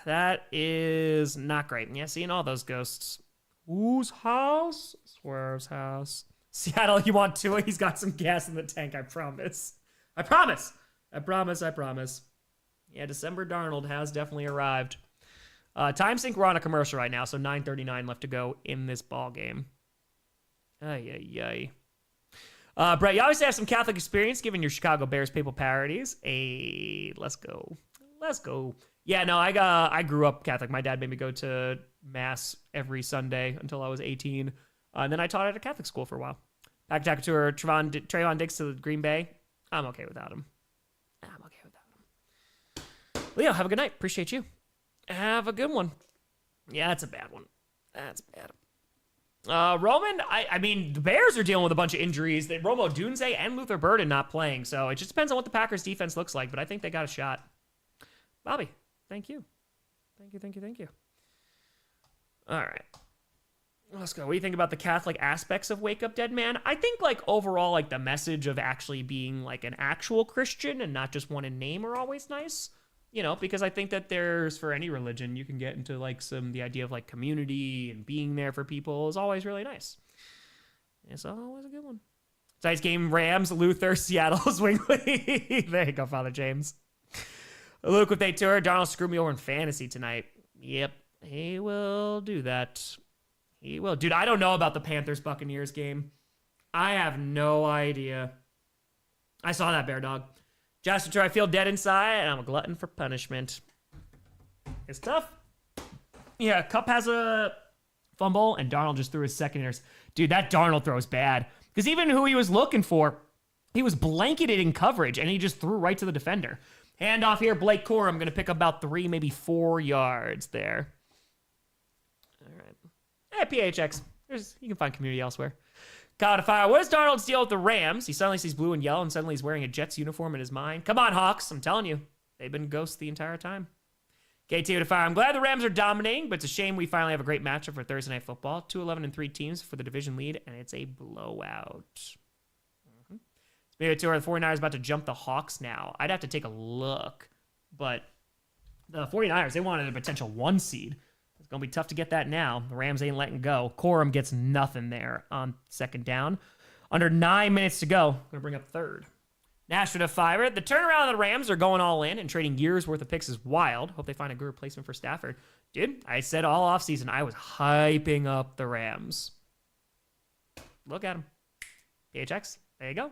That is not great. And yeah, seeing all those ghosts. Whose house? Swerve's house. Seattle, you want Tua? He's got some gas in the tank, I promise. I promise. Yeah, December Darnold has definitely arrived. Time sync, we're on a commercial right now, so 9:39 left to go in this ball game. Ay, ay, ay. Brett, you obviously have some Catholic experience given your Chicago Bears papal parodies. Let's go. Yeah, no, I grew up Catholic. My dad made me go to Mass every Sunday until I was 18. And then I taught at a Catholic school for a while. Back to Trayvon Diggs to the Green Bay. I'm okay without him. Leo, have a good night. Appreciate you. Have a good one. Yeah, that's a bad one. That's bad. Roman, I mean, the Bears are dealing with a bunch of injuries. Romo Dunze and Luther Burden not playing, so it just depends on what the Packers defense looks like, but I think they got a shot. Bobby, thank you. Thank you. All right. Let's go. What do you think about the Catholic aspects of Wake Up Dead Man? I think, like, overall, like, the message of actually being, like, an actual Christian and not just one in name are always nice. because I think that there's, for any religion, you can get into like the idea of like community and being there for people is always really nice. It's always a good one. Tonight's game, Rams, Luther, Seattle, Zwingli. There you go, Father James. Luke with a tour. Darnold screwed me over in fantasy tonight. Yep, he will do that. He will. Dude, I don't know about the Panthers-Buccaneers game. I have no idea. I saw that, Bear Dog. Josh, I feel dead inside, and I'm a glutton for punishment. It's tough. Yeah, Kupp has a fumble, and Darnold just threw his second interception. Dude, that Darnold throw is bad. Because even who he was looking for, he was blanketed in coverage, and he just threw right to the defender. Handoff here, Blake Corum going to pick up about 3, maybe 4 yards there. All right. PHX. You can find community elsewhere. Codifier, what is Darnold's deal with the Rams? He suddenly sees blue and yellow, and suddenly he's wearing a Jets uniform in his mind. Come on, Hawks. I'm telling you. They've been ghosts the entire time. KT to fire. I'm glad the Rams are dominating, but it's a shame we finally have a great matchup for Thursday Night Football. 2 11-3 teams for the division lead, and it's a blowout. Maybe 2 are the 49ers about to jump the Hawks now. I'd have to take a look, but the 49ers, they wanted a potential 1 seed. It's going to be tough to get that now. The Rams ain't letting go. Corum gets nothing there on second down. Under 9 minutes to go. Going to bring up third. Nashville to Fiverr. The turnaround of the Rams are going all in, and trading years worth of picks is wild. Hope they find a good replacement for Stafford. Dude, I said all offseason I was hyping up the Rams. Look at them. PHX. There you go.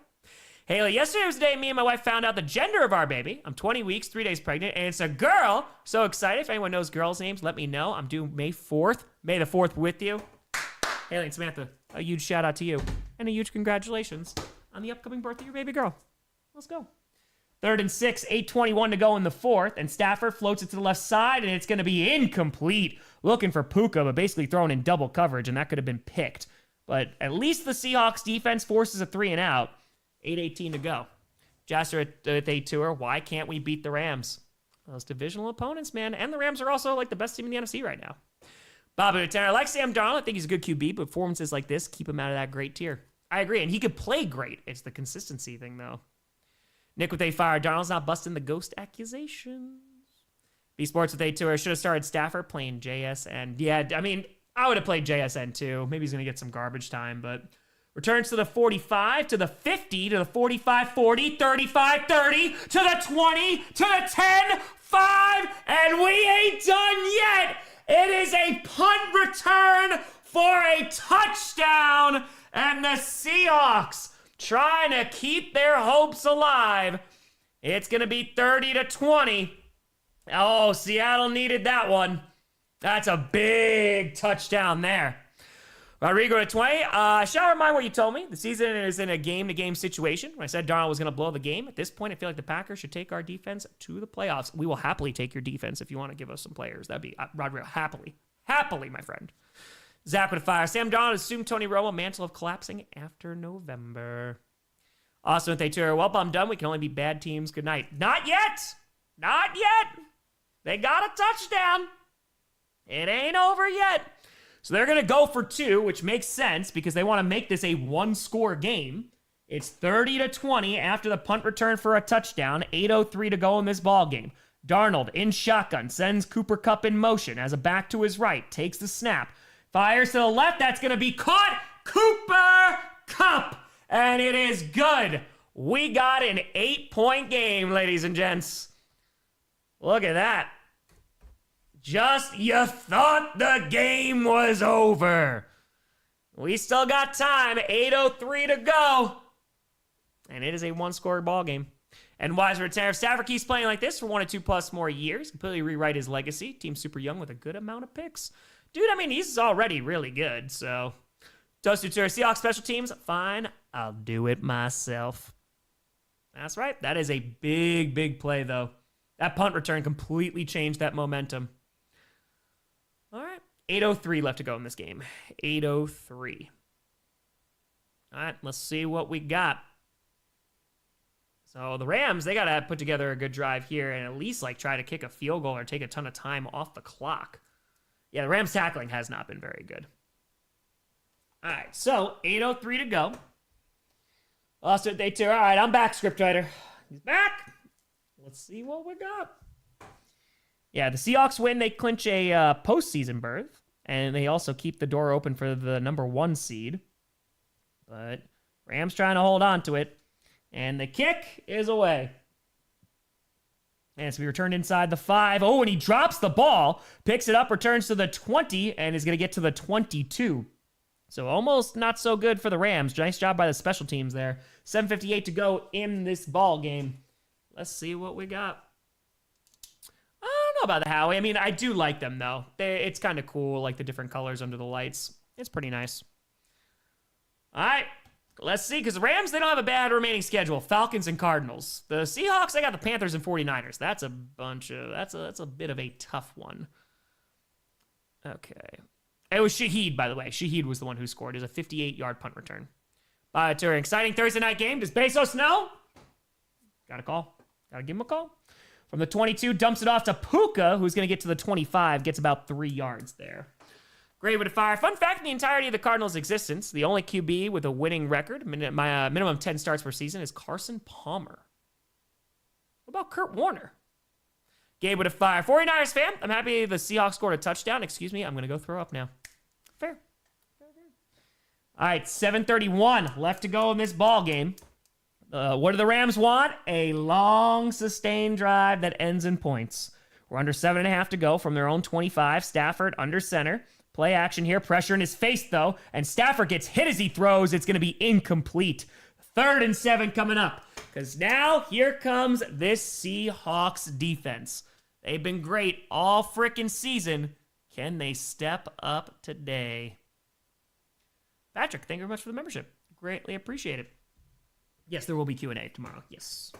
Haley, yesterday was the day me and my wife found out the gender of our baby. I'm 20 weeks, 3 days pregnant, and it's a girl. So excited. If anyone knows girls' names, let me know. I'm due May 4th. May the 4th with you. Haley and Samantha, a huge shout out to you. And a huge congratulations on the upcoming birth of your baby girl. Let's go. 3rd and 6, 8:21 to go in the 4th, and Stafford floats it to the left side, and it's going to be incomplete. Looking for Puka, but basically thrown in double coverage, and that could have been picked. But at least the Seahawks defense forces a 3 and out. 8:18 to go. Jasper with a tour. Why can't we beat the Rams? Those divisional opponents, man. And the Rams are also like the best team in the NFC right now. Bobby Turner. I like Sam Darnold. I think he's a good QB, but performances like this keep him out of that great tier. I agree. And he could play great. It's the consistency thing, though. Nick with a fire. Darnold's not busting the ghost accusations. B Sports with a tour. Should have started Stafford playing JSN. Yeah, I mean, I would have played JSN too. Maybe he's going to get some garbage time, but returns to the 45, to the 50, to the 45, 40, 35, 30, to the 20, to the 10, 5, and we ain't done yet. It is a punt return for a touchdown, and the Seahawks trying to keep their hopes alive. It's going to be 30-20. Oh, Seattle needed that one. That's a big touchdown there. Rodrigo to 20. Shall I remind what you told me? The season is in a game-to-game situation. When I said Darnold was going to blow the game, at this point, I feel like the Packers should take our defense to the playoffs. We will happily take your defense if you want to give us some players. That'd be Rodrigo. Happily, my friend. Zach with a fire. Sam Darnold assumed Tony Romo mantle of collapsing after November. Austin with a tour. Well, I'm done. We can only beat bad teams. Good night. Not yet. Not yet. They got a touchdown. It ain't over yet. So they're going to go for 2, which makes sense because they want to make this a 1-score game. It's 30-20 after the punt return for a touchdown. 8:03 to go in this ball game. Darnold in shotgun sends Cooper Kupp in motion as a back to his right. Takes the snap. Fires to the left. That's going to be caught. Cooper Kupp. And it is good. We got an 8-point game, ladies and gents. Look at that. Just you thought the game was over. We still got time. 8:03 to go. And it is a 1-score ball game. And wise return. If Stafford keeps playing like this for 1 or 2+ more years, completely rewrite his legacy. Team super young with a good amount of picks. Dude, I mean, he's already really good, so. Toasted to our Seahawks special teams. Fine, I'll do it myself. That's right. That is a big, big play, though. That punt return completely changed that momentum. All right. 8:03 left to go in this game. 8:03. All right, let's see what we got. So the Rams, they got to put together a good drive here and at least like try to kick a field goal or take a ton of time off the clock. Yeah, the Rams tackling has not been very good. All right, so 8:03 to go. Lost it, day 2. All right, I'm back, scriptwriter. He's back. Let's see what we got. Yeah, the Seahawks win. They clinch a postseason berth, and they also keep the door open for the number 1 seed. But Rams trying to hold on to it. And the kick is away. And so we returned inside the 5. Oh, and he drops the ball, picks it up, returns to the 20, and is going to get to the 22. So almost not so good for the Rams. Nice job by the special teams there. 7:58 to go in this ball game. Let's see what we got. I don't know about the Howie. I mean, I do like them, though. It's kind of cool, like the different colors under the lights. It's pretty nice. All right. Let's see, because the Rams, they don't have a bad remaining schedule. Falcons and Cardinals. The Seahawks, they got the Panthers and 49ers. That's a bit of a tough one. Okay. It was Shaheed, by the way. Shaheed was the one who scored. It was a 58-yard punt return. To an exciting Thursday night game. Does Bezos know? Got a call. Got to give him a call. From the 22, dumps it off to Puka, who's going to get to the 25. Gets about 3 yards there. Great with a fire. Fun fact, in the entirety of the Cardinals' existence, the only QB with a winning record, minimum 10 starts per season, is Carson Palmer. What about Kurt Warner? Gabe with a fire. 49ers fan, I'm happy the Seahawks scored a touchdown. Excuse me, I'm going to go throw up now. Fair. All right, 7:31 left to go in this ball game. What do the Rams want? A long, sustained drive that ends in points. We're under 7.5 to go from their own 25. Stafford under center. Play action here. Pressure in his face, though. And Stafford gets hit as he throws. It's going to be incomplete. 3rd and 7 coming up. Because now here comes this Seahawks defense. They've been great all frickin' season. Can they step up today? Patrick, thank you very much for the membership. Greatly appreciate it. Yes, there will be Q&A tomorrow. Yes.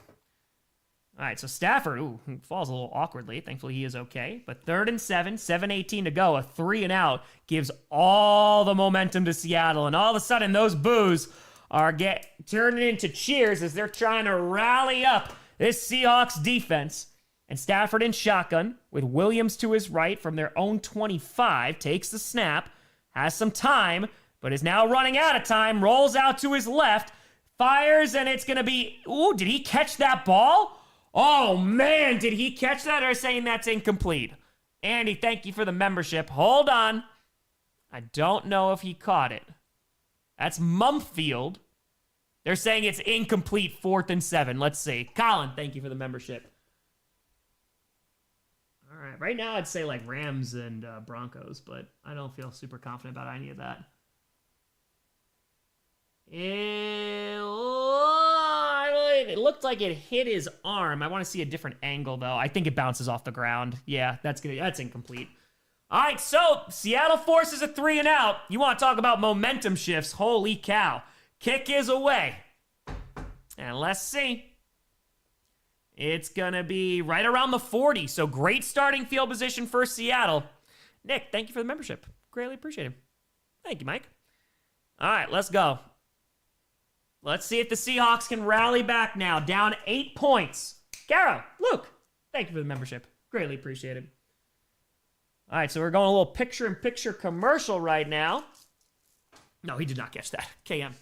All right, so Stafford, falls a little awkwardly. Thankfully, he is okay. But 3rd and 7, 7:18 to go. A 3 and out gives all the momentum to Seattle. And all of a sudden, those boos are turning into cheers as they're trying to rally up this Seahawks defense. And Stafford in shotgun with Williams to his right from their own 25. Takes the snap, has some time, but is now running out of time. Rolls out to his left, fires, and it's going to be... Ooh, did he catch that ball? Oh, man, did he catch that or saying that's incomplete? Andy, thank you for the membership. Hold on. I don't know if he caught it. That's Mumfield. They're saying it's incomplete, 4th and 7. Let's see. Colin, thank you for the membership. All right. Right now, I'd say like Rams and Broncos, but I don't feel super confident about any of that. It looked like it hit his arm. I want to see a different angle, though. I think it bounces off the ground. Yeah, that's incomplete. All right, so Seattle forces a 3 and out. You want to talk about momentum shifts? Holy cow. Kick is away. And let's see. It's going to be right around the 40, so great starting field position for Seattle. Nick, thank you for the membership. Greatly appreciate it. Thank you, Mike. All right, let's go. Let's see if the Seahawks can rally back now. Down 8 points. Garrow, Luke, thank you for the membership. Greatly appreciate it. All right, so we're going a little picture-in-picture commercial right now. No, he did not catch that. KM,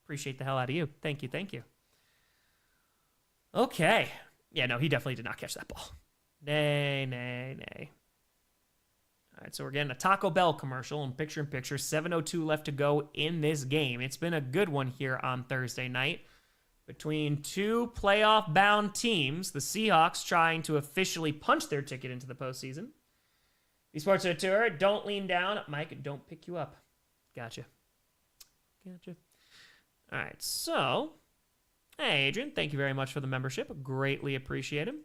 appreciate the hell out of you. Thank you, thank you. Okay. Yeah, no, he definitely did not catch that ball. Nay. All right, so we're getting a Taco Bell commercial and picture-in-picture. 7:02 left to go in this game. It's been a good one here on Thursday night. Between two playoff-bound teams, the Seahawks trying to officially punch their ticket into the postseason. Esports Tour, don't lean down. Mike, don't pick you up. Gotcha. All right, so... Hey, Adrian, thank you very much for the membership. Greatly appreciate him.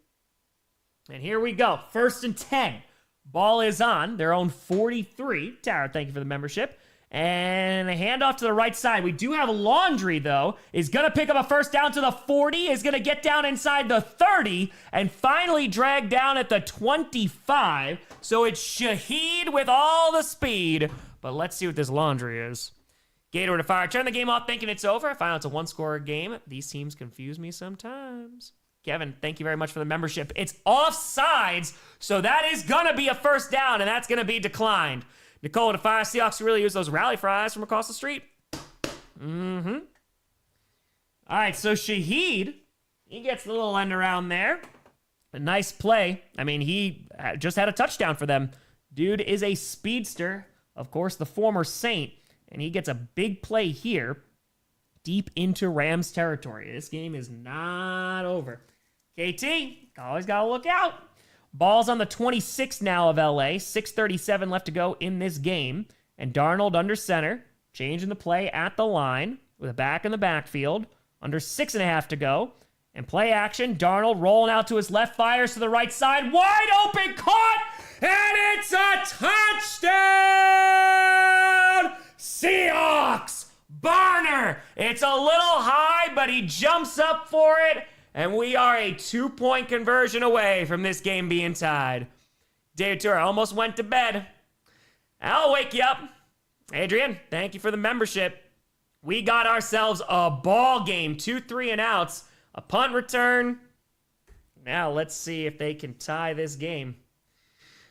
And here we go. 1st and 10. Ball is on their own 43. Tara, thank you for the membership. And a handoff to the right side. We do have Laundry, though. Is going to pick up a first down to the 40. Is going to get down inside the 30. And finally drag down at the 25. So it's Shaheed with all the speed. But let's see what this Laundry is. Gator to fire. Turn the game off thinking it's over. I find out it's a one-score game. These teams confuse me sometimes. Kevin, thank you very much for the membership. It's offsides, so that is going to be a first down, and that's going to be declined. Nicole to fire. Seahawks really use those rally fries from across the street. All right, so Shaheed, he gets the little end around there. A nice play. I mean, he just had a touchdown for them. Dude is a speedster. Of course, the former Saint. And he gets a big play here deep into Rams territory. This game is not over. KT, always got to look out. Ball's on the 26 now of LA. 6:37 left to go in this game. And Darnold under center. Changing the play at the line with a back in the backfield. Under 6.5 to go. And play action. Darnold rolling out to his left. Fires to the right side. Wide open. Caught. And it's a touchdown! Seahawks! Barner! It's a little high, but he jumps up for it. And we are a 2-point conversion away from this game being tied. David Tour almost went to bed. I'll wake you up. Adrian, thank you for the membership. We got ourselves a ball game. 2 3-and-outs. A punt return. Now let's see if they can tie this game.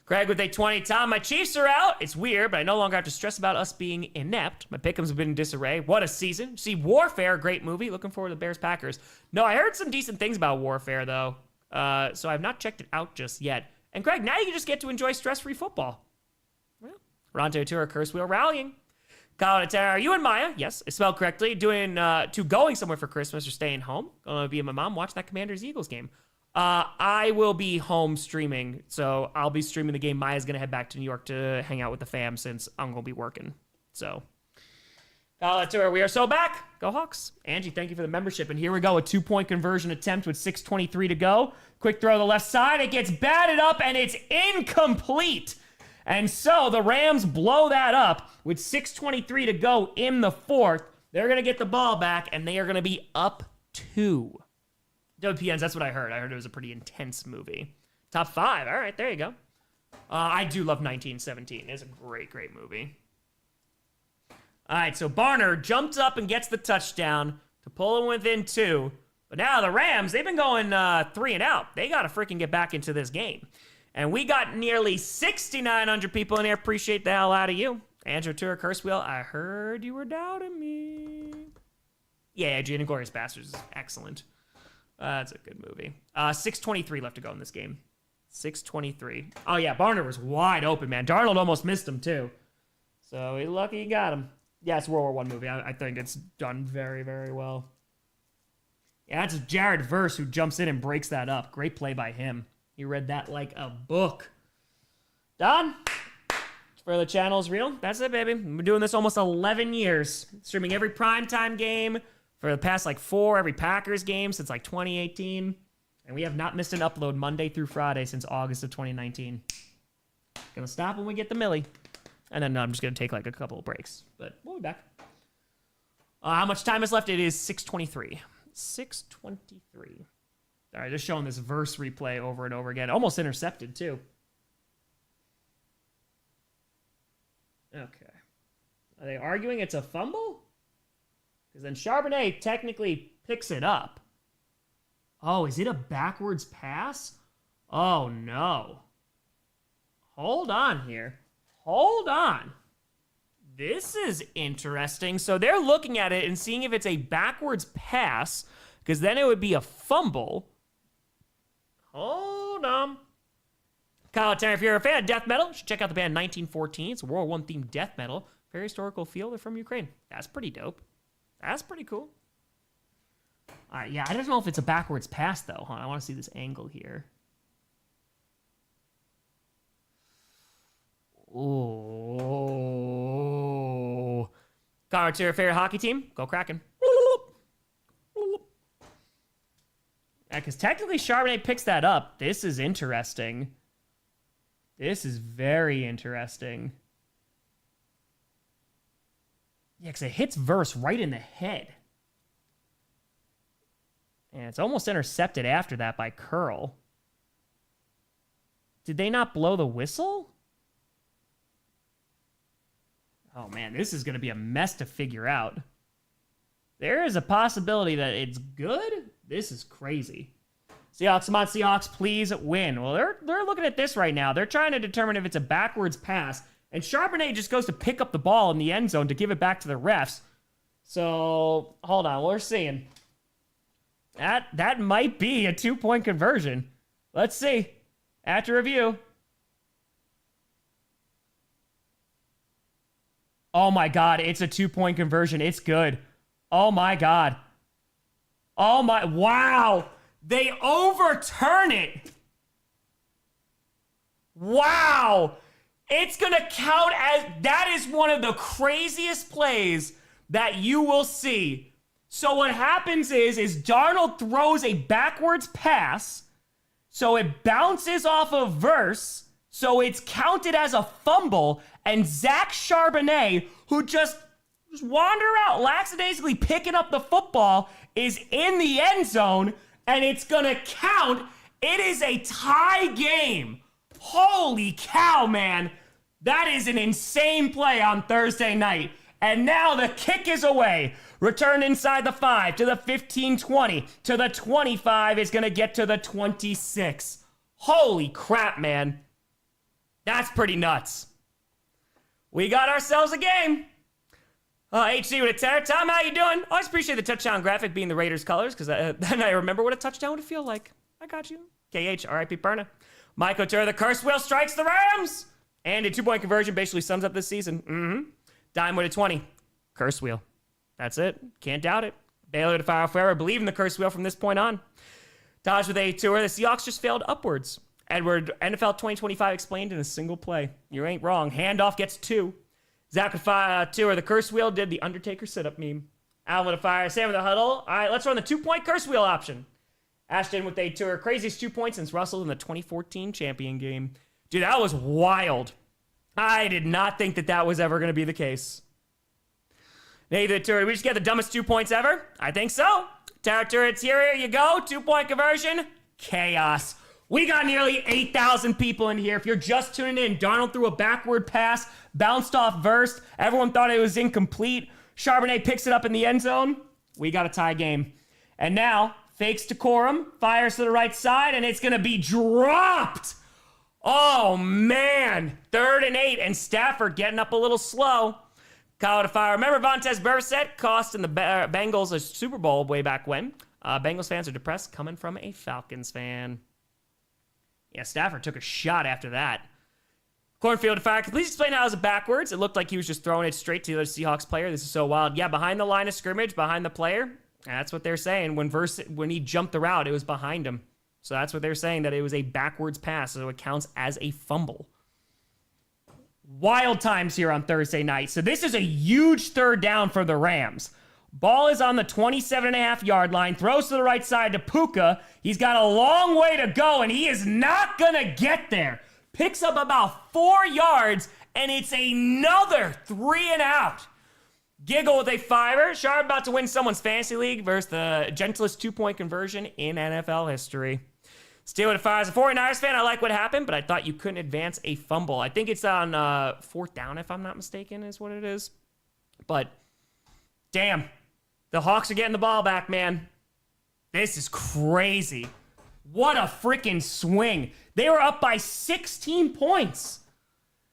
Craig with a 20. Tom, my Chiefs are out. It's weird, but I no longer have to stress about us being inept. My pick'ems have been in disarray. What a season. See, Warfare, great movie. Looking forward to the Bears-Packers. No, I heard some decent things about Warfare, though. So I've not checked it out just yet. And Craig, now you can just get to enjoy stress-free football. Well, Ronto Tour, Curse Wheel Rallying. Colin Atara, are you and Maya? Yes, it's spelled correctly. Going somewhere for Christmas or staying home. Gonna be with my mom watching that Commanders-Eagles game. I will be home streaming, so I'll be streaming the game. Maya's gonna head back to New York to hang out with the fam since I'm gonna be working. So, Colin Atara, we are so back. Go Hawks. Angie, thank you for the membership. And here we go, a 2-point conversion attempt with 6:23 to go. Quick throw to the left side. It gets batted up, and it's incomplete. And so the Rams blow that up with 6:23 to go in the fourth. They're going to get the ball back, and they are going to be up 2. WPNs, that's what I heard. I heard it was a pretty intense movie. Top 5. All right, there you go. I do love 1917. It's a great, great movie. All right, so Barner jumps up and gets the touchdown to pull him within 2. But now the Rams, they've been going 3 and out. They got to freaking get back into this game. And we got nearly 6,900 people in here. Appreciate the hell out of you. Andrew Tour, Curse Wheel, I heard you were doubting me. Yeah, Gene and Glorious Bastards is excellent. That's a good movie. 6:23 left to go in this game. 6:23. Oh, yeah, Barner was wide open, man. Darnold almost missed him, too. So he's lucky he got him. Yeah, it's a World War I movie. I think it's done very, very well. Yeah, that's Jared Verse who jumps in and breaks that up. Great play by him. He read that like a book. Done. For the channel's real. That's it, baby. We've been doing this almost 11 years. Streaming every primetime game for the past 4, every Packers game since 2018. And we have not missed an upload Monday through Friday since August of 2019. Gonna stop when we get the milli. And then I'm just gonna take a couple of breaks. But we'll be back. How much time is left? It is 6:23. 6:23. All right, just showing this verse replay over and over again. Almost intercepted, too. Okay. Are they arguing it's a fumble? Because then Charbonnet technically picks it up. Oh, is it a backwards pass? Oh, no. Hold on here. Hold on. This is interesting. So they're looking at it and seeing if it's a backwards pass, because then it would be a fumble. Hold on. Kyle Terry, if you're a fan of death metal, you should check out the band 1914. It's a World War I themed death metal. Very historical feel. They're from Ukraine. That's pretty dope. That's pretty cool. All right, yeah, I don't know if it's a backwards pass, though. Hold on, I want to see this angle here. Oh. Kyle Terry, favorite hockey team? Go Kraken. Yeah, because technically Charbonnet picks that up. This is interesting. This is very interesting. Yeah, because it hits Verse right in the head. And it's almost intercepted after that by Curl. Did they not blow the whistle? Oh, man, this is going to be a mess to figure out. There is a possibility that it's good. This is crazy. Seahawks, come on, Seahawks, please win. Well, they're looking at this right now. They're trying to determine if it's a backwards pass. And Charbonnet just goes to pick up the ball in the end zone to give it back to the refs. So, hold on, we're seeing. That might be a 2-point conversion. Let's see. After review. Oh my God, it's a 2-point conversion. It's good. Oh my God. Oh my, wow. They overturn it. Wow. It's going to count as, that is one of the craziest plays that you will see. So what happens is Darnold throws a backwards pass, so it bounces off of verse, so it's counted as a fumble, and Zach Charbonnet, who just wander out, lackadaisically picking up the football, is in the end zone, and it's gonna count. It is a tie game. Holy cow, man. That is an insane play on Thursday night. And now the kick is away. Returned inside the 5 to the 15-20 to the 25 is going to get to the 26. Holy crap, man. That's pretty nuts. We got ourselves a game. HC with a tear. Tom, how you doing? Always appreciate the touchdown graphic being the Raiders colors because then I remember what a touchdown would feel like. I got you. KH, RIP Perna. Michael Turner, the curse wheel strikes the Rams. And a 2-point conversion basically sums up this season. Dime with a 20. Curse wheel. That's it. Can't doubt it. Baylor to fire forever. Believe in the curse wheel from this point on. Taj with a tour. The Seahawks just failed upwards. Edward, NFL 2025 explained in a single play. You ain't wrong. Handoff gets 2. Zach with fire tour. The curse wheel did the Undertaker sit-up meme. Alvin with a fire. Sam with a huddle. All right, let's run the 2-point curse wheel option. Ashton with a tour. Craziest 2 points since Russell in the 2014 champion game. Dude, that was wild. I did not think that was ever going to be the case. Nathan Turret, we just get the dumbest 2 points ever? I think so. Tara Turrets, here you go. 2-point conversion. Chaos. We got nearly 8,000 people in here. If you're just tuning in, Darnold threw a backward pass, bounced off verse. Everyone thought it was incomplete. Charbonnet picks it up in the end zone. We got a tie game. And now, fakes decorum, fires to the right side, and it's going to be dropped. Oh, man. 3rd and 8, and Stafford getting up a little slow. Kyle to fire. Remember Vontaze Burfict costing the Bengals a Super Bowl way back when? Bengals fans are depressed coming from a Falcons fan. Yeah, Stafford took a shot after that. Cornfield to fire. Please explain how it was backwards. It looked like he was just throwing it straight to the other Seahawks player. This is so wild. Yeah, behind the line of scrimmage, behind the player. That's what they're saying. When he jumped the route, it was behind him. So that's what they're saying, that it was a backwards pass, so it counts as a fumble. Wild times here on Thursday night. So this is a huge 3rd down for the Rams. Ball is on the 27.5-yard line. Throws to the right side to Puka. He's got a long way to go, and he is not going to get there. Picks up about 4 yards, and it's another 3 and out. Giggle with a fiver. Sharp about to win someone's fantasy league versus the gentlest 2-point conversion in NFL history. Steal with a fire. As a 49ers fan, I like what happened, but I thought you couldn't advance a fumble. I think it's on 4th down, if I'm not mistaken, is what it is. But, damn. The Hawks are getting the ball back, man. This is crazy. What a freaking swing. They were up by 16 points.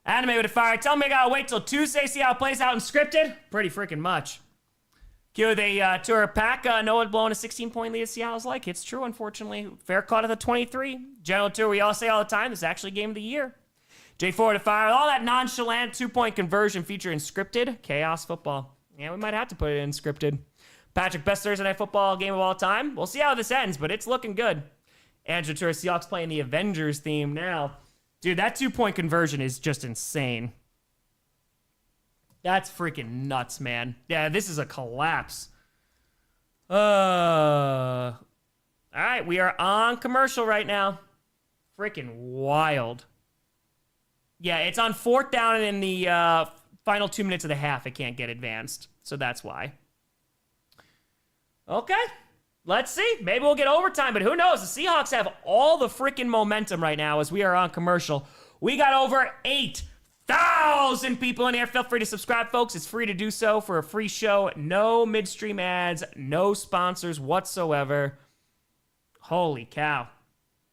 Anime with a fire. Tell me I gotta wait till Tuesday, see how it plays out in scripted. Pretty freaking much. Q, the tour pack. Noah blowing a 16-point lead at Seattle's like. It's true, unfortunately. Fair caught at the 23. General tour, we all say all the time, this is actually game of the year. J4 to fire. All that nonchalant 2-point conversion feature in scripted. Chaos football. Yeah, we might have to put it in scripted. Patrick, best Thursday night football game of all time. We'll see how this ends, but it's looking good. Andrew Tour, Seahawks playing the Avengers theme now. Dude, that 2-point conversion is just insane. That's freaking nuts, man. Yeah, this is a collapse. All right, we are on commercial right now. Freaking wild. Yeah, it's on 4th down and in the final 2 minutes of the half. It can't get advanced, so that's why. Okay, let's see. Maybe we'll get overtime, but who knows? The Seahawks have all the freaking momentum right now as we are on commercial. We got over 8,000 people in here. Feel free to subscribe, folks. It's free to do so for a free show. No midstream ads, no sponsors whatsoever. Holy cow.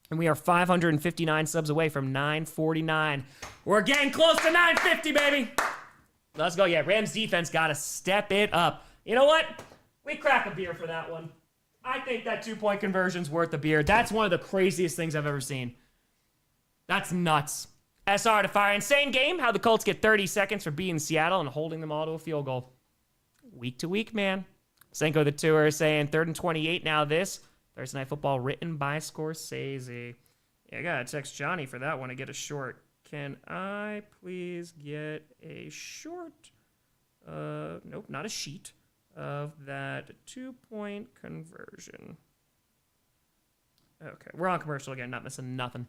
And we are 559 subs away from 949. We're getting close to 950, baby. Let's go. Yeah, Rams defense got to step it up. You know what? We crack a beer for that one. I think that 2-point conversion's worth the beer. That's one of the craziest things I've ever seen. That's nuts. SR to fire. Insane game. How the Colts get 30 seconds for beating Seattle and holding them all to a field goal. Week to week, man. Senko the Tour saying 3rd and 28 now this. Thursday Night Football written by Scorsese. Yeah, I gotta text Johnny for that one to get a short. Can I please get a short? Nope, not a sheet of that 2-point conversion. Okay, we're on commercial again, not missing nothing.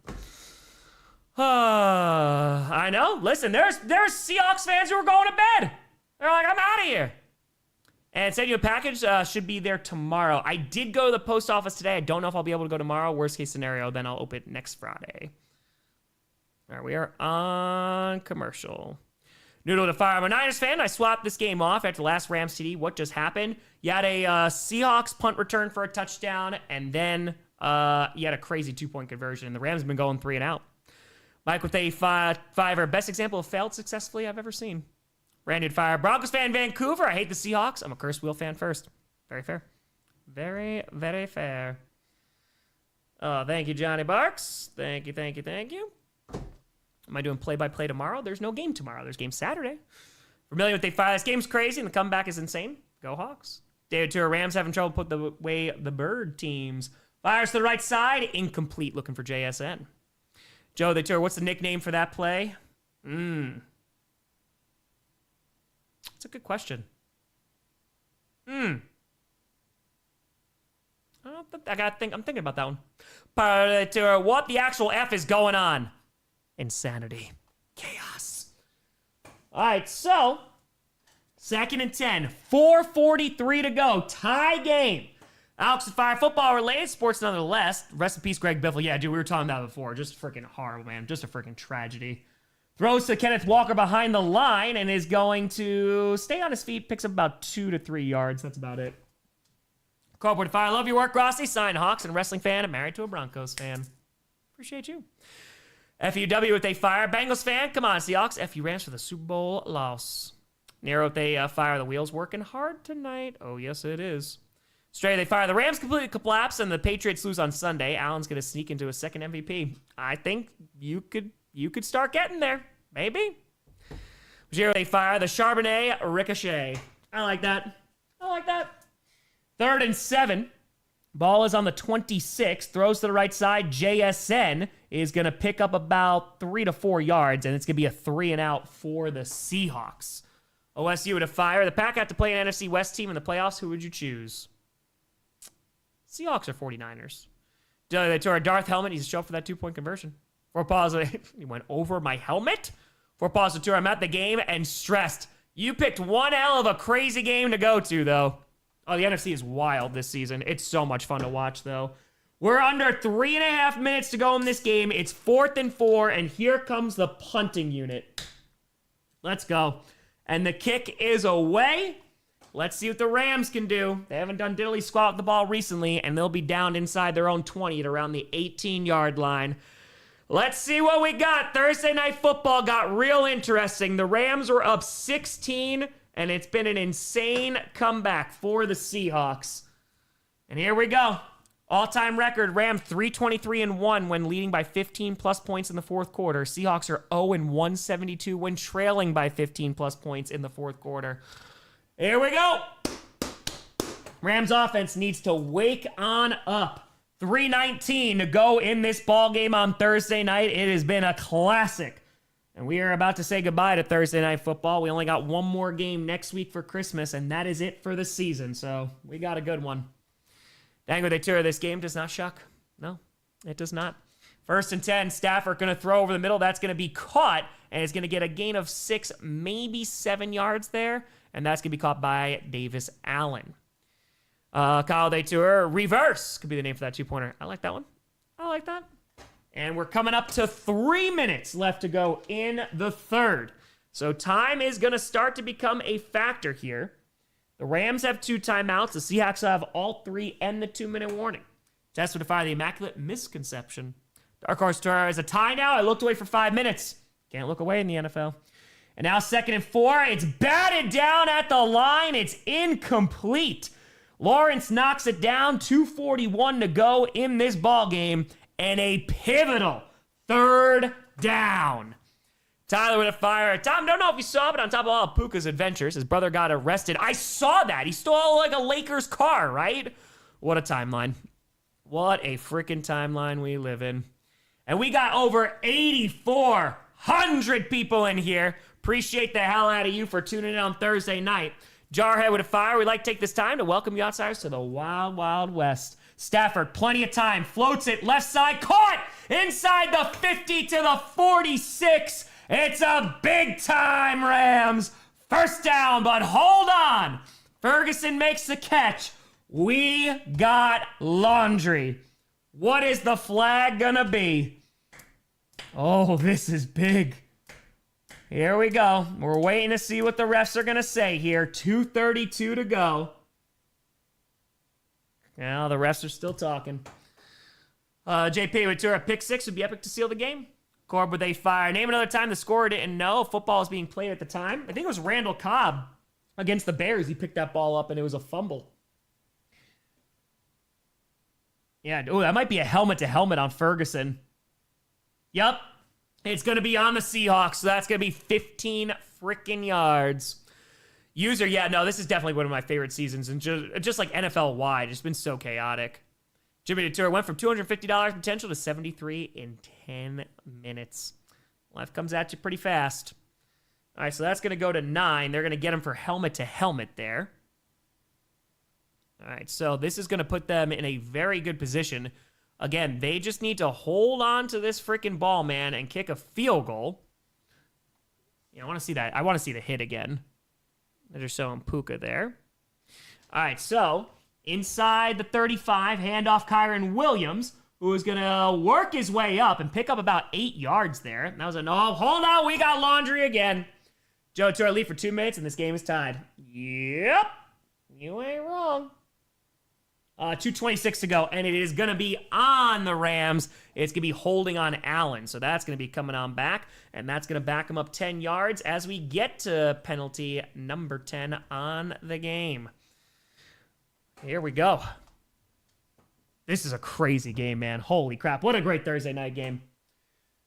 I know. Listen, there's Seahawks fans who are going to bed. They're like, I'm out of here. And send you a package. Should be there tomorrow. I did go to the post office today. I don't know if I'll be able to go tomorrow. Worst case scenario, then I'll open it next Friday. All right, we are on commercial. Noodle to fire. I'm a Niners fan. I swapped this game off after the last Rams TD. What just happened? You had a Seahawks punt return for a touchdown, and then you had a crazy 2-point conversion. And the Rams have been going 3 and out. Mike with a fiver. Best example of failed successfully I've ever seen. Randy fire. Broncos fan, Vancouver. I hate the Seahawks. I'm a Cursed Wheel fan first. Very fair. Very, very fair. Oh, thank you, Johnny Barks. Thank you, thank you, thank you. Am I doing play-by-play tomorrow? There's no game tomorrow. There's game Saturday. Familiar with they fire. This game's crazy, and the comeback is insane. Go Hawks. David Tour. Rams having trouble put the way the bird teams. Fires to the right side. Incomplete. Looking for JSN. Joe the Tour. What's the nickname for that play? That's a good question. I gotta think. I'm thinking about that one. What the actual F is going on? Insanity. Chaos. All right, so 2nd and 10. 4:43 to go. Tie game. Alex and Fire, football related, sports nonetheless. Rest in peace, Greg Biffle. Yeah, dude, we were talking about that before. Just freaking horrible, man. Just a freaking tragedy. Throws to Kenneth Walker behind the line and is going to stay on his feet. Picks up about 2 to 3 yards. That's about it. Corporate Fire, love your work, Grossi. Sign Hawks and wrestling fan and married to a Broncos fan. Appreciate you. FUW with a fire. Bengals fan, come on, Seahawks. FU Rams for the Super Bowl loss. Nero with a fire. The wheels working hard tonight. Oh, yes, it is. Stray, they fire. The Rams completely collapse and the Patriots lose on Sunday. Allen's going to sneak into a second MVP. I think you could start getting there. Maybe. Zero, they fire. The Charbonnet ricochet. I like that. 3rd and 7. Ball is on the 26. Throws to the right side. JSN is going to pick up about 3 to 4 yards, and it's going to be a 3 and out for the Seahawks. OSU to fire. The Pack have to play an NFC West team in the playoffs. Who would you choose? Seahawks or 49ers? They tore a Darth helmet. He's show up for that 2-point conversion. 4 positive. He went over my helmet. 4 positive tour. I'm at the game and stressed. You picked one hell of a crazy game to go to, though. Oh, the NFC is wild this season. It's so much fun to watch, though. We're under 3.5 minutes to go in this game. It's 4th and 4, and here comes the punting unit. Let's go. And the kick is away. Let's see what the Rams can do. They haven't done diddly squat with the ball recently, and they'll be down inside their own 20 at around the 18-yard line. Let's see what we got. Thursday Night Football got real interesting. The Rams were up 16, and it's been an insane comeback for the Seahawks. And here we go. All-time record, Rams 323-1 when leading by 15-plus points in the fourth quarter. Seahawks are 0-172 when trailing by 15-plus points in the fourth quarter. Here we go. Rams offense needs to wake on up. 3:19 to go in this ball game on Thursday night. It has been a classic. And we are about to say goodbye to Thursday Night Football. We only got one more game next week for Christmas, and that is it for the season. So we got a good one. Dango de Tura, this game does not shock. No, it does not. 1st and 10, Stafford going to throw over the middle. That's going to be caught, and it's going to get a gain of 6, maybe 7 yards there. And that's going to be caught by Davis Allen. Kyle de Tura, reverse could be the name for that 2-pointer. I like that one. I like that. And we're coming up to 3 minutes left to go in the third. So time is going to start to become a factor here. The Rams have 2 timeouts. The Seahawks have all 3 and the 2-minute warning. Test would defy the immaculate misconception. Dark Horse Tour is a tie now. I looked away for 5 minutes. Can't look away in the NFL. And now 2nd and 4. It's batted down at the line. It's incomplete. Lawrence knocks it down, 2:41 to go in this ball game, and a pivotal third down. Tyler with a fire. Tom, don't know if you saw, but on top of all of Puka's adventures, his brother got arrested. I saw that. He stole like a Lakers car, right? What a timeline. What a freaking timeline we live in. And we got over 8,400 people in here. Appreciate the hell out of you for tuning in on Thursday night. Jarhead with a fire. We'd like to take this time to welcome you outsiders to the Wild Wild West. Stafford, plenty of time. Floats it left side. Caught inside the 50 to the 46. It's a big time Rams. First down, but hold on. Ferguson makes the catch. We got laundry. What is the flag gonna be? Oh, this is big. Here we go. We're waiting to see what the refs are gonna say here. 2:32 to go. Now the refs are still talking. JP with a pick six would be epic to seal the game. Corb with a fire. Name another time the scorer didn't know football was being played at the time. I think it was Randall Cobb against the Bears. He picked that ball up and it was a fumble. Yeah, oh, that might be a helmet-to-helmet on Ferguson. Yep, it's going to be on the Seahawks, so that's going to be 15 freaking yards. User, yeah, no, this is definitely one of my favorite seasons, and just like NFL-wide, it's been so chaotic. Jimmy Tour went from $250 potential to $73 in 10 minutes. Life comes at you pretty fast. All right, so that's going to go to 9. They're going to get him for helmet-to-helmet there. All right, so this is going to put them in a very good position. Again, they just need to hold on to this freaking ball, man, and kick a field goal. Yeah, I want to see that. I want to see the hit again. They're just showing Puka there. All right, so inside the 35, handoff Kyron Williams, who is going to work his way up and pick up about 8 yards there. And that was a no. Hold on, we got laundry again. Joe Torre lead for 2 minutes, and this game is tied. Yep, you ain't wrong. 2:26 to go, and it is going to be on the Rams. It's going to be holding on Allen, so that's going to be coming on back, and that's going to back him up 10 yards as we get to penalty number 10 on the game. Here we go. This is a crazy game, man. Holy crap. What a great Thursday night game.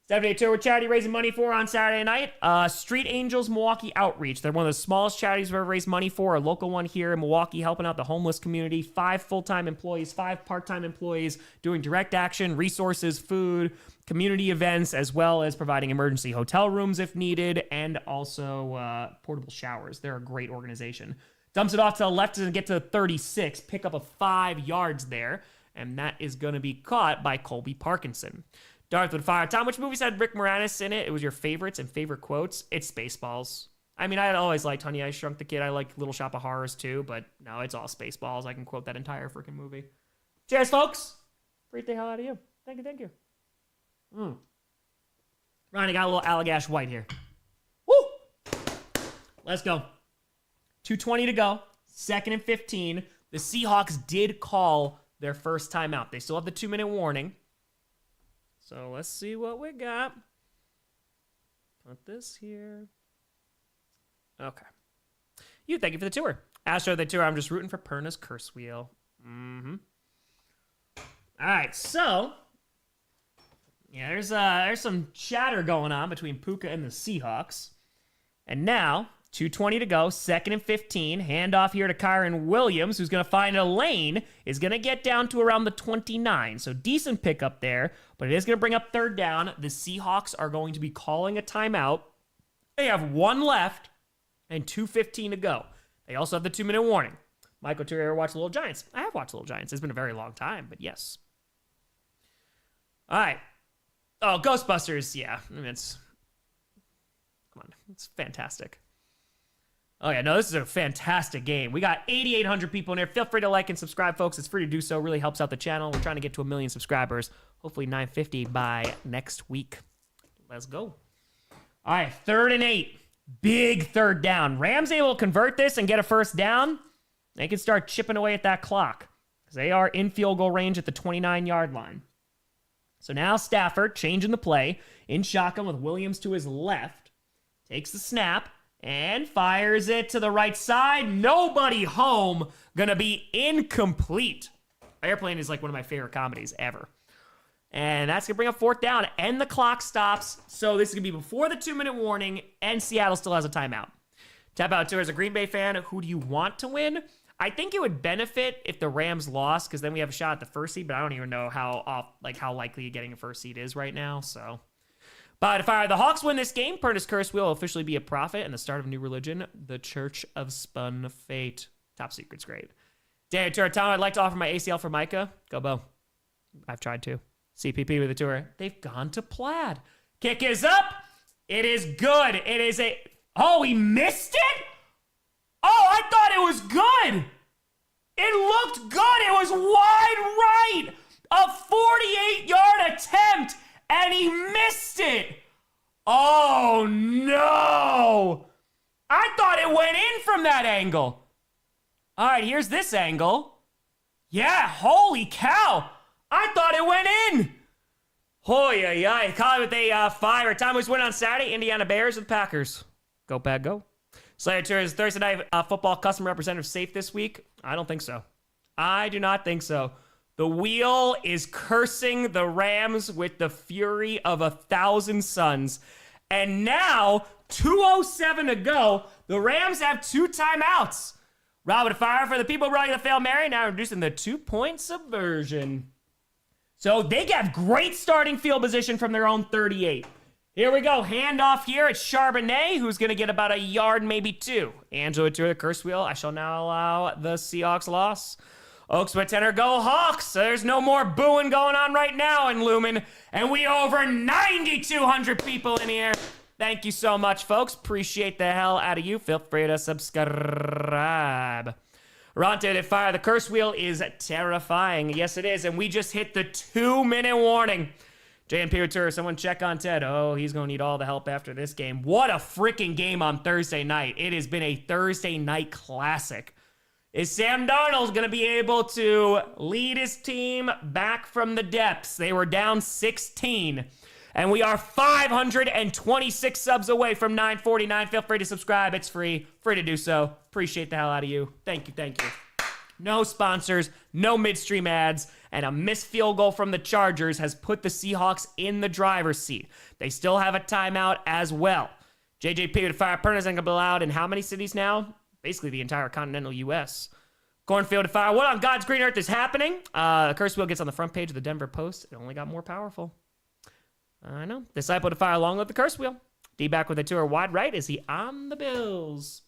7-day tour with charity raising money for on Saturday night. Street Angels Milwaukee Outreach. They're one of the smallest charities we've ever raised money for. A local one here in Milwaukee, helping out the homeless community. 5 full-time employees, 5 part-time employees, doing direct action, resources, food, community events, as well as providing emergency hotel rooms if needed, and also portable showers. They're a great organization. Dumps it off to the left to get to 36. Pick up a 5 yards there, and that is going to be caught by Colby Parkinson. Darth with fire. Tom, which movies had Rick Moranis in it? It was your favorites and favorite quotes. It's Spaceballs. I mean, I always liked Honey, I Shrunk the Kid. I like Little Shop of Horrors too, but no, it's all Spaceballs. I can quote that entire freaking movie. Cheers, folks. Freak the hell out of you. Thank you. Ronnie got a little Allagash White here. Woo! Let's go. 2:20 to go. 2nd and 15. The Seahawks did call their first timeout. They still have the 2-minute warning. So let's see what we got. Put this here. Okay. Thank you for the tour. Astro the tour. I'm just rooting for Perna's curse wheel. All right, so yeah, there's some chatter going on between Puka and the Seahawks. And now, 2:20 to go, 2nd and 15. Handoff here to Kyron Williams, who's going to find a lane, is going to get down to around the 29. So decent pickup there, but it is going to bring up 3rd down. The Seahawks are going to be calling a timeout. They have 1 left and 2:15 to go. They also have the 2-minute warning. Michael, do you ever watch Little Giants? I have watched Little Giants. It's been a very long time, but yes. All right. Oh, Ghostbusters. Yeah, I mean, it's fantastic. Oh, yeah, no, this is a fantastic game. We got 8,800 people in here. Feel free to like and subscribe, folks. It's free to do so. Really helps out the channel. We're trying to get to 1 million subscribers. Hopefully 950 by next week. Let's go. All right, 3rd and 8. Big 3rd down. Rams able to convert this and get a 1st down. They can start chipping away at that clock because they are in field goal range at the 29-yard line. So now Stafford changing the play in shotgun with Williams to his left. Takes the snap. and fires it to the right side. Nobody home. Gonna be incomplete. Airplane is like one of my favorite comedies ever. And that's gonna bring up 4th down, and the clock stops. So this is gonna be before the 2-minute warning, and Seattle still has a timeout. Tap out, too, as a Green Bay fan, who do you want to win? I think it would benefit if the Rams lost, because then we have a shot at the first seed, but I don't even know how likely getting a first seed is right now, so. But if the Hawks win this game, Pernus Curse will officially be a prophet and the start of a new religion, the Church of Spun Fate. Top secret's great. Dan Turatano, I'd like to offer my ACL for Micah. Go, Bo. I've tried to. CPP with the tour. They've gone to plaid. Kick is up. It is good. It is a... Oh, he missed it? Oh, I thought it was good. It looked good. It was wide right. A 48-yard attempt, and he missed it. Oh, no. I thought it went in from that angle. All right, here's this angle. Yeah, holy cow. I thought it went in. Hoy, yeah, yeah. Call it with a fire. Time was win on Saturday. Indiana Bears with Packers. Go, Pack, go. Slayer Tour, is Thursday Night Football custom representative safe this week? I don't think so. I do not think so. The wheel is cursing the Rams with the fury of 1,000 suns. And now, 2:07 to go, the Rams have 2 timeouts. Robert Fire for the people running the Fail Mary, now introducing the 2-point subversion. So they have great starting field position from their own 38. Here we go. Handoff here. It's Charbonnet, who's going to get about a yard, maybe 2. Angelo to the curse wheel. I shall now allow the Seahawks loss. Oaks with tenor, go Hawks. So there's no more booing going on right now in Lumen. And we over 9,200 people in here. Thank you so much, folks. Appreciate the hell out of you. Feel free to subscribe. Ronte to fire. The curse wheel is terrifying. Yes, it is. And we just hit the 2-minute warning. JNP Tour, someone check on Ted. Oh, he's going to need all the help after this game. What a freaking game on Thursday night. It has been a Thursday night classic. Is Sam Darnold going to be able to lead his team back from the depths? They were down 16. And we are 526 subs away from 949. Feel free to subscribe. It's free. Free to do so. Appreciate the hell out of you. Thank you, thank you. No sponsors, no midstream ads, and a missed field goal from the Chargers has put the Seahawks in the driver's seat. They still have a timeout as well. JJP with fire. Pernas ain't gonna be allowed in how many cities now? Basically the entire continental U.S. Cornfield to fire. What on God's green earth is happening? Curse wheel gets on the front page of the Denver Post. It only got more powerful. I know. Disciple to fire along with the curse wheel. D-back with a tour wide right. Is he on the Bills?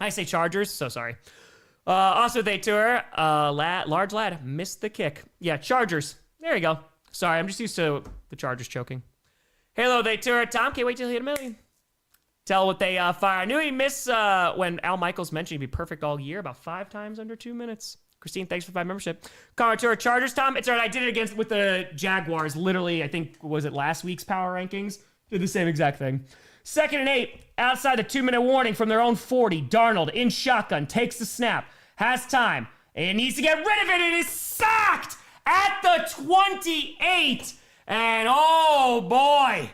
I say Chargers, so sorry. Also, they tour, large lad, missed the kick. Yeah, Chargers. There you go. Sorry, I'm just used to the Chargers choking. Halo, they tour. Tom, can't wait till he hit 1 million. Tell what they fire. I knew he missed when Al Michaels mentioned he'd be perfect all year, about 5 times under 2 minutes. Christine, thanks for 5 membership. Connor Tour, Chargers, Tom. It's all right. I did it with the Jaguars. Literally, I think, was it last week's power rankings? Did the same exact thing. 2nd and 8, outside the 2-minute warning from their own 40. Darnold in shotgun, takes the snap, has time, and needs to get rid of it. It is sacked at the 28. And oh boy,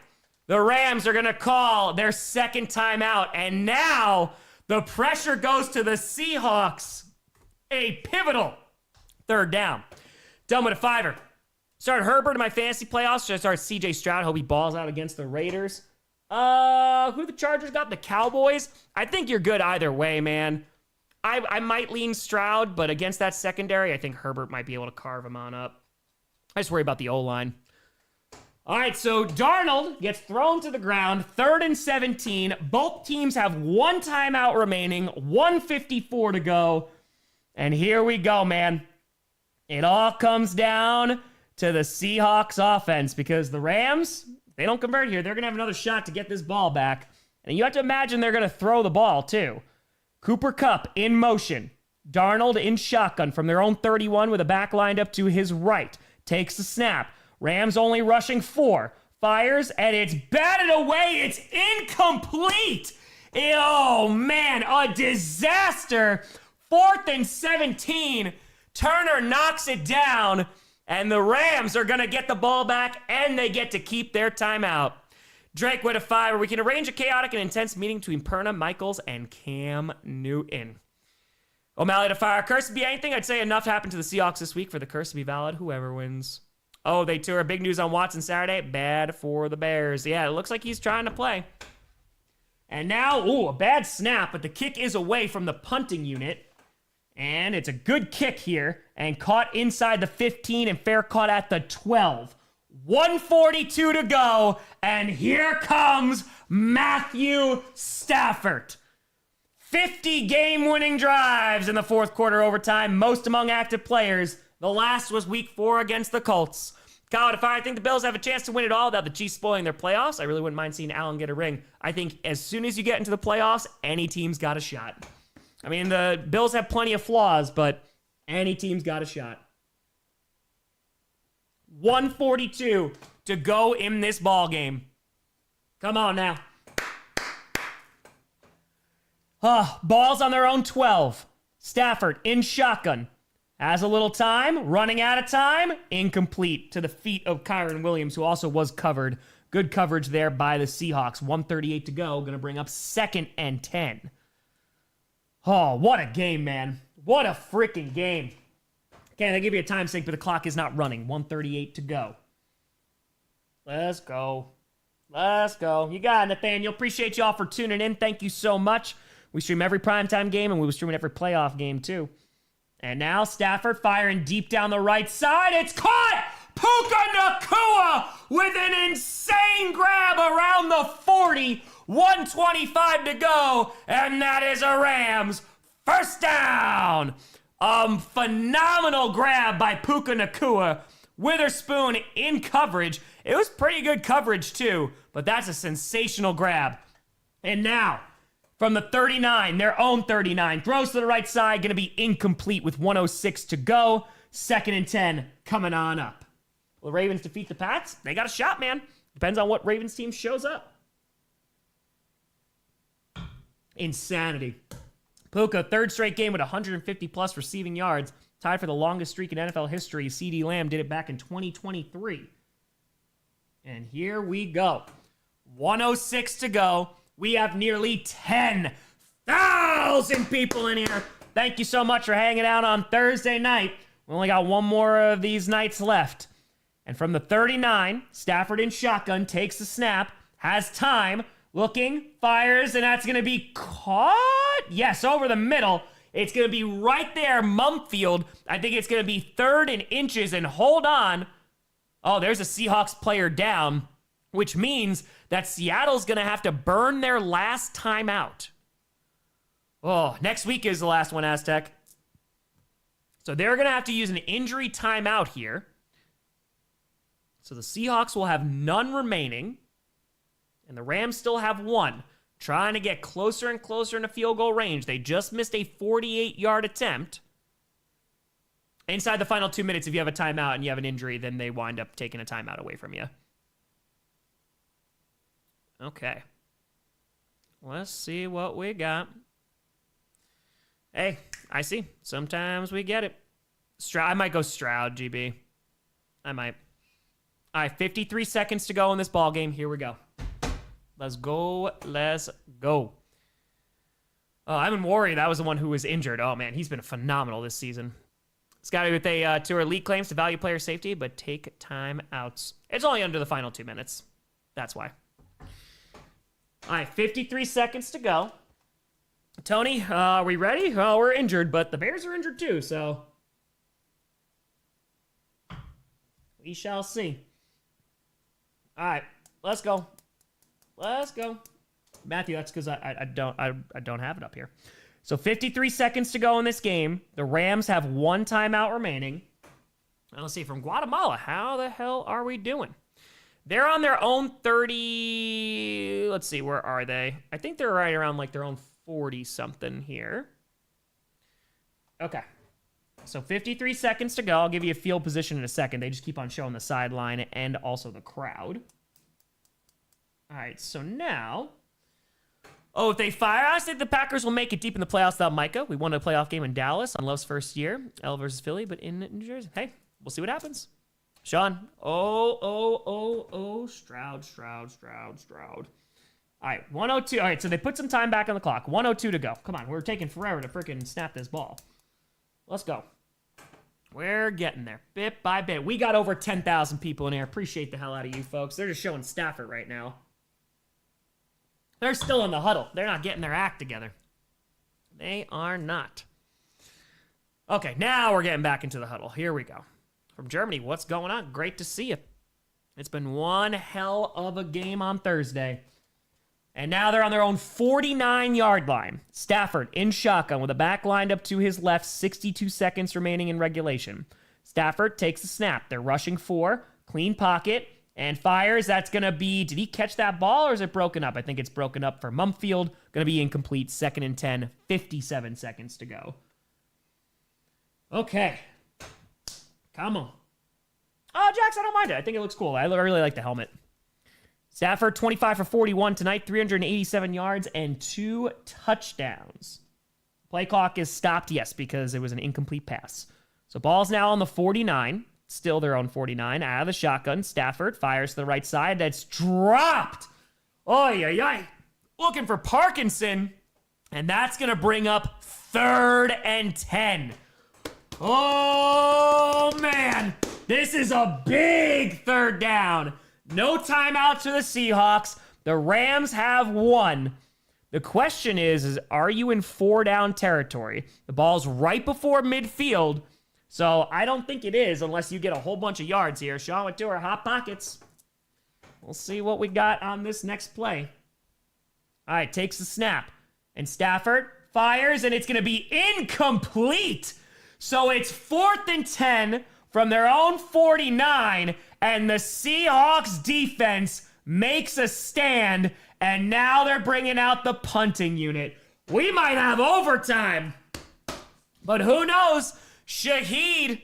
the Rams are going to call their 2nd timeout. And now the pressure goes to the Seahawks. A pivotal 3rd down. Done with a 5er. Started Herbert in my fantasy playoffs. Should I start CJ Stroud? Hope he balls out against the Raiders. Who the Chargers got? The Cowboys? I think you're good either way, man. I might lean Stroud, but against that secondary, I think Herbert might be able to carve him on up. I just worry about the O-line. All right, so Darnold gets thrown to the ground, 3rd and 17. Both teams have 1 timeout remaining, 1:54 to go. And here we go, man. It all comes down to the Seahawks offense because the Rams, they don't convert here. They're going to have another shot to get this ball back. And you have to imagine they're going to throw the ball, too. Cooper Kupp in motion. Darnold in shotgun from their own 31 with a back lined up to his right. Takes the snap. Rams only rushing 4. Fires, and it's batted away. It's incomplete. Oh, man, a disaster. 4th and 17. Turner knocks it down, and the Rams are going to get the ball back, and they get to keep their timeout. Drake with a 5, where we can arrange a chaotic and intense meeting between Perna, Michaels, and Cam Newton. O'Malley to fire. Curse to be anything. I'd say enough happened to the Seahawks this week for the curse to be valid. Whoever wins. Oh, they tour. Big news on Watson Saturday. Bad for the Bears. Yeah, it looks like he's trying to play. And now, a bad snap, but the kick is away from the punting unit. And it's a good kick here. And caught inside the 15 and fair caught at the 12. 1:42 to go, and here comes Matthew Stafford. 50 game-winning drives in the fourth quarter overtime, most among active players. The last was week 4 against the Colts. Kyle, if I think the Bills have a chance to win it all without the Chiefs spoiling their playoffs, I really wouldn't mind seeing Allen get a ring. I think as soon as you get into the playoffs, any team's got a shot. I mean, the Bills have plenty of flaws, but any team's got a shot. 1:42 to go in this ball game. Come on now. Ball's on their own 12. Stafford in shotgun. Has a little time. Running out of time. Incomplete to the feet of Kyron Williams, who also was covered. Good coverage there by the Seahawks. 1:38 to go. Going to bring up 2nd and 10. Oh, what a game, man. What a freaking game. Okay, they give you a time sync, but the clock is not running. 1:38 to go. Let's go. Let's go. You got it, Nathaniel. Appreciate y'all for tuning in. Thank you so much. We stream every primetime game, and we will stream every playoff game, too. And now Stafford firing deep down the right side. It's caught! Puka Nacua with an insane grab around the 40. 1:25 to go, and that is a Rams first down. Phenomenal grab by Puka Nacua. Witherspoon in coverage. It was pretty good coverage too, but that's a sensational grab. And now, from the 39, their own 39, throws to the right side, gonna be incomplete with 1:06 to go. 2nd and 10 coming on up. Will the Ravens defeat the Pats? They got a shot, man. Depends on what Ravens team shows up. Insanity. Puka, 3rd straight game with 150 plus receiving yards, tied for the longest streak in NFL history. CeeDee Lamb did it back in 2023. And here we go. 1:06 to go. We have nearly 10,000 people in here. Thank you so much for hanging out on Thursday night. We only got one more of these nights left. And from the 39, Stafford in shotgun takes the snap, has time, looking, fires, and that's going to be caught. Yes, over the middle. It's going to be right there, Mumfield. I think it's going to be 3rd and inches, and hold on. Oh, there's a Seahawks player down, which means that Seattle's going to have to burn their last timeout. Oh, next week is the last one, Aztec. So they're going to have to use an injury timeout here. So the Seahawks will have none remaining. And the Rams still have one. Trying to get closer and closer into field goal range. They just missed a 48-yard attempt. Inside the final 2 minutes, if you have a timeout and you have an injury, then they wind up taking a timeout away from you. Okay. Let's see what we got. Hey, I see. Sometimes we get it. I might go Stroud, GB. I might. All right, 53 seconds to go in this ball game. Here we go. Let's go. Let's go. Ivan Warrior, that was the one who was injured. Oh, man, he's been phenomenal this season. It's got to be with two elite claims to value player safety, but take time outs. It's only under the final 2 minutes. That's why. All right, 53 seconds to go. Tony, are we ready? Oh, we're injured, but the Bears are injured too, so we shall see. All right, let's go. Let's go. Matthew, that's because I don't have it up here. So 53 seconds to go in this game. The Rams have one timeout remaining. Now, let's see, from Guatemala, how the hell are we doing? They're on their own 30. Let's see, where are they? I think they're right around like their own 40-something here. Okay. So 53 seconds to go. I'll give you a field position in a second. They just keep on showing the sideline and also the crowd. All right, so now... Oh, if they fire, I think the Packers will make it deep in the playoffs without Micah. We won a playoff game in Dallas on Love's first year. L versus Philly, but in New Jersey. Hey, we'll see what happens. Sean. Oh. Stroud. All right, 102. All right, so they put some time back on the clock. 102 to go. Come on, we're taking forever to freaking snap this ball. Let's go. We're getting there, bit by bit. We got over 10,000 people in here. Appreciate the hell out of you folks. They're just showing Stafford right now. They're still in the huddle. They're not getting their act together. They are not. Okay, now we're getting back into the huddle. Here we go. From Germany, what's going on? Great to see you. It's been one hell of a game on Thursday. And now they're on their own 49-yard line. Stafford in shotgun with a back lined up to his left, 62 seconds remaining in regulation. Stafford takes the snap. They're rushing 4, clean pocket, and fires. That's going to be, did he catch that ball or is it broken up? I think it's broken up for Mumfield. Going to be incomplete, 2nd and 10, 57 seconds to go. Okay. Come on. Oh, Jax, I don't mind it. I think it looks cool. I really like the helmet. Stafford, 25 for 41 tonight, 387 yards and 2 touchdowns. Play clock is stopped, yes, because it was an incomplete pass. So ball's now on the 49. Still their own 49. Out of the shotgun. Stafford fires to the right side. That's dropped. Oy. Looking for Parkinson. And that's going to bring up 3rd and 10. Oh, man. This is a big 3rd down. No timeout to the Seahawks. The Rams have won. The question is are you in 4-down territory? The ball's right before midfield, so I don't think it is unless you get a whole bunch of yards here. Sean with 2 are hot pockets. We'll see what we got on this next play. All right, takes the snap. And Stafford fires, and it's going to be incomplete. So it's 4th and 10 from their own 49, and the Seahawks defense makes a stand, and now they're bringing out the punting unit. We might have overtime, but who knows? Shaheed,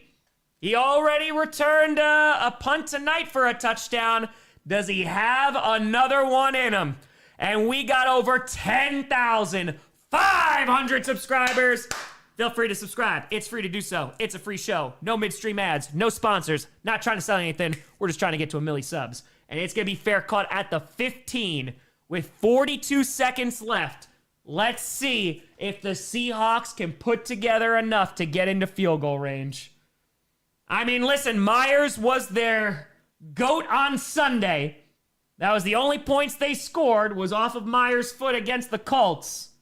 he already returned a punt tonight for a touchdown. Does he have another one in him? And we got over 10,500 subscribers. Feel free to subscribe. It's free to do so. It's a free show. No midstream ads. No sponsors. Not trying to sell anything. We're just trying to get to 1 million subs. And it's going to be fair caught at the 15 with 42 seconds left. Let's see if the Seahawks can put together enough to get into field goal range. I mean, listen, Myers was their GOAT on Sunday. That was the only points they scored was off of Myers' foot against the Colts.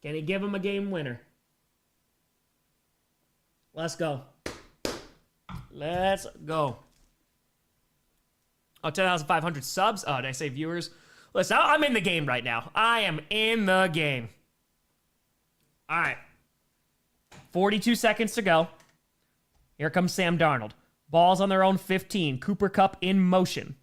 Can he give them a game winner? Let's go. Let's go. Oh, 10,500 subs. Oh, did I say viewers? Listen, I'm in the game right now. I am in the game. All right. 42 seconds to go. Here comes Sam Darnold. Ball's on their own 15. Cooper Kupp in motion.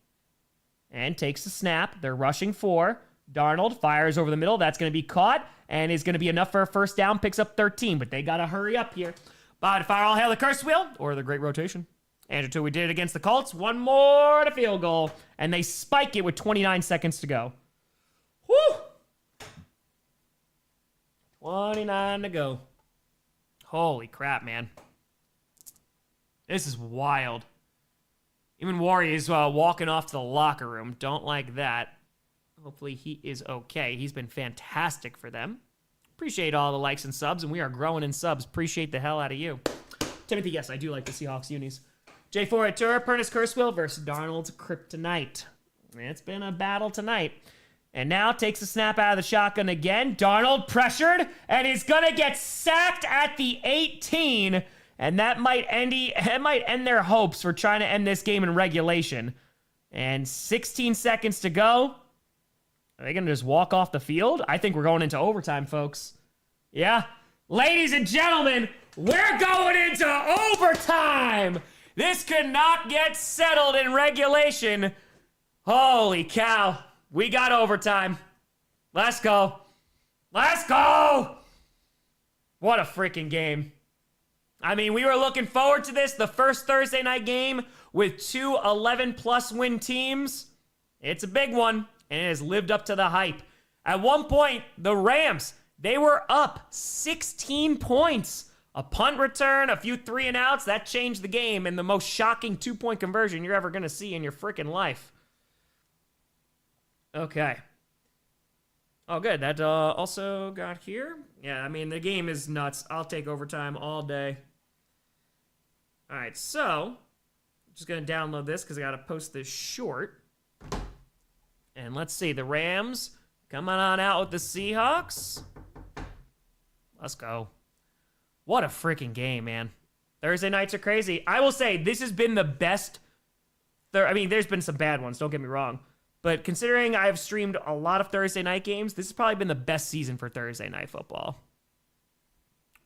And takes the snap. They're rushing 4. Darnold fires over the middle. That's going to be caught. And is going to be enough for a first down. Picks up 13. But they got to hurry up here. About to fire all hail the curse wheel. Or the great rotation. And until we did it against the Colts. One more to field goal. And they spike it with 29 seconds to go. Woo! 29 to go. Holy crap, man. This is wild. Even Warrior is walking off to the locker room. Don't like that. Hopefully he is okay. He's been fantastic for them. Appreciate all the likes and subs, and we are growing in subs. Appreciate the hell out of you. Timothy, yes, I do like the Seahawks unis. J4 at Tour, Pernus Cursewell versus Darnold's Kryptonite. It's been a battle tonight. And now takes the snap out of the shotgun again. Darnold pressured, and is going to get sacked at the 18. And that might end their hopes for trying to end this game in regulation. And 16 seconds to go. Are they going to just walk off the field? I think we're going into overtime, folks. Yeah. Ladies and gentlemen, we're going into overtime. This could not get settled in regulation. Holy cow. We got overtime. Let's go. Let's go. What a freaking game. I mean, we were looking forward to this, the first Thursday night game with 2 11-plus win teams. It's a big one, and it has lived up to the hype. At one point, the Rams, they were up 16 points A punt return, a few 3-and-outs, that changed the game in the most shocking 2-point conversion you're ever going to see in your freaking life. Okay. Oh, good. That also got here. Yeah, I mean, the game is nuts. I'll take overtime all day. All right, so I'm just going to download this because I got to post this short. And let's see. The Rams coming on out with the Seahawks. Let's go. What a freaking game, man. Thursday nights are crazy. I will say, this has been the best. I mean, there's been some bad ones, don't get me wrong. But considering I've streamed a lot of Thursday night games, this has probably been the best season for Thursday night football.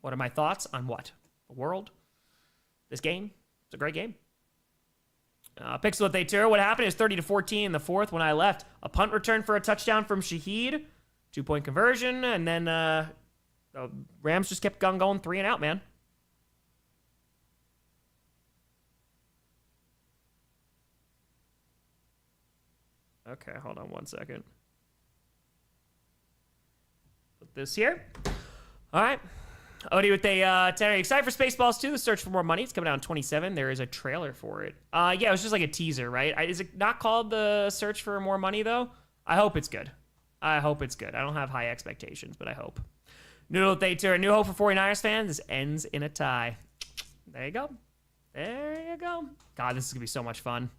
What are my thoughts on what? The world? This game? It's a great game. Picks what they tour. What happened is 30-14 in the fourth when I left. A punt return for a touchdown from Shaheed. 2-point conversion. And then the Rams just kept going 3-and-out, man. Okay, hold on one second. Put this here. All right. Odie with a 10. Excited for Spaceballs 2, The Search for More Money. It's coming out in 27. There is a trailer for it. Yeah, it was just like a teaser, right? Is it not called The Search for More Money, though? I hope it's good. I hope it's good. I don't have high expectations, but I hope. Noodle with a turn. New hope for 49ers fans. This ends in a tie. There you go. There you go. God, this is going to be so much fun.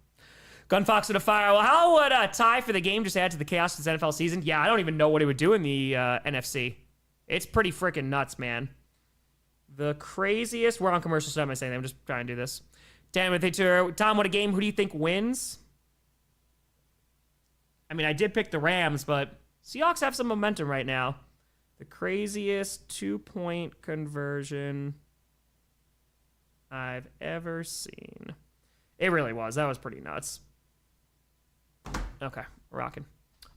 Gunfox with a fire. Well, how would a tie for the game just add to the chaos of this NFL season? Yeah, I don't even know what it would do in the NFC. It's pretty freaking nuts, man. The craziest. We're on commercial, so I'm not saying that. I'm just trying to do this. Damn it, Tom, what a game. Who do you think wins? I mean, I did pick the Rams, but Seahawks have some momentum right now. The craziest 2-point conversion I've ever seen. It really was. That was pretty nuts. Okay, we're rocking.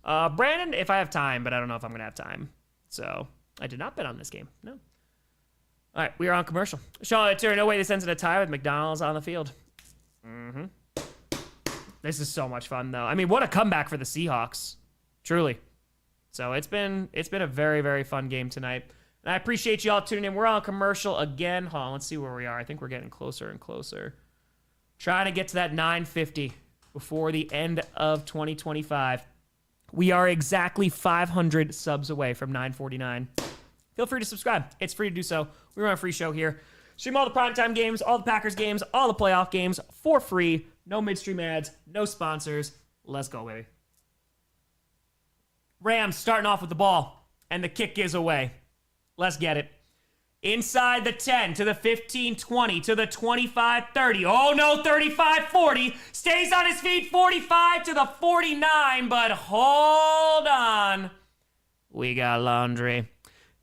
Brandon, if I have time, but I don't know if I'm going to have time. So, I did not bet on this game. No. All right, we are on commercial. Sean, no way this ends in a tie with McDonald's on the field. Mm-hmm. This is so much fun, though. I mean, what a comeback for the Seahawks. Truly. So, it's been a very, very fun game tonight. And I appreciate you all tuning in. We're on commercial again. Hold on, let's see where we are. I think we're getting closer and closer. Trying to get to that 950 before the end of 2025. We are exactly 500 subs away from 949. Feel free to subscribe. It's free to do so. We run a free show here. Stream all the primetime games, all the Packers games, all the playoff games for free. No midstream ads, no sponsors. Let's go, baby. Rams starting off with the ball, and the kick is away. Let's get it. Inside the 10 to the 15-20 to the 25-30. Oh no, 35-40. Stays on his feet, 45 to the 49, but hold on. We got laundry.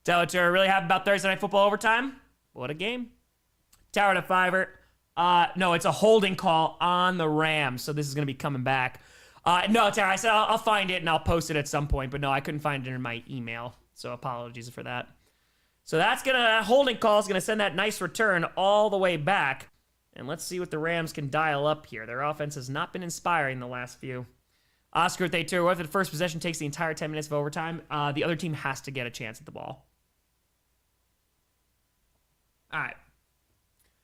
Tellator, really happy about Thursday Night Football overtime? What a game. Tower to Fiver. No, it's a holding call on the Rams, so this is going to be coming back. No, Tara, I said I'll find it and I'll post it at some point, but no, I couldn't find it in my email, so apologies for that. So that holding call is gonna send that nice return all the way back. And let's see what the Rams can dial up here. Their offense has not been inspiring the last few. Oscar, if they turn after the first possession takes the entire 10 minutes of overtime, the other team has to get a chance at the ball. All right.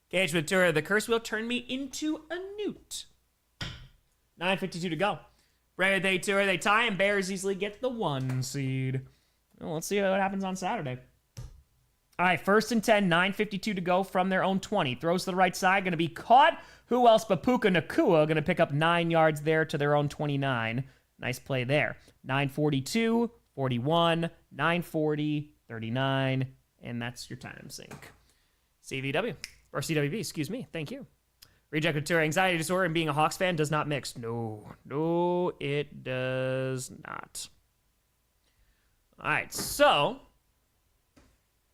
Gage Ventura, the curse will turn me into a newt. 9:52 to go. Brandon, they tie, and Bears easily get the 1 seed. Well, let's see what happens on Saturday. All right, 1st and 10, 9:52 to go from their own 20. Throws to the right side, going to be caught. Who else but Puka Nacua going to pick up 9 yards there to their own 29. Nice play there. 9:42, 41, 9:40, 39, and that's your time sync. CVW, or CWV, excuse me. Thank you. Reject Tour anxiety disorder and being a Hawks fan does not mix. No, it does not. All right, so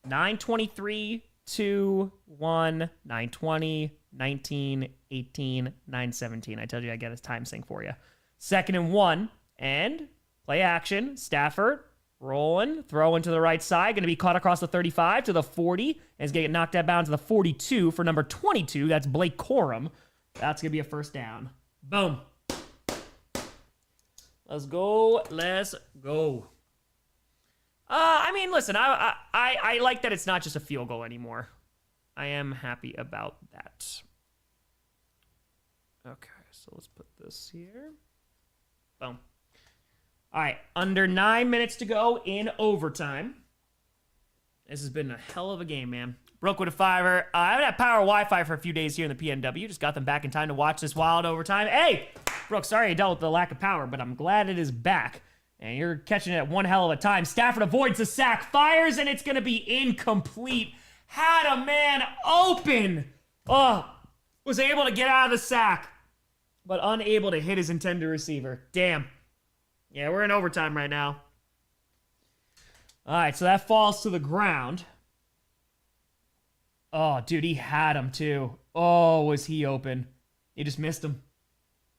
9:23, 2, 1, 9:20, 19, 18, 9:17. I told you I get a time sync for you. 2nd and 1, and play action. Stafford rolling, throwing to the right side, going to be caught across the 35 to the 40, and is going to get knocked out of bounds to the 42 for number 22. That's Blake Corum. That's going to be a 1st down. Boom. Let's go. Let's go. I mean, listen, I like that it's not just a field goal anymore. I am happy about that. Okay, so let's put this here. Boom. All right, under 9 minutes to go in overtime. This has been a hell of a game, man. Broke with a fiver. I haven't had power Wi-Fi for a few days here in the PNW. Just got them back in time to watch this wild overtime. Hey, Brooke, sorry I dealt with the lack of power, but I'm glad it is back. And you're catching it at one hell of a time. Stafford avoids the sack, fires, and it's going to be incomplete. Had a man open. Oh, was able to get out of the sack, but unable to hit his intended receiver. Damn. Yeah, we're in overtime right now. All right, so that falls to the ground. Oh, dude, he had him too. Oh, was he open. He just missed him.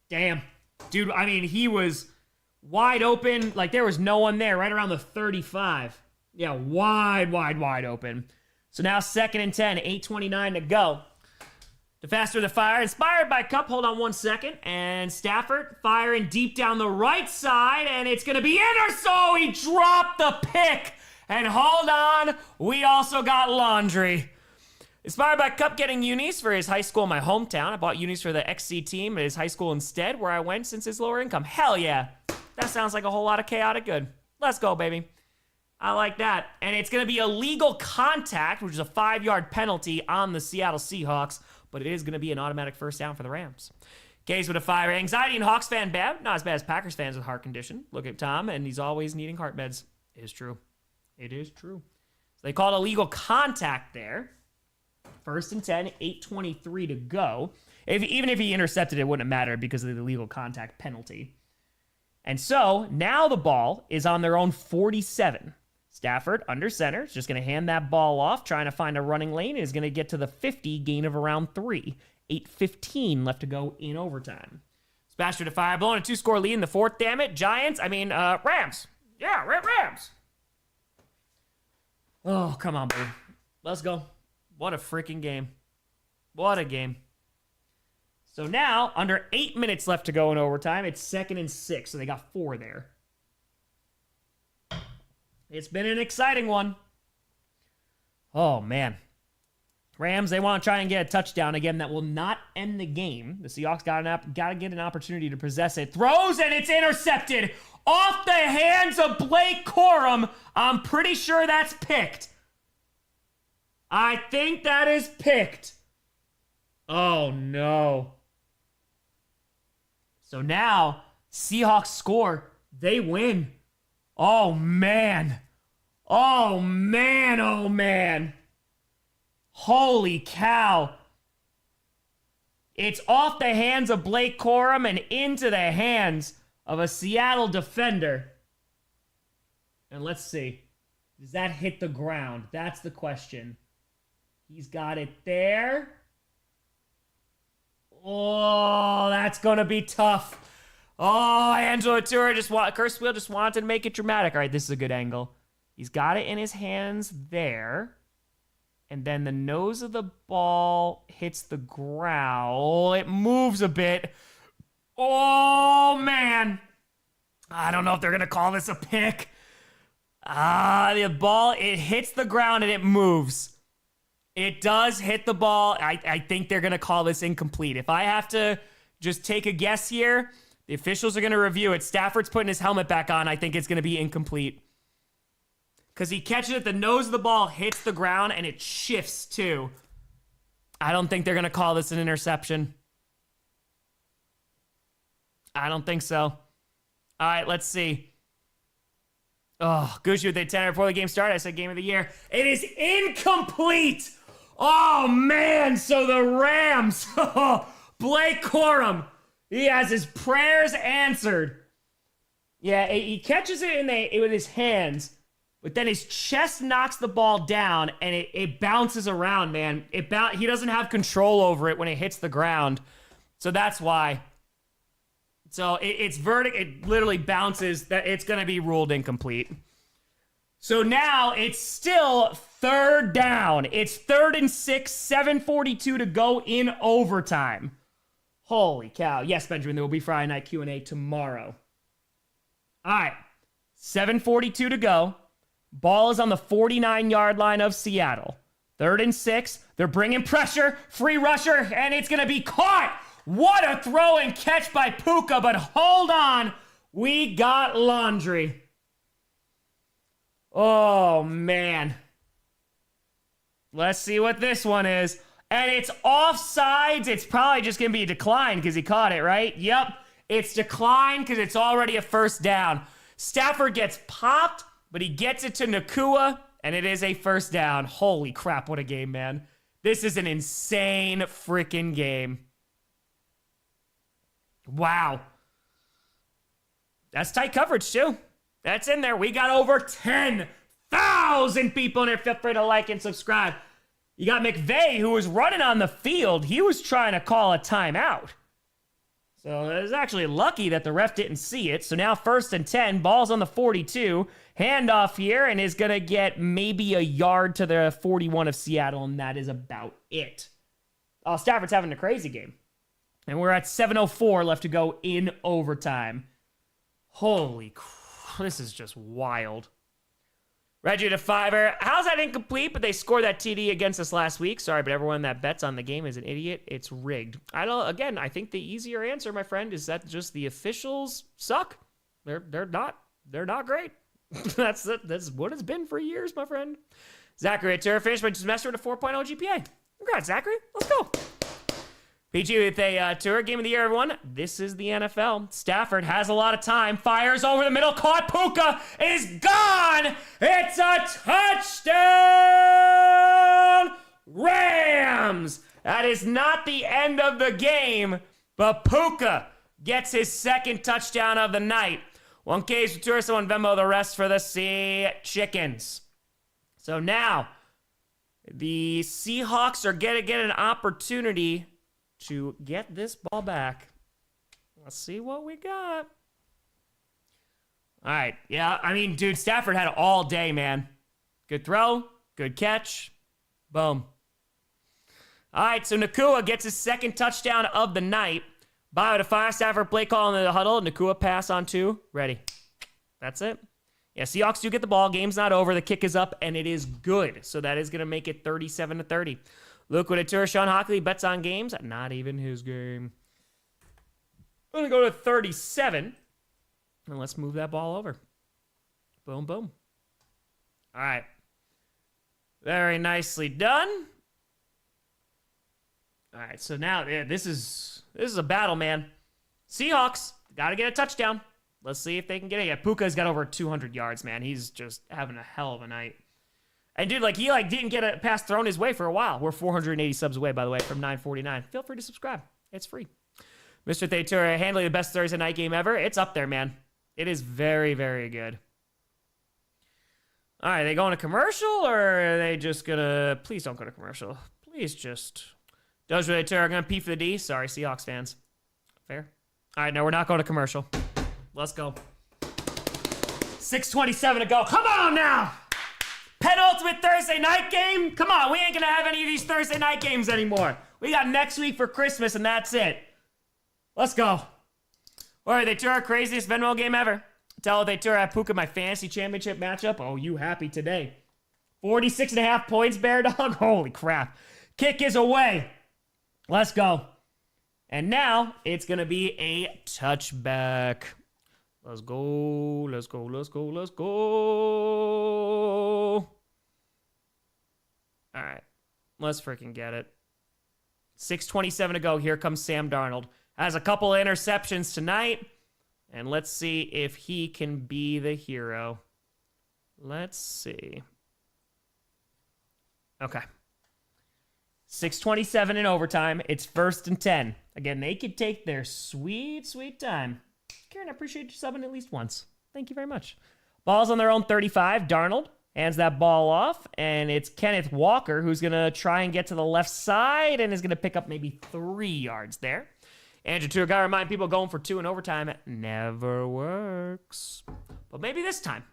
Damn. Dude, I mean, he was wide open. Like, there was no one there, right around the 35. Yeah, wide open. So now 2nd and 10, 8:29 to go. The faster the fire, inspired by Cup. Hold on 1 second. And Stafford firing deep down the right side, and it's going to be in or so. He dropped the pick. And hold on, we also got laundry. Inspired by Cup getting unis for his high school in my hometown. I bought unis for the XC team at his high school instead, where I went since his lower income. Hell yeah. That sounds like a whole lot of chaotic good. Let's go, baby. I like that. And it's going to be illegal contact, which is a 5-yard penalty on the Seattle Seahawks, but it is going to be an automatic first down for the Rams. Case with a 5. Anxiety and Hawks fan bad. Not as bad as Packers fans with heart condition. Look at Tom, and he's always needing heart meds. It is true. It is true. So they called illegal contact there. 1st and 10, 8:23 to go. Even if he intercepted, it wouldn't have mattered because of the illegal contact penalty. And so now the ball is on their own 47. Stafford, under center, is just going to hand that ball off, trying to find a running lane, and is going to get to the 50, gain of around 3. 8:15 left to go in overtime. Spaster to fire, blowing a 2-score lead in the 4th, damn it. Rams. Yeah, Rams. Oh, come on, boo. Let's go. What a freaking game. What a game. So now, under 8 minutes left to go in overtime, it's 2nd and 6, so they got 4 there. It's been an exciting one. Oh, man. Rams, they want to try and get a touchdown again. That will not end the game. The Seahawks got to get an opportunity to possess it. Throws, and it's intercepted off the hands of Blake Corum. I'm pretty sure that's picked. I think that is picked. Oh, no. So now, Seahawks score. They win. Oh, man. Oh, man. Oh, man. Holy cow. It's off the hands of Blake Corum and into the hands of a Seattle defender. And let's see. Does that hit the ground? That's the question. He's got it there. Oh, that's going to be tough. Oh, Angelo Tour Curse Wheel just wanted to make it dramatic. All right, this is a good angle. He's got it in his hands there. And then the nose of the ball hits the ground. Oh, it moves a bit. Oh, man. I don't know if they're going to call this a pick. The ball, it hits the ground and it moves. It does hit the ball. I think they're going to call this incomplete. If I have to just take a guess here, the officials are going to review it. Stafford's putting his helmet back on. I think it's going to be incomplete. Because he catches it, the nose of the ball hits the ground, and it shifts too. I don't think they're going to call this an interception. I don't think so. All right, let's see. Oh, Grossi with the 10 before the game started. I said game of the year. It is incomplete. Oh, man. So the Rams, Blake Corum, he has his prayers answered. Yeah, he catches it with his hands, but then his chest knocks the ball down, and it bounces around, man. He doesn't have control over it when it hits the ground, so that's why. So it's vertical. It literally bounces. That it's going to be ruled incomplete. So now it's still 3rd down. It's 3rd and 6, 7:42 to go in overtime. Holy cow. Yes, Benjamin, there will be Friday night Q&A tomorrow. All right, 7:42 to go. Ball is on the 49-yard line of Seattle. 3rd and 6. They're bringing pressure, free rusher, and it's going to be caught. What a throw and catch by Puka, but hold on. We got laundry. Oh, man. Let's see what this one is. And it's offsides. It's probably just going to be a decline because he caught it, right? Yep. It's declined because it's already a first down. Stafford gets popped, but he gets it to Nakua, and it is a first down. Holy crap, what a game, man. This is an insane freaking game. Wow. That's tight coverage, too. That's in there. We got over 10,000 people in there. Feel free to like and subscribe. You got McVay, who was running on the field. He was trying to call a timeout. So it was actually lucky that the ref didn't see it. So now 1st and 10, ball's on the 42. Handoff here, and is going to get maybe a yard to the 41 of Seattle, and that is about it. Oh, Stafford's having a crazy game. And we're at 7:04 left to go in overtime. Holy crap, this is just wild. Reggie to Fiverr. How's that incomplete? But they scored that TD against us last week. Sorry, but everyone that bets on the game is an idiot. It's rigged. I think the easier answer, my friend, is that just the officials suck. They're not great. That's what it's been for years, my friend. Zachary Turner finished by just messing with a 4.0 GPA. Congrats, Zachary. Let's go. PG with a tour game of the year, everyone. This is the NFL. Stafford has a lot of time. Fires over the middle. Caught. Puka is gone. It's a touchdown. Rams. That is not the end of the game, but Puka gets his second touchdown of the night. 1Ks for tourists, one Venmo, the rest for the Sea Chickens. So now, the Seahawks are going to get an opportunity to get this ball back. Let's see what we got. All right. Yeah, I mean, dude, Stafford had it all day, man. Good throw. Good catch. Boom. All right, so Nakua gets his second touchdown of the night. Bio to fire. Stafford play call in the huddle. Nakua pass on 2. Ready. That's it. Yeah, Seahawks do get the ball. Game's not over. The kick is up, and it is good. So that is going to make it 37-30. Luke with a tour. Sean Hockley bets on games. Not even his game. I'm going to go to 37. And let's move that ball over. Boom, boom. All right. Very nicely done. All right, so now this is a battle, man. Seahawks got to get a touchdown. Let's see if they can get it. Yeah, Puka's got over 200 yards, man. He's just having a hell of a night. And dude, he didn't get a pass thrown his way for a while. We're 480 subs away, by the way, from 949. Feel free to subscribe. It's free. Mr. Theatura handling the best Thursday night game ever. It's up there, man. It is very, very good. All right, are they going to commercial, or are they just gonna? Please don't go to commercial. Please just. Doge with Theatura gonna pee for the D. Sorry, Seahawks fans. Fair. All right, no, we're not going to commercial. Let's go. 6:27 to go. Come on now. Penultimate Thursday night game? Come on, we ain't gonna have any of these Thursday night games anymore. We got next week for Christmas, and that's it. Let's go. All right, Theatura, craziest Venmo game ever. Tell Theatura I Puka my fantasy championship matchup. Oh, you happy today. 46.5 points, Bear Dog. Holy crap. Kick is away. Let's go. And now it's gonna be a touchback. Let's go. Let's go. Let's go. Let's go. All right, let's freaking get it. 6:27 to go. Here comes Sam Darnold. Has a couple of interceptions tonight. And let's see if he can be the hero. Let's see. Okay. 6:27 in overtime. It's 1st and 10. Again, they could take their sweet, sweet time. Karen, I appreciate you subbing at least once. Thank you very much. Ball's on their own 35. Darnold hands that ball off, and it's Kenneth Walker who's going to try and get to the left side and is going to pick up maybe 3 yards there. Andrew Tour, gotta remind people going for 2 in overtime never works. But maybe this time.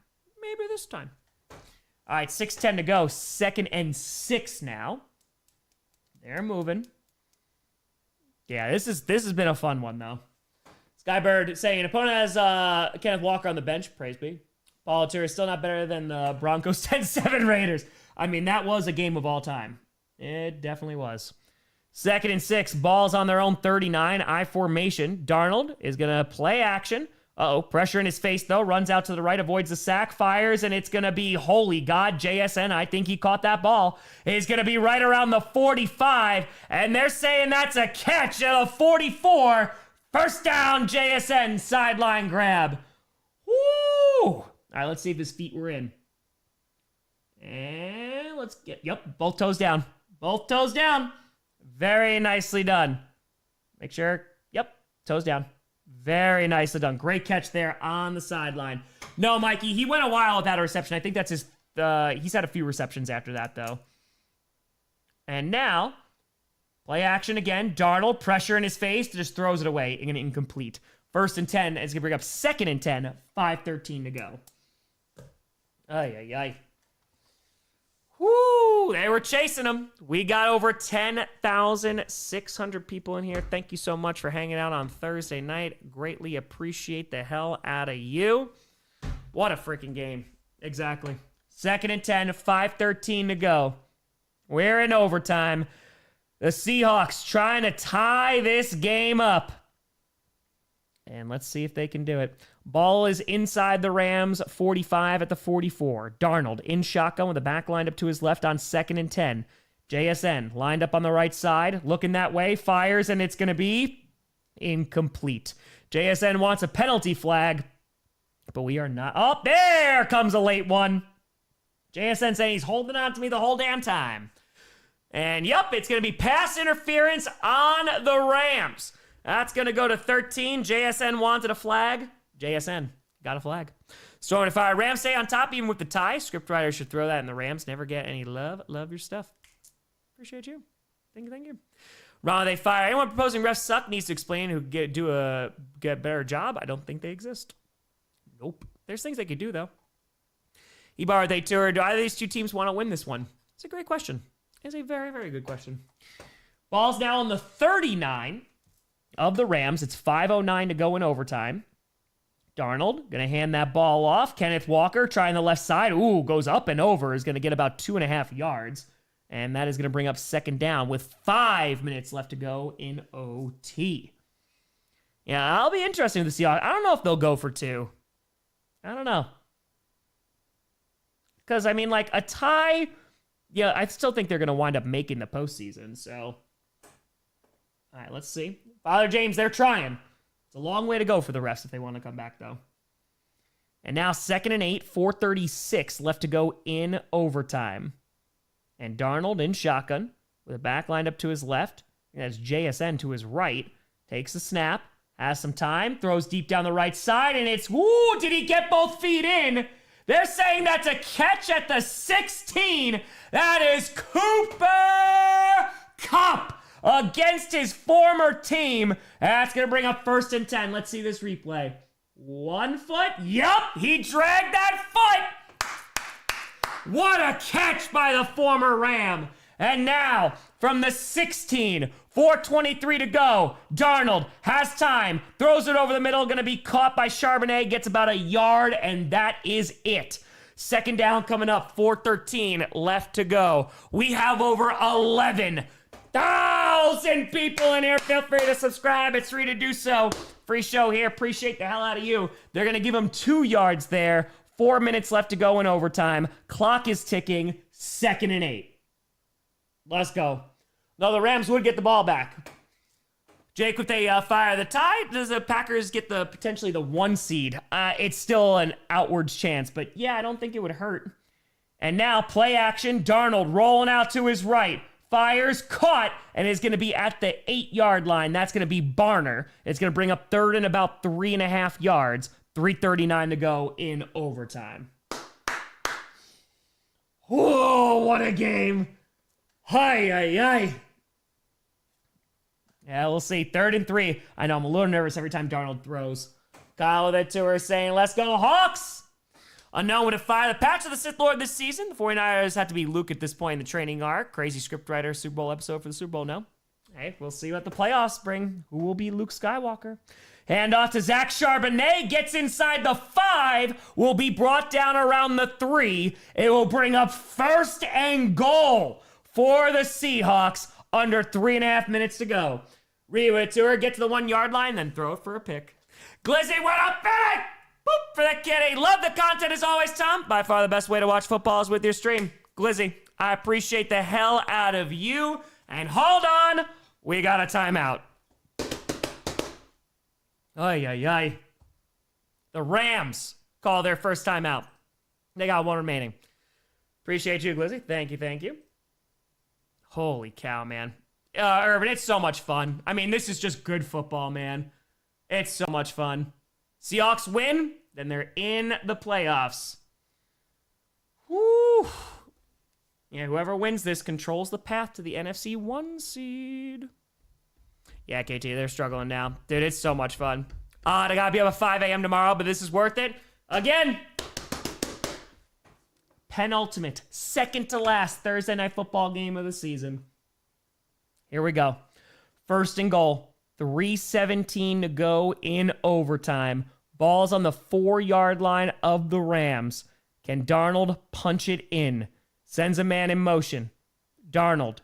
Maybe this time. All right, 6:10 to go. 2nd and 6 now. They're moving. Yeah, this has been a fun one, though. Skybird saying, opponent has Kenneth Walker on the bench. Praise be. Paul Tour is still not better than the Broncos 10-7 Raiders. I mean, that was a game of all time. It definitely was. 2nd and 6, balls on their own 39, I formation. Darnold is going to play action. Uh-oh, pressure in his face, though. Runs out to the right, avoids the sack, fires, and it's going to be, holy God, JSN, I think he caught that ball. Is going to be right around the 45, and they're saying that's a catch at a 44. First down, JSN, sideline grab. Woo! All right, let's see if his feet were in. And let's get, yep, both toes down. Both toes down. Very nicely done. Make sure, yep, toes down. Very nicely done. Great catch there on the sideline. No, Mikey, he went a while without a reception. I think that's his, he's had a few receptions after that, though. And now, play action again. Darnold, pressure in his face, just throws it away. Incomplete. 1st and 10, it's going to bring up 2nd and 10, 5:13 to go. Ay, ay, ay. Woo! They were chasing them. We got over 10,600 people in here. Thank you so much for hanging out on Thursday night. Greatly appreciate the hell out of you. What a freaking game. Exactly. 2nd and 10, 5:13 to go. We're in overtime. The Seahawks trying to tie this game up. And let's see if they can do it. Ball is inside the Rams, 45 at the 44. Darnold in shotgun with the back lined up to his left on 2nd and 10. JSN lined up on the right side, looking that way, fires, and it's going to be incomplete. JSN wants a penalty flag, but we are not. Oh, there comes a late one. JSN saying he's holding on to me the whole damn time. And yep, it's going to be pass interference on the Rams. That's going to go to 13. JSN wanted a flag. JSN got a flag. Storm to fire. Rams stay on top even with the tie. Scriptwriters should throw that in. The Rams never get any love. Love your stuff. Appreciate you. Thank you, thank you. Wrong, they fire. Anyone proposing refs suck needs to explain who get a better job. I don't think they exist. Nope. There's things they could do, though. Ebar, they tour. Do either of these two teams want to win this one? It's a great question. It's a very, very good question. Ball's now on the 39 of the Rams. It's 5:09 to go in overtime. Darnold going to hand that ball off. Kenneth Walker trying the left side. Ooh, goes up and over. Is going to get about 2.5 yards. And that is going to bring up 2nd down with 5 minutes left to go in OT. Yeah, I'll be interested to see. I don't know if they'll go for 2. I don't know. Because, I mean, like, a tie, yeah, I still think they're going to wind up making the postseason. So, all right, let's see. Father James, they're trying. It's a long way to go for the refs if they want to come back, though. And now 2nd and 8, 4:36 left to go in overtime. And Darnold in shotgun with a back lined up to his left. And that's JSN to his right. Takes the snap, has some time, throws deep down the right side, and it's, woo, did he get both feet in? They're saying that's a catch at the 16. That is Cooper Kupp against his former team. That's going to bring up 1st and 10. Let's see this replay. 1 foot. Yup, he dragged that foot. What a catch by the former Ram. And now, from the 16, 4:23 to go, Darnold has time, throws it over the middle, going to be caught by Charbonnet, gets about a yard, and that is it. 2nd down coming up, 4:13 left to go. We have over 11,000 people in here. Feel free to subscribe. It's free to do so. Free show here. Appreciate the hell out of you. They're going to give him 2 yards there. 4 minutes left to go in overtime. Clock is ticking. 2nd and 8. Let's go. No, the Rams would get the ball back. Jake, if they fire the tie, does the Packers get potentially the 1 seed? It's still an outwards chance, but yeah, I don't think it would hurt. And now play action. Darnold rolling out to his right. Fires, caught, and is going to be at the 8-yard line. That's going to be Barner. It's going to bring up 3rd and about 3.5 yards. 3:39 to go in overtime. Whoa, what a game. Hi, hi, hi. Yeah, we'll see. 3rd and 3. I know I'm a little nervous every time Darnold throws. Kyle with it to her saying, let's go Hawks. Unknown would have fired the patch of the Sith Lord this season. The 49ers have to be Luke at this point in the training arc. Crazy scriptwriter Super Bowl episode for the Super Bowl, no? Hey, we'll see what the playoffs bring. Who will be Luke Skywalker? Hand off to Zach Charbonnet. Gets inside the 5. Will be brought down around the 3. It will bring up 1st and goal for the Seahawks. Under 3.5 minutes to go. Read to her, get to the 1 yard line, then throw it for a pick. Glizzy, what up, baby? Boop for the kitty. Love the content as always, Tom. By far the best way to watch football is with your stream. Glizzy, I appreciate the hell out of you. And hold on, we got a timeout. Ay, ay, ay. The Rams call their first timeout. They got 1 remaining. Appreciate you, Glizzy. Thank you, thank you. Holy cow, man. Irvin, it's so much fun. I mean, this is just good football, man. It's so much fun. Seahawks win, then they're in the playoffs. Woo. Yeah, whoever wins this controls the path to the NFC 1 seed. Yeah, KT, they're struggling now. Dude, it's so much fun. They gotta be up at 5 a.m. tomorrow, but this is worth it. Again, penultimate, second to last Thursday night football game of the season. Here we go. First and goal. 3:17 to go in overtime. Ball's on the 4-yard line of the Rams. Can Darnold punch it in? Sends a man in motion. Darnold.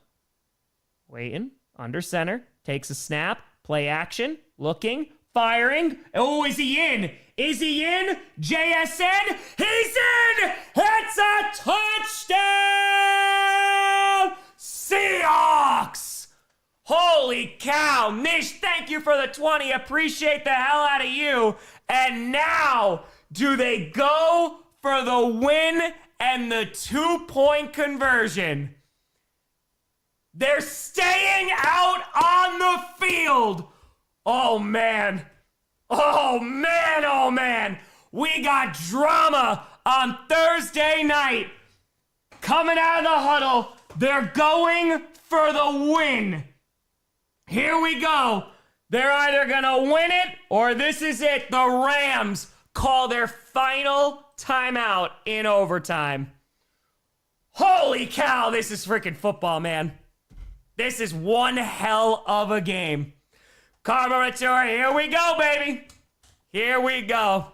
Waiting. Under center. Takes a snap. Play action. Looking. Firing. Oh, is he in? Is he in? JSN. He's in! It's a touchdown! Seahawks! Holy cow. Nish, thank you for the 20. Appreciate the hell out of you. And now, do they go for the win and the 2-point conversion? They're staying out on the field. Oh, man. Oh, man, oh, man. We got drama on Thursday night. Coming out of the huddle, they're going for the win. Here we go. They're either going to win it or this is it. The Rams call their final timeout in overtime. Holy cow, this is freaking football, man. This is one hell of a game. Karma Ratura, here we go, baby. Here we go.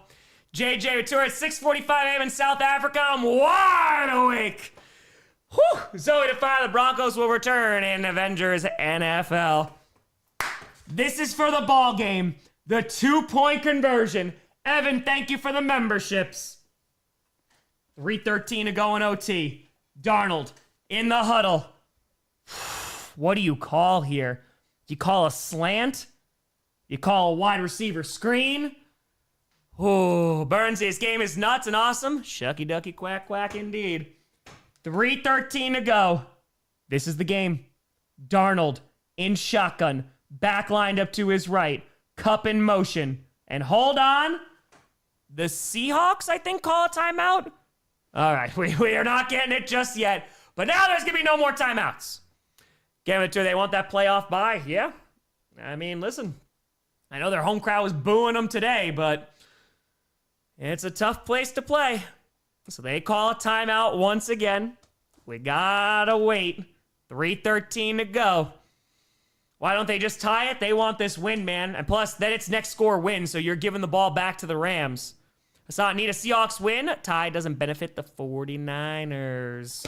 JJ Ratura at 6:45 a.m. in South Africa. I'm wide awake. Whew. Zoe to fire. The Broncos will return in Avengers NFL. This is for the ball game. The 2-point conversion. Evan, thank you for the memberships. 3:13 to go in OT. Darnold in the huddle. What do you call here? Do you call a slant? You call a wide receiver screen? Oh, Burns, this game is nuts and awesome. Shucky ducky quack quack indeed. 3:13 to go. This is the game. Darnold in shotgun. Back lined up to his right. Cup in motion. And hold on. The Seahawks, I think, call a timeout. All right, we are not getting it just yet. But now there's going to be no more timeouts. Give it to her. They want that playoff bye. Yeah. I mean, listen. I know their home crowd was booing them today, but it's a tough place to play. So they call a timeout once again. We gotta wait. 3:13 to go. Why don't they just tie it? They want this win, man. And plus, then it's next score win, so you're giving the ball back to the Rams. I saw need a Seahawks win. Tie doesn't benefit the 49ers.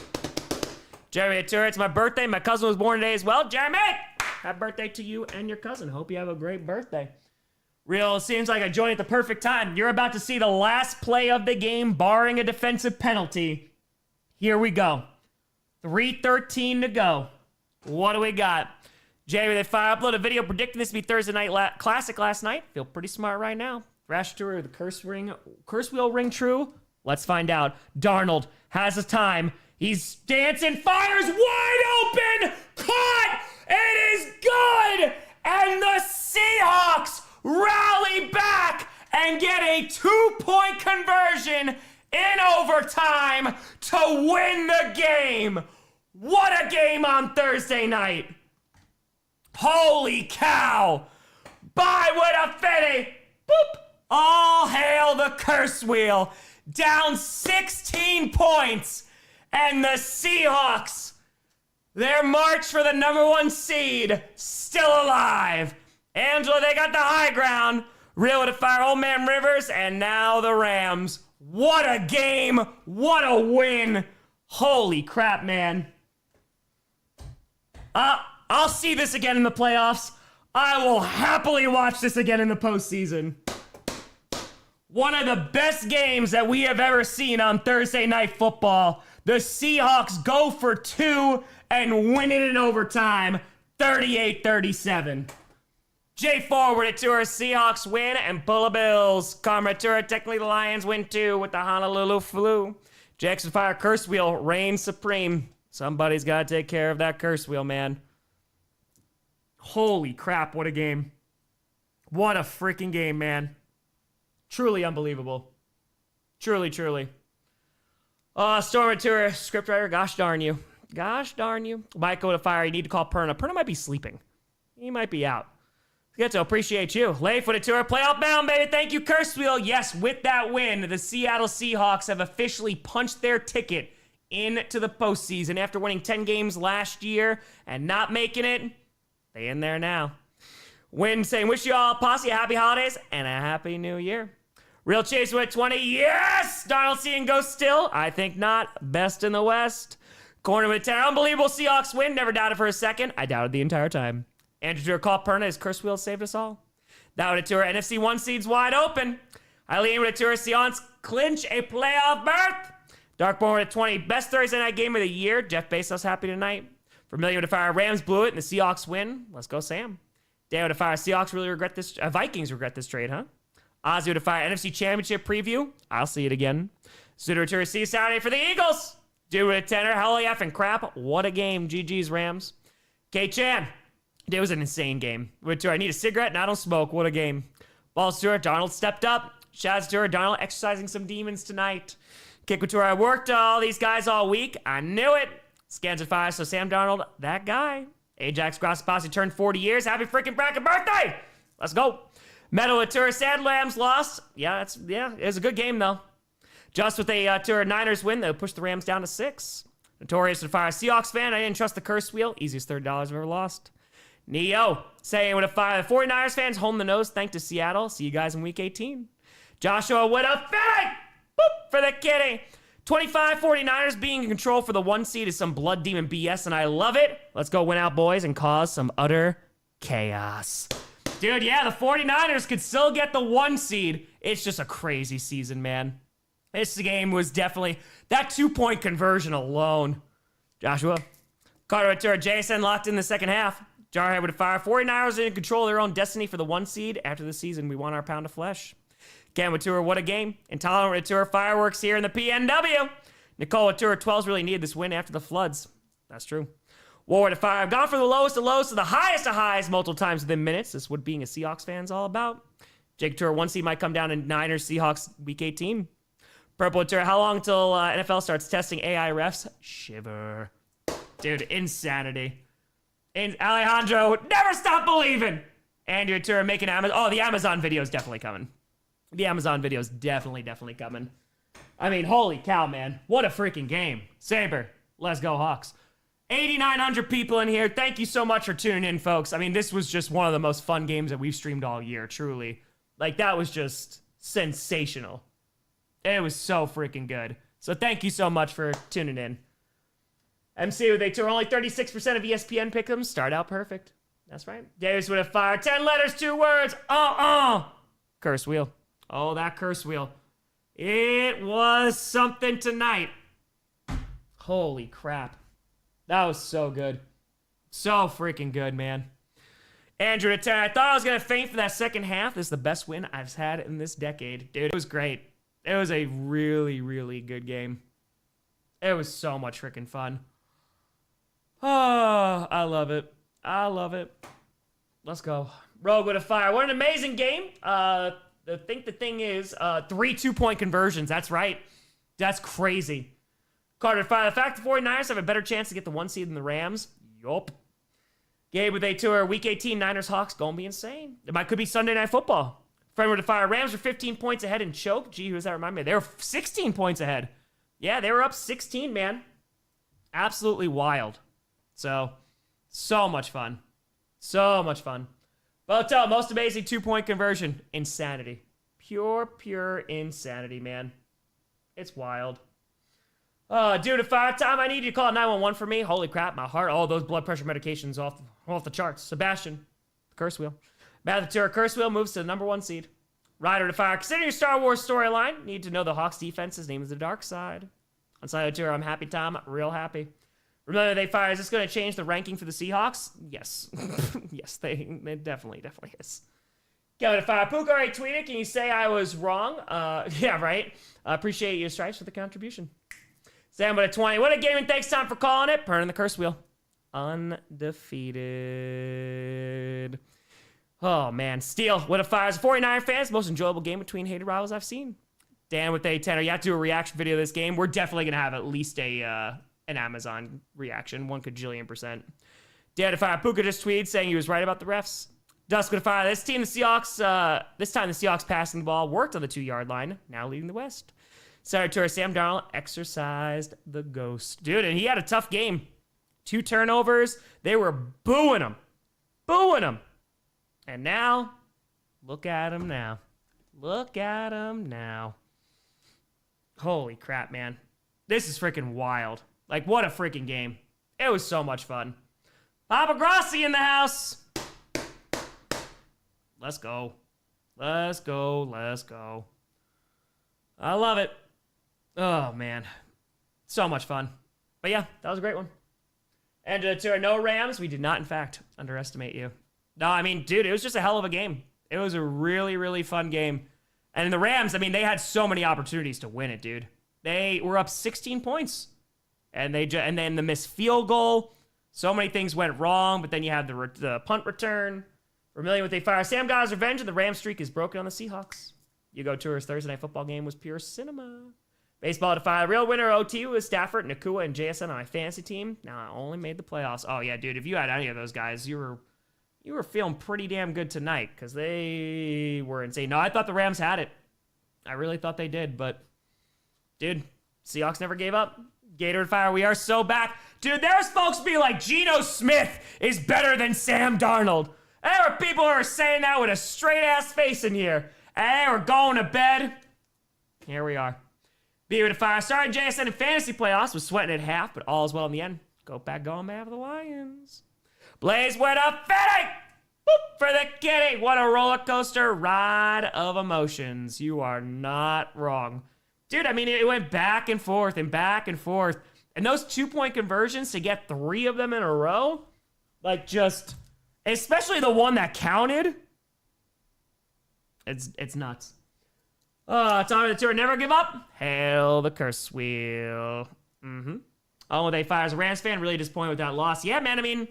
Jeremy Atura, it's my birthday. My cousin was born today as well. Jeremy! Happy birthday to you and your cousin. Hope you have a great birthday. Real, seems like I joined at the perfect time. You're about to see the last play of the game, barring a defensive penalty. Here we go. 3:13 to go. What do we got? Jamie, they uploaded a video predicting this to be Thursday Night Classic last night. Feel pretty smart right now. Thrash Tour, the curse wheel ring true? Let's find out. Darnold has a time. He's dancing, fires wide open, caught! It is good! And the Seahawks rally back and get a 2-point conversion in overtime to win the game. What a game on Thursday night. Holy cow. Bye with a fitty. Boop. All hail the curse wheel. Down 16 points. And the Seahawks, their march for the #1 seed, still alive. Angela, they got the high ground. Real to fire old man Rivers, and now the Rams. What a game. What a win. Holy crap, man. I'll see this again in the playoffs. I will happily watch this again in the postseason. One of the best games that we have ever seen on Thursday Night Football. The Seahawks go for 2 and win it in overtime, 38-37. Jay forward at Tour, Seahawks win, and Bulla Bills. Karma Tour, technically the Lions win too with the Honolulu flu. Jackson Fire curse wheel reigns supreme. Somebody's got to take care of that curse wheel, man. Holy crap, what a game. What a freaking game, man. Truly unbelievable. Truly, truly. Storm Tour, scriptwriter, gosh darn you. Gosh darn you. Michael to fire, you need to call Perna. Perna might be sleeping. He might be out. Get to appreciate you. Lay for the tour, playoff bound, baby. Thank you, Curse Wheel. Yes, with that win, the Seattle Seahawks have officially punched their ticket into the postseason after winning 10 games last year and not making it. They in there now. Win saying, wish you all posse happy holidays and a happy new year. Real Chase with 20. Yes! Darnold seeing go still? I think not. Best in the West. Corner with 10. Unbelievable Seahawks win. Never doubted for a second. I doubted the entire time. Andrew Tour call Perna. His curse wheel saved us all. Doubted Tour. NFC 1 seeds wide open. Eileen with a Tour. Seahawks clinch a playoff berth. Darkborn with 20. Best Thursday night game of the year. Jeff Bezos happy tonight. Familiar with the fire. Rams blew it and the Seahawks win. Let's go, Sam. Dan with the fire. Seahawks really regret this. Vikings regret this trade, huh? Ozzy with the fire. NFC Championship preview. I'll see it again. Suter Tour. See you Saturday for the Eagles. Dude with a tenor. Holy effing crap. What a game. GG's Rams. K-Chan. It was an insane game. With Tour. I need a cigarette and I don't smoke. What a game. Ball Stewart. Darnold stepped up. Shaz Tour. Darnold exercising some demons tonight. Kick with Tour. I worked all these guys all week. I knew it. Scans at 5. So Sam Darnold, that guy. Ajax Grossi Posse turned 40 years. Happy freaking bracket birthday. Let's go. Metal with Tour. Sad Lambs lost. It was a good game though. Just with a Tour Niners win, they'll push the Rams down to 6. Notorious to fire. Seahawks fan. I didn't trust the curse wheel. Easiest $30 I've ever lost. Neo saying with a fire. The 49ers fans home the nose. Thanks to Seattle. See you guys in week 18. Joshua with a fake. Boop for the kitty. 25 49ers being in control for the 1 seed is some blood demon BS, and I love it. Let's go win out, boys, and cause some utter chaos. Dude, yeah, the 49ers could still get the 1 seed. It's just a crazy season, man. This game was definitely that 2-point conversion alone. Joshua. Carter Ventura, Jason locked in the second half. Jarhead with a fire. 49ers in control of their own destiny for the 1 seed. After the season, we want our pound of flesh. Cam with Tour, what a game. Intolerant with Tour, fireworks here in the PNW. Nicole with Tour, 12's really needed this win after the floods. That's true. War with a fire. I've gone from the lowest of lows to the highest of highs multiple times within minutes. This is what being a Seahawks fan's all about. Jake Tour, 1 seed might come down in Niners, Seahawks, week 18. Purple with Tour, how long until NFL starts testing AI refs? Shiver. Dude, insanity. Alejandro, never stop believing. Andrew Tour making Amazon. Oh, the Amazon video is definitely coming. The Amazon video is definitely coming. I mean, holy cow, man. What a freaking game. Saber, let's go Hawks. 8,900 people in here. Thank you so much for tuning in, folks. I mean, this was just one of the most fun games that we've streamed all year, truly. Like, that was just sensational. It was so freaking good. So thank you so much for tuning in. MC with a tour. Only 36% of ESPN pick them. Start out perfect. That's right. Davis with a fire. 10 letters, 2 words. Curse wheel. Oh, that curse wheel. It was something tonight. Holy crap. That was so good. So freaking good, man. Andrew at 10. I thought I was going to faint for that second half. This is the best win I've had in this decade. Dude, it was great. It was a really, really good game. It was so much freaking fun. Oh, I love it. Let's go. Rogue with a fire. What an amazing game. The thing is, 3 2-point conversions. That's right. That's crazy. Carter fire. The fact the 49ers have a better chance to get the 1 seed than the Rams. Yup. Gabe with a tour. Week 18, Niners Hawks gonna be insane. Could be Sunday Night Football. Friend with a fire. Rams are 15 points ahead and choke. Gee, who does that remind me? They were 16 points ahead. Yeah, they were up 16, man. Absolutely wild. So much fun. So much fun. Botel, most amazing 2-point conversion. Insanity. Pure insanity, man. It's wild. Dude, if time, I need you to call 911 for me. Holy crap, my heart. All those blood pressure medications off the charts. Sebastian, the curse wheel. Matt the Tour, curse wheel moves to the number 1 seed. Rider to fire. Consider your Star Wars storyline. Need to know the Hawks defense's name is the dark side. On side of the Tour, I'm happy, Tom. Real happy. Remember they fire. Is this going to change the ranking for the Seahawks? Yes. Yes, it definitely is. Kevin to fire. Pook already tweeted. Can you say I was wrong? Yeah, right. Appreciate your stripes for the contribution. Sam with a 20. What a game, and thanks, Tom, for calling it. Burning the curse wheel. Undefeated. Oh, man. Steele with a fire. As a 49er fans, most enjoyable game between hated rivals I've seen. Dan with a 10. You have to do a reaction video of this game. We're definitely going to have at least an Amazon reaction. 1 kajillion%. Dan to fire. Puka just tweeted saying he was right about the refs. Dusk with a fire. This time the Seahawks passing the ball worked on the 2-yard line. Now leading the West. Senator Sam Darnold exercised the ghost. Dude, and he had a tough game. 2 turnovers. They were booing him. Booing him. And now, look at him now. Look at him now. Holy crap, man. This is freaking wild. Like, what a freaking game. It was so much fun. Papa Grossi in the house. Let's go. Let's go. Let's go. I love it. Oh, man. So much fun. But yeah, that was a great one. And to our no Rams, we did not, in fact, underestimate you. No, I mean, dude, it was just a hell of a game. It was a really, really fun game. And the Rams, I mean, they had so many opportunities to win it, dude. They were up 16 points. And then the missed field goal. So many things went wrong, but then you had the punt return. Vermillion with a fire. Sam got his revenge, and the Ram streak is broken on the Seahawks. You go Tours Thursday night football game was pure cinema. Baseball to fire. Real winner OT was Stafford, Nakua, and JSN on my fantasy team. Now I only made the playoffs. Oh yeah, dude, if you had any of those guys, you were feeling pretty damn good tonight because they were insane. No, I thought the Rams had it. I really thought they did, but dude, Seahawks never gave up. Gator to fire. We are so back. Dude, there's folks being like, Geno Smith is better than Sam Darnold. There are people who are saying that with a straight-ass face in here. And we're going to bed. Here we are. Beaver to fire. Sorry, JSN in fantasy playoffs was sweating at half, but all is well in the end. Go back going man for the Lions. Blaze with a fitting. Boop for the kitty. What a roller coaster ride of emotions. You are not wrong. Dude, I mean, it went back and forth and back and forth. And those 2-point conversions to get 3 of them in a row, like just, especially the one that counted, it's nuts. Tom of the Tour, never give up. Hail the curse wheel. Oh, they fires a Rams fan. Really disappointed with that loss. Yeah, man.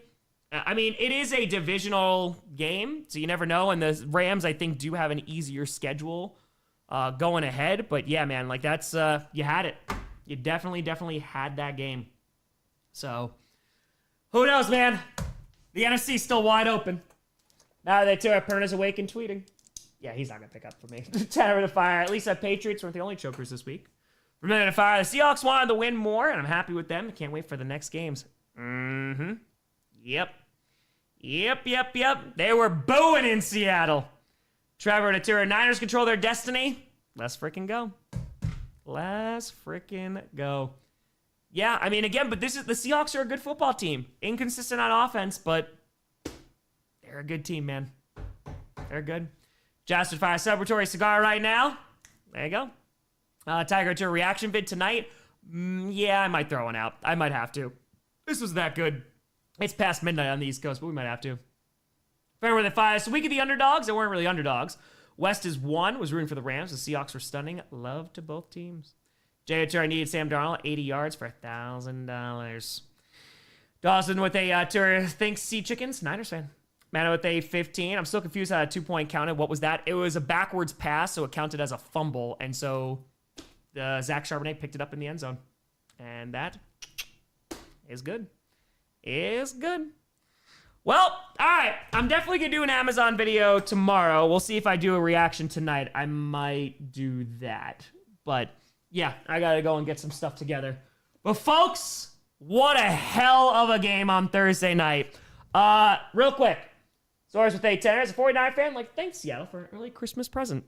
I mean, it is a divisional game, so you never know. And the Rams, I think, do have an easier schedule going ahead. But yeah, man, like that's you had it. You definitely had that game. So who knows, man? The NFC's still wide open. Now they Tour Perna's awake and tweeting. Yeah, he's not going to pick up for me. Tanner to fire. At least the Patriots weren't the only chokers this week. Remember to fire. The Seahawks wanted to win more, and I'm happy with them. Can't wait for the next games. Yep. They were booing in Seattle. Trevor to Tour. Niners control their destiny. Let's freaking go. Let's freaking go. Yeah, I mean, again, but the Seahawks are a good football team. Inconsistent on offense, but they're a good team, man. They're good. Jasper fire celebratory cigar right now. There you go. Tiger to a reaction vid tonight. Yeah, I might throw one out. I might have to. This was that good. It's past midnight on the East Coast, but we might have to. Fair with the fire. So week of the underdogs. They weren't really underdogs. West is 1. Was rooting for the Rams. The Seahawks were stunning. Love to both teams. JHR needed Sam Darnold 80 yards for $1,000. Dawson with a tour thinks sea chickens. Niners fan. Mano with a 15. I'm still confused how a 2-point counted. What was that? It was a backwards pass, so it counted as a fumble. And so Zach Charbonnet picked it up in the end zone. And that is good. Is good. Well, all right. I'm definitely going to do an Amazon video tomorrow. We'll see if I do a reaction tonight. I might do that. But, yeah, I got to go and get some stuff together. But, folks, what a hell of a game on Thursday night. Real quick. Source with a 10. As a 49 fan, like, thanks, Seattle, for an early Christmas present.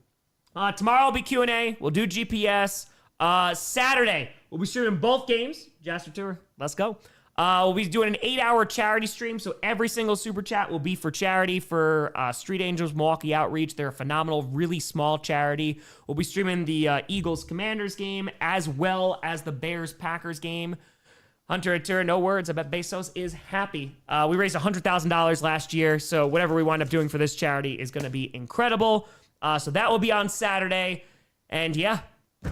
Tomorrow will be Q&A. We'll do GPS. Saturday, we'll be streaming both games. Jasper Tour, let's go. We'll be doing an 8-hour charity stream, so every single super chat will be for charity for Street Angels Milwaukee Outreach. They're a phenomenal, really small charity. We'll be streaming the Eagles-Commanders game as well as the Bears-Packers game. Hunter Atura, no words. I bet Bezos is happy. We raised $100,000 last year, so whatever we wind up doing for this charity is going to be incredible. So that will be on Saturday. And yeah,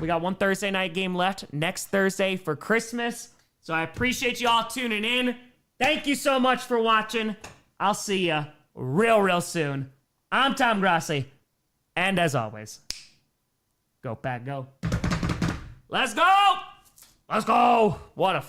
we got one Thursday night game left next Thursday for Christmas. So I appreciate you all tuning in. Thank you so much for watching. I'll see you real soon. I'm Tom Grossi. And as always, go Pack, go. Let's go! Let's go! What a